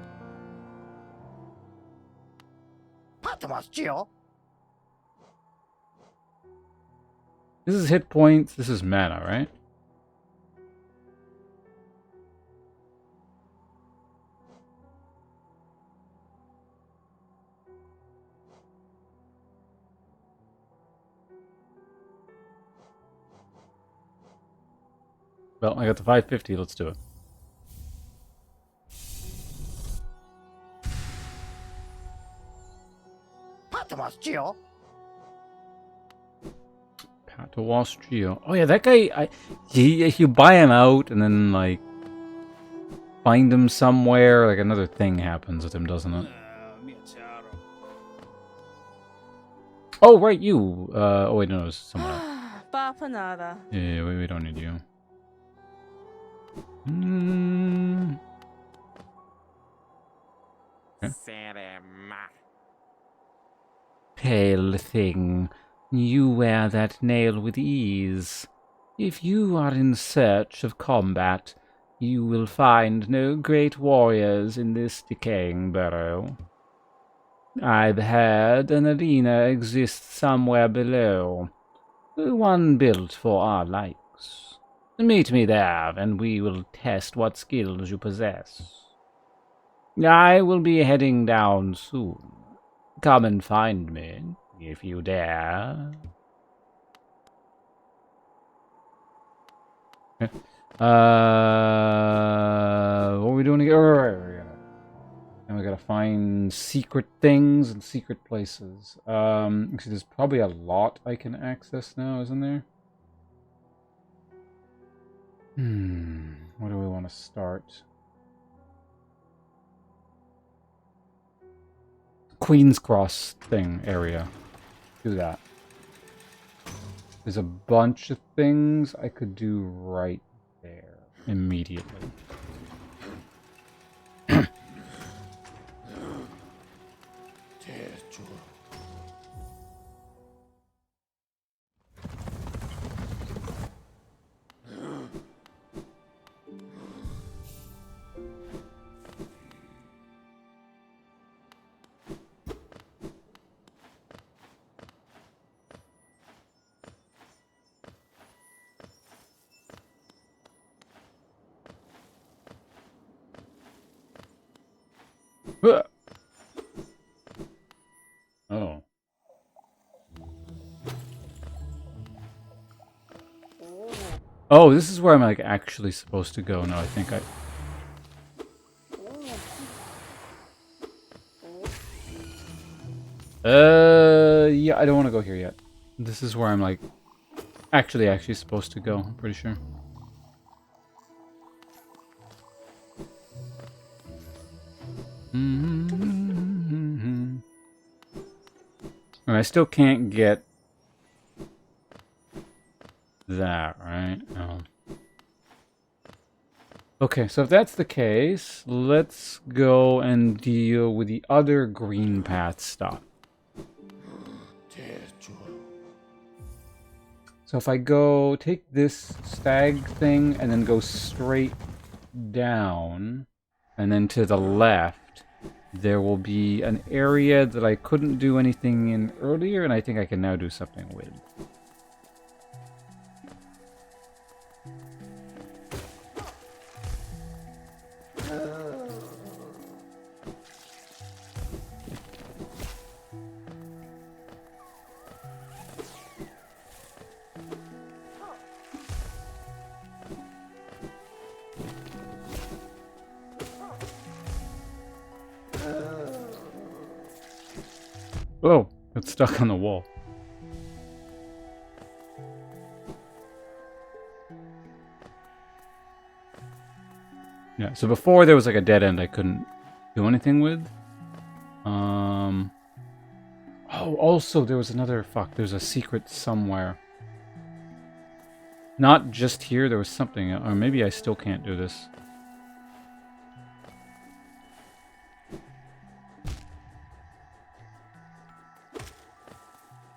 This is hit points. This is mana, right? Well, I got the 550. Let's do it. Patawas Geo. Oh yeah, that guy. If you buy him out and then like find him somewhere, like another thing happens with him, doesn't it? Oh right, you. Oh wait, no, it's someone else. Bapanada. Yeah, we don't need you. Okay. Pale thing. You wear that nail with ease. If you are in search of combat, you will find no great warriors in this decaying burrow. I've heard an arena exists somewhere below, one built for our likes. Meet me there, and we will test what skills you possess. I will be heading down soon. Come and find me, if you dare. What are we doing again? And we gotta find secret things and secret places. Actually, there's probably a lot I can access now, isn't there? Where do we want to start? Queen's Cross thing area. Do that. There's a bunch of things I could do right there immediately. Oh. Oh, this is where I'm like actually supposed to go. No, I think I... Yeah, I don't want to go here yet. This is where I'm like actually supposed to go, I'm pretty sure. I still can't get that, right? Oh. Okay, so if that's the case, let's go and deal with the other green path stuff. So if I go, take this stag thing and then go straight down, and then to the left, there will be an area that I couldn't do anything in earlier, and I think I can now do something with. Oh, it's stuck on the wall. Yeah, so before there was like a dead end I couldn't do anything with. Oh, also there was another, there's a secret somewhere. Not just here, there was something, or maybe I still can't do this.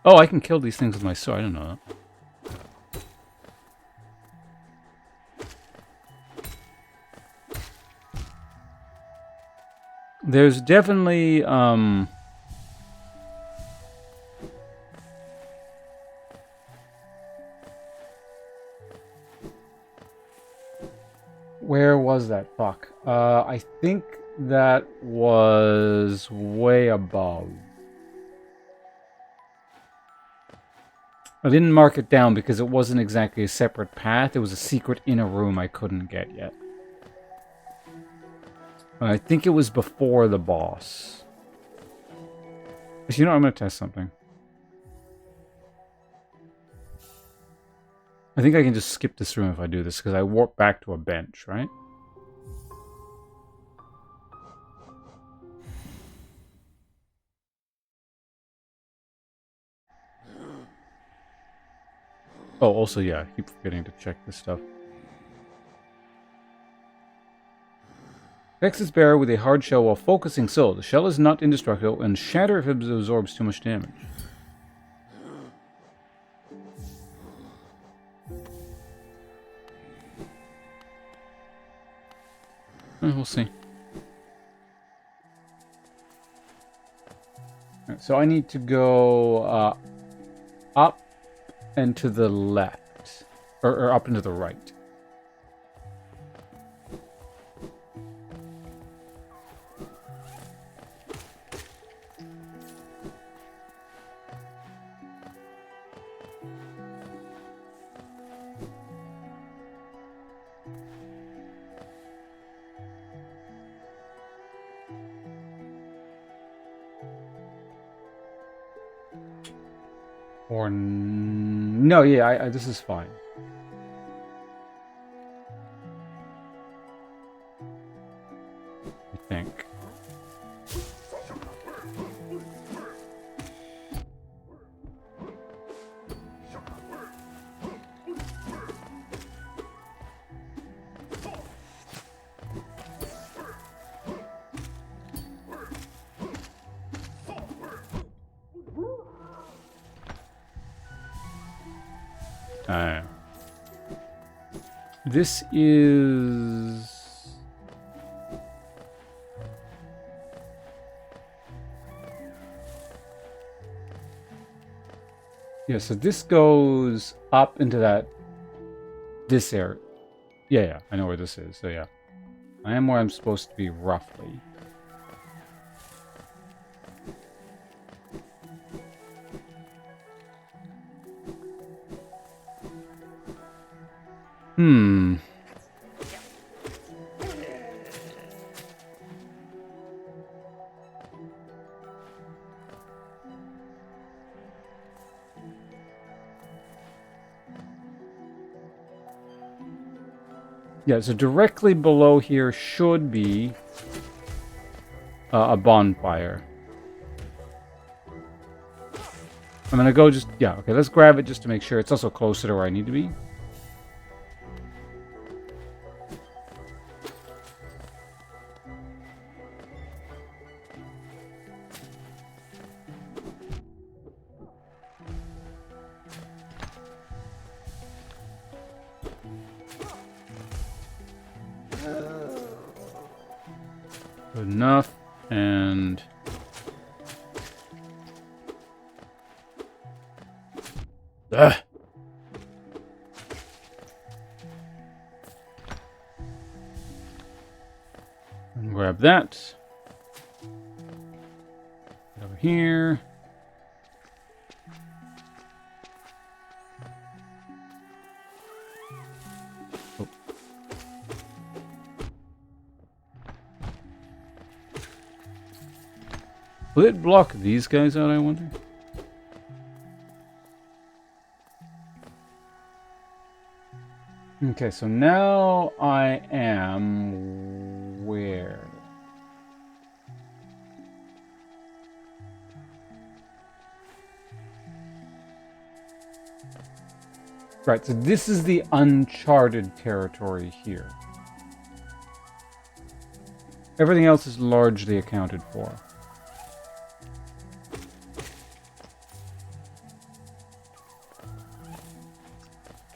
Oh, I can kill these things with my sword. I didn't know that. There's definitely, where was that? Fuck. I think that was way above. I didn't mark it down because it wasn't exactly a separate path. It was a secret in a room I couldn't get yet. And I think it was before the boss. You know, I'm going to test something. I think I can just skip this room if I do this, because I warp back to a bench, right? Oh, also, yeah, I keep forgetting to check this stuff. Vex its bearer with a hard shell while focusing soul. The shell is not indestructible and shatter if it absorbs too much damage. We'll see. Alright, so I need to go up and to the left. Or up and to the right. Or no, yeah, this is fine. I think. This is... Yeah, so this goes up into this area. Yeah, I know where this is, so yeah. I am where I'm supposed to be, roughly. Yeah, so directly below here should be a bonfire. I'm gonna go just... Yeah, okay, let's grab it just to make sure. It's also closer to where I need to be. Good enough, and... Ugh. And grab that. Get over here. Oh. Will it block these guys out, I wonder? Okay, so now I am... where? Right, so this is the uncharted territory here. Everything else is largely accounted for.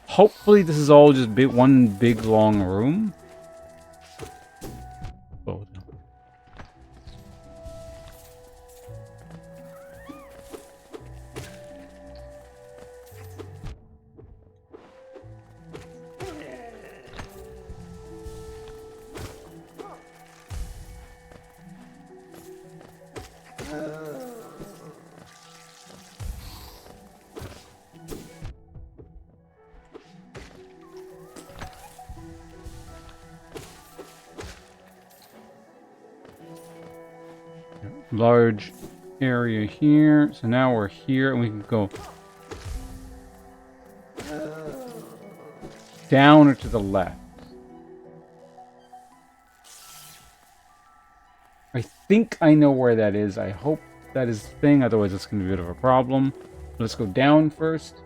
Hopefully this is all just one big long room. Oh, no. Large area here. So now we're here and we can go down or to the left. I think I know where that is. I hope that is the thing. Otherwise it's going to be a bit of a problem. Let's go down first.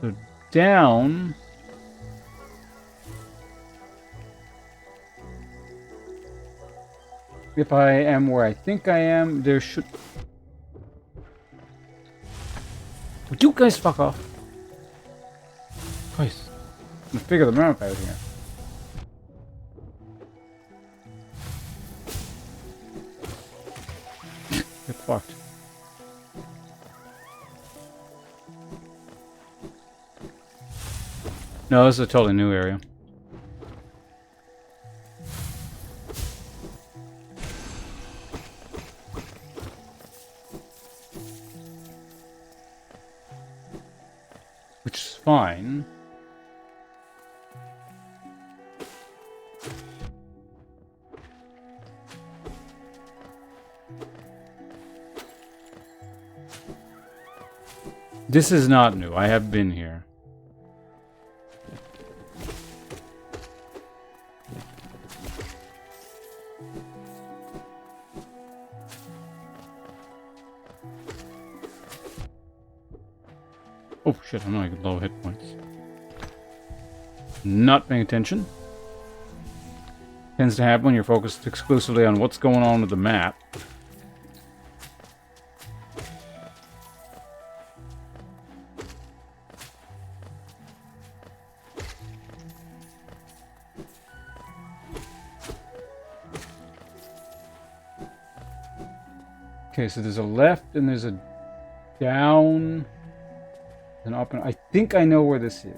So down... If I am where I think I am, there should... Would you guys fuck off? Guys, I'm gonna figure the map out here. fucked. No, this is a totally new area. Which is fine. This is not new. I have been here. Oh shit, I'm not low hit points. Not paying attention. Tends to happen when you're focused exclusively on what's going on with the map. Okay, so there's a left and there's a down, and up, and I think I know where this is.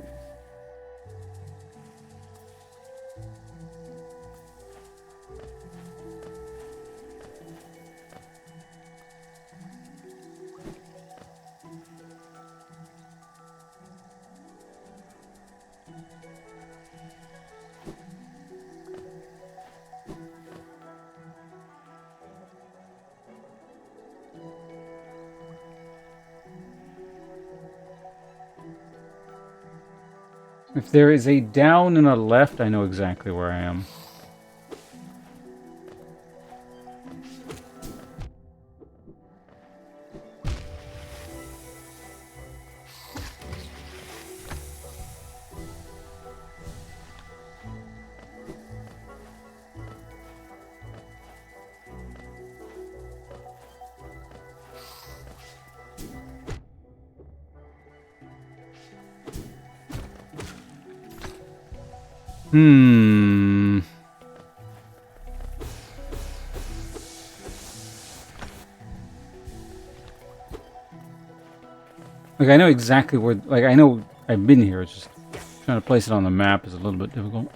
If there is a down and a left, I know exactly where I am. Like, I know exactly where... Like, I know I've been here. It's just trying to place it on the map is a little bit difficult.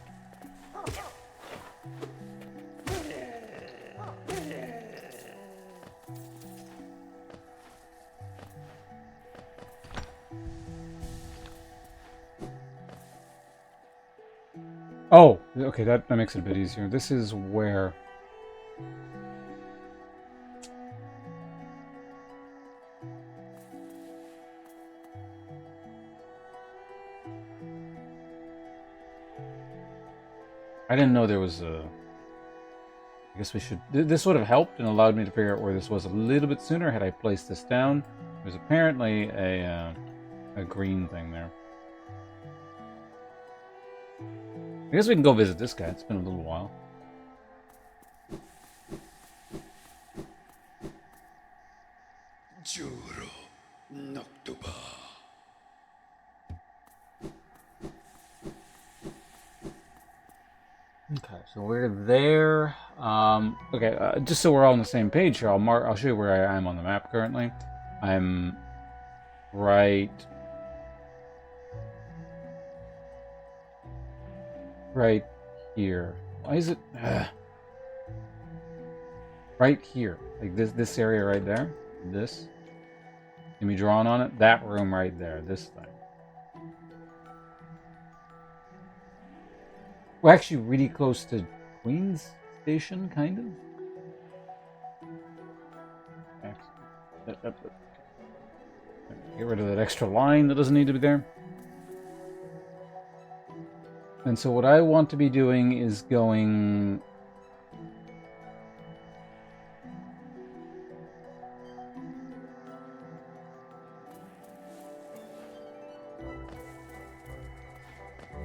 Oh, okay, that makes it a bit easier. This is where... I didn't know there was a... I guess we should... This would have helped and allowed me to figure out where this was a little bit sooner had I placed this down. There's apparently a green thing there. I guess we can go visit this guy. It's been a little while. Juro Noctuba. Okay, so we're there. Okay, just so we're all on the same page here, I'll show you where I am on the map currently. I'm right here. Why is it right here? Like this area right there. This. Can be drawn on it. That room right there. This thing. We're actually really close to Queen's Station, kind of. Get rid of that extra line that doesn't need to be there. And so what I want to be doing is going...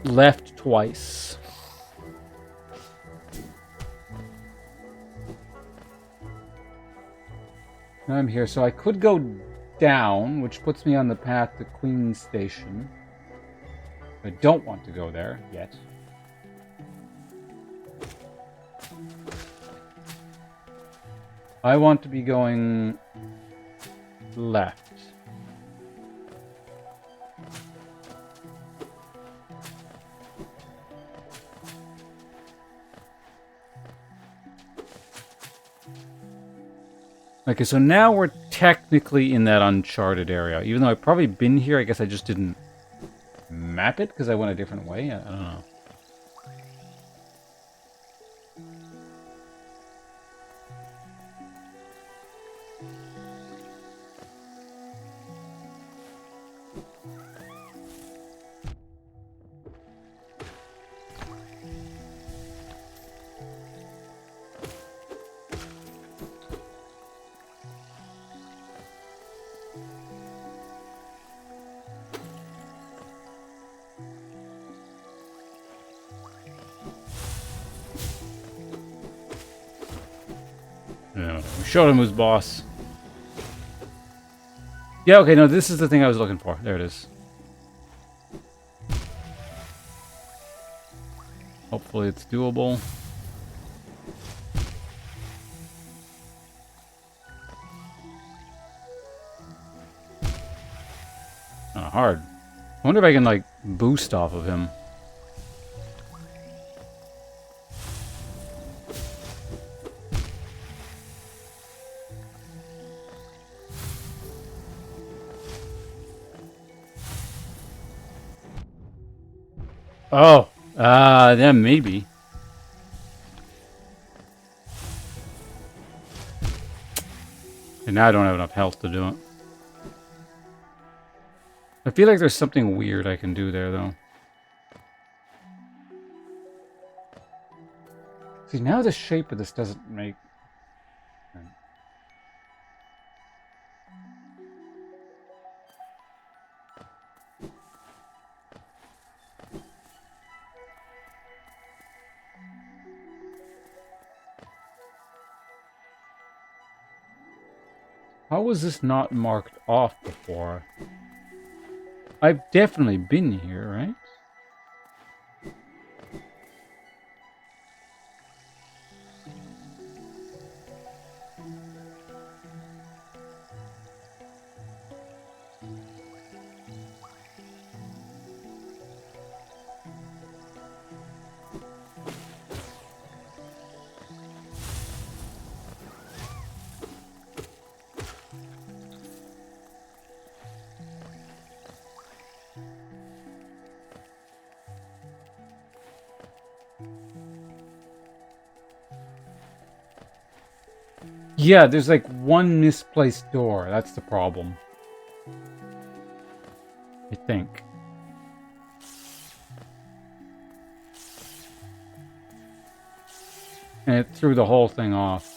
left twice. Now I'm here, so I could go down, which puts me on the path to Queen's Station. I don't want to go there yet. I want to be going left. Okay, so now we're technically in that uncharted area. Even though I've probably been here, I guess I just didn't map it because I went a different way. I don't know. Yeah, we showed him who's boss. Yeah, okay, no, this is the thing I was looking for. There it is. Hopefully it's doable. Kinda hard. I wonder if I can, like, boost off of him. Oh, yeah, maybe. And now I don't have enough health to do it. I feel like there's something weird I can do there, though. See, now the shape of this doesn't make... How was this not marked off before? I've definitely been here, right? Yeah, there's like one misplaced door. That's the problem. I think. And it threw the whole thing off.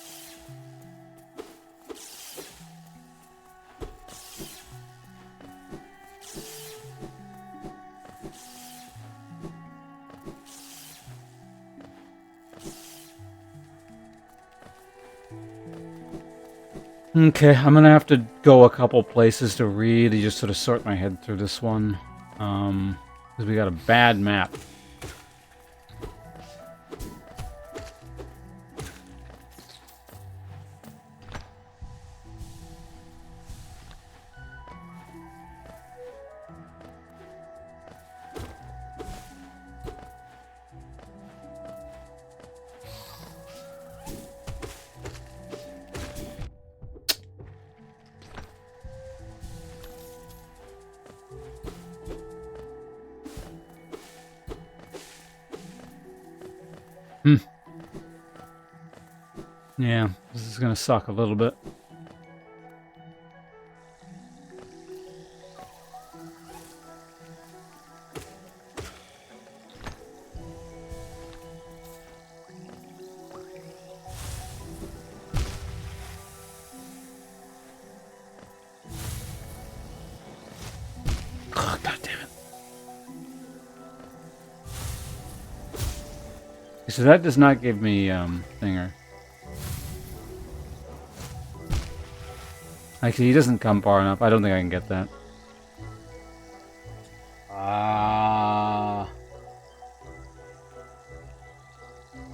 Okay, I'm gonna have to go a couple places to really just sort of sort my head through this one. Because we got a bad map. Yeah, this is gonna suck a little bit. Oh, God damn it. So that does not give me, thinger. Actually, he doesn't come far enough. I don't think I can get that.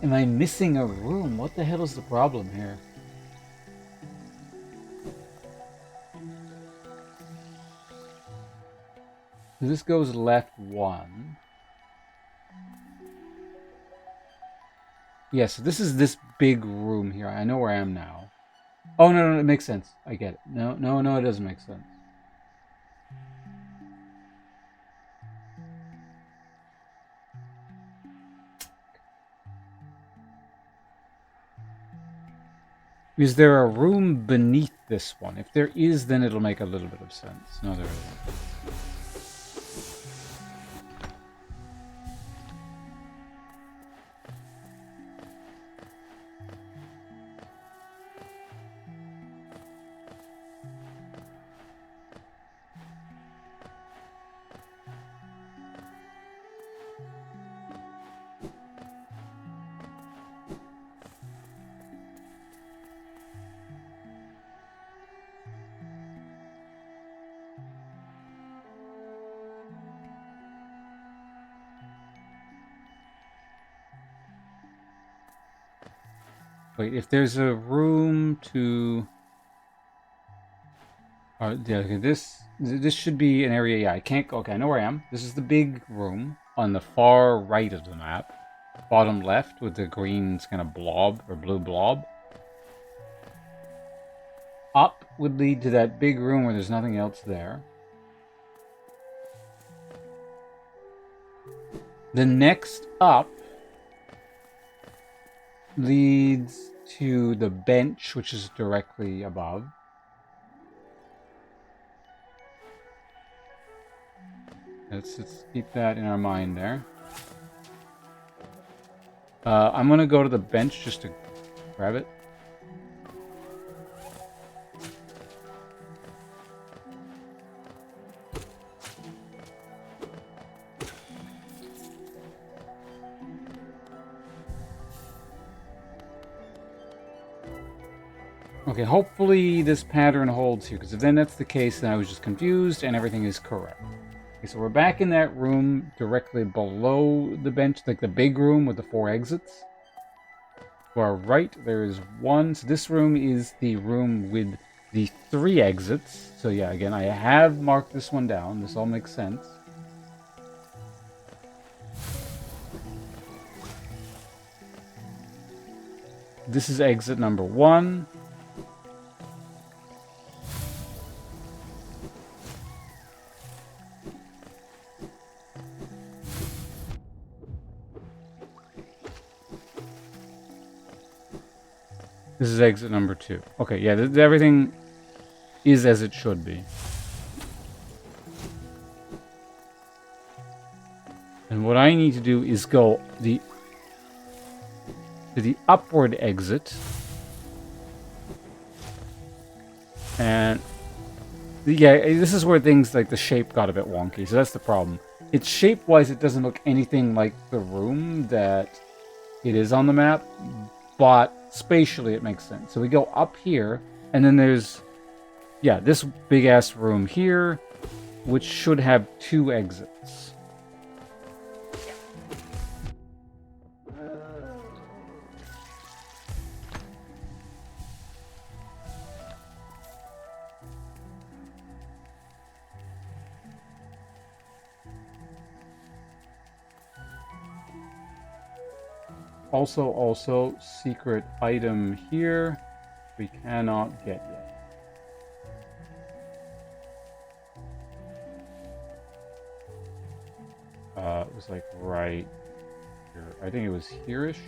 Am I missing a room? What the hell is the problem here? So this goes left 1. Yeah, so this is this big room here. I know where I am now. Oh, no, it makes sense. I get it. No, it doesn't make sense. Is there a room beneath this one? If there is, then it'll make a little bit of sense. No, there isn't. Wait, if there's a room to... yeah, okay, this should be an area, yeah, I can't go... Okay, I know where I am. This is the big room on the far right of the map. Bottom left with the green kind of blob, or blue blob. Up would lead to that big room where there's nothing else there. The next up leads to the bench, which is directly above. Let's keep that in our mind there. I'm going to go to the bench just to grab it. Okay, hopefully this pattern holds here, because if then that's the case, then I was just confused and everything is correct. Okay, so we're back in that room directly below the bench, like the big room with the 4 exits. To our right, there is 1. So this room is the room with the 3 exits. So yeah, again, I have marked this one down. This all makes sense. This is exit number 1. This is exit number 2. Okay, yeah, everything is as it should be. And what I need to do is go to the upward exit. And yeah, this is where things like the shape got a bit wonky, so that's the problem. It's shape-wise, it doesn't look anything like the room that it is on the map, but spatially it makes sense. So we go up here, and then there's, yeah, this big-ass room here, which should have 2 exits. Also, secret item here we cannot get yet. It was like right here. I think it was here-ish.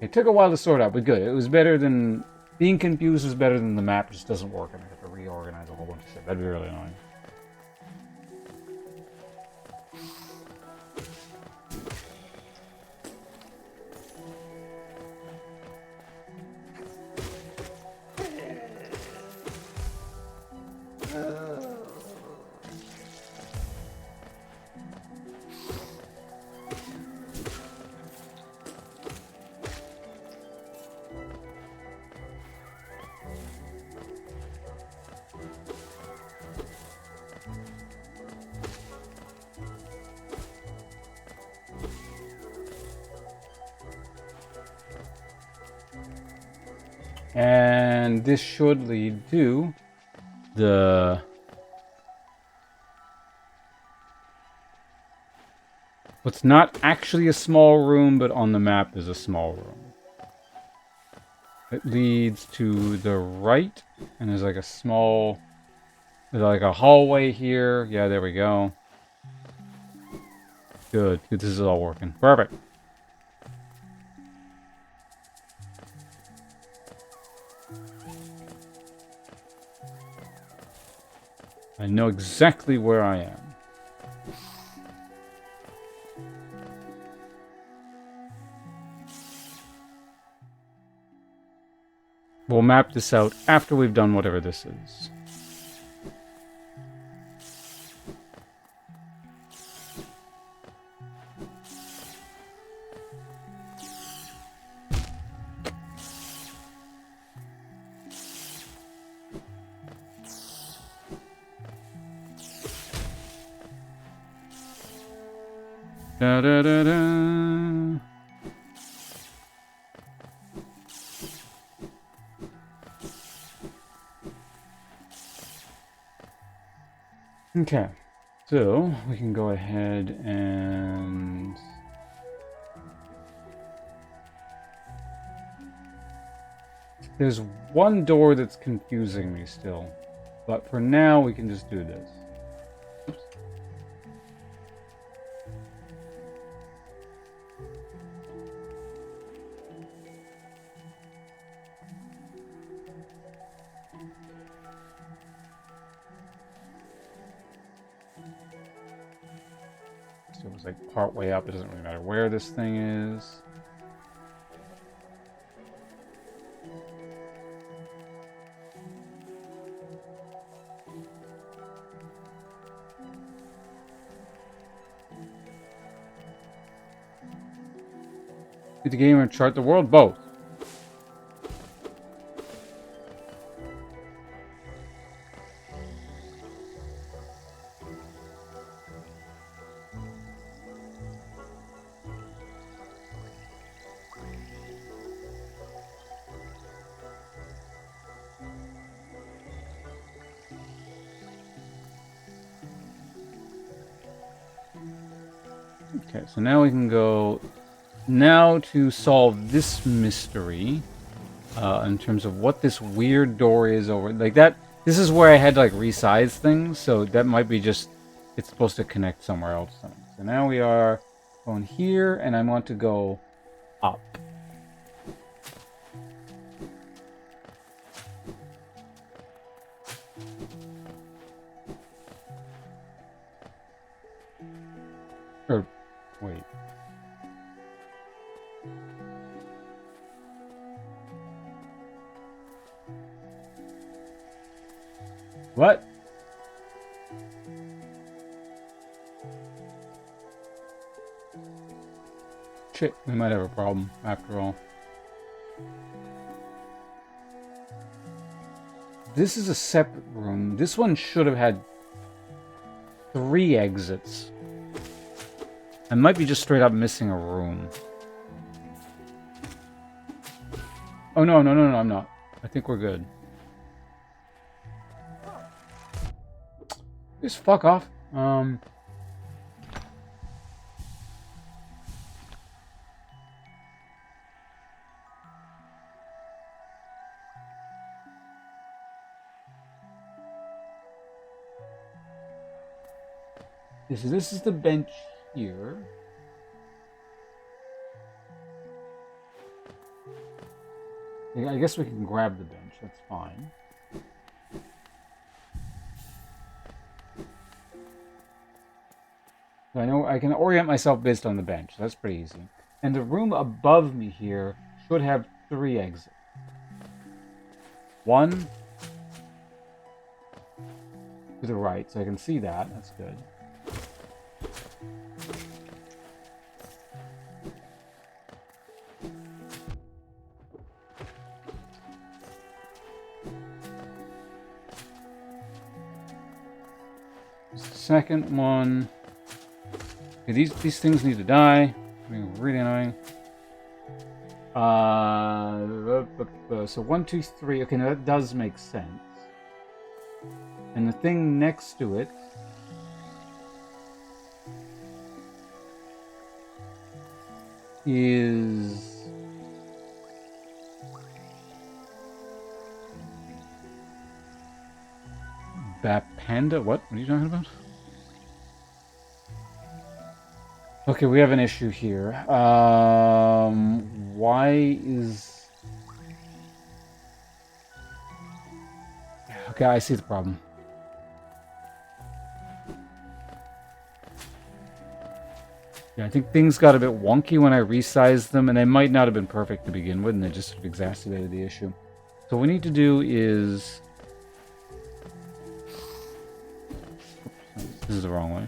It took a while to sort out, but good. It was better than... Being confused was better than the map just doesn't work and I have to reorganize a whole bunch of shit. That'd be really annoying. And this should lead to the... What's not actually a small room, but on the map is a small room. It leads to the right, and there's like a small... There's like a hallway here. Yeah, there we go. Good. Good, this is all working. Perfect. I know exactly where I am. We'll map this out after we've done whatever this is. Da da da da. Okay, so we can go ahead and there's one door that's confusing me still, but for now we can just do this. Oops. So it was like part way up. It doesn't really matter where this thing is. Beat the game or chart the world? Both. Okay, so now we can go now to solve this mystery in terms of what this weird door is over like that. This is where I had to like resize things, so that might be just it's supposed to connect somewhere else. So now we are going here, and I want to go up. Or wait. What? Shit, we might have a problem after all. This is a separate room. This one should have had 3 exits. I might be just straight up missing a room. Oh, no, I'm not. I think we're good. Just fuck off. This is the bench here. I guess we can grab the bench, that's fine. So I know I can orient myself based on the bench, so that's pretty easy. And the room above me here should have 3 exits. 1 to the right, so I can see that, that's good. Second one. Okay, these things need to die. I mean, really annoying. So 1, 2, 3. Okay, now that does make sense. And the thing next to it is Bapanda? What? What are you talking about? Okay, we have an issue here. Why is... Okay, I see the problem. Yeah, I think things got a bit wonky when I resized them, and they might not have been perfect to begin with, and they just sort of exacerbated the issue. So what we need to do is... This is the wrong way.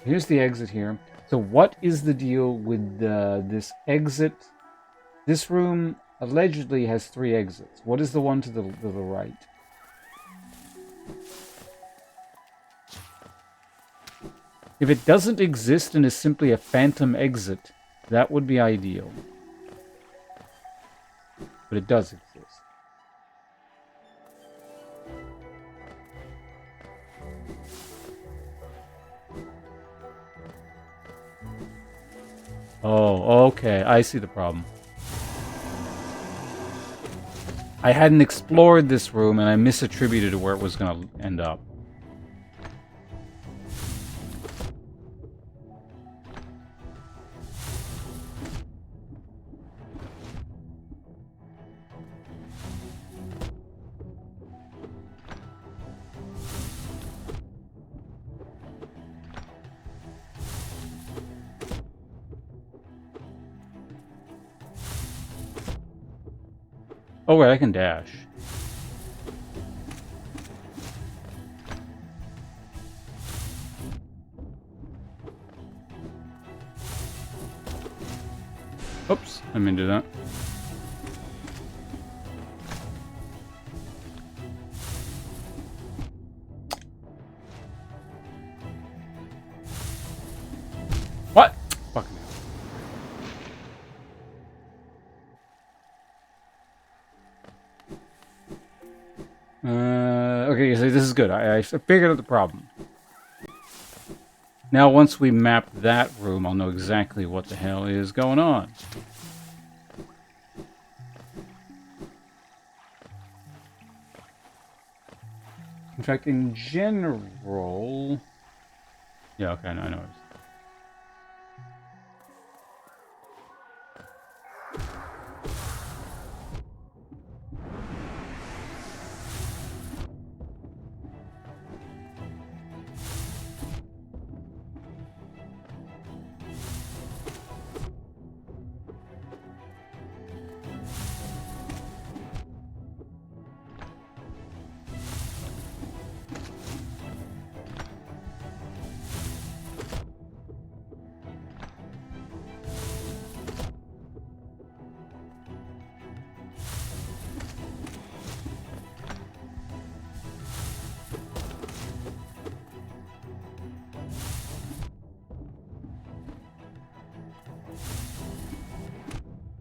Here's the exit here. So what is the deal with this exit? This room allegedly has 3 exits. What is the one to the right? If it doesn't exist and is simply a phantom exit, that would be ideal. But it does exist. Oh, okay. I see the problem. I hadn't explored this room and I misattributed to where it was going to end up. Oh, wait, I can dash. Oops, I didn't do that. What? Fucking hell. Okay, so this is good. I figured out the problem. Now, once we map that room, I'll know exactly what the hell is going on. In fact, in general... Yeah, okay, I know.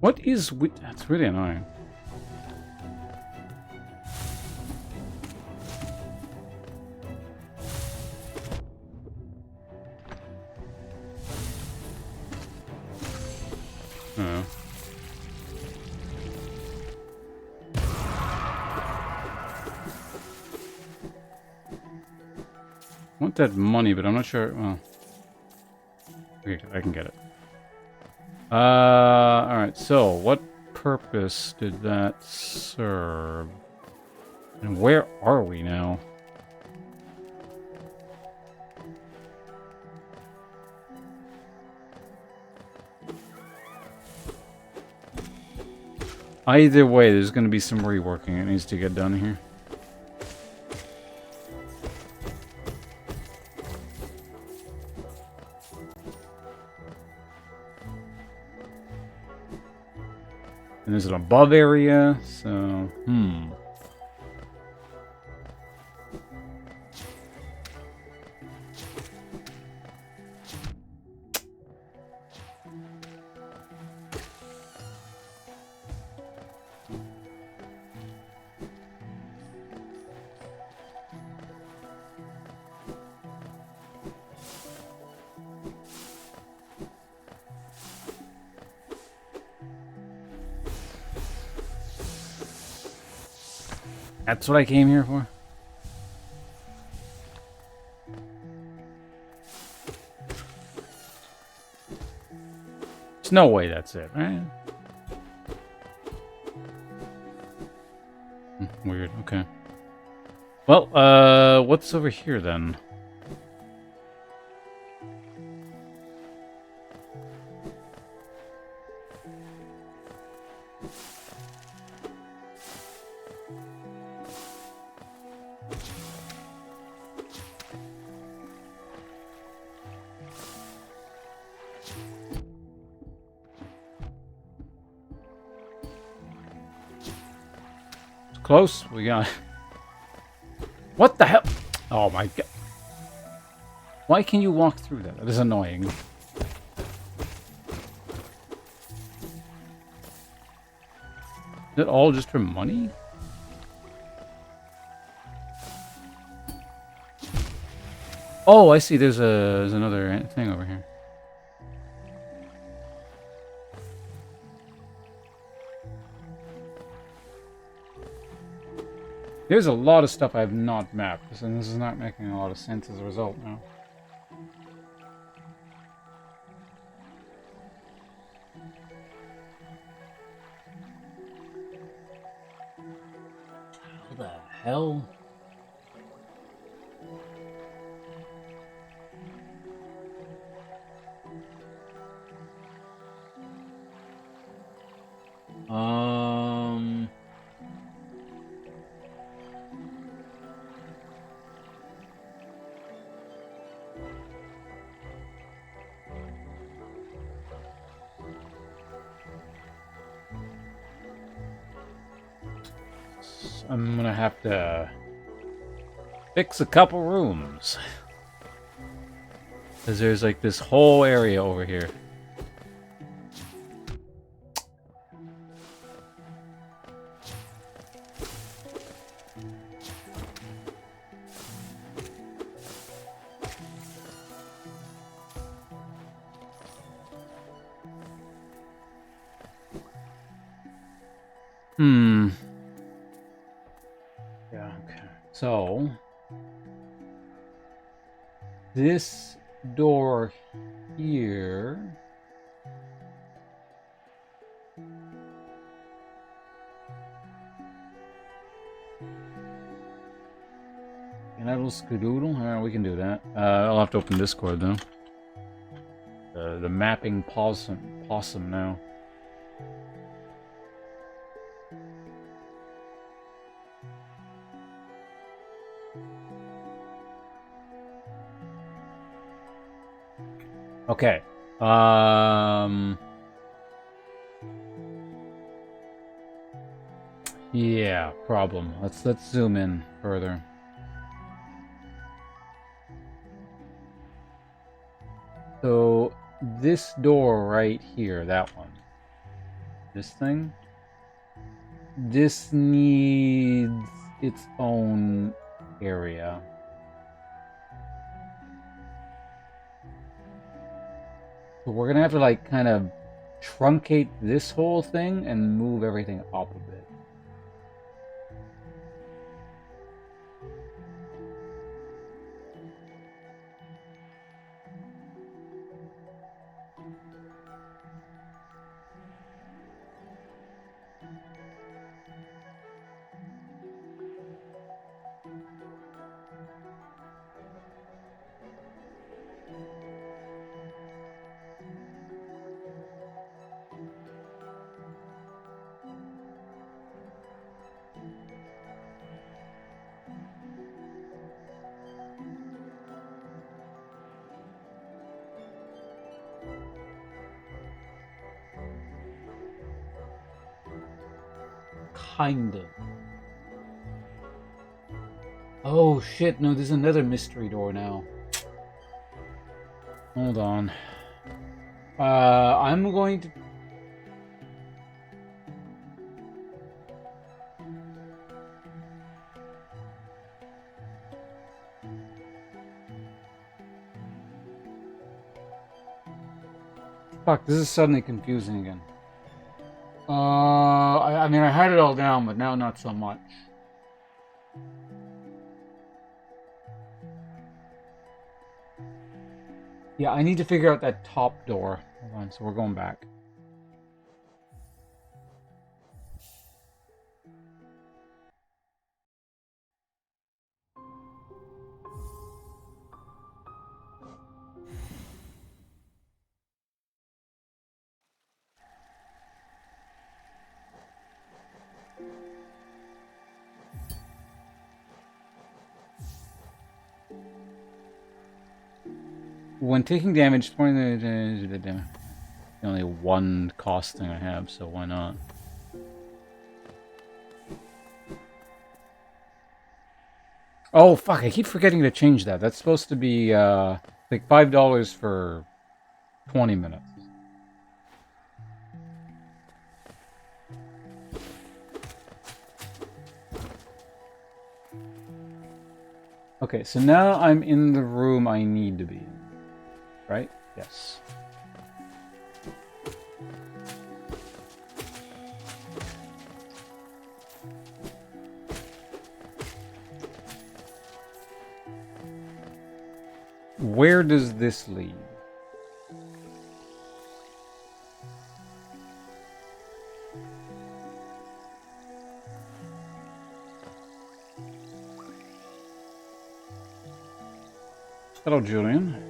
What is with... That's really annoying. Oh. I want that money, but I'm not sure... Well... Okay, I can get it. Alright, so what purpose did that serve? And where are we now? Either way, there's going to be some reworking that needs to get done here. And there's an above area, so, That's what I came here for? There's no way that's it, right? Weird, okay. Well, what's over here then? Close. We got... What the hell? Oh my god. Why can you walk through that? That is annoying. Is it all just for money? Oh, I see. There's another thing over here. There's a lot of stuff I have not mapped, and this is not making a lot of sense as a result now. How the hell? I'm gonna have to fix a couple rooms. Because there's like this whole area over here. Yeah, okay. So, this door here... Enable Skadoodle? Alright, we can do that. I'll have to open Discord though. The mapping possum now. Okay. Yeah, problem. Let's zoom in further. So this door right here, that one. This thing. This needs its own area. So we're gonna have to like kind of truncate this whole thing and move everything up a bit. Kind of. Oh shit, no, there's another mystery door now. Hold on. I'm going to... Fuck, this is suddenly confusing again. I mean, I had it all down, but now not so much. Yeah, I need to figure out that top door. Hold on, so we're going back. When taking damage, the only one cost thing I have, so why not? Oh, fuck, I keep forgetting to change that. That's supposed to be, like $5 for 20 minutes. Okay, so now I'm in the room I need to be in. Right? Yes. Where does this lead? Hello, Julian.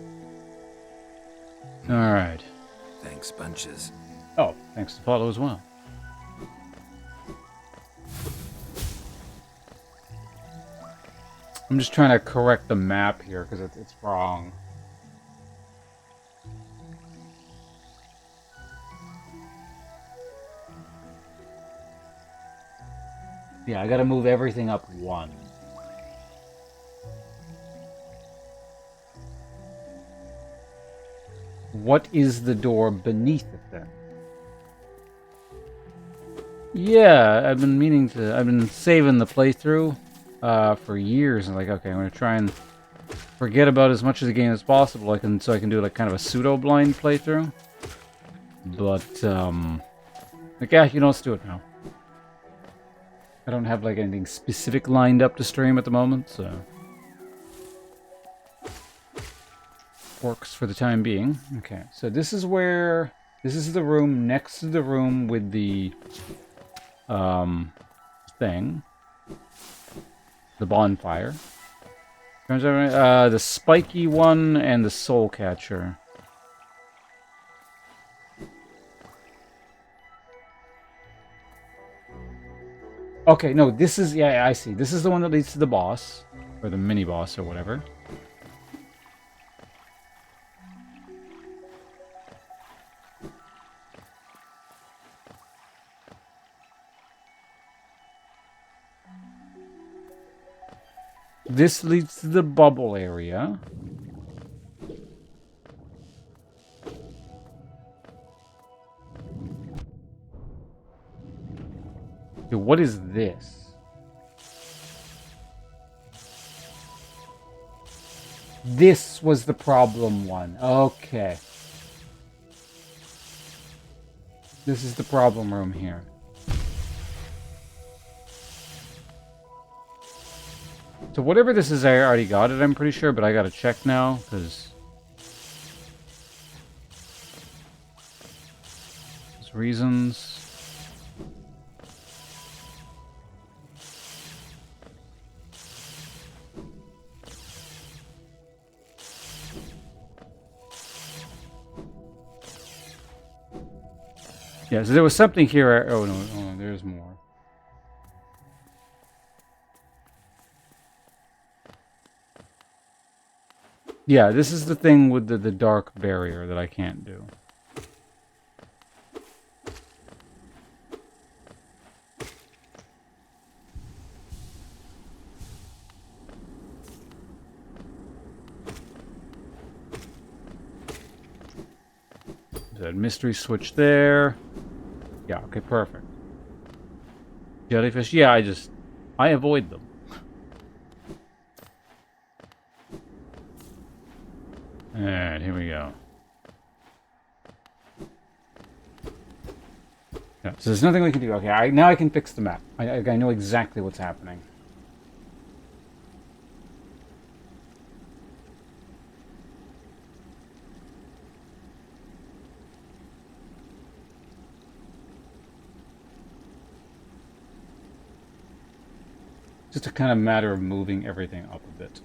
Alright. Thanks, bunches. Oh, thanks to Paulo as well. I'm just trying to correct the map here because it's wrong. Yeah, I gotta move everything up one. What is the door beneath it then? Yeah, I've been saving the playthrough for years, and like, okay, I'm gonna try and forget about as much of the game as possible. So I can do like kind of a pseudo-blind playthrough. But like, yeah, you know, let's do it now. I don't have like anything specific lined up to stream at the moment, so works for the time being. Okay, so this is the room next to the room with the thing, the bonfire. The spiky one and the soul catcher. Okay, no, this is, yeah, I see. This is the one that leads to the boss, or the mini boss, or whatever. This leads to the bubble area. Okay, what is this? This was the problem one. Okay. This is the problem room here. So whatever this is, I already got it, I'm pretty sure, but I gotta check now, because there's reasons. Yeah, so there was something here. Oh no, there's more. Yeah, this is the thing with the dark barrier that I can't do. That mystery switch there. Yeah, okay, perfect. Jellyfish, yeah, I avoid them. Alright, here we go. Yeah, so there's nothing we can do. Okay, now I can fix the map. I know exactly what's happening. Just a kind of matter of moving everything up a bit.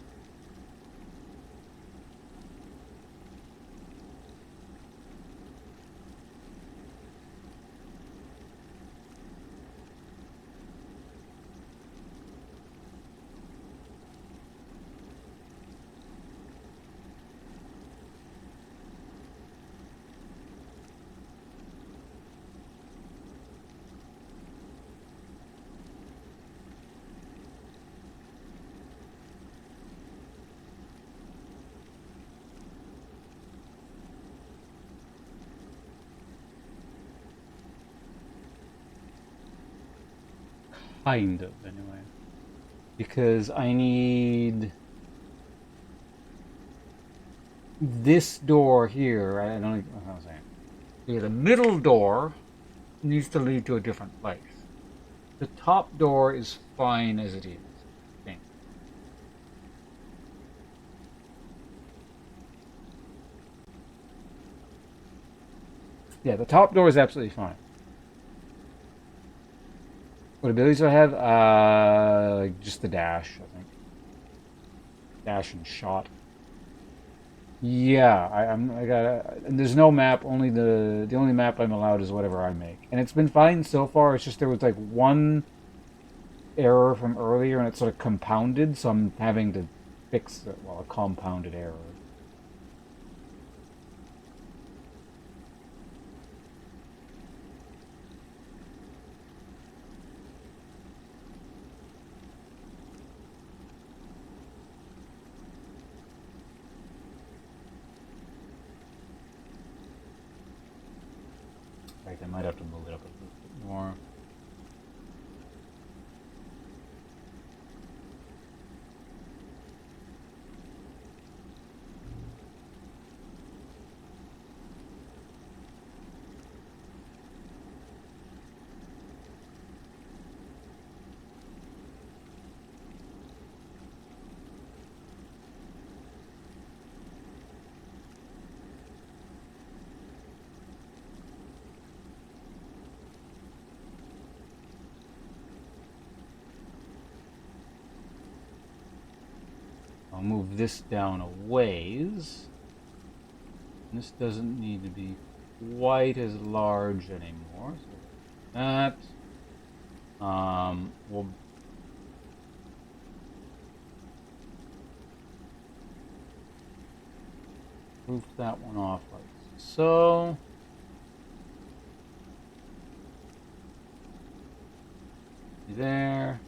Kind of, anyway. Because I need this door here, right? I don't know what I'm saying. Yeah, the middle door needs to lead to a different place. The top door is fine as it is, I think. Yeah, the top door is absolutely fine. What abilities do I have? Like just the dash, I think. Dash and shot. Yeah, I got. And there's no map. Only the only map I'm allowed is whatever I make, and it's been fine so far. It's just there was like one error from earlier, and it sort of compounded. So I'm having to fix it. Well, a compounded error. I might have to move it up a bit more. I'll move this down a ways. This doesn't need to be quite as large anymore. So that. We'll proof that one off like so. There.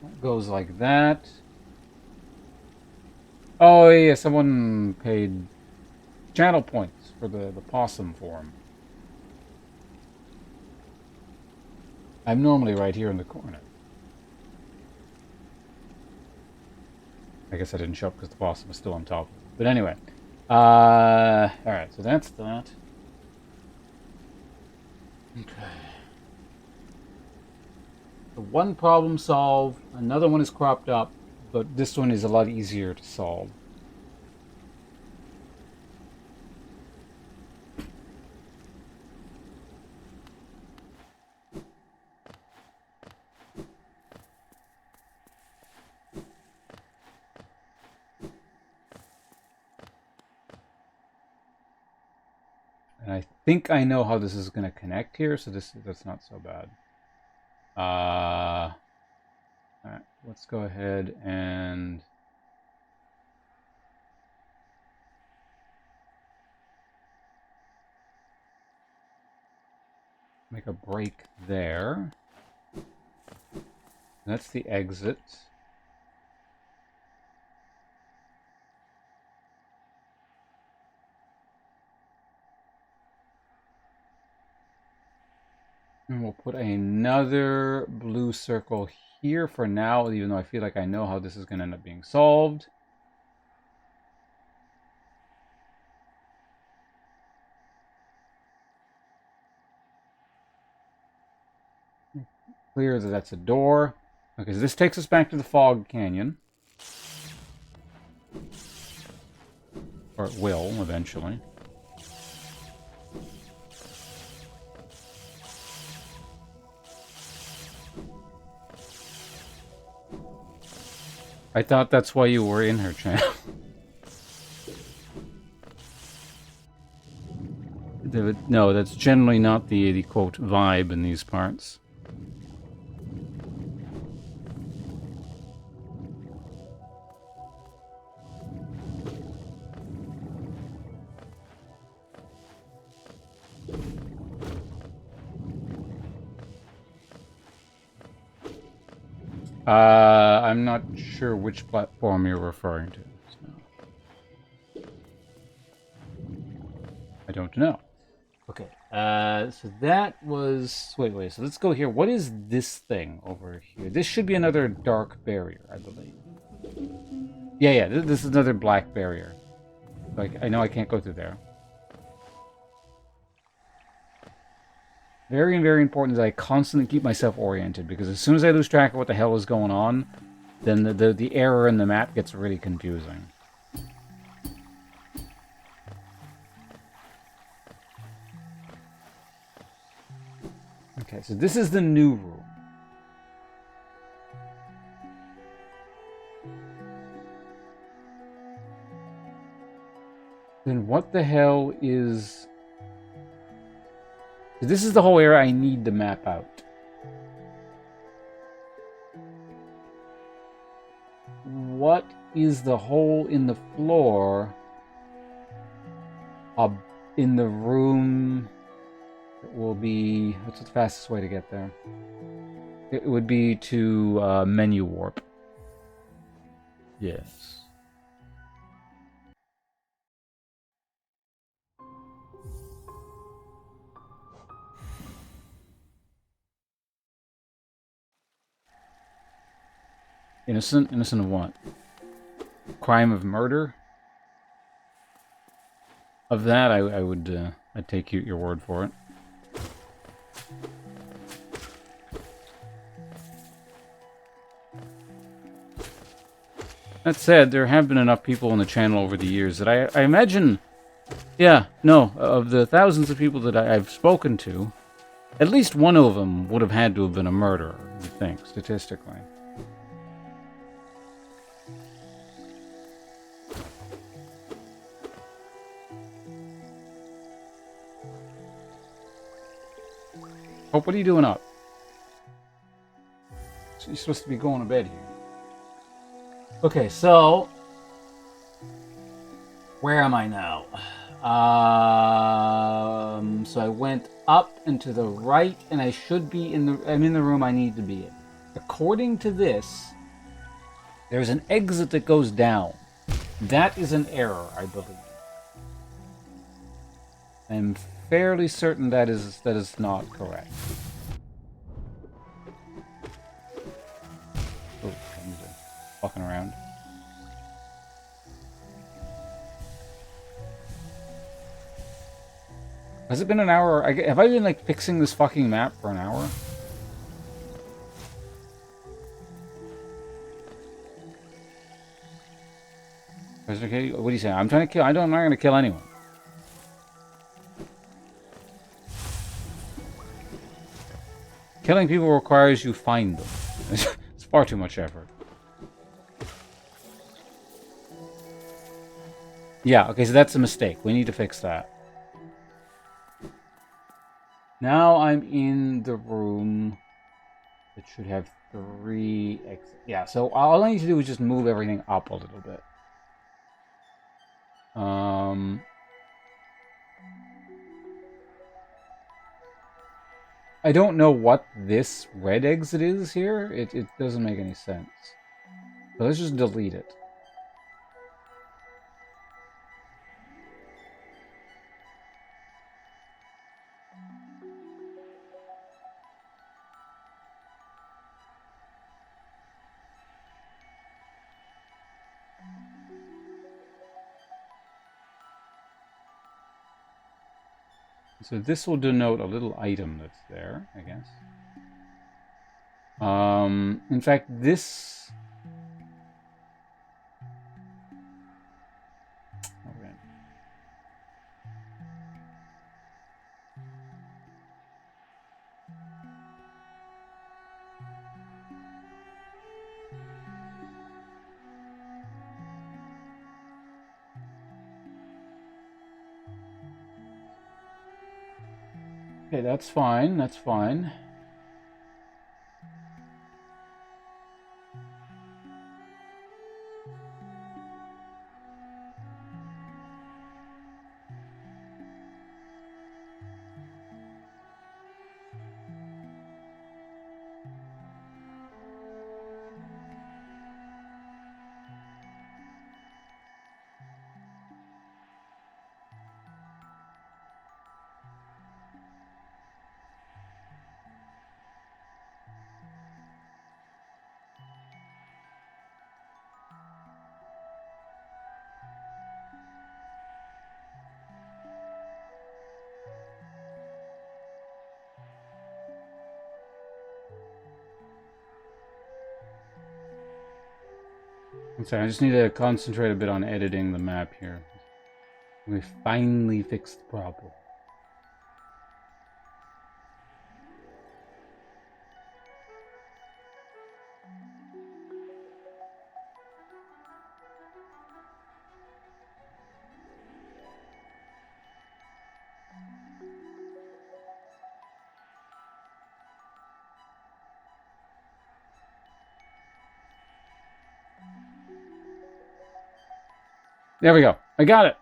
That goes like that. Oh yeah, someone paid channel points for the possum form. I'm normally right here in the corner. I guess I didn't show up because the possum was still on top. But anyway. Alright, so that's that. Okay. So one problem solved, another one is cropped up, but this one is a lot easier to solve. And I think I know how this is going to connect here, so that's not so bad. Alright, let's go ahead and make a break there. That's the exit. And we'll put another blue circle here for now, even though I feel like I know how this is going to end up being solved. Clear that that's a door. Okay, so this takes us back to the Fog Canyon. Or it will, eventually. I thought that's why you were in her channel. No, that's generally not the quote vibe in these parts. I'm not sure which platform you're referring to. So. I don't know. Okay, so that was... Wait, so let's go here. What is this thing over here? This should be another dark barrier, I believe. Yeah, this is another black barrier. Like, I know I can't go through there. Very, very important that I constantly keep myself oriented, because as soon as I lose track of what the hell is going on, then the error in the map gets really confusing. Okay, so this is the new room. Then what the hell is... This is the whole area I need to map out. What is the hole in the floor in the room that will be... What's the fastest way to get there? It would be to menu warp. Yes. Innocent? Innocent of what? Crime of murder? Of that, I would I'd take your word for it. That said, there have been enough people on the channel over the years that I imagine... Yeah, no, of the thousands of people that I've spoken to, at least one of them would have had to have been a murderer, you think, statistically. Hope, what are you doing up? You're supposed to be going to bed here. Okay, so... Where am I now? So I went up and to the right, and I should be in the... I'm in the room I need to be in. According to this, there's an exit that goes down. That is an error, I believe. I'm fairly certain that is not correct. Oh, I'm just fucking around. Has it been an hour? Have I been, like, fixing this fucking map for an hour? Is it okay? What are you saying? I'm trying to kill... I'm not going to kill anyone. Killing people requires you find them. It's far too much effort. Yeah, okay, so that's a mistake. We need to fix that. Now I'm in the room that should have 3 exits. Yeah, so all I need to do is just move everything up a little bit. I don't know what this red exit is here. It doesn't make any sense. So let's just delete it. So this will denote a little item that's there, I guess. In fact, this... Okay. Okay, that's fine. That's fine. I'm sorry, I just need to concentrate a bit on editing the map here. We finally fixed the problem. There we go. I got it.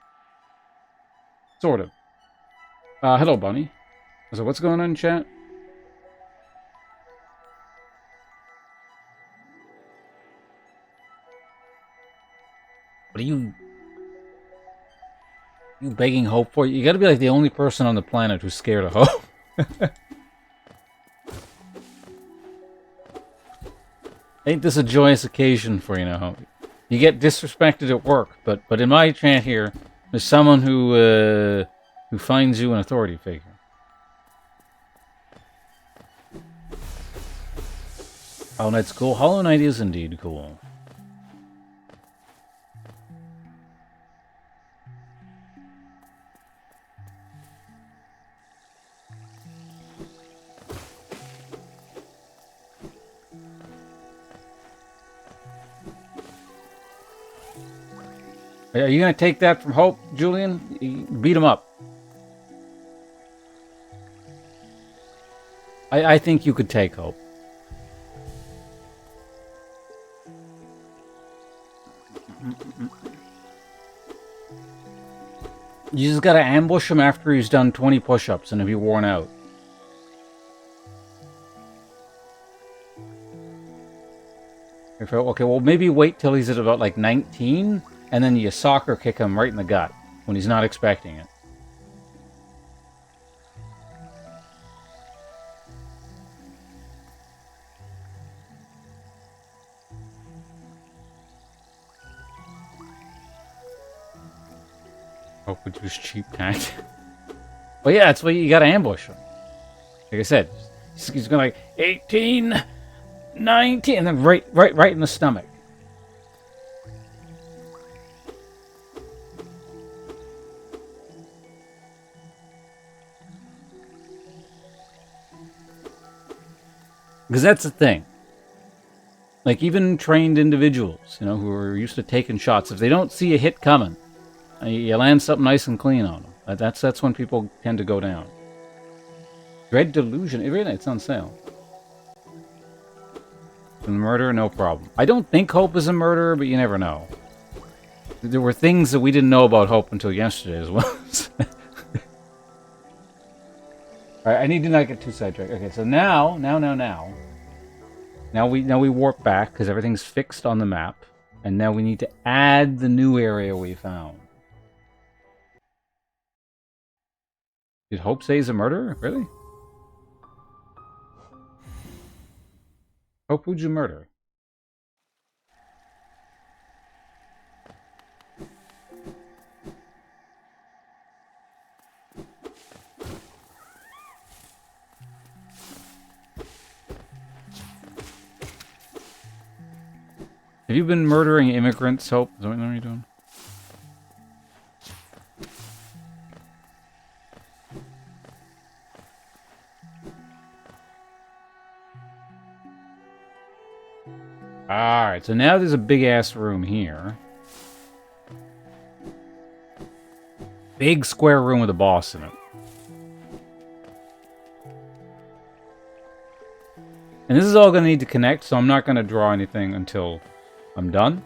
Sort of. Hello, Bunny. So what's going on in chat? What are you begging Hope for? You gotta be like the only person on the planet who's scared of Hope. Ain't this a joyous occasion for you now? You get disrespected at work, but in my chat here, there's someone who finds you an authority figure. Hollow Knight's cool. Hollow Knight is indeed cool. Are you going to take that from Hope, Julian? Beat him up. I think you could take Hope. You just got to ambush him after he's done 20 push-ups and he'll be worn out. Okay, well, maybe wait till he's at about like 19, and then you soccer kick him right in the gut when he's not expecting it. Hope would use cheap tact. Well, yeah, that's why you gotta ambush him. Like I said, he's gonna like 18, 19, and then right in the stomach. Because that's the thing. Like, even trained individuals, you know, who are used to taking shots, if they don't see a hit coming, you land something nice and clean on them. That's when people tend to go down. Dread Delusion. It's on sale. And murder, no problem. I don't think Hope is a murderer, but you never know. There were things that we didn't know about Hope until yesterday as well. Alright, I need to not get too sidetracked. Okay, so now we warp back because everything's fixed on the map. And now we need to add the new area we found. Did Hope say he's a murderer? Really? Hope, who'd you murder? Have you been murdering immigrants, Hope? Is that what you're doing? Alright, so now there's a big-ass room here. Big square room with a boss in it. And this is all going to need to connect, so I'm not going to draw anything until I'm done.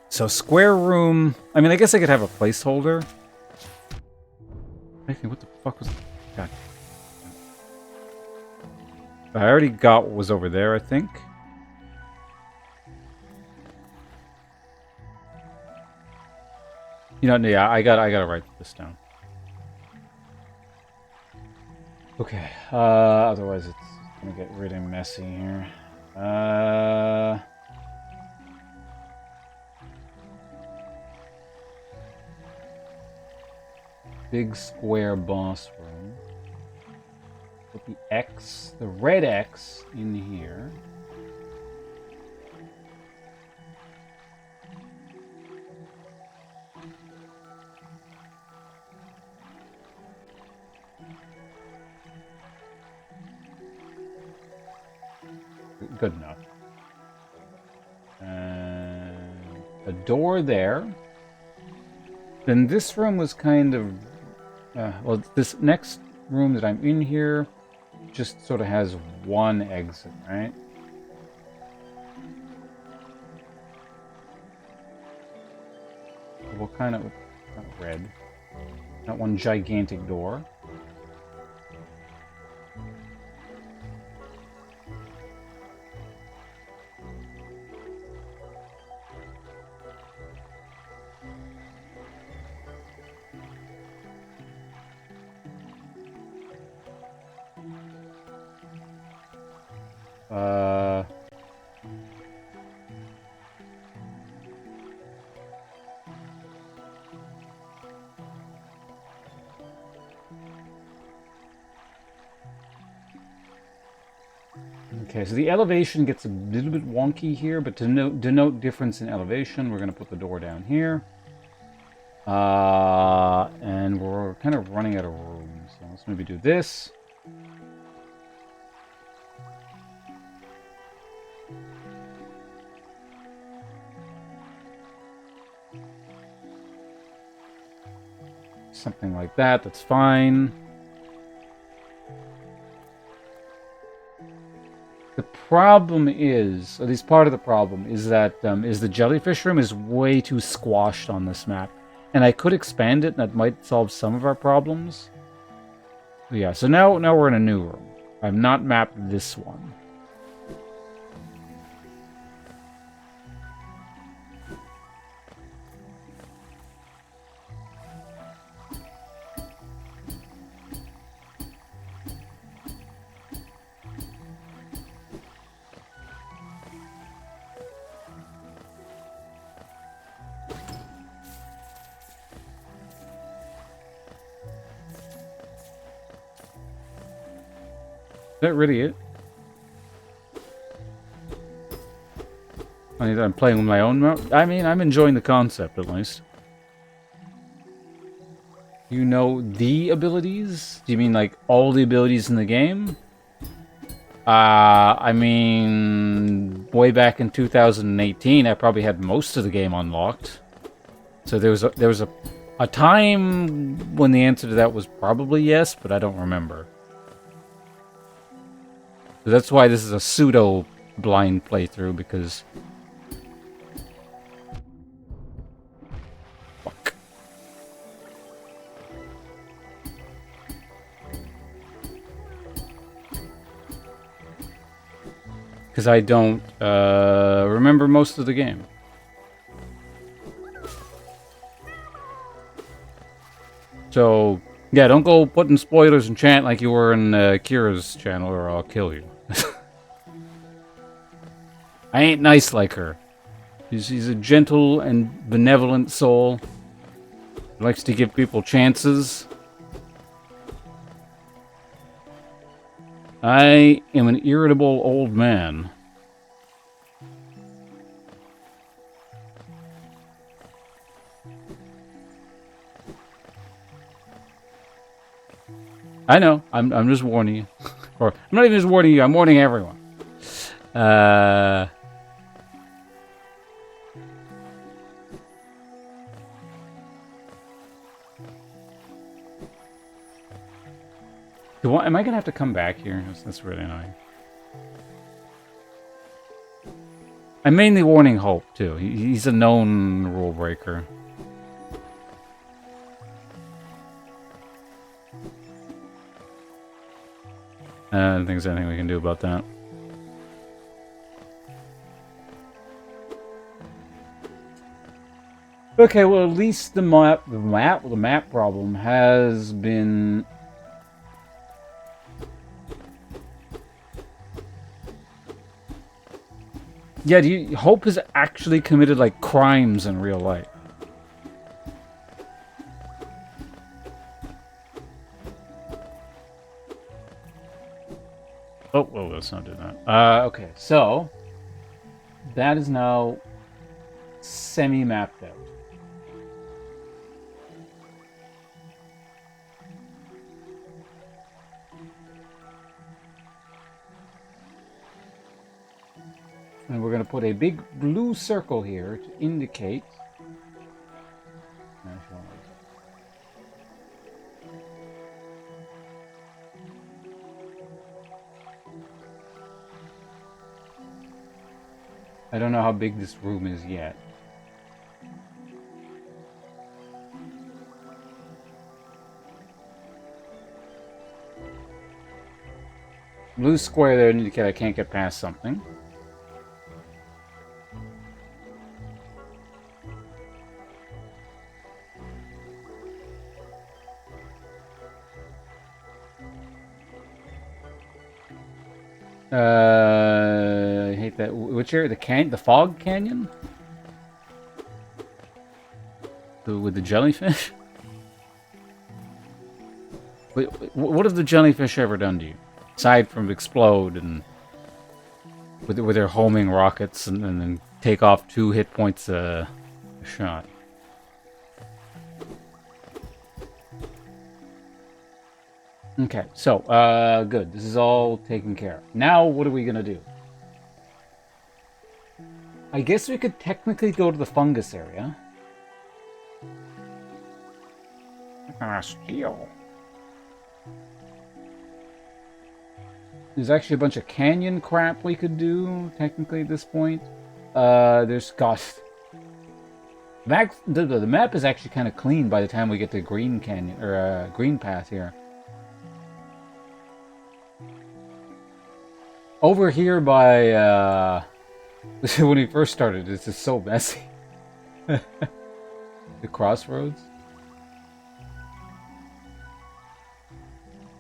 So square room... I mean, I guess I could have a placeholder. I think, what the fuck was... God. I already got what was over there, I think. You know, yeah, I gotta write this down. Okay, otherwise it's gonna get really messy here. Big square boss room. Put the X, the red X in here. Good enough. And a door there. Then this room was kind of... well, this next room that I'm in here just sort of has one exit, right? What kind of... not red. Not one gigantic door. Okay, so the elevation gets a little bit wonky here, but to denote difference in elevation, we're going to put the door down here. And we're kind of running out of room, so let's maybe do this. Something like that, that's fine. The problem is, at least part of the problem, is that the jellyfish room is way too squashed on this map. And I could expand it, and that might solve some of our problems. But yeah, so now we're in a new room. I've not mapped this one. Is that really it? I'm playing with my own map. I mean, I'm enjoying the concept, at least. You know the abilities? Do you mean, like, all the abilities in the game? I mean, way back in 2018, I probably had most of the game unlocked. So there was a time when the answer to that was probably yes, but I don't remember. So that's why this is a pseudo-blind playthrough, because... Fuck. Because I don't remember most of the game. So, yeah, don't go putting spoilers in chat like you were in Kira's channel, or I'll kill you. I ain't nice like her. She's a gentle and benevolent soul. Likes to give people chances. I am an irritable old man. I know. I'm just warning you. Or I'm not even just warning you. I'm warning everyone. Am I gonna have to come back here? That's really annoying. I'm mainly warning Hope, too. He's a known rule breaker. I don't think there's anything we can do about that. Okay, well, at least the map problem has been... Yeah, Hope has actually committed, like, crimes in real life. Oh, let's not do that. Okay, so... That is now semi-mapped out. And we're going to put a big blue circle here to indicate... I don't know how big this room is yet. Blue square there indicate I can't get past something. I hate that. Which area? The Fog Canyon? With the jellyfish? Wait, what have the jellyfish ever done to you? Aside from explode and with their homing rockets and then take off 2 hit points a shot. Okay, so, good. This is all taken care of. Now, what are we gonna do? I guess we could technically go to the fungus area. Steal. There's actually a bunch of canyon crap we could do, technically, at this point. There's, gosh... The map is actually kind of clean by the time we get to Green Canyon, or, Green Path here. Over here by, when we first started, it's just so messy. The crossroads.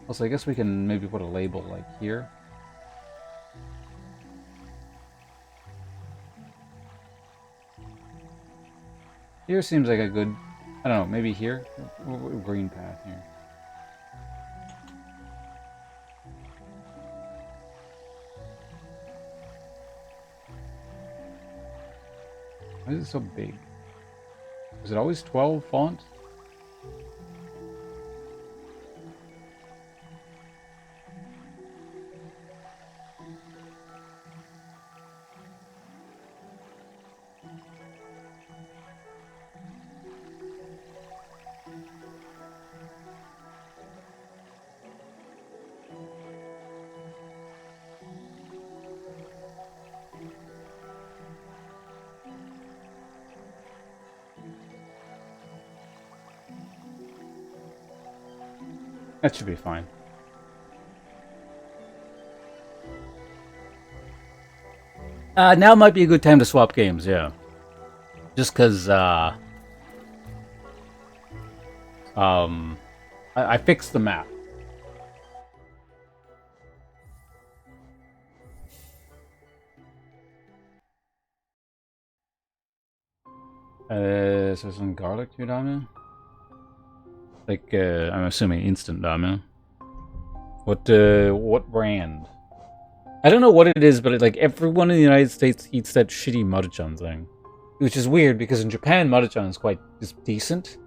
Also, I guess we can maybe put a label, like, here. Here seems like a good, I don't know, maybe here? Green path here. Why is it so big? Is it always 12 font? That should be fine. Now might be a good time to swap games, yeah. Just because, I fixed the map. So some garlic to ramen? Like, I'm assuming instant ramen. What brand? I don't know what it is, but like everyone in the United States eats that shitty Maruchan thing. Which is weird, because in Japan, Maruchan is quite just decent.